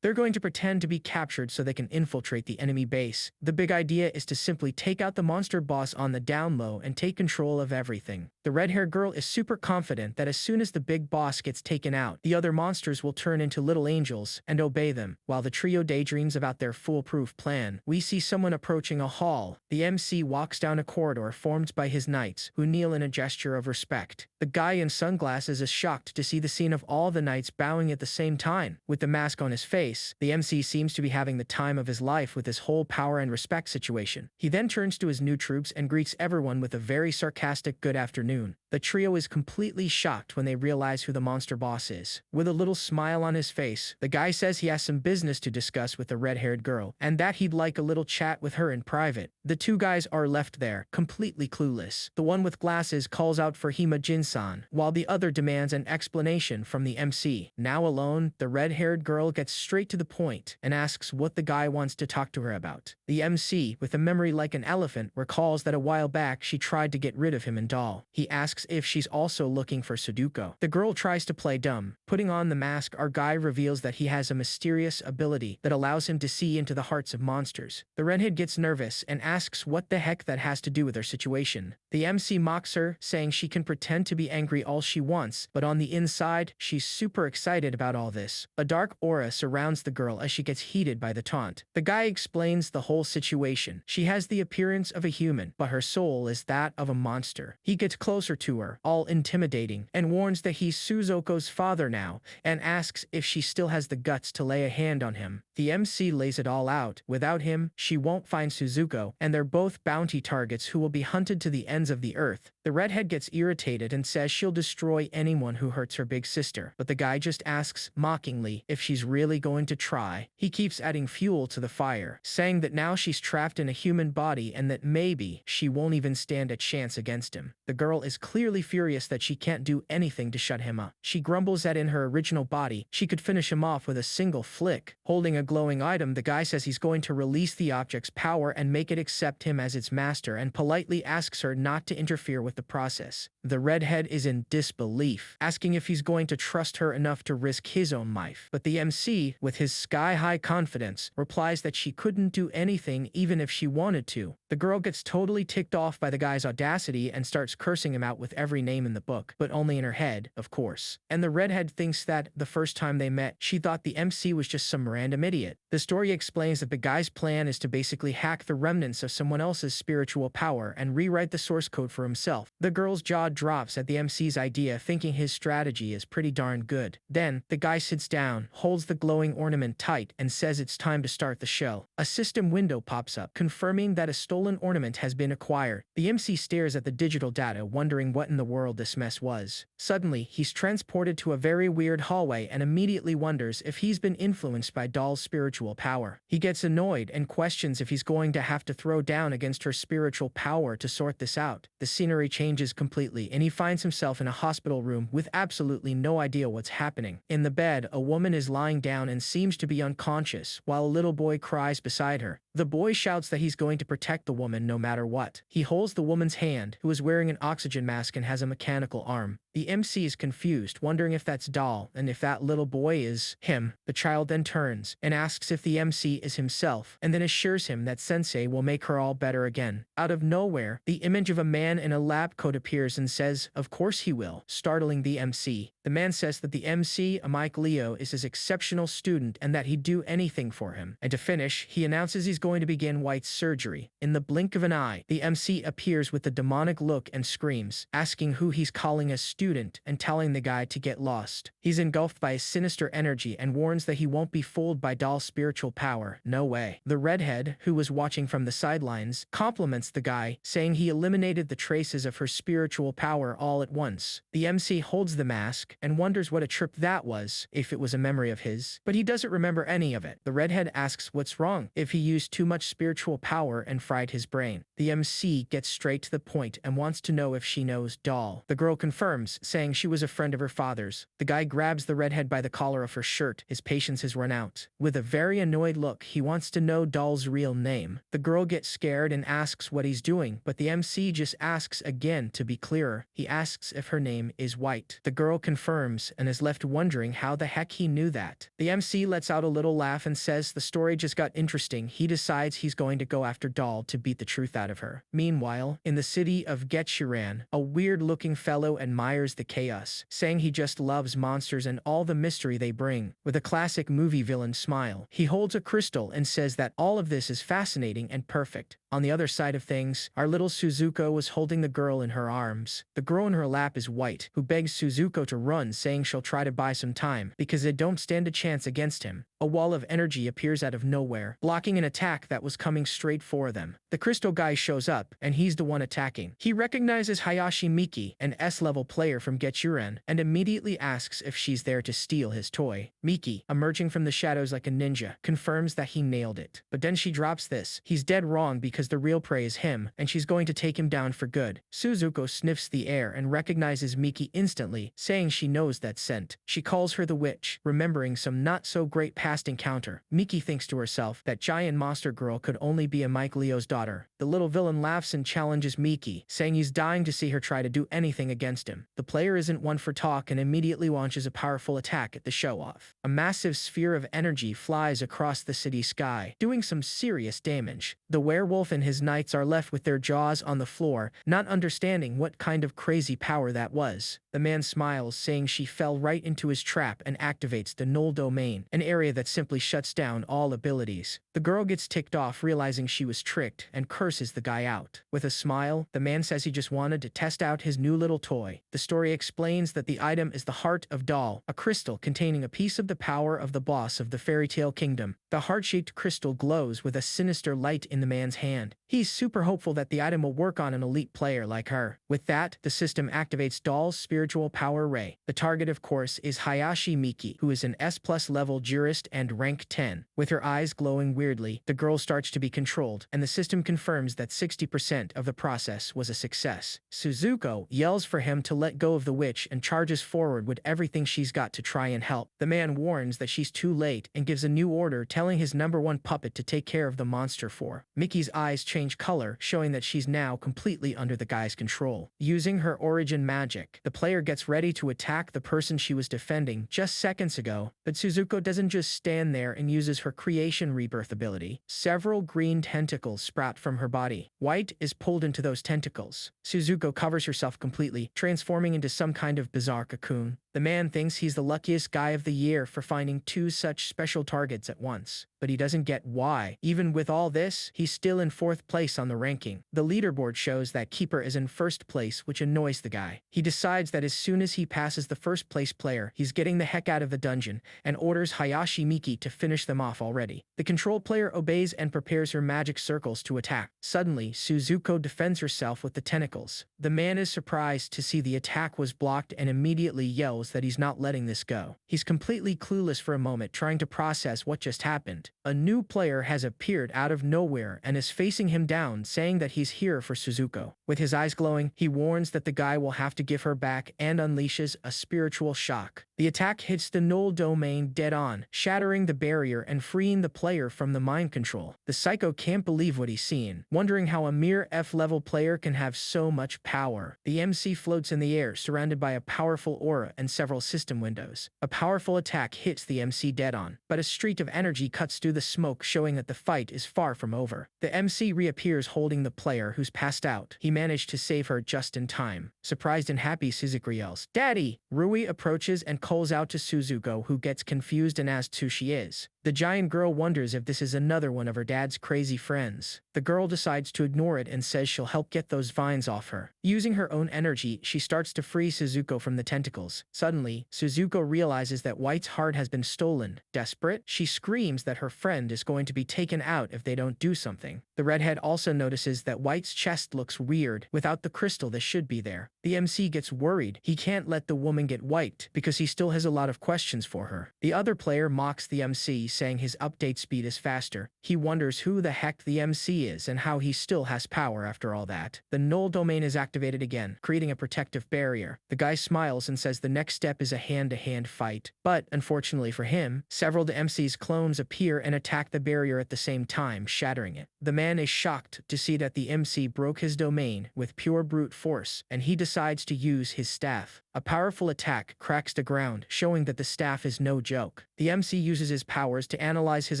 They're going to pretend to be captured so they can infiltrate the enemy base. The big idea is to simply take out the monster boss on the down low and take control of everything. The red-haired girl is super confident that as soon as the big boss gets taken out, the other monsters will turn into little angels and obey them. While the trio daydreams about their foolproof plan, we see someone approaching a hall. The MC walks down a corridor formed by his knights, who kneel in a gesture of respect. The guy in sunglasses is shocked to see the scene of all the knights bowing at the same time. With the mask on his face, the MC seems to be having the time of his life with this whole power and respect situation. He then turns to his new troops and greets everyone with a very sarcastic good afternoon. The trio is completely shocked when they realize who the monster boss is. With a little smile on his face, the guy says he has some business to discuss with the red-haired girl, and that he'd like a little chat with her in private. The 2 guys are left there, completely clueless. The one with glasses calls out for Hima Jin-san, while the other demands an explanation from the MC. Now alone, the red-haired girl gets straight to the point and asks what the guy wants to talk to her about. The MC, with a memory like an elephant, recalls that a while back she tried to get rid of him and Doll. He asks if she's also looking for Suzuko. The girl tries to play dumb. Putting on the mask, our guy reveals that he has a mysterious ability that allows him to see into the hearts of monsters. The redhead gets nervous and asks what the heck that has to do with her situation. The MC mocks her, saying she can pretend to be angry all she wants, but on the inside, she's super excited about all this. A dark aura surrounds the girl as she gets heated by the taunt. The guy explains the whole situation. She has the appearance of a human, but her soul is that of a monster. He gets closer to her, all intimidating, and warns that he's Suzuko's father now, and asks if she still has the guts to lay a hand on him. The MC lays it all out. Without him, she won't find Suzuko, and they're both bounty targets who will be hunted to the ends of the earth. The redhead gets irritated and says she'll destroy anyone who hurts her big sister, but the guy just asks, mockingly, if she's really going to try. He keeps adding fuel to the fire, saying that now she's trapped in a human body and that maybe she won't even stand a chance against him. The girl is clearly furious that she can't do anything to shut him up. She grumbles that in her original body, she could finish him off with a single flick. Holding a glowing item, the guy says he's going to release the object's power and make it accept him as its master, and politely asks her not to interfere with the process. The redhead is in disbelief, asking if he's going to trust her enough to risk his own life. But the MC, with his sky-high confidence, replies that she couldn't do anything even if she wanted to. The girl gets totally ticked off by the guy's audacity and starts cursing him out with every name in the book, but only in her head, of course. And the redhead thinks that, the first time they met, she thought the MC was just some random idiot. The story explains that the guy's plan is to basically hack the remnants of someone else's spiritual power and rewrite the source code for himself. The girl's jaw drops at the MC's idea, thinking his strategy is pretty darn good. Then, the guy sits down, holds the glowing ornament tight, and says it's time to start the show. A system window pops up, confirming that a stolen ornament has been acquired. The MC stares at the digital data, wondering what in the world this mess was. Suddenly, he's transported to a very weird hallway and immediately wonders if he's been influenced by Doll's spiritual power. He gets annoyed and questions if he's going to have to throw down against her spiritual power to sort this out. The scenery changes completely, and he finds himself in a hospital room with absolutely no idea what's happening. In the bed, a woman is lying down and seems to be unconscious, while a little boy cries beside her. The boy shouts that he's going to protect the woman no matter what. He holds the woman's hand, who is wearing an oxygen mask and has a mechanical arm. The MC is confused, wondering if that's Doll, and if that little boy is him. The child then turns and asks if the MC is himself, and then assures him that Sensei will make her all better again. Out of nowhere, the image of a man in a lab coat appears and says, "Of course he will," startling the MC. The man says that the MC, Mike Leo, is his exceptional student and that he'd do anything for him. And to finish, he announces he's going to begin White's surgery. In the blink of an eye, the MC appears with a demonic look and screams, asking who he's calling a student and telling the guy to get lost. He's engulfed by a sinister energy and warns that he won't be fooled by Doll's spiritual power. No way. The redhead, who was watching from the sidelines, compliments the guy, saying he eliminated the traces of her spiritual power all at once. The MC holds the mask and wonders what a trip that was, if it was a memory of his, but he doesn't remember any of it. The redhead asks what's wrong, if he used too much spiritual power and fried his brain. The MC gets straight to the point and wants to know if she knows Doll. The girl confirms, saying she was a friend of her father's. The guy grabs the redhead by the collar of her shirt. His patience has run out. With a very annoyed look, he wants to know Doll's real name. The girl gets scared and asks what he's doing, but the MC just asks again to be clearer. He asks if her name is White. The girl confirms and is left wondering how the heck he knew that. The MC lets out a little laugh and says the story just got interesting. He decides he's going to go after Doll to beat the truth out of her. Meanwhile, in the city of Getchuran, a weird-looking fellow admires the chaos, saying he just loves monsters and all the mystery they bring. With a classic movie villain smile, he holds a crystal and says that all of this is fascinating and perfect. On the other side of things, our little Suzuko was holding the girl in her arms. The girl in her lap is White, who begs Suzuko to run, saying she'll try to buy some time, because they don't stand a chance against him. A wall of energy appears out of nowhere, blocking an attack that was coming straight for them. The crystal guy shows up, and he's the one attacking. He recognizes Hayashi Miki, an S-level player from Getchuran, and immediately asks if she's there to steal his toy. Miki, emerging from the shadows like a ninja, confirms that he nailed it. But then she drops this. He's dead wrong because the real prey is him, and she's going to take him down for good. Suzuko sniffs the air and recognizes Miki instantly, saying she knows that scent. She calls her the witch, remembering some not-so-great past encounter. Miki thinks to herself that giant monster girl could only be a Mike Leo's daughter. The little villain laughs and challenges Miki, saying he's dying to see her try to do anything against him. The player isn't one for talk and immediately launches a powerful attack at the show-off. A massive sphere of energy flies across the city sky, doing some serious damage. The werewolf and his knights are left with their jaws on the floor, not understanding what kind of crazy power that was. The man smiles, saying she fell right into his trap and activates the null domain, an area that simply shuts down all abilities. The girl gets ticked off, realizing she was tricked, and curses the guy out. With a smile, the man says he just wanted to test out his new little toy. The story explains that the item is the Heart of Doll, a crystal containing a piece of the power of the boss of the fairy tale kingdom. The heart-shaped crystal glows with a sinister light in the man's hand. He's super hopeful that the item will work on an elite player like her. With that, the system activates Doll's spiritual spiritual power ray. The target, of course, is Hayashi Miki, who is an S+ level jurist and rank 10. With her eyes glowing weirdly, the girl starts to be controlled, and the system confirms that 60% of the process was a success. Suzuko yells for him to let go of the witch and charges forward with everything she's got to try and help. The man warns that she's too late and gives a new order, telling his #1 puppet to take care of the monster for. Miki's eyes change color, showing that she's now completely under the guy's control. Using her origin magic, the player gets ready to attack the person she was defending just seconds ago, but Suzuko doesn't just stand there and uses her creation rebirth ability. Several green tentacles sprout from her body. White is pulled into those tentacles. Suzuko covers herself completely, transforming into some kind of bizarre cocoon. The man thinks he's the luckiest guy of the year for finding 2 such special targets at once, but he doesn't get why. Even with all this, he's still in 4th place on the ranking. The leaderboard shows that Keeper is in 1st place, which annoys the guy. He decides that as soon as he passes the 1st place player, he's getting the heck out of the dungeon, and orders Hayashi Miki to finish them off already. The control player obeys and prepares her magic circles to attack. Suddenly, Suzuko defends herself with the tentacles. The man is surprised to see the attack was blocked and immediately yells that he's not letting this go. He's completely clueless for a moment, trying to process what just happened. A new player has appeared out of nowhere and is facing him down, saying that he's here for Suzuko. With his eyes glowing, he warns that the guy will have to give her back and unleashes a spiritual shock. The attack hits the null domain dead on, shattering the barrier and freeing the player from the mind control. The psycho can't believe what he's seeing, wondering how a mere F-level player can have so much power. The MC floats in the air, surrounded by a powerful aura and several system windows. A powerful attack hits the MC dead on, but a streak of energy cuts through the smoke, showing that the fight is far from over. The MC reappears holding the player who's passed out. He managed to save her just in time. Surprised and happy, Suzuko yells, "Daddy!" Rui approaches and calls out to Suzuko, who gets confused and asks who she is. The giant girl wonders if this is another one of her dad's crazy friends. The girl decides to ignore it and says she'll help get those vines off her. Using her own energy, she starts to free Suzuko from the tentacles. Suddenly, Suzuko realizes that White's heart has been stolen. Desperate, she screams that her friend is going to be taken out if they don't do something. The redhead also notices that White's chest looks weird without the crystal that should be there. The MC gets worried. He can't let the woman get wiped because he still has a lot of questions for her. The other player mocks the MC, saying his update speed is faster. He wonders who the heck the MC is and how he still has power after all that. The null domain is activated again, creating a protective barrier. The guy smiles and says the next step is a hand-to-hand fight. But, unfortunately for him, several of the MC's clones appear and attack the barrier at the same time, shattering it. The man is shocked to see that the MC broke his domain with pure brute force, and he decides to use his staff. A powerful attack cracks the ground, showing that the staff is no joke. The MC uses his powers to analyze his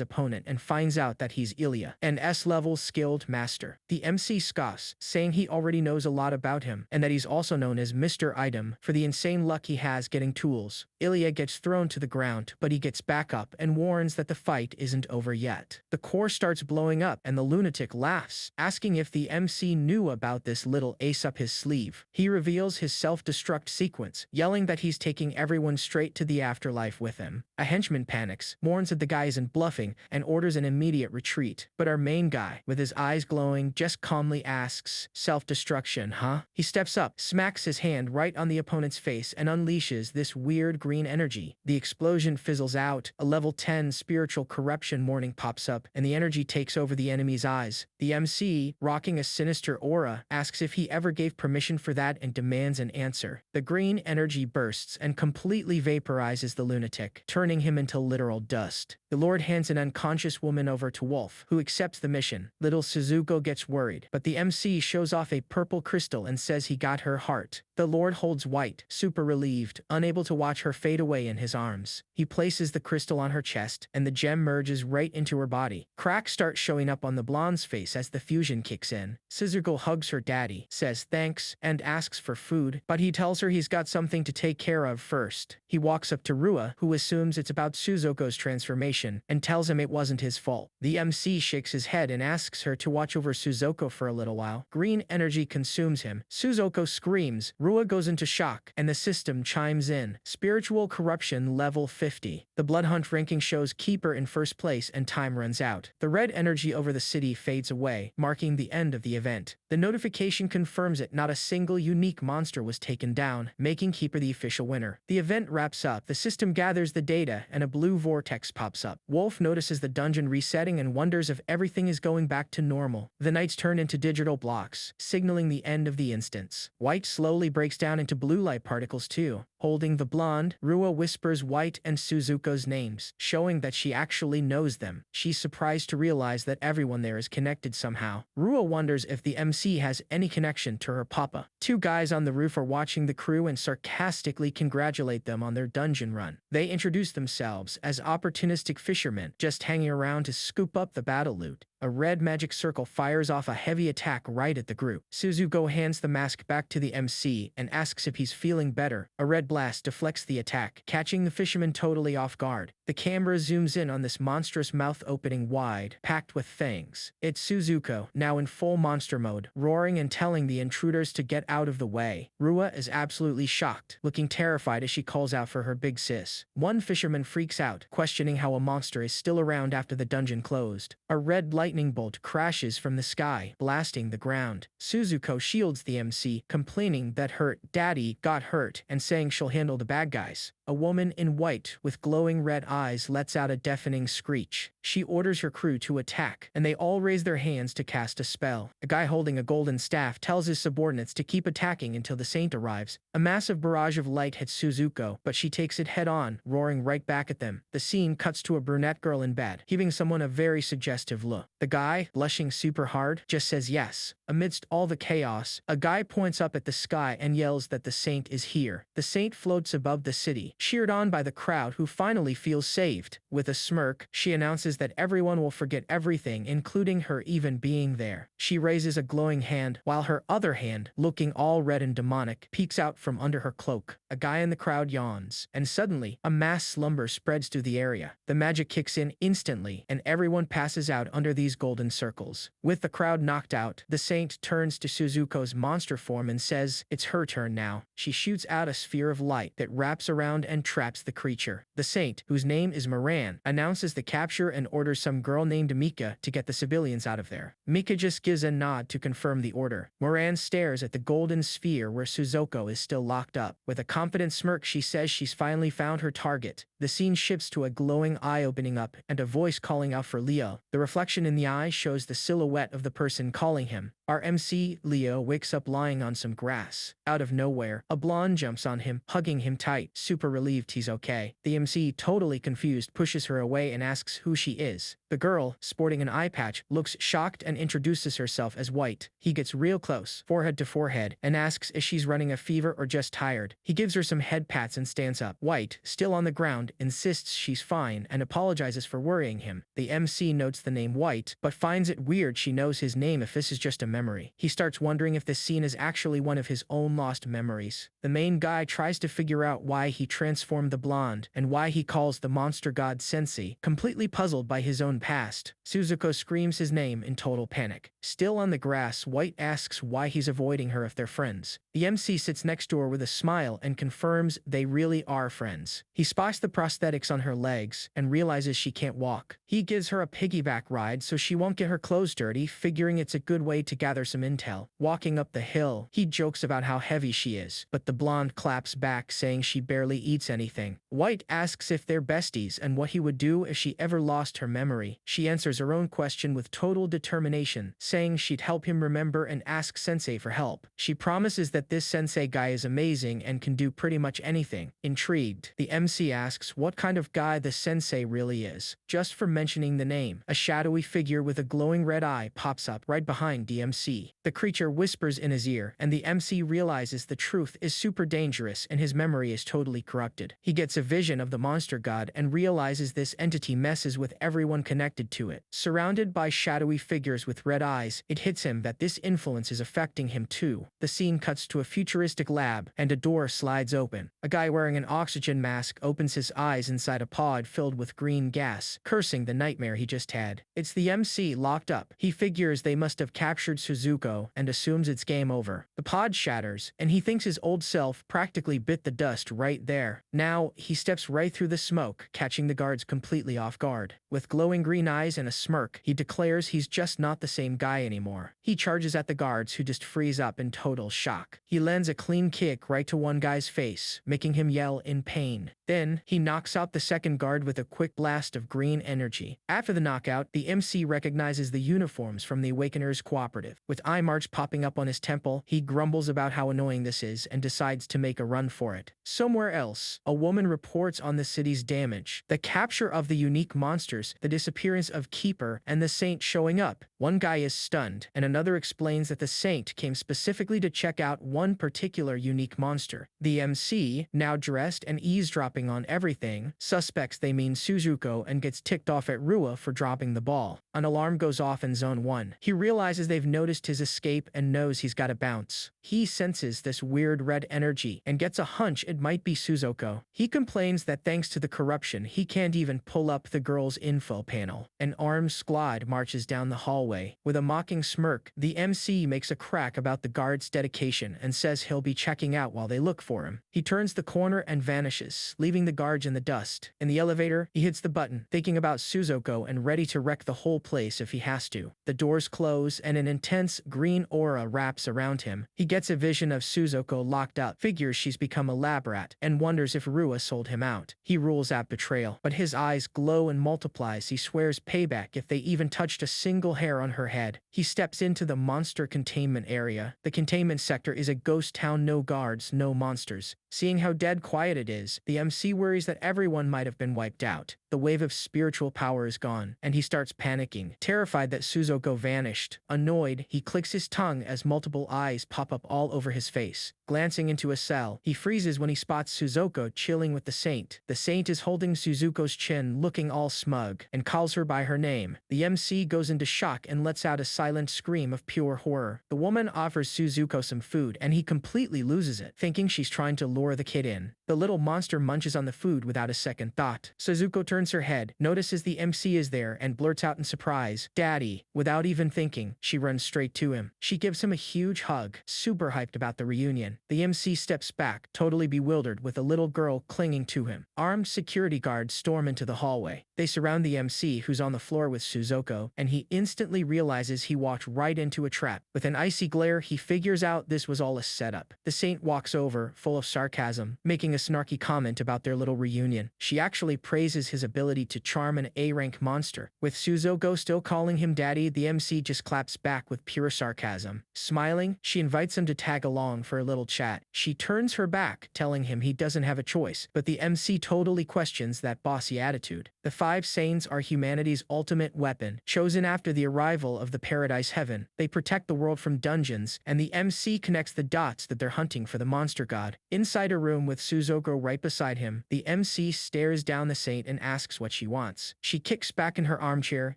opponent and finds out that he's Ilya, an S-level skilled master. The MC scoffs, saying he already knows a lot about him, and that he's also known as Mr. Item for the insane luck he has getting tools. Ilya gets thrown to the ground, but he gets back up and warns that the fight isn't over yet. The core starts blowing up, and the lunatic laughs, asking if the MC knew about this little ace up his sleeve. He reveals his self-destruct sequence, yelling that he's taking everyone straight to the afterlife with him. A henchman panics, warns that the guy isn't bluffing, and orders an immediate retreat. But our main guy, with his eyes glowing, just calmly asks, "Self-destruction, huh?" He steps up, smacks his hand right on the opponent's face, and unleashes this weird green energy. The explosion fizzles out, a level 10 spiritual corruption warning pops up, and the energy takes over the enemy's eyes. The MC, rocking a sinister aura, asks if he ever gave permission for that and demands an answer. The green energy bursts and completely vaporizes the lunatic, turning him into literal dust. The Lord hands an unconscious woman over to Wolf, who accepts the mission. Little Suzuko gets worried, but the MC shows off a purple crystal and says he got her heart. The Lord holds White, super relieved, unable to watch her fade away in his arms. He places the crystal on her chest, and the gem merges right into her body. Cracks start showing up on the blonde's face as the fusion kicks in. Suzuko hugs her daddy, says thanks, and asks for food, but he tells her he's got something to take care of first. He walks up to Rua, who assumes it's about Suzuko's transformation, and tells him it wasn't his fault. The MC shakes his head and asks her to watch over Suzuko for a little while. Green energy consumes him. Suzuko screams. Rua goes into shock, and the system chimes in. Spiritual corruption level 50. The Bloodhunt ranking shows Keeper in first place, and time runs out. The red energy over the city fades away, marking the end of the event. The notification confirms it not a single unique monster was taken down, making Keeper the official winner. The event wraps up, the system gathers the data, and a blue vortex pops up. Wolf notices the dungeon resetting and wonders if everything is going back to normal. The nights turn into digital blocks, signaling the end of the instance. White slowly breaks down into blue light particles too. Holding the blonde, Rua whispers White and Suzuko's names, showing that she actually knows them. She's surprised to realize that everyone there is connected somehow. Rua wonders if the MC has any connection to her papa. Two guys on the roof are watching the crew and sarcastically congratulate them on their dungeon run. They introduce themselves as opportunistic fishermen, just hanging around to scoop up the battle loot. A red magic circle fires off a heavy attack right at the group. Suzuko hands the mask back to the MC and asks if he's feeling better. A red blast deflects the attack, catching the fisherman totally off guard. The camera zooms in on this monstrous mouth opening wide, packed with fangs. It's Suzuko, now in full monster mode, roaring and telling the intruders to get out of the way. Rua is absolutely shocked, looking terrified as she calls out for her big sis. One fisherman freaks out, questioning how a monster is still around after the dungeon closed. A red lightning bolt crashes from the sky, blasting the ground. Suzuko shields the MC, complaining that her daddy got hurt and saying she'll handle the bad guys. A woman in white with glowing red eyes lets out a deafening screech. She orders her crew to attack, and they all raise their hands to cast a spell. A guy holding a golden staff tells his subordinates to keep attacking until the saint arrives. A massive barrage of light hits Suzuko, but she takes it head-on, roaring right back at them. The scene cuts to a brunette girl in bed, giving someone a very suggestive look. The guy, blushing super hard, just says yes. Amidst all the chaos, a guy points up at the sky and yells that the saint is here. The saint floats above the city, cheered on by the crowd who finally feels saved. With a smirk, she announces that everyone will forget everything, including her even being there. She raises a glowing hand, while her other hand, looking all red and demonic, peeks out from under her cloak. A guy in the crowd yawns, and suddenly, a mass slumber spreads through the area. The magic kicks in instantly, and everyone passes out under these golden circles. With the crowd knocked out, the saint turns to Suzuko's monster form and says it's her turn now. She shoots out a sphere of light that wraps around and traps the creature. The saint, whose name is Moran, announces the capture and orders some girl named Mika to get the civilians out of there. Mika just gives a nod to confirm the order. Moran stares at the golden sphere where Suzuko is still locked up. With a confident smirk, she says she's finally found her target. The scene shifts to a glowing eye opening up and a voice calling out for Leo. The reflection in the eye shows the silhouette of the person calling him. Our MC, Leo, wakes up lying on some grass. Out of nowhere, a blonde jumps on him, hugging him tight, super relieved he's okay. The MC, totally confused, pushes her away and asks who she is. The girl, sporting an eye patch, looks shocked and introduces herself as White. He gets real close, forehead to forehead, and asks if she's running a fever or just tired. He gives her some head pats and stands up. White, still on the ground, insists she's fine and apologizes for worrying him. The MC notes the name White, but finds it weird she knows his name if this is just a memory. He starts wondering if this scene is actually one of his own lost memories. The main guy tries to figure out why he transformed the blonde and why he calls the monster god Sensei, completely puzzled by his own past. Suzuko screams his name in total panic. Still on the grass, White asks why he's avoiding her if they're friends. The MC sits next to her with a smile and confirms they really are friends. He spots the prosthetics on her legs and realizes she can't walk. He gives her a piggyback ride so she won't get her clothes dirty, figuring it's a good way to gather some intel. Walking up the hill, he jokes about how heavy she is, but the blonde claps back saying she barely eats anything. White asks if they're besties and what he would do if she ever lost her memory. She answers her own question with total determination, saying she'd help him remember and ask Sensei for help. She promises that this Sensei guy is amazing and can do pretty much anything. Intrigued, the MC asks what kind of guy the Sensei really is. Just for mentioning the name, a shadowy figure with a glowing red eye pops up right behind DMC. The creature whispers in his ear, and the MC realizes the truth is super dangerous and his memory is totally corrupted. He gets a vision of the monster god and realizes this entity messes with everyone connected to it. Surrounded by shadowy figures with red eyes eyes, it hits him that this influence is affecting him too. The scene cuts to a futuristic lab, and a door slides open. A guy wearing an oxygen mask opens his eyes inside a pod filled with green gas, cursing the nightmare he just had. It's the MC locked up. He figures they must have captured Suzuko and assumes it's game over. The pod shatters, and he thinks his old self practically bit the dust right there. Now, he steps right through the smoke, catching the guards completely off guard. With glowing green eyes and a smirk, he declares he's just not the same guy anymore. He charges at the guards, who just freeze up in total shock. He lands a clean kick right to one guy's face, making him yell in pain. Then, he knocks out the second guard with a quick blast of green energy. After the knockout, the MC recognizes the uniforms from the Awakeners Cooperative. With eye marks popping up on his temple, he grumbles about how annoying this is and decides to make a run for it. Somewhere else, a woman reports on the city's damage, the capture of the unique monsters, the disappearance of Keeper, and the Saint showing up. One guy is stunned, and another explains that the Saint came specifically to check out one particular unique monster. The MC, now dressed and eavesdropping on everything, suspects they mean Suzuko and gets ticked off at Rua for dropping the ball. An alarm goes off in Zone 1. He realizes they've noticed his escape and knows he's gotta bounce. He senses this weird red energy and gets a hunch it might be Suzuko. He complains that thanks to the corruption, he can't even pull up the girl's info panel. An armed squad marches down the hallway. With a mocking smirk, the MC makes a crack about the guard's dedication and says he'll be checking out while they look for him. He turns the corner and vanishes, leaving the guards in the dust. In the elevator, he hits the button, thinking about Suzuko and ready to wreck the whole place if he has to. The doors close and an intense green aura wraps around him. He gets a vision of Suzuko locked up, figures she's become a lab rat, and wonders if Rua sold him out. He rules out betrayal, but his eyes glow and multiplies. He swears payback if they even touched a single hair on her head. He steps into the monster containment area. The containment sector is a ghost town, no guards, no monsters. Seeing how dead quiet it is, the MC worries that everyone might have been wiped out. The wave of spiritual power is gone, and he starts panicking, terrified that Suzuko vanished. Annoyed, he clicks his tongue as multiple eyes pop up all over his face. Glancing into a cell, he freezes when he spots Suzuko chilling with the Saint. The Saint is holding Suzuko's chin, looking all smug, and calls her by her name. The MC goes into shock and lets out a silent scream of pure horror. The woman offers Suzuko some food, and he completely loses it, thinking she's trying to lure the kid in. The little monster munches on the food without a second thought. Suzuko turns her head, notices the MC is there, and blurts out in surprise, "Daddy." Without even thinking, she runs straight to him. She gives him a huge hug, super hyped about the reunion. The MC steps back, totally bewildered, with a little girl clinging to him. Armed security guards storm into the hallway. They surround the MC, who's on the floor with Suzuko, and he instantly realizes he walked right into a trap. With an icy glare, he figures out this was all a setup. The Saint walks over, full of sarcasm, making a snarky comment about their little reunion. She actually praises his ability to charm an A-rank monster. With Suzuko still calling him daddy, the MC just claps back with pure sarcasm. Smiling, she invites him to tag along for a little chat. She turns her back, telling him he doesn't have a choice, but the MC totally questions that bossy attitude. The 5 Saints are humanity's ultimate weapon, chosen after the arrival of the Paradise Heaven. They protect the world from dungeons, and the MC connects the dots that they're hunting for the monster god. Inside a room with Suzuko right beside him, the MC stares down the Saint and asks what she wants. She kicks back in her armchair,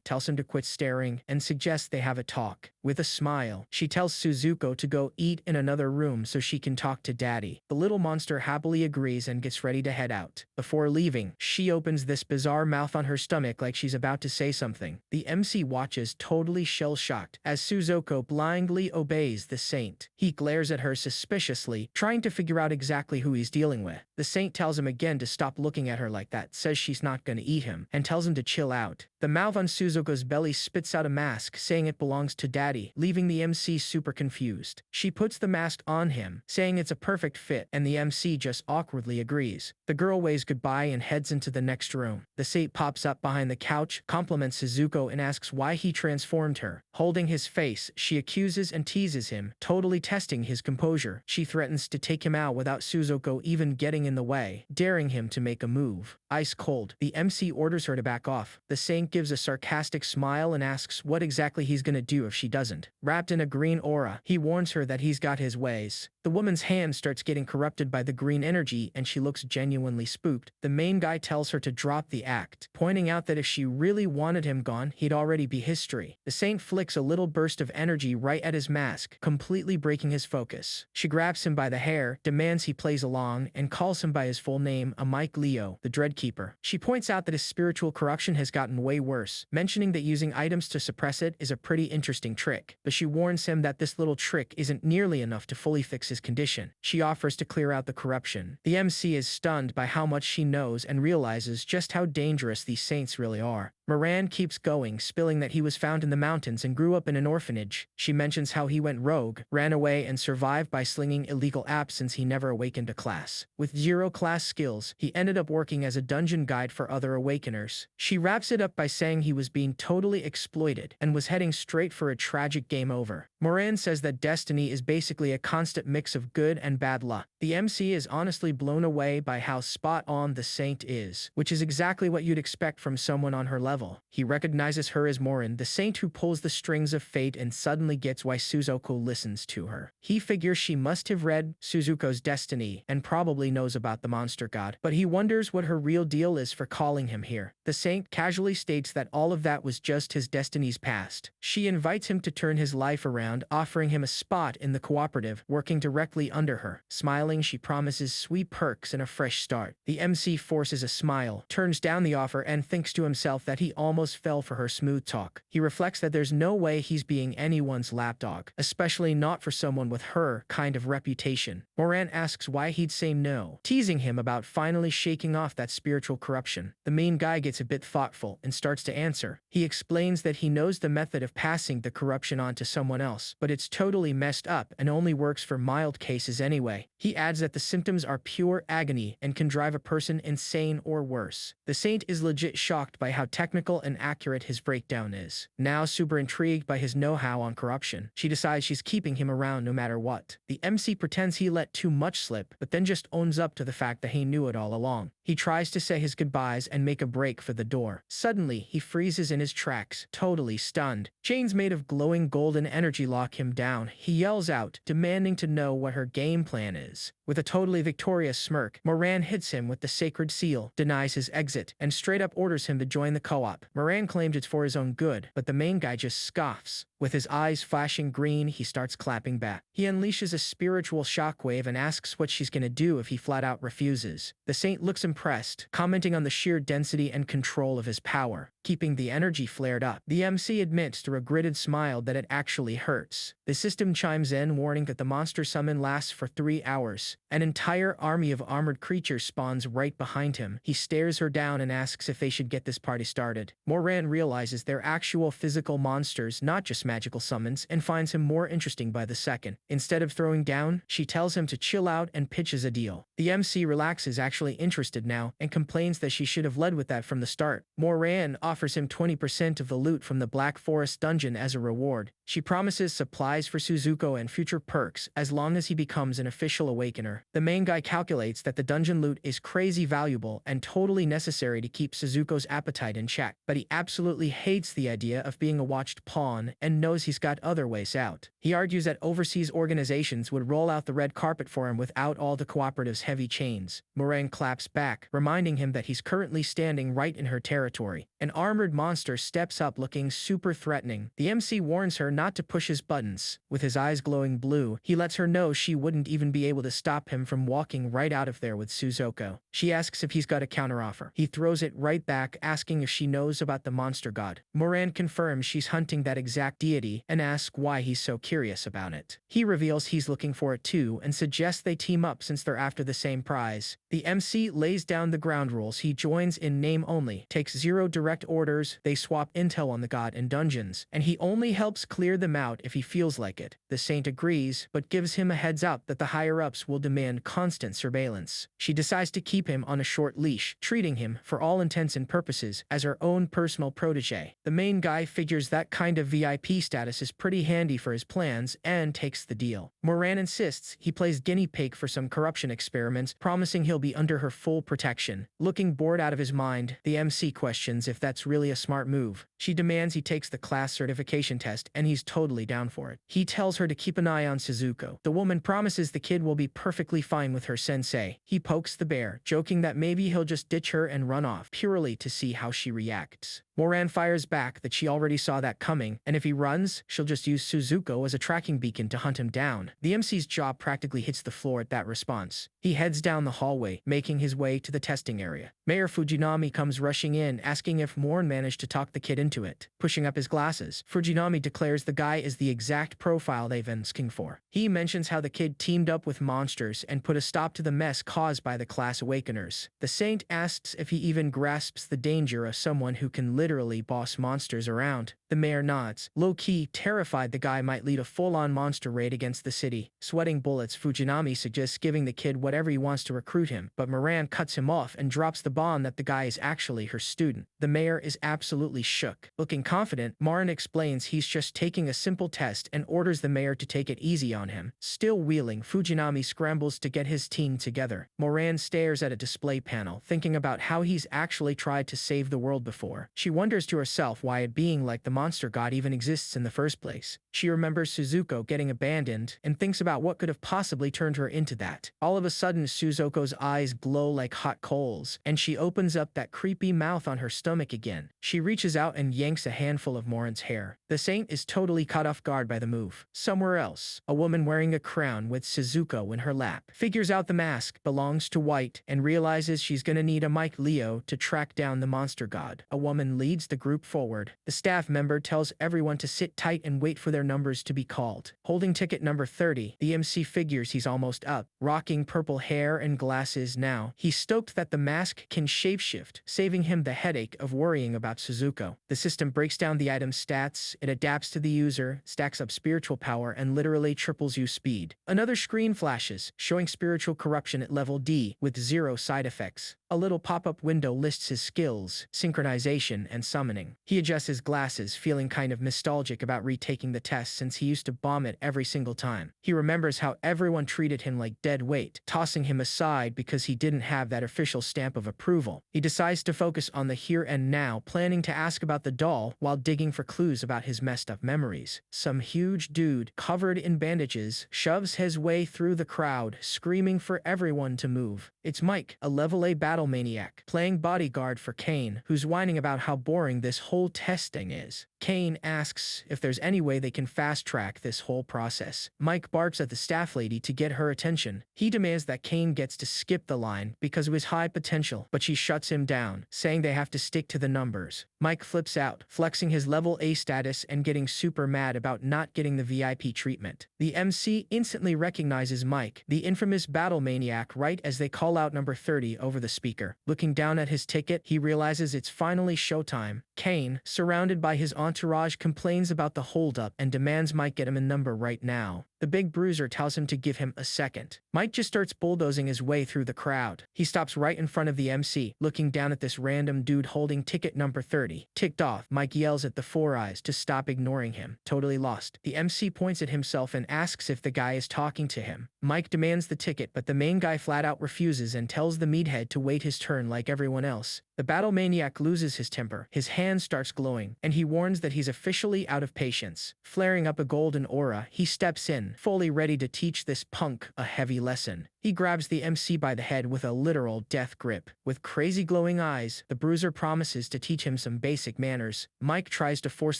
tells him to quit staring, and suggests they have a talk. With a smile, she tells Suzuko to go eat in another room so she can talk to daddy. The little monster happily agrees and gets ready to head out. Before leaving, she opens this bizarre mouth on her stomach like she's about to say something. The MC watches, totally shell-shocked, as Suzuko blindly obeys the Saint. He glares at her suspiciously, trying to figure out exactly who he's dealing with. The Saint tells him again to stop looking at her like that, says she's not gonna eat him, and tells him to chill out. The mouth on Suzuko's belly spits out a mask, saying it belongs to daddy, leaving the MC super confused. She puts the mask on him, saying it's a perfect fit, and the MC just awkwardly agrees. The girl waves goodbye and heads into the next room. The Saint pops up behind the couch, compliments Suzuko, and asks why he transformed her. Holding his face, she accuses and teases him, totally testing his composure. She threatens to take him out without Suzuko even getting in the way, daring him to make a move. Ice cold, the MC orders her to back off. The Saint gives a sarcastic smile and asks what exactly he's gonna do if she doesn't. Wrapped in a green aura, he warns her that he's got his ways. The woman's hand starts getting corrupted by the green energy and she looks genuinely spooked. The main guy tells her to drop the act, pointing out that if she really wanted him gone, he'd already be history. The saint flicks a little burst of energy right at his mask, completely breaking his focus. She grabs him by the hair, demands he plays along, and calls him by his full name, Mike Leo, the Dreadkeeper. She points out that his spiritual corruption has gotten way worse, mentioning that using items to suppress it is a pretty interesting trick, but she warns him that this little trick isn't nearly enough to fully fix his condition. She offers to clear out the corruption. The MC is stunned by how much she knows and realizes just how dangerous these saints really are. Moran keeps going, spilling that he was found in the mountains and grew up in an orphanage. She mentions how he went rogue, ran away, and survived by slinging illegal apps since he never awakened a class. With 0 class skills, he ended up working as a dungeon guide for other awakeners. She wraps it up by saying he was being totally exploited and was heading straight for a tragic game over. Moran says that destiny is basically a constant mix of good and bad luck. The MC is honestly blown away by how spot on the saint is, which is exactly what you'd expect from someone on her level. He recognizes her as Morin, the saint who pulls the strings of fate, and suddenly gets why Suzuko listens to her. He figures she must have read Suzuko's destiny and probably knows about the monster god, but he wonders what her real deal is for calling him here. The saint casually states that all of that was just his destiny's past. She invites him to turn his life around, offering him a spot in the cooperative, working directly under her. Smiling, she promises sweet perks and a fresh start. The MC forces a smile, turns down the offer, and thinks to himself that he almost fell for her smooth talk. He reflects that there's no way he's being anyone's lapdog, especially not for someone with her kind of reputation. Moran asks why he'd say no, teasing him about finally shaking off that spiritual corruption. The main guy gets a bit thoughtful and starts to answer. He explains that he knows the method of passing the corruption on to someone else, but it's totally messed up and only works for mild cases anyway. He adds that the symptoms are pure agony and can drive a person insane or worse. The saint is legit shocked by how technical and accurate his breakdown is. Now super intrigued by his know-how on corruption, she decides she's keeping him around no matter what. The MC pretends he let too much slip, but then just owns up to the fact that he knew it all along. He tries to say his goodbyes and make a break for the door. Suddenly, he freezes in his tracks, totally stunned. Chains made of glowing golden energy lock him down. He yells out, demanding to know what her game plan is. With a totally victorious smirk, Moran hits him with the sacred seal, denies his exit, and straight up orders him to join the co-op. Moran claims it's for his own good, but the main guy just scoffs. With his eyes flashing green, he starts clapping back. He unleashes a spiritual shockwave and asks what she's gonna do if he flat out refuses. The saint looks impressed, commenting on the sheer density and control of his power, keeping the energy flared up. The MC admits through a gritted smile that it actually hurts. The system chimes in, warning that the monster summon lasts for 3 hours. An entire army of armored creatures spawns right behind him. He stares her down and asks if they should get this party started. Moran realizes they're actual physical monsters, not just magical summons, and finds him more interesting by the second. Instead of throwing down, she tells him to chill out and pitches a deal. The MC relaxes, actually interested now, and complains that she should have led with that from the start. Moran offers him 20% of the loot from the Black Forest dungeon as a reward. She promises supplies for Suzuko and future perks as long as he becomes an official awakener. The main guy calculates that the dungeon loot is crazy valuable and totally necessary to keep Suzuko's appetite in check, but he absolutely hates the idea of being a watched pawn and knows he's got other ways out. He argues that overseas organizations would roll out the red carpet for him without all the cooperative's heavy chains. Moran claps back, reminding him that he's currently standing right in her territory. An armored monster steps up looking super threatening. The MC warns her not to push his buttons. With his eyes glowing blue, he lets her know she wouldn't even be able to stop him from walking right out of there with Suzuko. She asks if he's got a counteroffer. He throws it right back, asking if she knows about the monster god. Moran confirms she's hunting that exact deity and asks why he's so curious about it. He reveals he's looking for it too and suggests they team up since they're after the same prize. The MC lays down the ground rules. He joins in name only, takes 0 direct orders, they swap intel on the god and dungeons, and he only helps clear them out if he feels like it. The saint agrees, but gives him a heads up that the higher-ups will demand constant surveillance. She decides to keep him on a short leash, treating him, for all intents and purposes, as her own personal protege. The main guy figures that kind of VIP status is pretty handy for his plans and takes the deal. Moran insists he plays guinea pig for some corruption experiments, promising he'll be under her full protection. Looking bored out of his mind, the MC questions if that's really a smart move. She demands he takes the class certification test, and he's she's totally down for it. He tells her to keep an eye on Suzuko. The woman promises the kid will be perfectly fine with her sensei. He pokes the bear, joking that maybe he'll just ditch her and run off, purely to see how she reacts. Moran fires back that she already saw that coming, and if he runs, she'll just use Suzuko as a tracking beacon to hunt him down. The MC's jaw practically hits the floor at that response. He heads down the hallway, making his way to the testing area. Mayor Fujinami comes rushing in, asking if Moran managed to talk the kid into it. Pushing up his glasses, Fujinami declares the guy is the exact profile they've been asking for. He mentions how the kid teamed up with monsters and put a stop to the mess caused by the class awakeners. The saint asks if he even grasps the danger of someone who can literally boss monsters around. The mayor nods. Low-key, terrified the guy might lead a full-on monster raid against the city. Sweating bullets, Fujinami suggests giving the kid whatever he wants to recruit him, but Moran cuts him off and drops the bomb that the guy is actually her student. The mayor is absolutely shook. Looking confident, Moran explains he's just taking a simple test and orders the mayor to take it easy on him. Still wheeling, Fujinami scrambles to get his team together. Moran stares at a display panel, thinking about how he's actually tried to save the world before. She wonders to herself why a being like the monster god even exists in the first place. She remembers Suzuko getting abandoned and thinks about what could have possibly turned her into that. All of a sudden, Suzuko's eyes glow like hot coals, and she opens up that creepy mouth on her stomach again. She reaches out and yanks a handful of Moran's hair. The saint is totally caught off guard by the move. Somewhere else, a woman wearing a crown with Suzuko in her lap figures out the mask belongs to White and realizes she's gonna need a Mike Leo to track down the monster god. A woman leads the group forward. The staff member tells everyone to sit tight and wait for their numbers to be called. Holding ticket number 30, the MC figures he's almost up. Rocking purple hair and glasses now, he's stoked that the mask can shapeshift, saving him the headache of worrying about Suzuko. The system breaks down the item's stats, it adapts to the user, stacks up spiritual power, and literally triples you speed. Another screen flashes, showing spiritual corruption at level D, with 0 side effects. A little pop-up window lists his skills, synchronization, and summoning. He adjusts his glasses, feeling kind of nostalgic about retaking the test since he used to bomb it every single time. He remembers how everyone treated him like dead weight, tossing him aside because he didn't have that official stamp of approval. He decides to focus on the here and now, planning to ask about the doll while digging for clues about his messed up memories. Some huge dude, covered in bandages, shoves his way through the crowd, screaming for everyone to move. It's Mike, a level A battle maniac, playing bodyguard for Kane, who's whining about how boring this whole testing is. Kane asks if there's any way they can fast-track this whole process. Mike barks at the staff lady to get her attention. He demands that Kane gets to skip the line because of his high potential, but she shuts him down, saying they have to stick to the numbers. Mike flips out, flexing his level A status and getting super mad about not getting the VIP treatment. The MC instantly recognizes Mike, the infamous battle maniac, right as they call out number 30 over the speaker. Looking down at his ticket, he realizes it's finally showtime. Kane, surrounded by his entourage, complains about the holdup and demands Mike get him a number right now. The big bruiser tells him to give him a second. Mike just starts bulldozing his way through the crowd. He stops right in front of the MC, looking down at this random dude holding ticket number 30. Ticked off, Mike yells at the Four Eyes to stop ignoring him. Totally lost, the MC points at himself and asks if the guy is talking to him. Mike demands the ticket, but the main guy flat out refuses and tells the meathead to wait his turn like everyone else. The battle maniac loses his temper. His hand starts glowing, and he warns that he's officially out of patience. Flaring up a golden aura, he steps in, fully ready to teach this punk a heavy lesson. He grabs the MC by the head with a literal death grip. With crazy glowing eyes, the bruiser promises to teach him some basic manners. Mike tries to force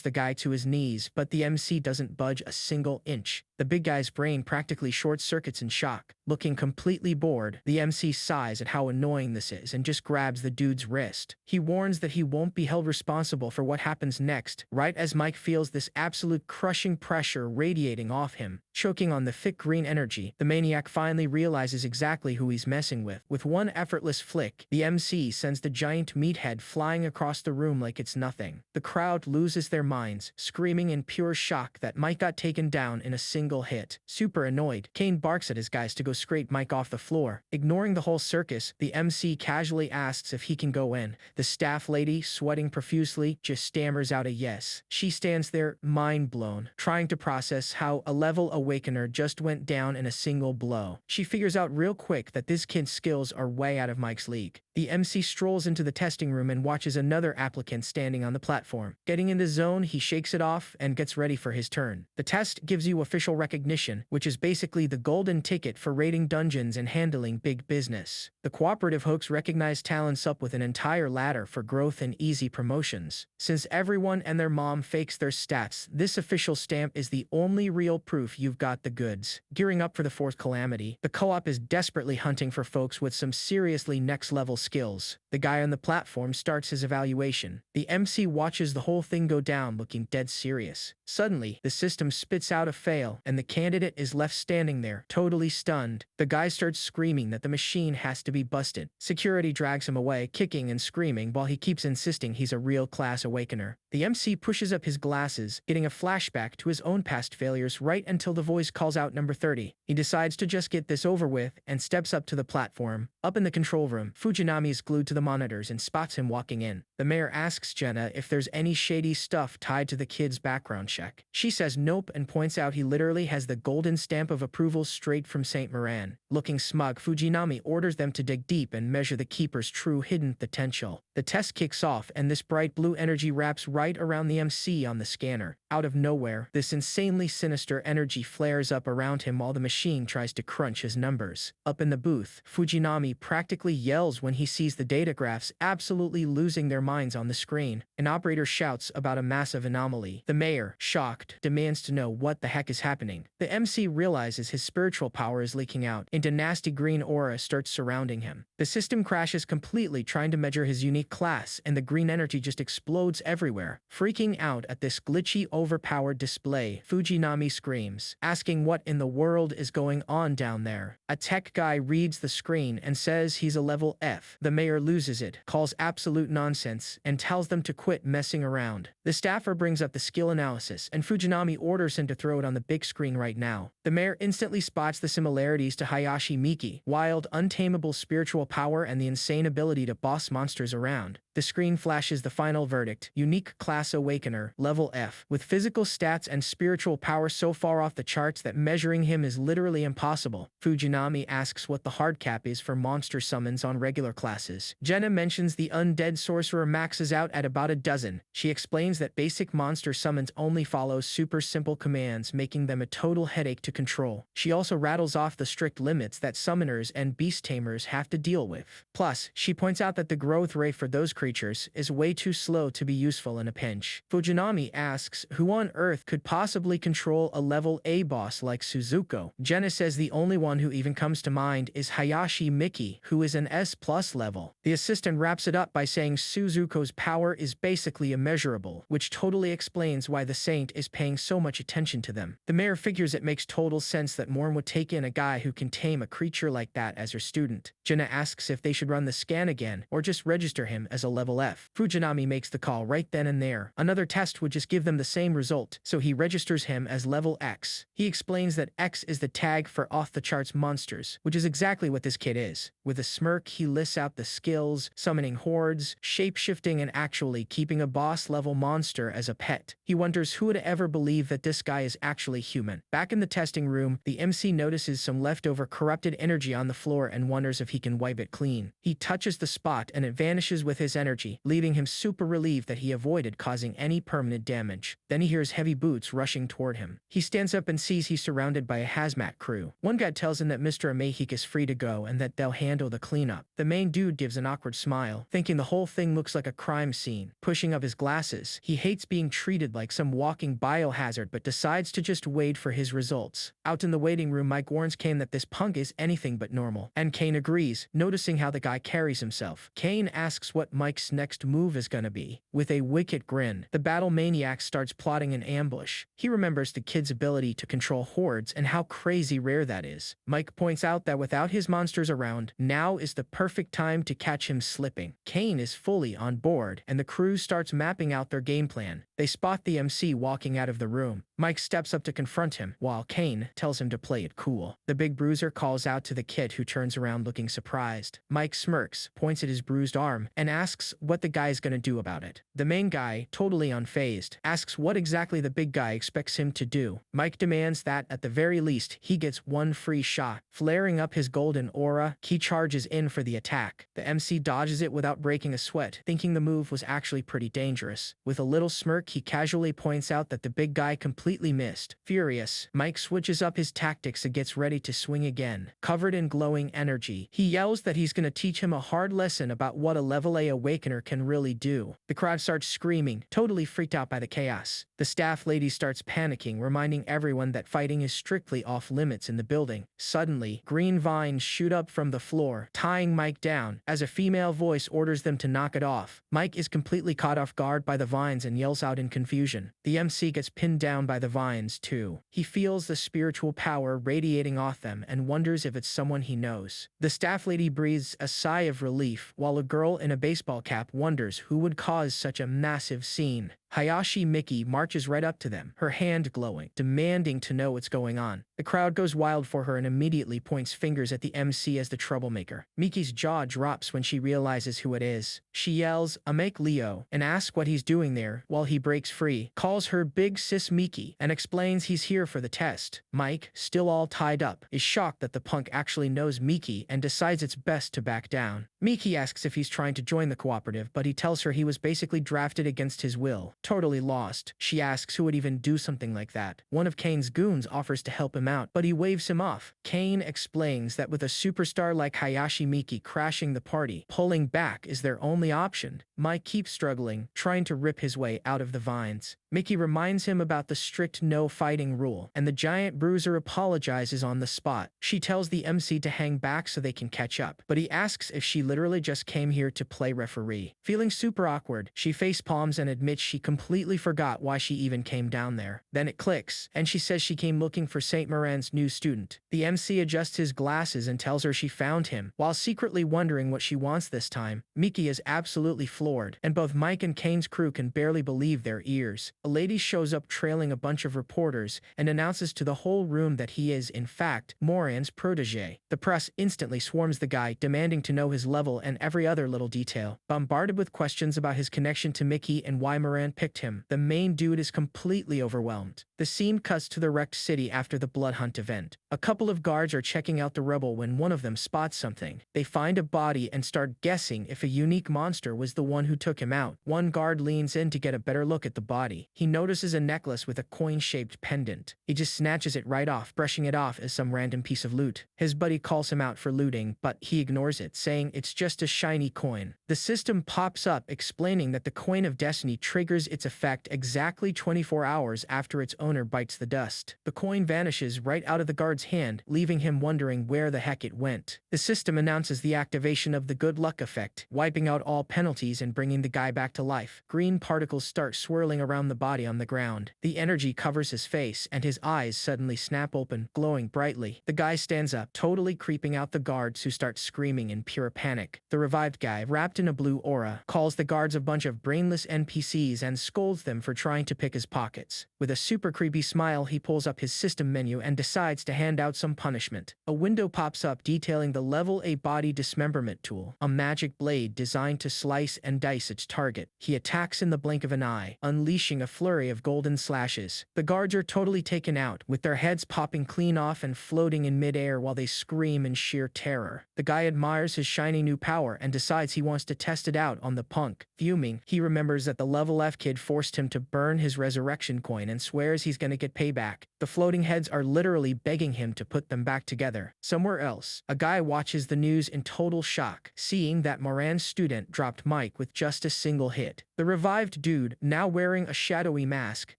the guy to his knees, but the MC doesn't budge a single inch. The big guy's brain practically short-circuits in shock. Looking completely bored, the MC sighs at how annoying this is and just grabs the dude's wrist. He warns that he won't be held responsible for what happens next, right as Mike feels this absolute crushing pressure radiating off him. Choking on the thick green energy, the maniac finally realizes exactly who he's messing with. With one effortless flick, the MC sends the giant meathead flying across the room like it's nothing. The crowd loses their minds, screaming in pure shock that Mike got taken down in a single hit. Super annoyed, Kane barks at his guys to go scrape Mike off the floor. Ignoring the whole circus, the MC casually asks if he can go in. The staff lady, sweating profusely, just stammers out a yes. She stands there, mind blown, trying to process how a level awakener just went down in a single blow. She figures out real quick that this kid's skills are way out of Mike's league. The MC strolls into the testing room and watches another applicant standing on the platform. Getting in the zone, he shakes it off and gets ready for his turn. The test gives you official recognition, which is basically the golden ticket for raiding dungeons and handling big business. The cooperative hooks recognize talents up with an entire ladder for growth and easy promotions. Since everyone and their mom fakes their stats, this official stamp is the only real proof you've got the goods. Gearing up for the fourth calamity, the co-op is desperately hunting for folks with some seriously next-level skills. The guy on the platform starts his evaluation. The MC watches the whole thing go down, looking dead serious. Suddenly, the system spits out a fail, and the candidate is left standing there, totally stunned. The guy starts screaming that the machine has to be busted. Security drags him away, kicking and screaming while he keeps insisting he's a real class awakener. The MC pushes up his glasses, getting a flashback to his own past failures right until the voice calls out number 30. He decides to just get this over with and steps up to the platform. Up in the control room, Fujinami is glued to the monitors and spots him walking in. The mayor asks Jenna if there's any shady stuff tied to the kid's background check. She says nope and points out he literally has the golden stamp of approval straight from St. Moran. Looking smug, Fujinami orders them to dig deep and measure the keeper's true hidden potential. The test kicks off and this bright blue energy wraps right around the MC on the scanner. Out of nowhere, this insanely sinister energy flares up around him while the machine tries to crunch his numbers. Up in the booth, Fujinami practically yells when he sees the data graphs absolutely losing their minds on the screen. An operator shouts about a massive anomaly. The mayor, shocked, demands to know what the heck is happening. The MC realizes his spiritual power is leaking out, and a nasty green aura starts surrounding him. The system crashes completely trying to measure his unique class, and the green energy just explodes everywhere. Freaking out at this glitchy, overpowered display, Fujinami screams, asking what in the world is going on down there. A tech guy reads the screen and says he's a level F. The mayor loses it, calls absolute nonsense, and tells them to quit messing around. The staffer brings up the skill analysis, and Fujinami orders him to throw it on the big screen right now. The mayor instantly spots the similarities to Hayashi Miki, wild, untamable spiritual power and the insane ability to boss monsters around. The screen flashes the final verdict, unique class awakener, level F, with physical stats and spiritual power so far off the charts that measuring him is literally impossible. Fujinami asks what the hard cap is for monster summons on regular classes. Jenna mentions the undead sorcerer maxes out at about a dozen. She explains that basic monster summons only follow super simple commands, making them a total headache to control. She also rattles off the strict limits that summoners and beast tamers have to deal with. Plus, she points out that the growth rate for those creatures is way too slow to be useful in a pinch. Fujinami asks who on earth could possibly control a level A boss like Suzuko. Jenna says the only one who even comes to mind is Hayashi Miki, who is an S+ level. The assistant wraps it up by saying Suzuko's power is basically immeasurable, which totally explains why the saint is paying so much attention to them. The mayor figures it makes total sense that Morn would take in a guy who can tame a creature like that as her student. Jenna asks if they should run the scan again or just register him as a level F. Fujinami makes the call right then and there. Another test would just give them the same result, so he registers him as level X. He explains that X is the tag for off-the-charts monsters, which is exactly what this kid is. With a smirk, he lists out the skills, summoning hordes, shape-shifting, and actually keeping a boss-level monster as a pet. He wonders who would ever believe that this guy is actually human. Back in the testing room, the MC notices some leftover corrupted energy on the floor and wonders if he can wipe it clean. He touches the spot and it vanishes with his energy, leaving him super relieved that he avoided causing any permanent damage. Then he hears heavy boots rushing toward him. He stands up and sees he's surrounded by a hazmat crew. One guy tells him that Mr. Amehik is free to go and that they'll handle the cleanup. The main dude gives an awkward smile, thinking the whole thing looks like a crime scene. Pushing up his glasses, he hates being treated like some walking biohazard but decides to just wait for his results. Out in the waiting room, Mike warns Kane that this punk is anything but normal, and Kane agrees, noticing how the guy carries himself. Kane asks what Mike's next move is gonna be. With a wicked grin, the battle maniac starts plotting an ambush. He remembers the kid's ability to control hordes and how crazy rare that is. Mike points out that without his monsters around, now is the perfect time to catch him slipping. Kane is fully on board, and the crew starts mapping out their game plan. They spot the MC walking out of the room. Mike steps up to confront him, while Kane tells him to play it cool. The big bruiser calls out to the kid, who turns around looking surprised. Mike smirks, points at his bruised arm, and asks what the guy's gonna do about it. The main guy, totally unfazed, asks what exactly the big guy expects him to do. Mike demands that, at the very least, he gets one free shot. Flaring up his golden aura, he charges in for the attack. The MC dodges it without breaking a sweat, thinking the move was actually pretty dangerous. With a little smirk, he casually points out that the big guy completely missed. Furious, Mike switches up his tactics and gets ready to swing again. Covered in glowing energy, he yells that he's gonna teach him a hard lesson about what a level A awakener can really do. The crowd starts screaming, totally freaked out by the chaos. The staff lady starts panicking, reminding everyone that fighting is strictly off limits in the building. Suddenly, green vines shoot up from the floor, tying Mike down, as a female voice orders them to knock it off. Mike is completely caught off guard by the vines and yells out in confusion. The MC gets pinned down by the vines too. He feels the spiritual power radiating off them and wonders if it's someone he knows. The staff lady breathes a sigh of relief, while a girl in a baseball cap wonders who would cause such a massive scene. Hayashi Miki marches right up to them, her hand glowing, demanding to know what's going on. The crowd goes wild for her and immediately points fingers at the MC as the troublemaker. Miki's jaw drops when she realizes who it is. She yells, "Amake Leo," and asks what he's doing there, while he breaks free, calls her Big Sis Miki, and explains he's here for the test. Mike, still all tied up, is shocked that the punk actually knows Miki and decides it's best to back down. Miki asks if he's trying to join the cooperative, but he tells her he was basically drafted against his will. Totally lost, she asks who would even do something like that. One of Kane's goons offers to help him out, but he waves him off. Kane explains that with a superstar like Hayashi Miki crashing the party, pulling back is their only option. Mike keeps struggling, trying to rip his way out of the vines. Miki reminds him about the strict no fighting rule, and the giant bruiser apologizes on the spot. She tells the MC to hang back so they can catch up, but he asks if she literally just came here to play referee. Feeling super awkward, she facepalms and admits she completely forgot why she even came down there. Then it clicks, and she says she came looking for St. Moran's new student. The MC adjusts his glasses and tells her she found him, while secretly wondering what she wants this time. Miki is absolutely floored, and both Mike and Kane's crew can barely believe their ears. A lady shows up trailing a bunch of reporters and announces to the whole room that he is, in fact, Moran's protege. The press instantly swarms the guy, demanding to know his level and every other little detail. Bombarded with questions about his connection to Miki and why Moran picked him, the main dude is completely overwhelmed. The scene cuts to the wrecked city after the blood hunt event. A couple of guards are checking out the rubble when one of them spots something. They find a body and start guessing if a unique monster was the one who took him out. One guard leans in to get a better look at the body. He notices a necklace with a coin-shaped pendant. He just snatches it right off, brushing it off as some random piece of loot. His buddy calls him out for looting, but he ignores it, saying it's just a shiny coin. The system pops up explaining that the coin of destiny triggers its effect exactly 24 hours after its owner bites the dust. The coin vanishes right out of the guard's hand, leaving him wondering where the heck it went. The system announces the activation of the good luck effect, wiping out all penalties and bringing the guy back to life. Green particles start swirling around the body on the ground. The energy covers his face, and his eyes suddenly snap open, glowing brightly. The guy stands up, totally creeping out the guards, who start screaming in pure panic. The revived guy, wrapped in a blue aura, calls the guards a bunch of brainless NPCs and scolds them for trying to pick his pockets. With a super creepy smile, he pulls up his system menu and decides to hand out some punishment. A window pops up detailing the level A body dismemberment tool, a magic blade designed to slice and dice its target. He attacks in the blink of an eye, unleashing a flurry of golden slashes. The guards are totally taken out, with their heads popping clean off and floating in midair while they scream in sheer terror. The guy admires his shiny new power and decides he wants to test it out on the punk. Fuming, he remembers that the level F kid forced him to burn his resurrection coin and swears he's gonna get payback. The floating heads are literally begging him to put them back together. Somewhere else, a guy watches the news in total shock, seeing that Moran's student dropped Mike with just a single hit. The revived dude, now wearing a shadowy mask,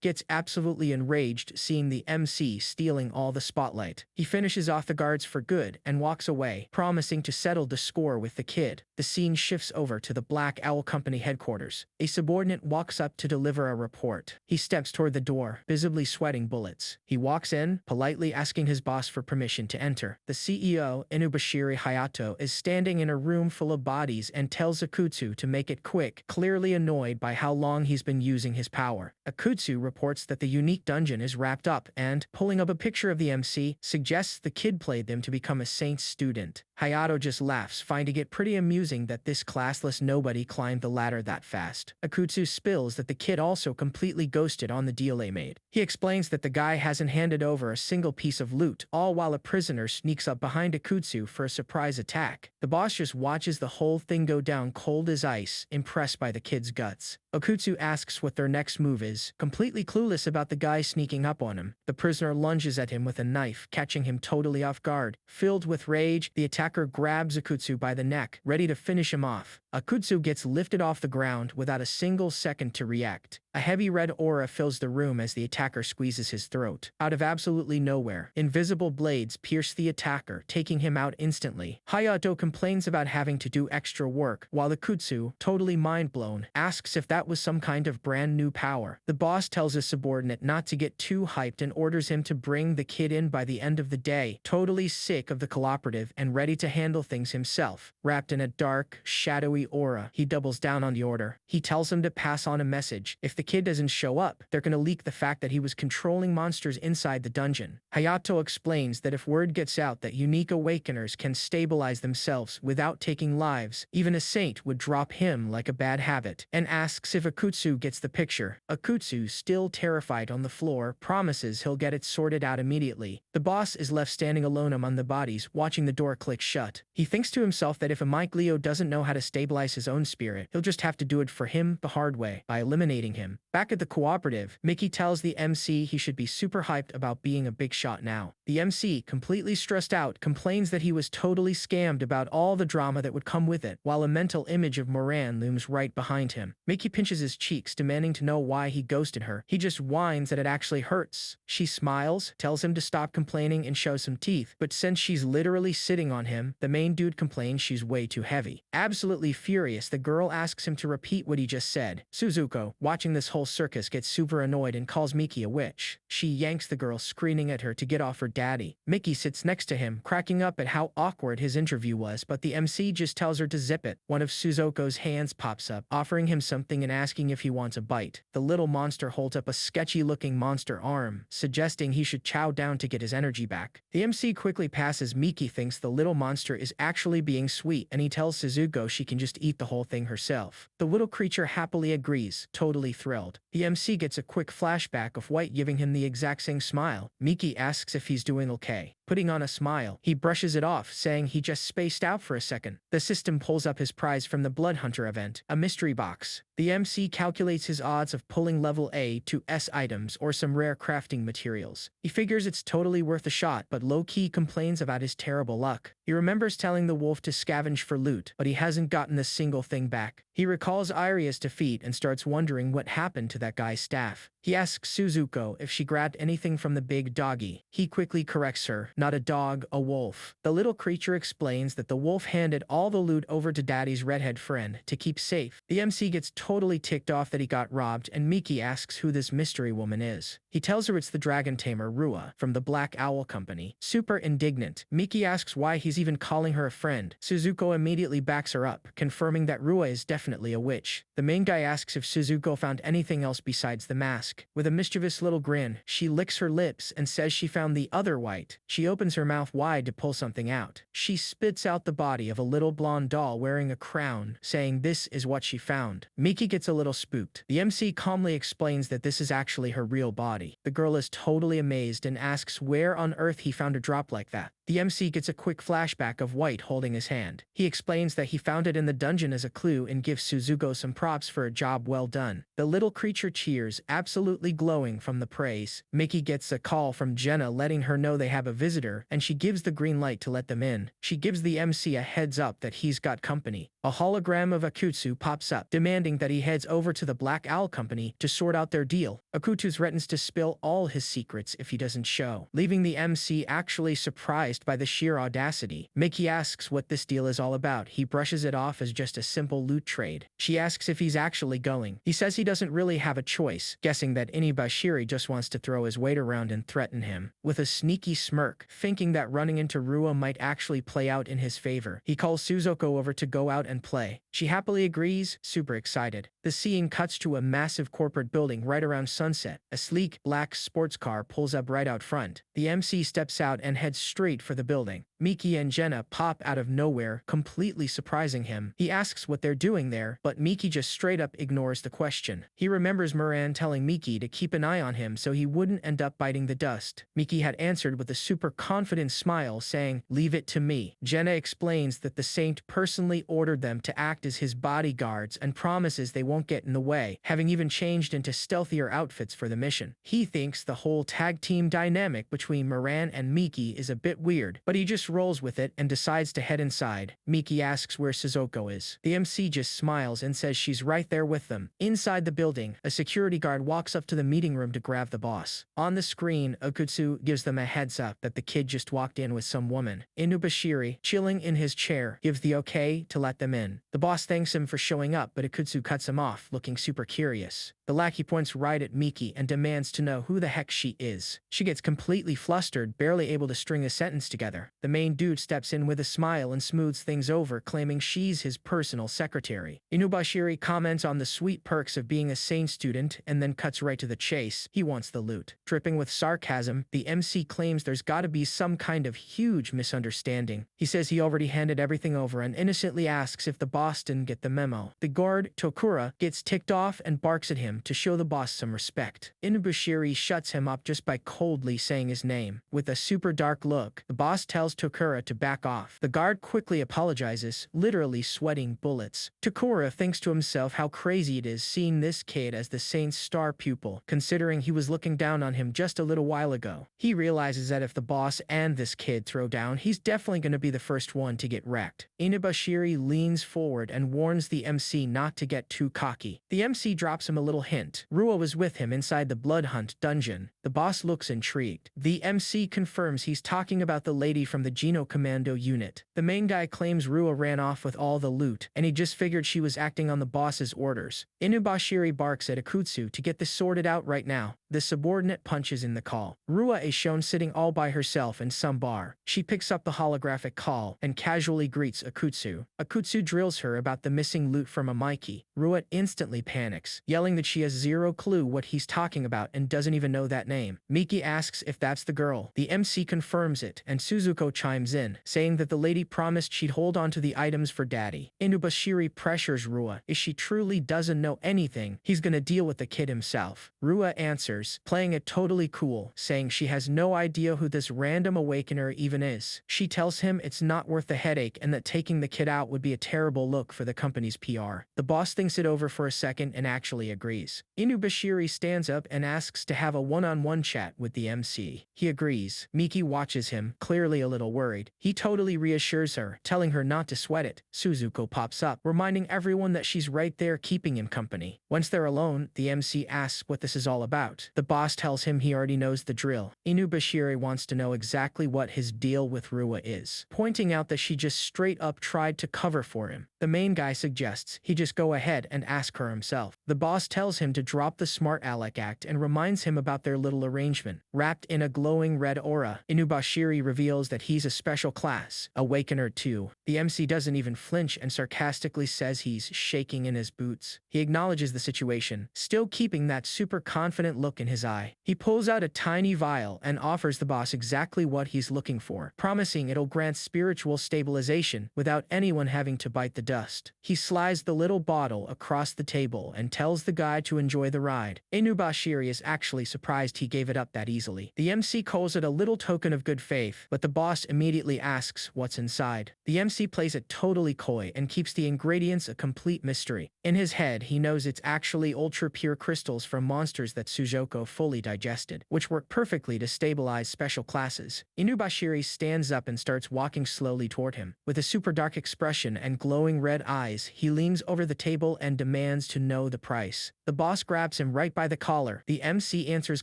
gets absolutely enraged seeing the MC stealing all the spotlight. He finishes off the guards for good and walks away, promising to settle the score with the kid. The scene shifts over to the Black Owl Company headquarters. A subordinate walks up to deliver a report. He steps toward the door, visibly visibly sweating bullets. He walks in, politely asking his boss for permission to enter. The CEO, Inubashiri Hayato, is standing in a room full of bodies and tells Akutsu to make it quick, clearly annoyed by how long he's been using his power. Akutsu reports that the unique dungeon is wrapped up and, pulling up a picture of the MC, suggests the kid played them to become a Saints student. Hayato just laughs, finding it pretty amusing that this classless nobody climbed the ladder that fast. Akutsu spills that the kid also completely ghosted on the deal they made. He explains that the guy hasn't handed over a single piece of loot, all while a prisoner sneaks up behind Akutsu for a surprise attack. The boss just watches the whole thing go down cold as ice, impressed by the kid's guts. Akutsu asks what their next move is, completely clueless about the guy sneaking up on him. The prisoner lunges at him with a knife, catching him totally off guard. Filled with rage, the attacker grabs Akutsu by the neck, ready to finish him off. Akutsu gets lifted off the ground without a single second to react. A heavy red aura fills the room as the attacker squeezes his throat. Out of absolutely nowhere, invisible blades pierce the attacker, taking him out instantly. Hayato complains about having to do extra work, while Akutsu, totally mind-blown, asks if that was some kind of brand new power. The boss tells his subordinate not to get too hyped and orders him to bring the kid in by the end of the day, totally sick of the cooperative and ready to handle things himself. Wrapped in a dark, shadowy aura, he doubles down on the order. He tells him to pass on a message. If the kid doesn't show up, they're gonna leak the fact that he was controlling monsters inside the dungeon. Hayato explains that if word gets out that unique awakeners can stabilize themselves without taking lives, even a saint would drop him like a bad habit, and asks if Akutsu gets the picture. Akutsu, still terrified on the floor, promises he'll get it sorted out immediately. The boss is left standing alone among the bodies, watching the door click shut. He thinks to himself that if a Mike Leo doesn't know how to stabilize his own spirit, he'll just have to do it for him the hard way, by eliminating him. Back at the cooperative, Mickey tells the MC he should be super hyped about being a big shot now. The MC, completely stressed out, complains that he was totally scammed about all the drama that would come with it, while a mental image of Moran looms right behind him. Mickey pinches his cheeks, demanding to know why he ghosted her. He just whines that it actually hurts. She smiles, tells him to stop complaining and show some teeth, but since she's literally sitting on him, the main dude complains she's way too heavy. Absolutely furious, the girl asks him to repeat what he just said. Suzuko, watching this whole circus, gets super annoyed and calls Miki a witch. She yanks the girl, screaming at her to get off her daddy. Mickey sits next to him, cracking up at how awkward his interview was, but the MC just tells her to zip it. One of Suzuko's hands pops up, offering him something and asking if he wants a bite. The little monster holds up a sketchy-looking monster arm, suggesting he should chow down to get his energy back. The MC quickly passes. Miki thinks the little monster is actually being sweet, and he tells Suzuko she can just eat the whole thing herself. The little creature happily agrees, totally thrilled. The MC gets a quick flashback of White giving him the exact same smile. Miki asks if he's doing okay. Putting on a smile, he brushes it off, saying he just spaced out for a second. The system pulls up his prize from the Blood Hunter event, a mystery box. The MC calculates his odds of pulling level A to S items or some rare crafting materials. He figures it's totally worth a shot, but low-key complains about his terrible luck. He remembers telling the wolf to scavenge for loot, but he hasn't gotten a single thing back. He recalls Aria's defeat and starts wondering what happened to that guy's staff. He asks Suzuko if she grabbed anything from the big doggy. He quickly corrects her, not a dog, a wolf. The little creature explains that the wolf handed all the loot over to Daddy's redhead friend to keep safe. The MC gets totally ticked off that he got robbed, and Miki asks who this mystery woman is. He tells her it's the dragon tamer Rua from the Black Owl Company. Super indignant, Miki asks why he's even calling her a friend. Suzuko immediately backs her up, confirming that Rua is definitely a witch. The main guy asks if Suzuko found anything else besides the mask. With a mischievous little grin, she licks her lips and says she found the other White. She opens her mouth wide to pull something out. She spits out the body of a little blonde doll wearing a crown, saying this is what she found. Miki gets a little spooked. The MC calmly explains that this is actually her real body. The girl is totally amazed and asks where on earth he found a drop like that. The MC gets a quick flashback of White holding his hand. He explains that he found it in the dungeon as a clue and gives Suzuko some props for a job well done. The little creature cheers, absolutely glowing from the praise. Miki gets a call from Jenna letting her know they have a visitor, and she gives the green light to let them in. She gives the MC a heads up that he's got company. A hologram of Akutsu pops up, demanding that he heads over to the Black Owl Company to sort out their deal. Akutsu threatens to spill all his secrets if he doesn't show, leaving the MC actually surprised impressed by the sheer audacity. Mickey asks what this deal is all about. He brushes it off as just a simple loot trade. She asks if he's actually going. He says he doesn't really have a choice, guessing that Inubashiri just wants to throw his weight around and threaten him. With a sneaky smirk, thinking that running into Rua might actually play out in his favor, he calls Suzuko over to go out and play. She happily agrees, super excited. The scene cuts to a massive corporate building right around sunset. A sleek, black sports car pulls up right out front. The MC steps out and heads straight for the building. Miki and Jenna pop out of nowhere, completely surprising him. He asks what they're doing there, but Miki just straight up ignores the question. He remembers Moran telling Miki to keep an eye on him so he wouldn't end up biting the dust. Miki had answered with a super confident smile, saying, "Leave it to me." Jenna explains that the saint personally ordered them to act as his bodyguards and promises they won't get in the way, having even changed into stealthier outfits for the mission. He thinks the whole tag team dynamic between Moran and Miki is a bit weird, but he just rolls with it and decides to head inside. Miki asks where Suzuko is. The MC just smiles and says she's right there with them. Inside the building, a security guard walks up to the meeting room to grab the boss. On the screen, Okutsu gives them a heads up that the kid just walked in with some woman. Inubashiri, chilling in his chair, gives the okay to let them in. The boss thanks him for showing up, but Okutsu cuts him off, looking super curious. The lackey points right at Miki and demands to know who the heck she is. She gets completely flustered, barely able to string a sentence together. The main dude steps in with a smile and smooths things over, claiming she's his personal secretary. Inubashiri comments on the sweet perks of being a sane student and then cuts right to the chase. He wants the loot. Dripping with sarcasm, the MC claims there's gotta be some kind of huge misunderstanding. He says he already handed everything over and innocently asks if the boss didn't get the memo. The guard, Tokura, gets ticked off and barks at him to show the boss some respect. Inubashiri shuts him up just by coldly saying his name. With a super dark look, the boss tells Tokura to back off. The guard quickly apologizes, literally sweating bullets. Tokura thinks to himself how crazy it is seeing this kid as the saint's star pupil, considering he was looking down on him just a little while ago. He realizes that if the boss and this kid throw down, he's definitely going to be the first one to get wrecked. Inubashiri leans forward and warns the MC not to get too cocky. The MC drops him a little hint. Rua was with him inside the Blood Hunt dungeon. The boss looks intrigued. The MC confirms he's talking about the lady from the Geno Commando unit. The main guy claims Rua ran off with all the loot, and he just figured she was acting on the boss's orders. Inubashiri barks at Okutsu to get this sorted out right now. The subordinate punches in the call. Rua is shown sitting all by herself in some bar. She picks up the holographic call and casually greets Okutsu. Okutsu drills her about the missing loot from Amaiki. Rua instantly panics, yelling that she has zero clue what he's talking about and doesn't even know that name. Miki asks if that's the girl. The MC confirms it, and Suzuko chimes in, saying that the lady promised she'd hold on to the items for daddy. Inubashiri pressures Rua. If she truly doesn't know anything, he's gonna deal with the kid himself. Rua answers, playing it totally cool, saying she has no idea who this random awakener even is. She tells him it's not worth the headache and that taking the kid out would be a terrible look for the company's PR. The boss thinks it over for a second and actually agrees. Inubashiri stands up and asks to have a one-on-one chat with the MC. He agrees. Miki watches him, clearly a little worried. He totally reassures her, telling her not to sweat it. Suzuko pops up, reminding everyone that she's right there keeping him company. Once they're alone, the MC asks what this is all about. The boss tells him he already knows the drill. Inubashiri wants to know exactly what his deal with Rua is, pointing out that she just straight up tried to cover for him. The main guy suggests he just go ahead and ask her himself. The boss tells him to drop the smart aleck act and reminds him about their little arrangement. Wrapped in a glowing red aura, Inubashiri reveals that he's a special class, Awakener 2. The MC doesn't even flinch and sarcastically says he's shaking in his boots. He acknowledges the situation, still keeping that super confident look in his eye. He pulls out a tiny vial and offers the boss exactly what he's looking for, promising it'll grant spiritual stabilization without anyone having to bite the dust. He slides the little bottle across the table and tells the guy to enjoy the ride. Inubashiri is actually surprised he gave it up that easily. The MC calls it a little token of good faith, but the boss immediately asks what's inside. The MC plays it totally coy and keeps the ingredients a complete mystery. In his head, he knows it's actually ultra-pure crystals from monsters that Suzuko fully digested, which work perfectly to stabilize special classes. Inubashiri stands up and starts walking slowly toward him. With a super dark expression and glowing red eyes, he leans over the table and demands to know the price. The boss grabs him right by the collar. The MC answers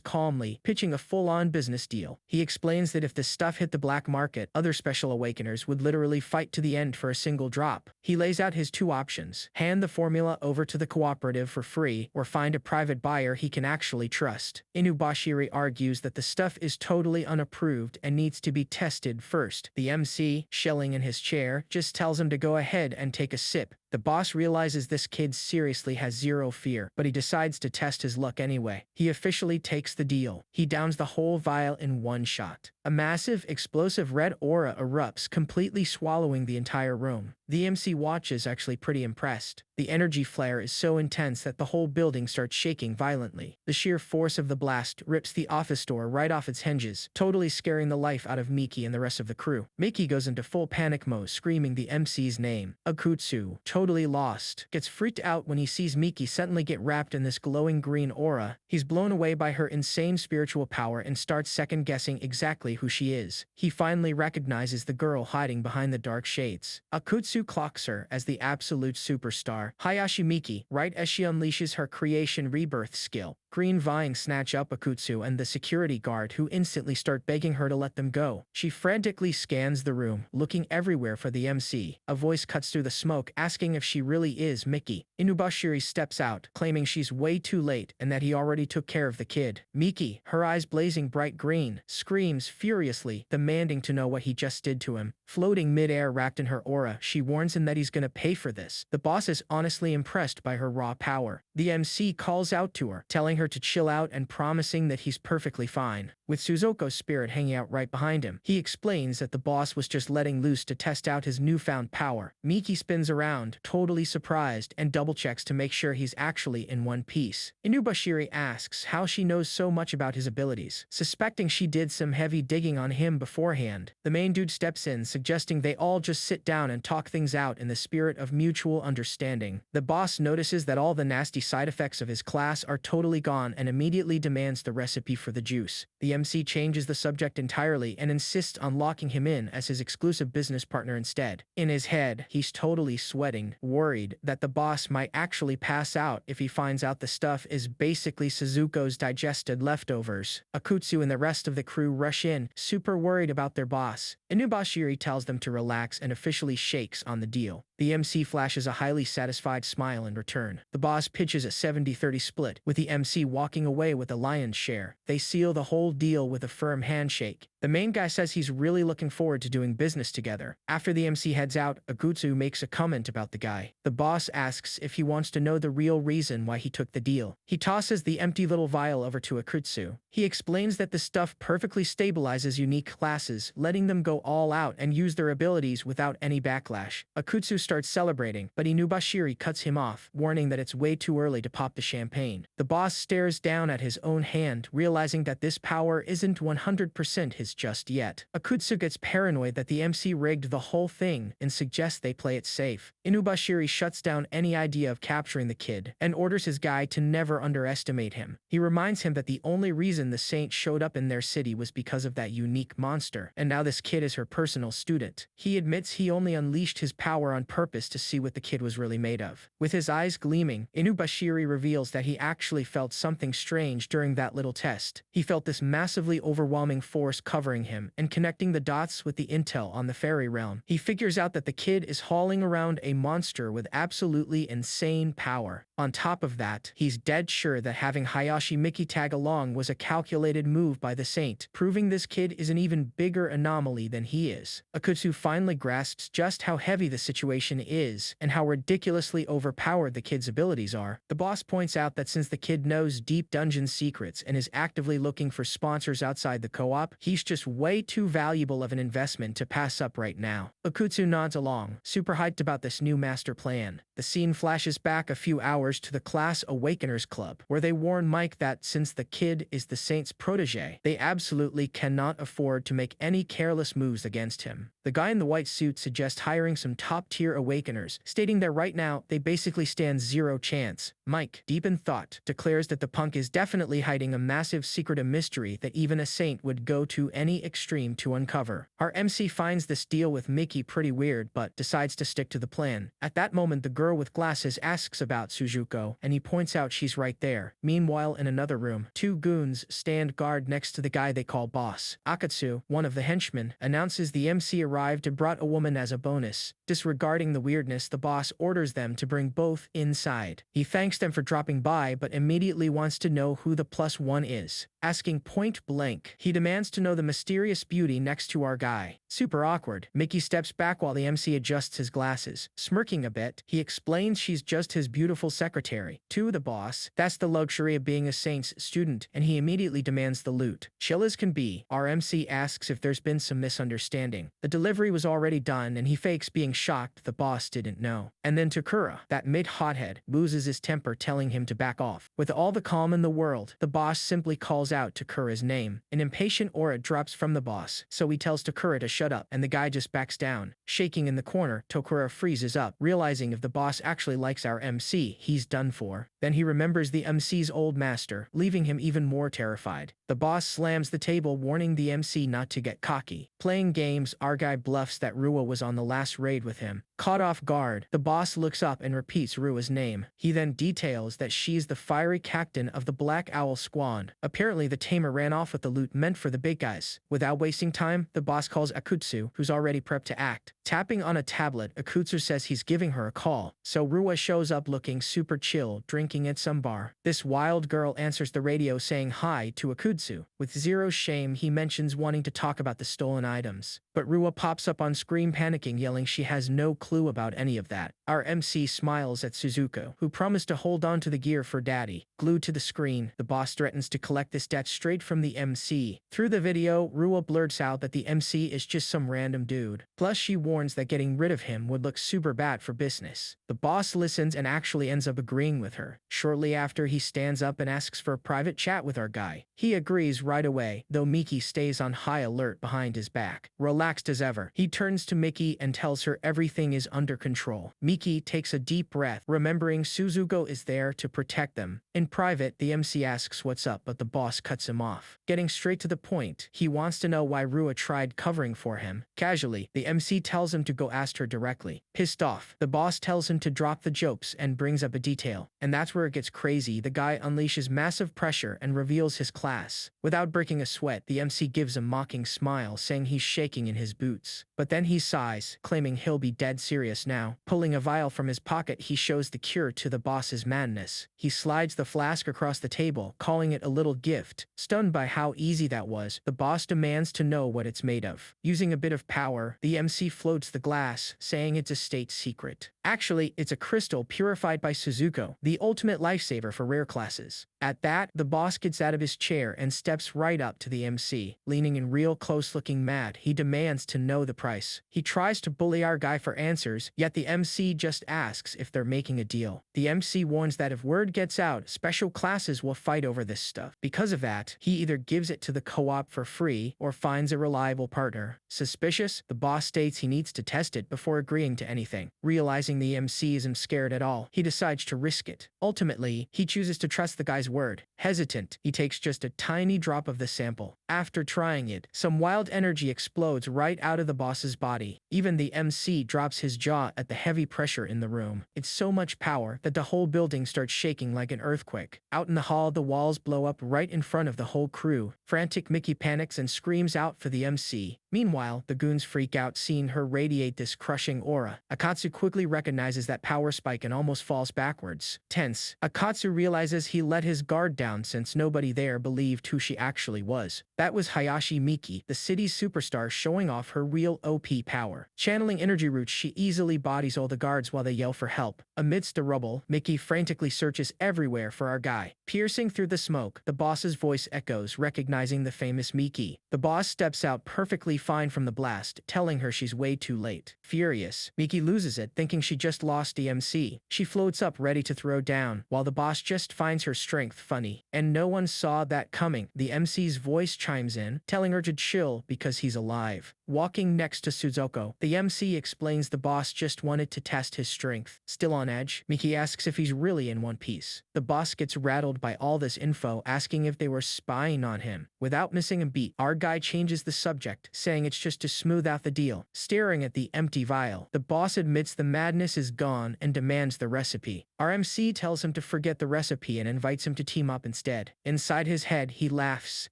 calmly, pitching a full-on business deal. He explains that if the stuff hit the black market, pocket, other special awakeners would literally fight to the end for a single drop. He lays out his two options: hand the formula over to the cooperative for free, or find a private buyer he can actually trust. Inubashiri argues that the stuff is totally unapproved and needs to be tested first. The MC, shelling in his chair, just tells him to go ahead and take a sip. The boss realizes this kid seriously has zero fear, but he decides to test his luck anyway. He officially takes the deal. He downs the whole vial in one shot. A massive, explosive red aura erupts, completely swallowing the entire room. The MC watches, actually pretty impressed. The energy flare is so intense that the whole building starts shaking violently. The sheer force of the blast rips the office door right off its hinges, totally scaring the life out of Miki and the rest of the crew. Miki goes into full panic mode, screaming the MC's name. Akutsu, totally lost, gets freaked out when he sees Miki suddenly get wrapped in this glowing green aura. He's blown away by her insane spiritual power and starts second-guessing exactly who she is. He finally recognizes the girl hiding behind the dark shades. Akutsu clocks her as the absolute superstar. Hayashi Miki, right as she unleashes her creation rebirth skill. Green vines snatch up Akutsu and the security guard, who instantly start begging her to let them go. She frantically scans the room, looking everywhere for the MC. A voice cuts through the smoke, asking if she really is Miki. Inubashiri steps out, claiming she's way too late and that he already took care of the kid. Miki, her eyes blazing bright green, screams furiously, demanding to know what he just did to him. Floating mid-air wrapped in her aura, she warns him that he's gonna pay for this. The boss is honestly impressed by her raw power. The MC calls out to her, telling her to chill out and promising that he's perfectly fine. With Suzuko's spirit hanging out right behind him, he explains that the boss was just letting loose to test out his newfound power. Miki spins around, totally surprised, and double-checks to make sure he's actually in one piece. Inubashiri asks how she knows so much about his abilities, suspecting she did some heavy digging on him beforehand. The main dude steps in, suggesting they all just sit down and talk things out in the spirit of mutual understanding. The boss notices that all the nasty side effects of his class are totally gone and immediately demands the recipe for the juice. The MC changes the subject entirely and insists on locking him in as his exclusive business partner instead. In his head, he's totally sweating, worried that the boss might actually pass out if he finds out the stuff is basically Suzuko's digested leftovers. Akutsu and the rest of the crew rush in, super worried about their boss. Inubashiri tells them to relax and officially shakes on the deal. The MC flashes a highly satisfied smile in return. The boss pitches a 70-30 split, with the MC walking away with the lion's share. They seal the whole deal with a firm handshake. The main guy says he's really looking forward to doing business together. After the MC heads out, Akutsu makes a comment about the guy. The boss asks if he wants to know the real reason why he took the deal. He tosses the empty little vial over to Akutsu. He explains that the stuff perfectly stabilizes unique classes, letting them go all out and use their abilities without any backlash. Akutsu starts celebrating, but Inubashiri cuts him off, warning that it's way too early to pop the champagne. The boss stares down at his own hand, realizing that this power isn't 100% his just yet. Akutsu gets paranoid that the MC rigged the whole thing and suggests they play it safe. Inubashiri shuts down any idea of capturing the kid and orders his guy to never underestimate him. He reminds him that the only reason the saint showed up in their city was because of that unique monster, and now this kid is her personal student. He admits he only unleashed his power on purpose to see what the kid was really made of. With his eyes gleaming, Inubashiri reveals that he actually felt something strange during that little test. He felt this massively overwhelming force covering him and connecting the dots with the intel on the fairy realm. He figures out that the kid is hauling around a monster with absolutely insane power. On top of that, he's dead sure that having Hayashi Miki tag along was a calculated move by the saint, proving this kid is an even bigger anomaly than he is. Akutsu finally grasps just how heavy the situation is and how ridiculously overpowered the kid's abilities are. The boss points out that since the kid knows deep dungeon secrets and is actively looking for sponsors outside the co-op, he's just way too valuable of an investment to pass up right now. Akutsu nods along, super hyped about this new master plan. The scene flashes back a few hours to the Class Awakeners Club, where they warn Mike that since the kid is the saint's protege, they absolutely cannot afford to make any careless moves against him. The guy in the white suit suggests hiring some top-tier Awakeners, stating that right now they basically stand zero chance. Mike, deep in thought, declares that the punk is definitely hiding a massive secret of mystery that even a saint would go to any extreme to uncover. Our MC finds this deal with Mickey pretty weird but decides to stick to the plan. At that moment, the girl with glasses asks about Suzuko, and he points out she's right there. Meanwhile, in another room, two goons stand guard next to the guy they call boss. Akatsu, one of the henchmen, announces the MC arrived and brought a woman as a bonus. Disregarding the weirdness, the boss orders them to bring both inside. He thanks them for dropping by but immediately wants to know who the +1 is. Asking point blank, he demands to know the mysterious beauty next to our guy. Super awkward. Mickey steps back while the MC adjusts his glasses. Smirking a bit, he explains she's just his beautiful secretary. To the boss, that's the luxury of being a Saint's student, and he immediately demands the loot. Chill as can be, our MC asks if there's been some misunderstanding. The delivery was already done, and he fakes being shocked the boss didn't know. And then Takura, that mid-hothead, loses his temper, telling him to back off. With all the calm in the world, the boss simply calls out Takura's name. An impatient aura drops from the boss, so he tells Takura to shut up, and the guy just backs down. Shaking in the corner, Takura freezes up, realizing if the boss actually likes our MC, he's done for. Then he remembers the MC's old master, leaving him even more terrified. The boss slams the table, warning the MC not to get cocky. Playing games, our guy bluffs that Rua was on the last raid with him. Caught off guard, the boss looks up and repeats Rua's name. He then details that she's the fiery captain of the Black Owl Squad. Apparently the tamer ran off with the loot meant for the big guys. Without wasting time, the boss calls Akutsu, who's already prepped to act. Tapping on a tablet, Akutsu says he's giving her a call. So Rua shows up looking super chill, drinking at some bar. This wild girl answers the radio saying hi to Akutsu. With zero shame, he mentions wanting to talk about the stolen items. But Rua pops up on screen panicking, yelling she has no clue about any of that. Our MC smiles at Suzuko, who promised to hold on to the gear for daddy. Glued to the screen, the boss threatens to collect this debt straight from the MC. Through the video, Rua blurts out that the MC is just some random dude. Plus, she warns that getting rid of him would look super bad for business. The boss listens and actually ends up agreeing with her. Shortly after, he stands up and asks for a private chat with our guy. He agrees right away, though Miki stays on high alert behind his back. Relaxed as ever, he turns to Miki and tells her everything is under control. Miki takes a deep breath, remembering Suzuko is there to protect them. In private, the MC asks what's up, but the boss cuts him off. Getting straight to the point, he wants to know why Rua tried covering for him. Casually, the MC tells him to go ask her directly. Pissed off, the boss tells him to drop the jokes and brings up a detail. And that's where it gets crazy. The guy unleashes massive pressure and reveals his class. Without breaking a sweat, the MC gives a mocking smile, saying he's shaking in his boots. But then he sighs, claiming he'll be dead serious now. Pulling a vial from his pocket, he shows the cure to the boss's madness. He slides the flask across the table, calling it a little gift. Stunned by how easy that was, the boss demands to know what it's made of. Using a bit of power, the MC floats the glass, saying it's a state secret. Actually, it's a crystal purified by Suzuko, the ultimate lifesaver for rare classes. At that, the boss gets out of his chair and steps right up to the MC. Leaning in real close looking mad, he demands to know the price. He tries to bully our guy for answers, yet the MC just asks if they're making a deal. The MC warns that if word gets out, special classes will fight over this stuff. Because of that, he either gives it to the co-op for free or finds a reliable partner. Suspicious, the boss states he needs to test it before agreeing to anything. Realizing the MC isn't scared at all, he decides to risk it. Ultimately, he chooses to trust the guy's word. Hesitant, he takes just a tiny drop of the sample. After trying it, some wild energy explodes right out of the boss's body. Even the MC drops his jaw at the heavy pressure in the room. It's so much power that the whole building starts shaking like an earthquake. Out in the hall, the walls blow up right in front of the whole crew. Frantic Mickey panics and screams out for the MC. Meanwhile, the goons freak out seeing her radiate this crushing aura. Akatsu quickly recognizes that power spike and almost falls backwards. Tense, Akatsu realizes he let his guard down since nobody there believed who she actually was. That was Hayashi Miki, the city's superstar, showing off her real OP power. Channeling energy roots, she easily bodies all the guards while they yell for help. Amidst the rubble, Miki frantically searches everywhere for our guy. Piercing through the smoke, the boss's voice echoes, recognizing the famous Miki. The boss steps out perfectly fine from the blast, telling her she's way too late. Furious, Miki loses it, thinking she just lost the MC. She floats up ready to throw down, while the boss just finds her strength funny. And no one saw that coming. The MC's voice chimes in, telling her to chill because he's alive. Walking next to Suzuko, the MC explains the boss just wanted to test his strength. Still on edge, Miki asks if he's really in one piece. The boss gets rattled by all this info, asking if they were spying on him. Without missing a beat, our guy changes the subject, saying it's just to smooth out the deal. Staring at the empty vial, the boss admits the madness is gone and demands the recipe. Our MC tells him to forget the recipe and invites him to team up instead. Inside his head, he laughs,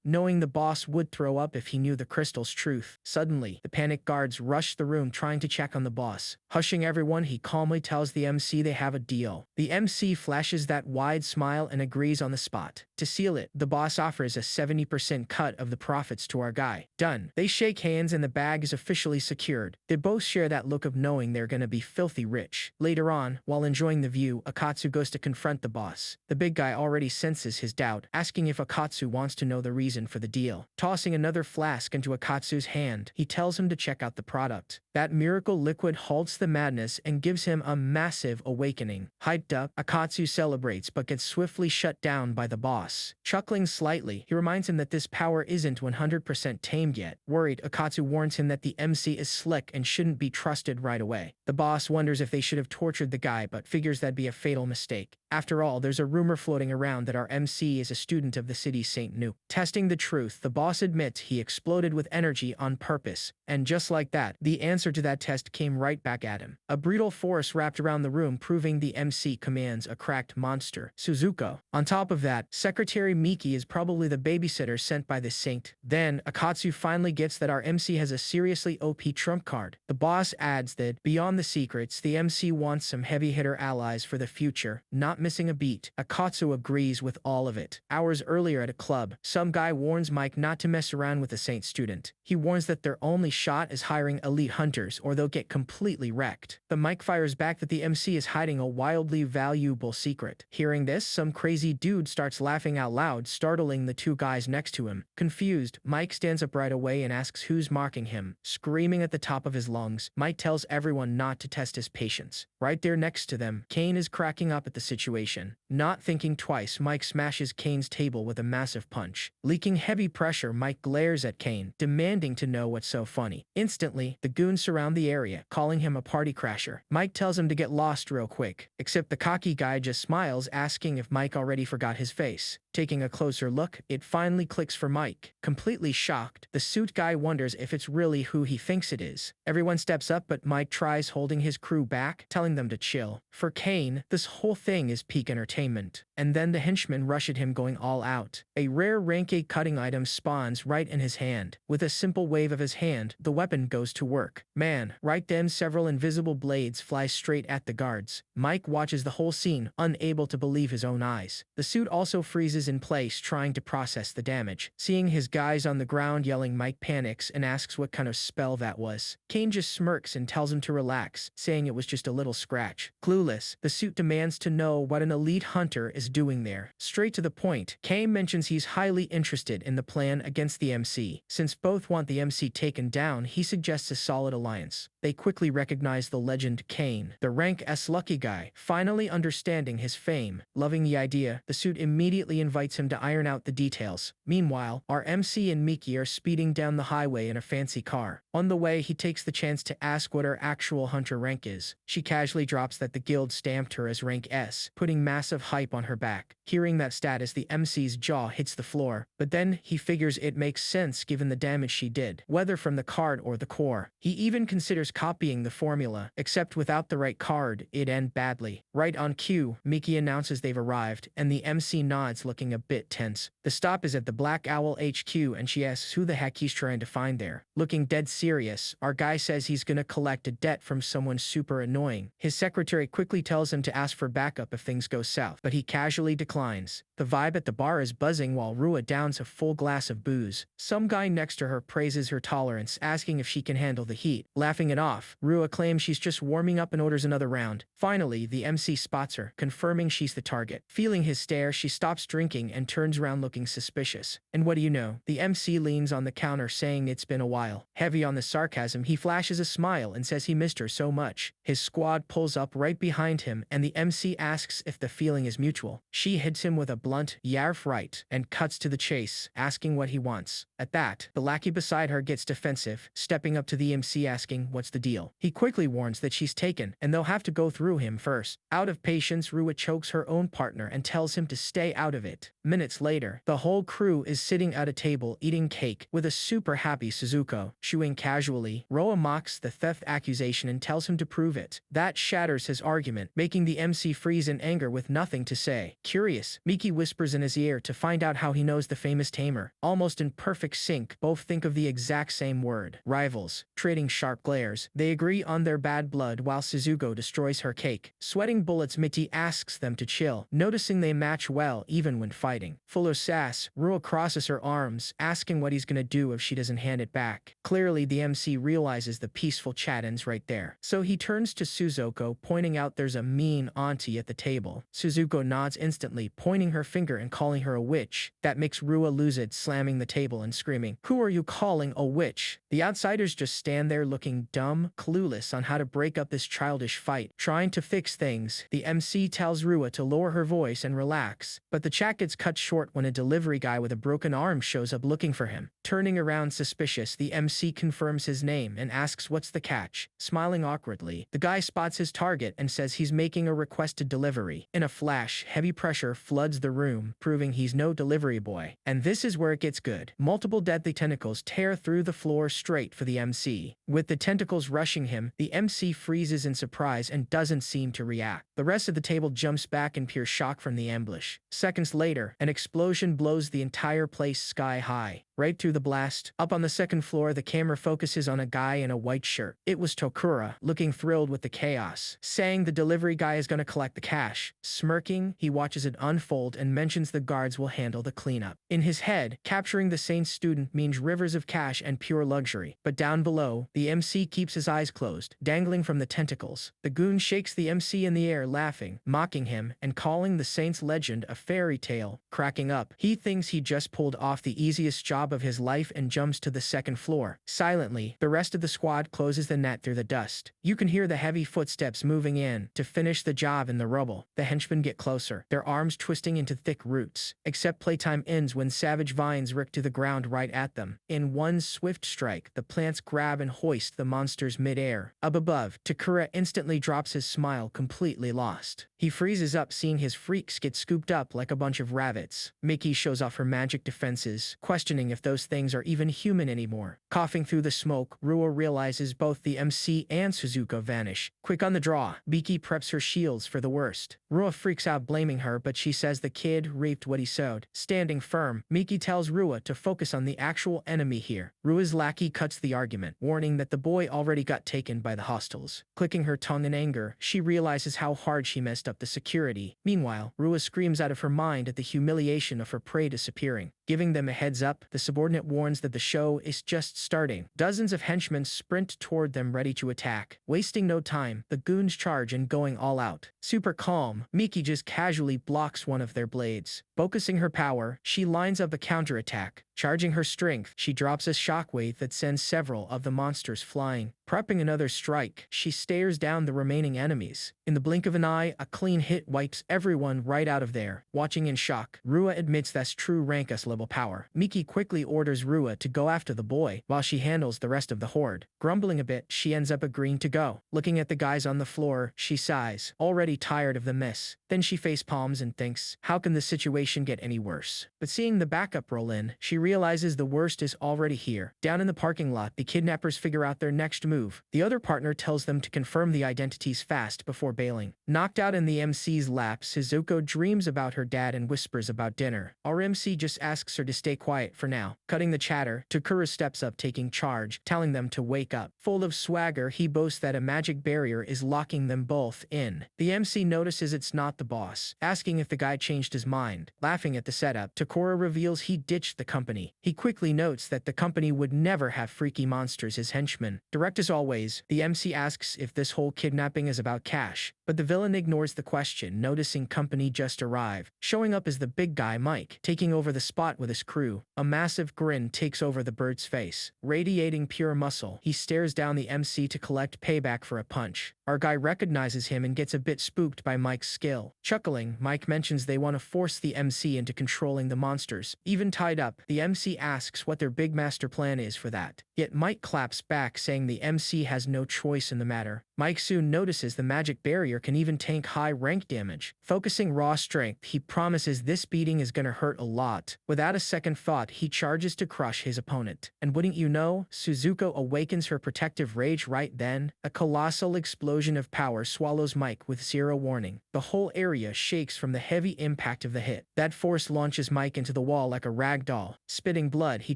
knowing the boss would throw up if he knew the crystal's truth. Suddenly, the panicked guards rush the room trying to check on the boss. Hushing everyone, he calmly tells the MC they have a deal. The MC flashes that wide smile and agrees on the spot. To seal it, the boss offers a 70% cut of the profits to our guy. Done. They shake hands and the bag is officially secured. They both share that look of knowing they're gonna be filthy rich. Later on, while enjoying the view, Akatsu goes to confront the boss. The big guy already senses his doubt, asking if Akatsu wants to know the reason for the deal. Tossing another flask into Akatsu's hand, he tells him to check out the product. That miracle liquid halts the madness and gives him a massive awakening. Hyped up, Akatsu celebrates but gets swiftly shut down by the boss. Chuckling slightly, he reminds him that this power isn't 100% tamed yet. Worried, Akatsu warns him that the MC is slick and shouldn't be trusted right away. The boss wonders if they should have tortured the guy but figures that'd be a fatal mistake. After all, there's a rumor floating around that our MC is a student of the city's St. Nuke. Testing the truth, the boss admits he exploded with energy on purpose, and just like that, the answer to that test came right back at him. A brutal force wrapped around the room, proving the MC commands a cracked monster, Suzuko. On top of that, Secretary Miki is probably the babysitter sent by the saint. Then, Akatsu finally gets that our MC has a seriously OP trump card. The boss adds that, beyond the secrets, the MC wants some heavy-hitter allies for the future. Not missing a beat, Akatsu agrees with all of it. Hours earlier at a club, some guy warns Mike not to mess around with a saint student. He warns that their only shot is hiring elite hunters or they'll get completely wrecked. But Mike fires back that the MC is hiding a wildly valuable secret. Hearing this, some crazy dude starts laughing out loud, startling the two guys next to him. Confused, Mike stands up right away and asks who's mocking him. Screaming at the top of his lungs, Mike tells everyone not to test his patience. Right there next to them, Kane is cracking up at the situation. Not thinking twice, Mike smashes Kane's table with a massive punch. Leaking heavy pressure, Mike glares at Kane, demanding to know what's so funny. Instantly, the goons surround the area, calling him a party crasher. Mike tells him to get lost real quick, except the cocky guy just smiles, asking if Mike already forgot his face. Taking a closer look, it finally clicks for Mike. Completely shocked, the suit guy wonders if it's really who he thinks it is. Everyone steps up, but Mike tries holding his crew back, telling them to chill. For Kane, this whole thing is peak entertainment. And then the henchmen rush at him, going all out. A rare rank A cutting item spawns right in his hand. With a simple wave of his hand, the weapon goes to work. Man, right then several invisible blades fly straight at the guards. Mike watches the whole scene, unable to believe his own eyes. The suit also freezes in place, trying to process the damage. Seeing his guys on the ground yelling, Mike panics and asks what kind of spell that was. Kane just smirks and tells him to relax, saying it was just a little scratch. Clueless, the suit demands to know what an elite hunter is doing there. Straight to the point, Kane mentions he's highly interested in the plan against the MC. Since both want the MC taken down, he suggests a solid alliance. They quickly recognize the legend Kane, the rank S lucky guy. Finally understanding his fame, loving the idea, the suit immediately invites him to iron out the details. Meanwhile, our MC and Miki are speeding down the highway in a fancy car. On the way, he takes the chance to ask what her actual hunter rank is. She casually drops that the guild stamped her as rank S, putting massive hype on her back. Hearing that status, the MC's jaw hits the floor, but then he figures it makes sense given the damage she did, whether from the card or the core. He even considers copying the formula, except without the right card, it'd end badly. Right on cue, Miki announces they've arrived, and the MC nods, looking a bit tense. The stop is at the Black Owl HQ, and she asks who the heck he's trying to find there. Looking dead serious, our guy says he's gonna collect a debt from someone super annoying. His secretary quickly tells him to ask for backup if things go south, but he casually declines. The vibe at the bar is buzzing while Rua downs a full glass of booze. Some guy next to her praises her tolerance, asking if she can handle the heat. Laughing it off, Rua claims she's just warming up and orders another round. Finally, the MC spots her, confirming she's the target. Feeling his stare, she stops drinking and turns around looking suspicious. And what do you know? The MC leans on the counter, saying it's been a while. Heavy on the sarcasm, he flashes a smile and says he missed her so much. His squad pulls up right behind him, and the MC asks if the feeling is mutual. She hits him with a blunt, "Yarf right," and cuts to the chase, asking what he wants. At that, the lackey beside her gets defensive, stepping up to the MC asking what's the deal. He quickly warns that she's taken, and they'll have to go through him first. Out of patience, Rua chokes her own partner and tells him to stay out of it. Minutes later, the whole crew is sitting at a table eating cake with a super happy Suzuko. Chewing casually, Rua mocks the theft accusation and tells him to prove it. That shatters his argument, making the MC freeze in anger with nothing to say. Curious, Miki whispers in his ear to find out how he knows the famous tamer. Almost in perfect sync, both think of the exact same word. Rivals, trading sharp glares. They agree on their bad blood while Suzuko destroys her cake. Sweating bullets, Miki asks them to chill, noticing they match well even when fighting. Full of sass, Rua crosses her arms, asking what he's gonna do if she doesn't hand it back. Clearly, the MC realizes the peaceful chat ends right there. So he turns to Suzuko, pointing out there's a mean auntie at the table. Suzuko nods instantly, pointing her finger and calling her a witch. That makes Rua lose it, slamming the table and screaming, "Who are you calling a witch?" The outsiders just stand there looking dumb, clueless on how to break up this childish fight. Trying to fix things, the MC tells Rua to lower her voice and relax, but the chat gets cut short when a delivery guy with a broken arm shows up looking for him. Turning around suspicious, the MC confirms his name and asks what's the catch. Smiling awkwardly, the guy spots his target and says he's making a requested delivery. In a flash, heavy pressure floods the room, proving he's no delivery boy. And this is where it gets good. Multiple deadly tentacles tear through the floor straight for the MC. With the tentacles rushing him, the MC freezes in surprise and doesn't seem to react. The rest of the table jumps back in pure shock from the ambush. Seconds later, an explosion blows the entire place sky high. Right through the blast, up on the second floor, the camera focuses on a guy in a white shirt. It was Tokura, looking thrilled with the chaos, saying the delivery guy is going to collect the cash. Smirking, he watches it unfold and mentions the guards will handle the cleanup. In his head, capturing the sane student means rivers of cash and pure luxury. But down below, the MC keeps his eyes closed, dangling from the tentacles. The goon shakes the MC in the air, laughing, mocking him, and calling the saint's legend a fairy tale. Cracking up, he thinks he just pulled off the easiest job of his life and jumps to the second floor. Silently, the rest of the squad closes the net through the dust. You can hear the heavy footsteps moving in to finish the job in the rubble. The henchmen get closer, their arms twisting into thick roots. Except playtime ends when savage vines rick to the ground right at them. In one swift strike, the plants grab and hoist the monsters mid-air. Up above, Takura instantly drops his smile, completely lost. He freezes up seeing his freaks get scooped up like a bunch of rabbits. Miki shows off her magic defenses, questioning if those things are even human anymore. Coughing through the smoke, Rua realizes both the MC and Suzuko vanish. Quick on the draw, Miki preps her shields for the worst. Rua freaks out, blaming her, but she says the kid reaped what he sowed. Standing firm, Miki tells Rua to focus on the actual enemy here. Rua's lackey cuts the argument, warning that the boy already got taken by the hostiles. Clicking her tongue in anger, she realizes how hard she messed up the security. Meanwhile, Rua screams out of her mind at the humiliation of her prey disappearing. Giving them a heads up, the subordinate warns that the show is just starting. Dozens of henchmen sprint toward them ready to attack. Wasting no time, the goons charge and going all out. Super calm, Miki just casually blocks one of their blades. Focusing her power, she lines up a counterattack. Charging her strength, she drops a shockwave that sends several of the monsters flying. Prepping another strike, she stares down the remaining enemies. In the blink of an eye, a clean hit wipes everyone right out of there. Watching in shock, Rua admits that's true rank S level power. Miki quickly orders Rua to go after the boy, while she handles the rest of the horde. Grumbling a bit, she ends up agreeing to go. Looking at the guys on the floor, she sighs, already tired of the mess. Then she facepalms and thinks, how can the situation get any worse? But seeing the backup roll in, she realizes the worst is already here. Down in the parking lot, the kidnappers figure out their next move. The other partner tells them to confirm the identities fast before bailing. Knocked out in the MC's lap, Suzuko dreams about her dad and whispers about dinner. Our MC just asks her to stay quiet for now. Cutting the chatter, Takura steps up taking charge, telling them to wake up. Full of swagger, he boasts that a magic barrier is locking them both in. The MC notices it's not the boss, asking if the guy changed his mind. Laughing at the setup, Takura reveals he ditched the company. He quickly notes that the company would never have freaky monsters as henchmen. Direct as always, the MC asks if this whole kidnapping is about cash, but the villain ignores the question, noticing company just arrived. Showing up is the big guy Mike, taking over the spot with his crew. A massive grin takes over the bird's face. Radiating pure muscle, he stares down the MC to collect payback for a punch. Our guy recognizes him and gets a bit spooked by Mike's skill. Chuckling, Mike mentions they want to force the MC into controlling the monsters. Even tied up, the MC asks what their big master plan is for that. Yet Mike claps back, saying the MC has no choice in the matter. Mike soon notices the magic barrier can even tank high rank damage. Focusing raw strength, he promises this beating is gonna hurt a lot. Without a second thought, he charges to crush his opponent. And wouldn't you know, Suzuko awakens her protective rage right then. A colossal explosion of power swallows Mike with zero warning. The whole area shakes from the heavy impact of the hit. That force launches Mike into the wall like a rag doll. Spitting blood, he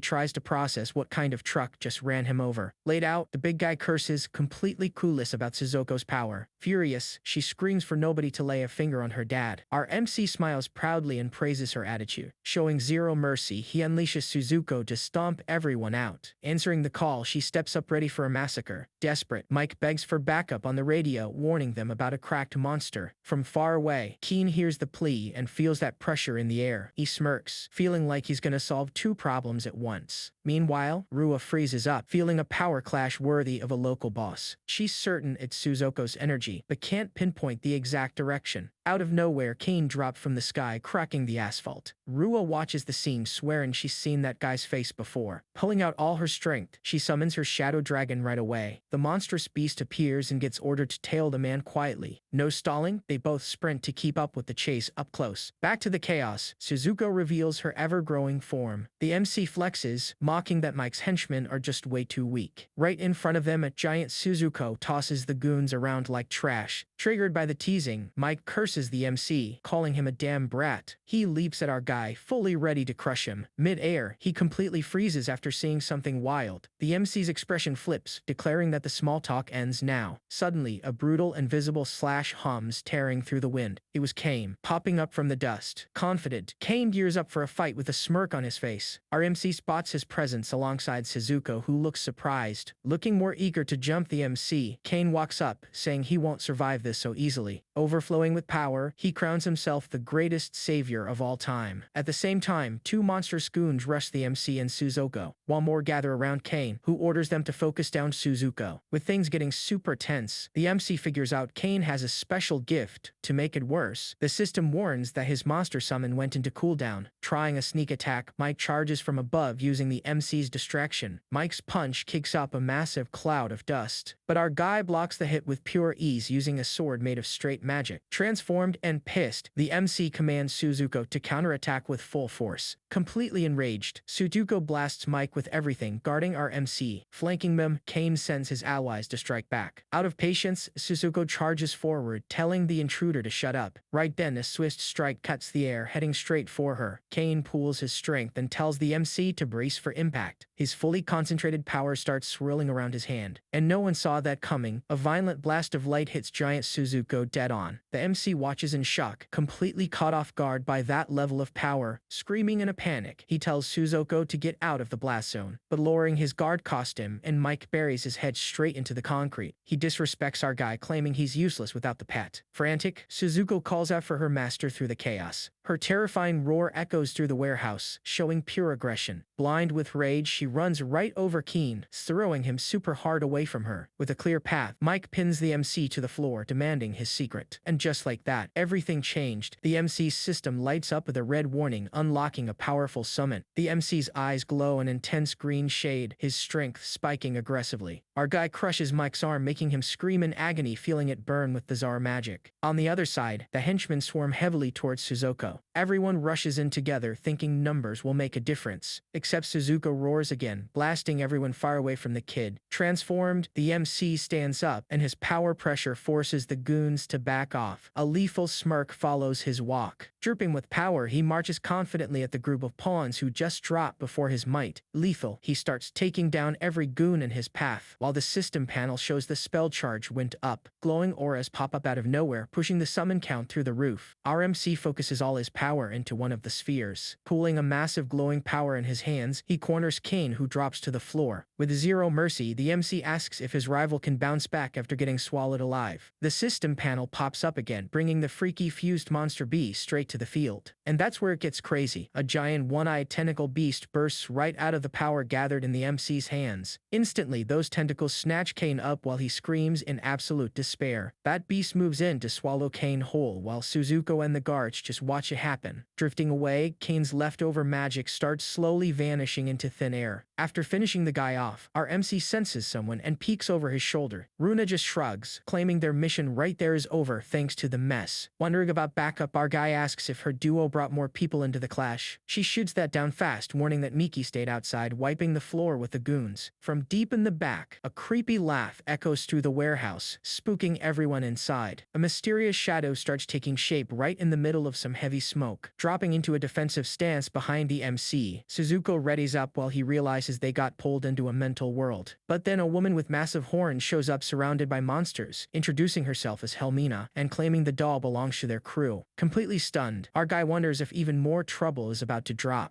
tries to process what kind of truck just ran him over. Laid out, the big guy curses, completely clueless about Suzuko's power. Furious, she screams for nobody to lay a finger on her dad. Our MC smiles proudly and praises her attitude. Showing zero mercy, he unleashes Suzuko to stomp everyone out. Answering the call, she steps up ready for a massacre. Desperate, Mike begs for backup on the radio, warning them about a cracked monster. From far away, Keen hears the plea and feels that pressure in the air. He smirks, feeling like he's gonna solve two problems at once. Meanwhile, Rua freezes up, feeling a power clash worthy of a local boss. She's certain it's Suzuko's energy, but can't pinpoint the exact direction. Out of nowhere, Kane dropped from the sky, cracking the asphalt. Rua watches the scene, swearing she's seen that guy's face before. Pulling out all her strength, she summons her shadow dragon right away. The monstrous beast appears and gets ordered to tail the man quietly. No stalling, they both sprint to keep up with the chase up close. Back to the chaos, Suzuko reveals her ever-growing form. The MC flexes, mocking that Mike's henchmen are just way too weak. Right in front of them, a giant Suzuko tosses the goons around like trash. Triggered by the teasing, Mike curses the MC, calling him a damn brat. He leaps at our guy, fully ready to crush him. Mid-air, he completely freezes after seeing something wild. The MC's expression flips, declaring that the small talk ends now. Suddenly, a brutal and visible slash hums, tearing through the wind. It was Kane, popping up from the dust. Confident, Kane gears up for a fight with a smirk on his face. Our MC spots his presence alongside Suzuko, who looks surprised. Looking more eager to jump the MC, Kane walks up, saying he won't survive this so easily. Overflowing with power, he crowns himself the greatest savior of all time. At the same time, two monstrous goons rush the MC and Suzuko, while more gather around Kane, who orders them to focus down Suzuko. With things getting super tense, the MC figures out Kane has a special gift. To make it worse, the system warns that his monster summon went into cooldown. Trying a sneak attack, Mike charges from above using the MC's distraction. Mike's punch kicks up a massive cloud of dust, but our guy blocks the hit with pure ease using a sword made of straight magic. Transformed and pissed, the MC commands Suzuko to counterattack with full force. Completely enraged, Suzuko blasts Mike with everything, guarding our MC. Flanking them, Kane sends his allies to strike back. Out of patience, Suzuko charges forward, telling the intruder to shut up. Right then, a swift strike cuts the air, heading straight for her. Kane pools his strength and tells the MC to brace for impact. His fully concentrated power starts swirling around his hand, and no one saw that coming. A violent blast of light hits giant Suzuko dead on. The MC watches in shock, completely caught off guard by that level of power. Screaming in a panic, he tells Suzuko to get out of the blast zone, but lowering his guard costume, and Mike buries his head straight into the concrete. He disrespects our guy, claiming he's useless without the pet. Frantic, Suzuko calls out for her master through the chaos. Her terrifying roar echoes through the warehouse, showing pure aggression. Blind with rage, she runs right over Keen, throwing him super hard away from her. With a clear path, Mike pins the MC to the floor, demanding his secret. And just like that, everything changed. The MC's system lights up with a red warning, unlocking a powerful summon. The MC's eyes glow an intense green shade, his strength spiking aggressively. Our guy crushes Mike's arm, making him scream in agony, feeling it burn with bizarre magic. On the other side, the henchmen swarm heavily towards Suzuko. Everyone rushes in together, thinking numbers will make a difference. Except Suzuko roars again, blasting everyone far away from the kid. Transformed, the MC stands up, and his power pressure forces the goons to back off. A lethal smirk follows his walk. Dripping with power, he marches confidently at the group of pawns who just dropped before his might. Lethal, he starts taking down every goon in his path, while the system panel shows the spell charge went up. Glowing auras pop up out of nowhere, pushing the summon count through the roof. Our MC focuses all his power into one of the spheres. Pooling a massive glowing power in his hands, he corners Kane, who drops to the floor. With zero mercy, the MC asks if his rival can bounce back after getting swallowed alive. The system panel pops up again, bringing the freaky fused monster bee straight to the field. And that's where it gets crazy. A giant one-eyed tentacle beast bursts right out of the power gathered in the MC's hands. Instantly, those tentacles snatch Kane up while he screams in absolute despair. That beast moves in to swallow Kane whole, while Suzuko and the guards just watch it happen. happen. Drifting away, Kane's leftover magic starts slowly vanishing into thin air. After finishing the guy off, our MC senses someone and peeks over his shoulder. Runa just shrugs, claiming their mission right there is over thanks to the mess. Wondering about backup, our guy asks if her duo brought more people into the clash. She shoots that down fast, warning that Miki stayed outside, wiping the floor with the goons. From deep in the back, a creepy laugh echoes through the warehouse, spooking everyone inside. A mysterious shadow starts taking shape right in the middle of some heavy smoke. Dropping into a defensive stance behind the MC, Suzuko readies up while he realizes they got pulled into a mental world. But then a woman with massive horns shows up surrounded by monsters, introducing herself as Helmina and claiming the doll belongs to their crew. Completely stunned, our guy wonders if even more trouble is about to drop.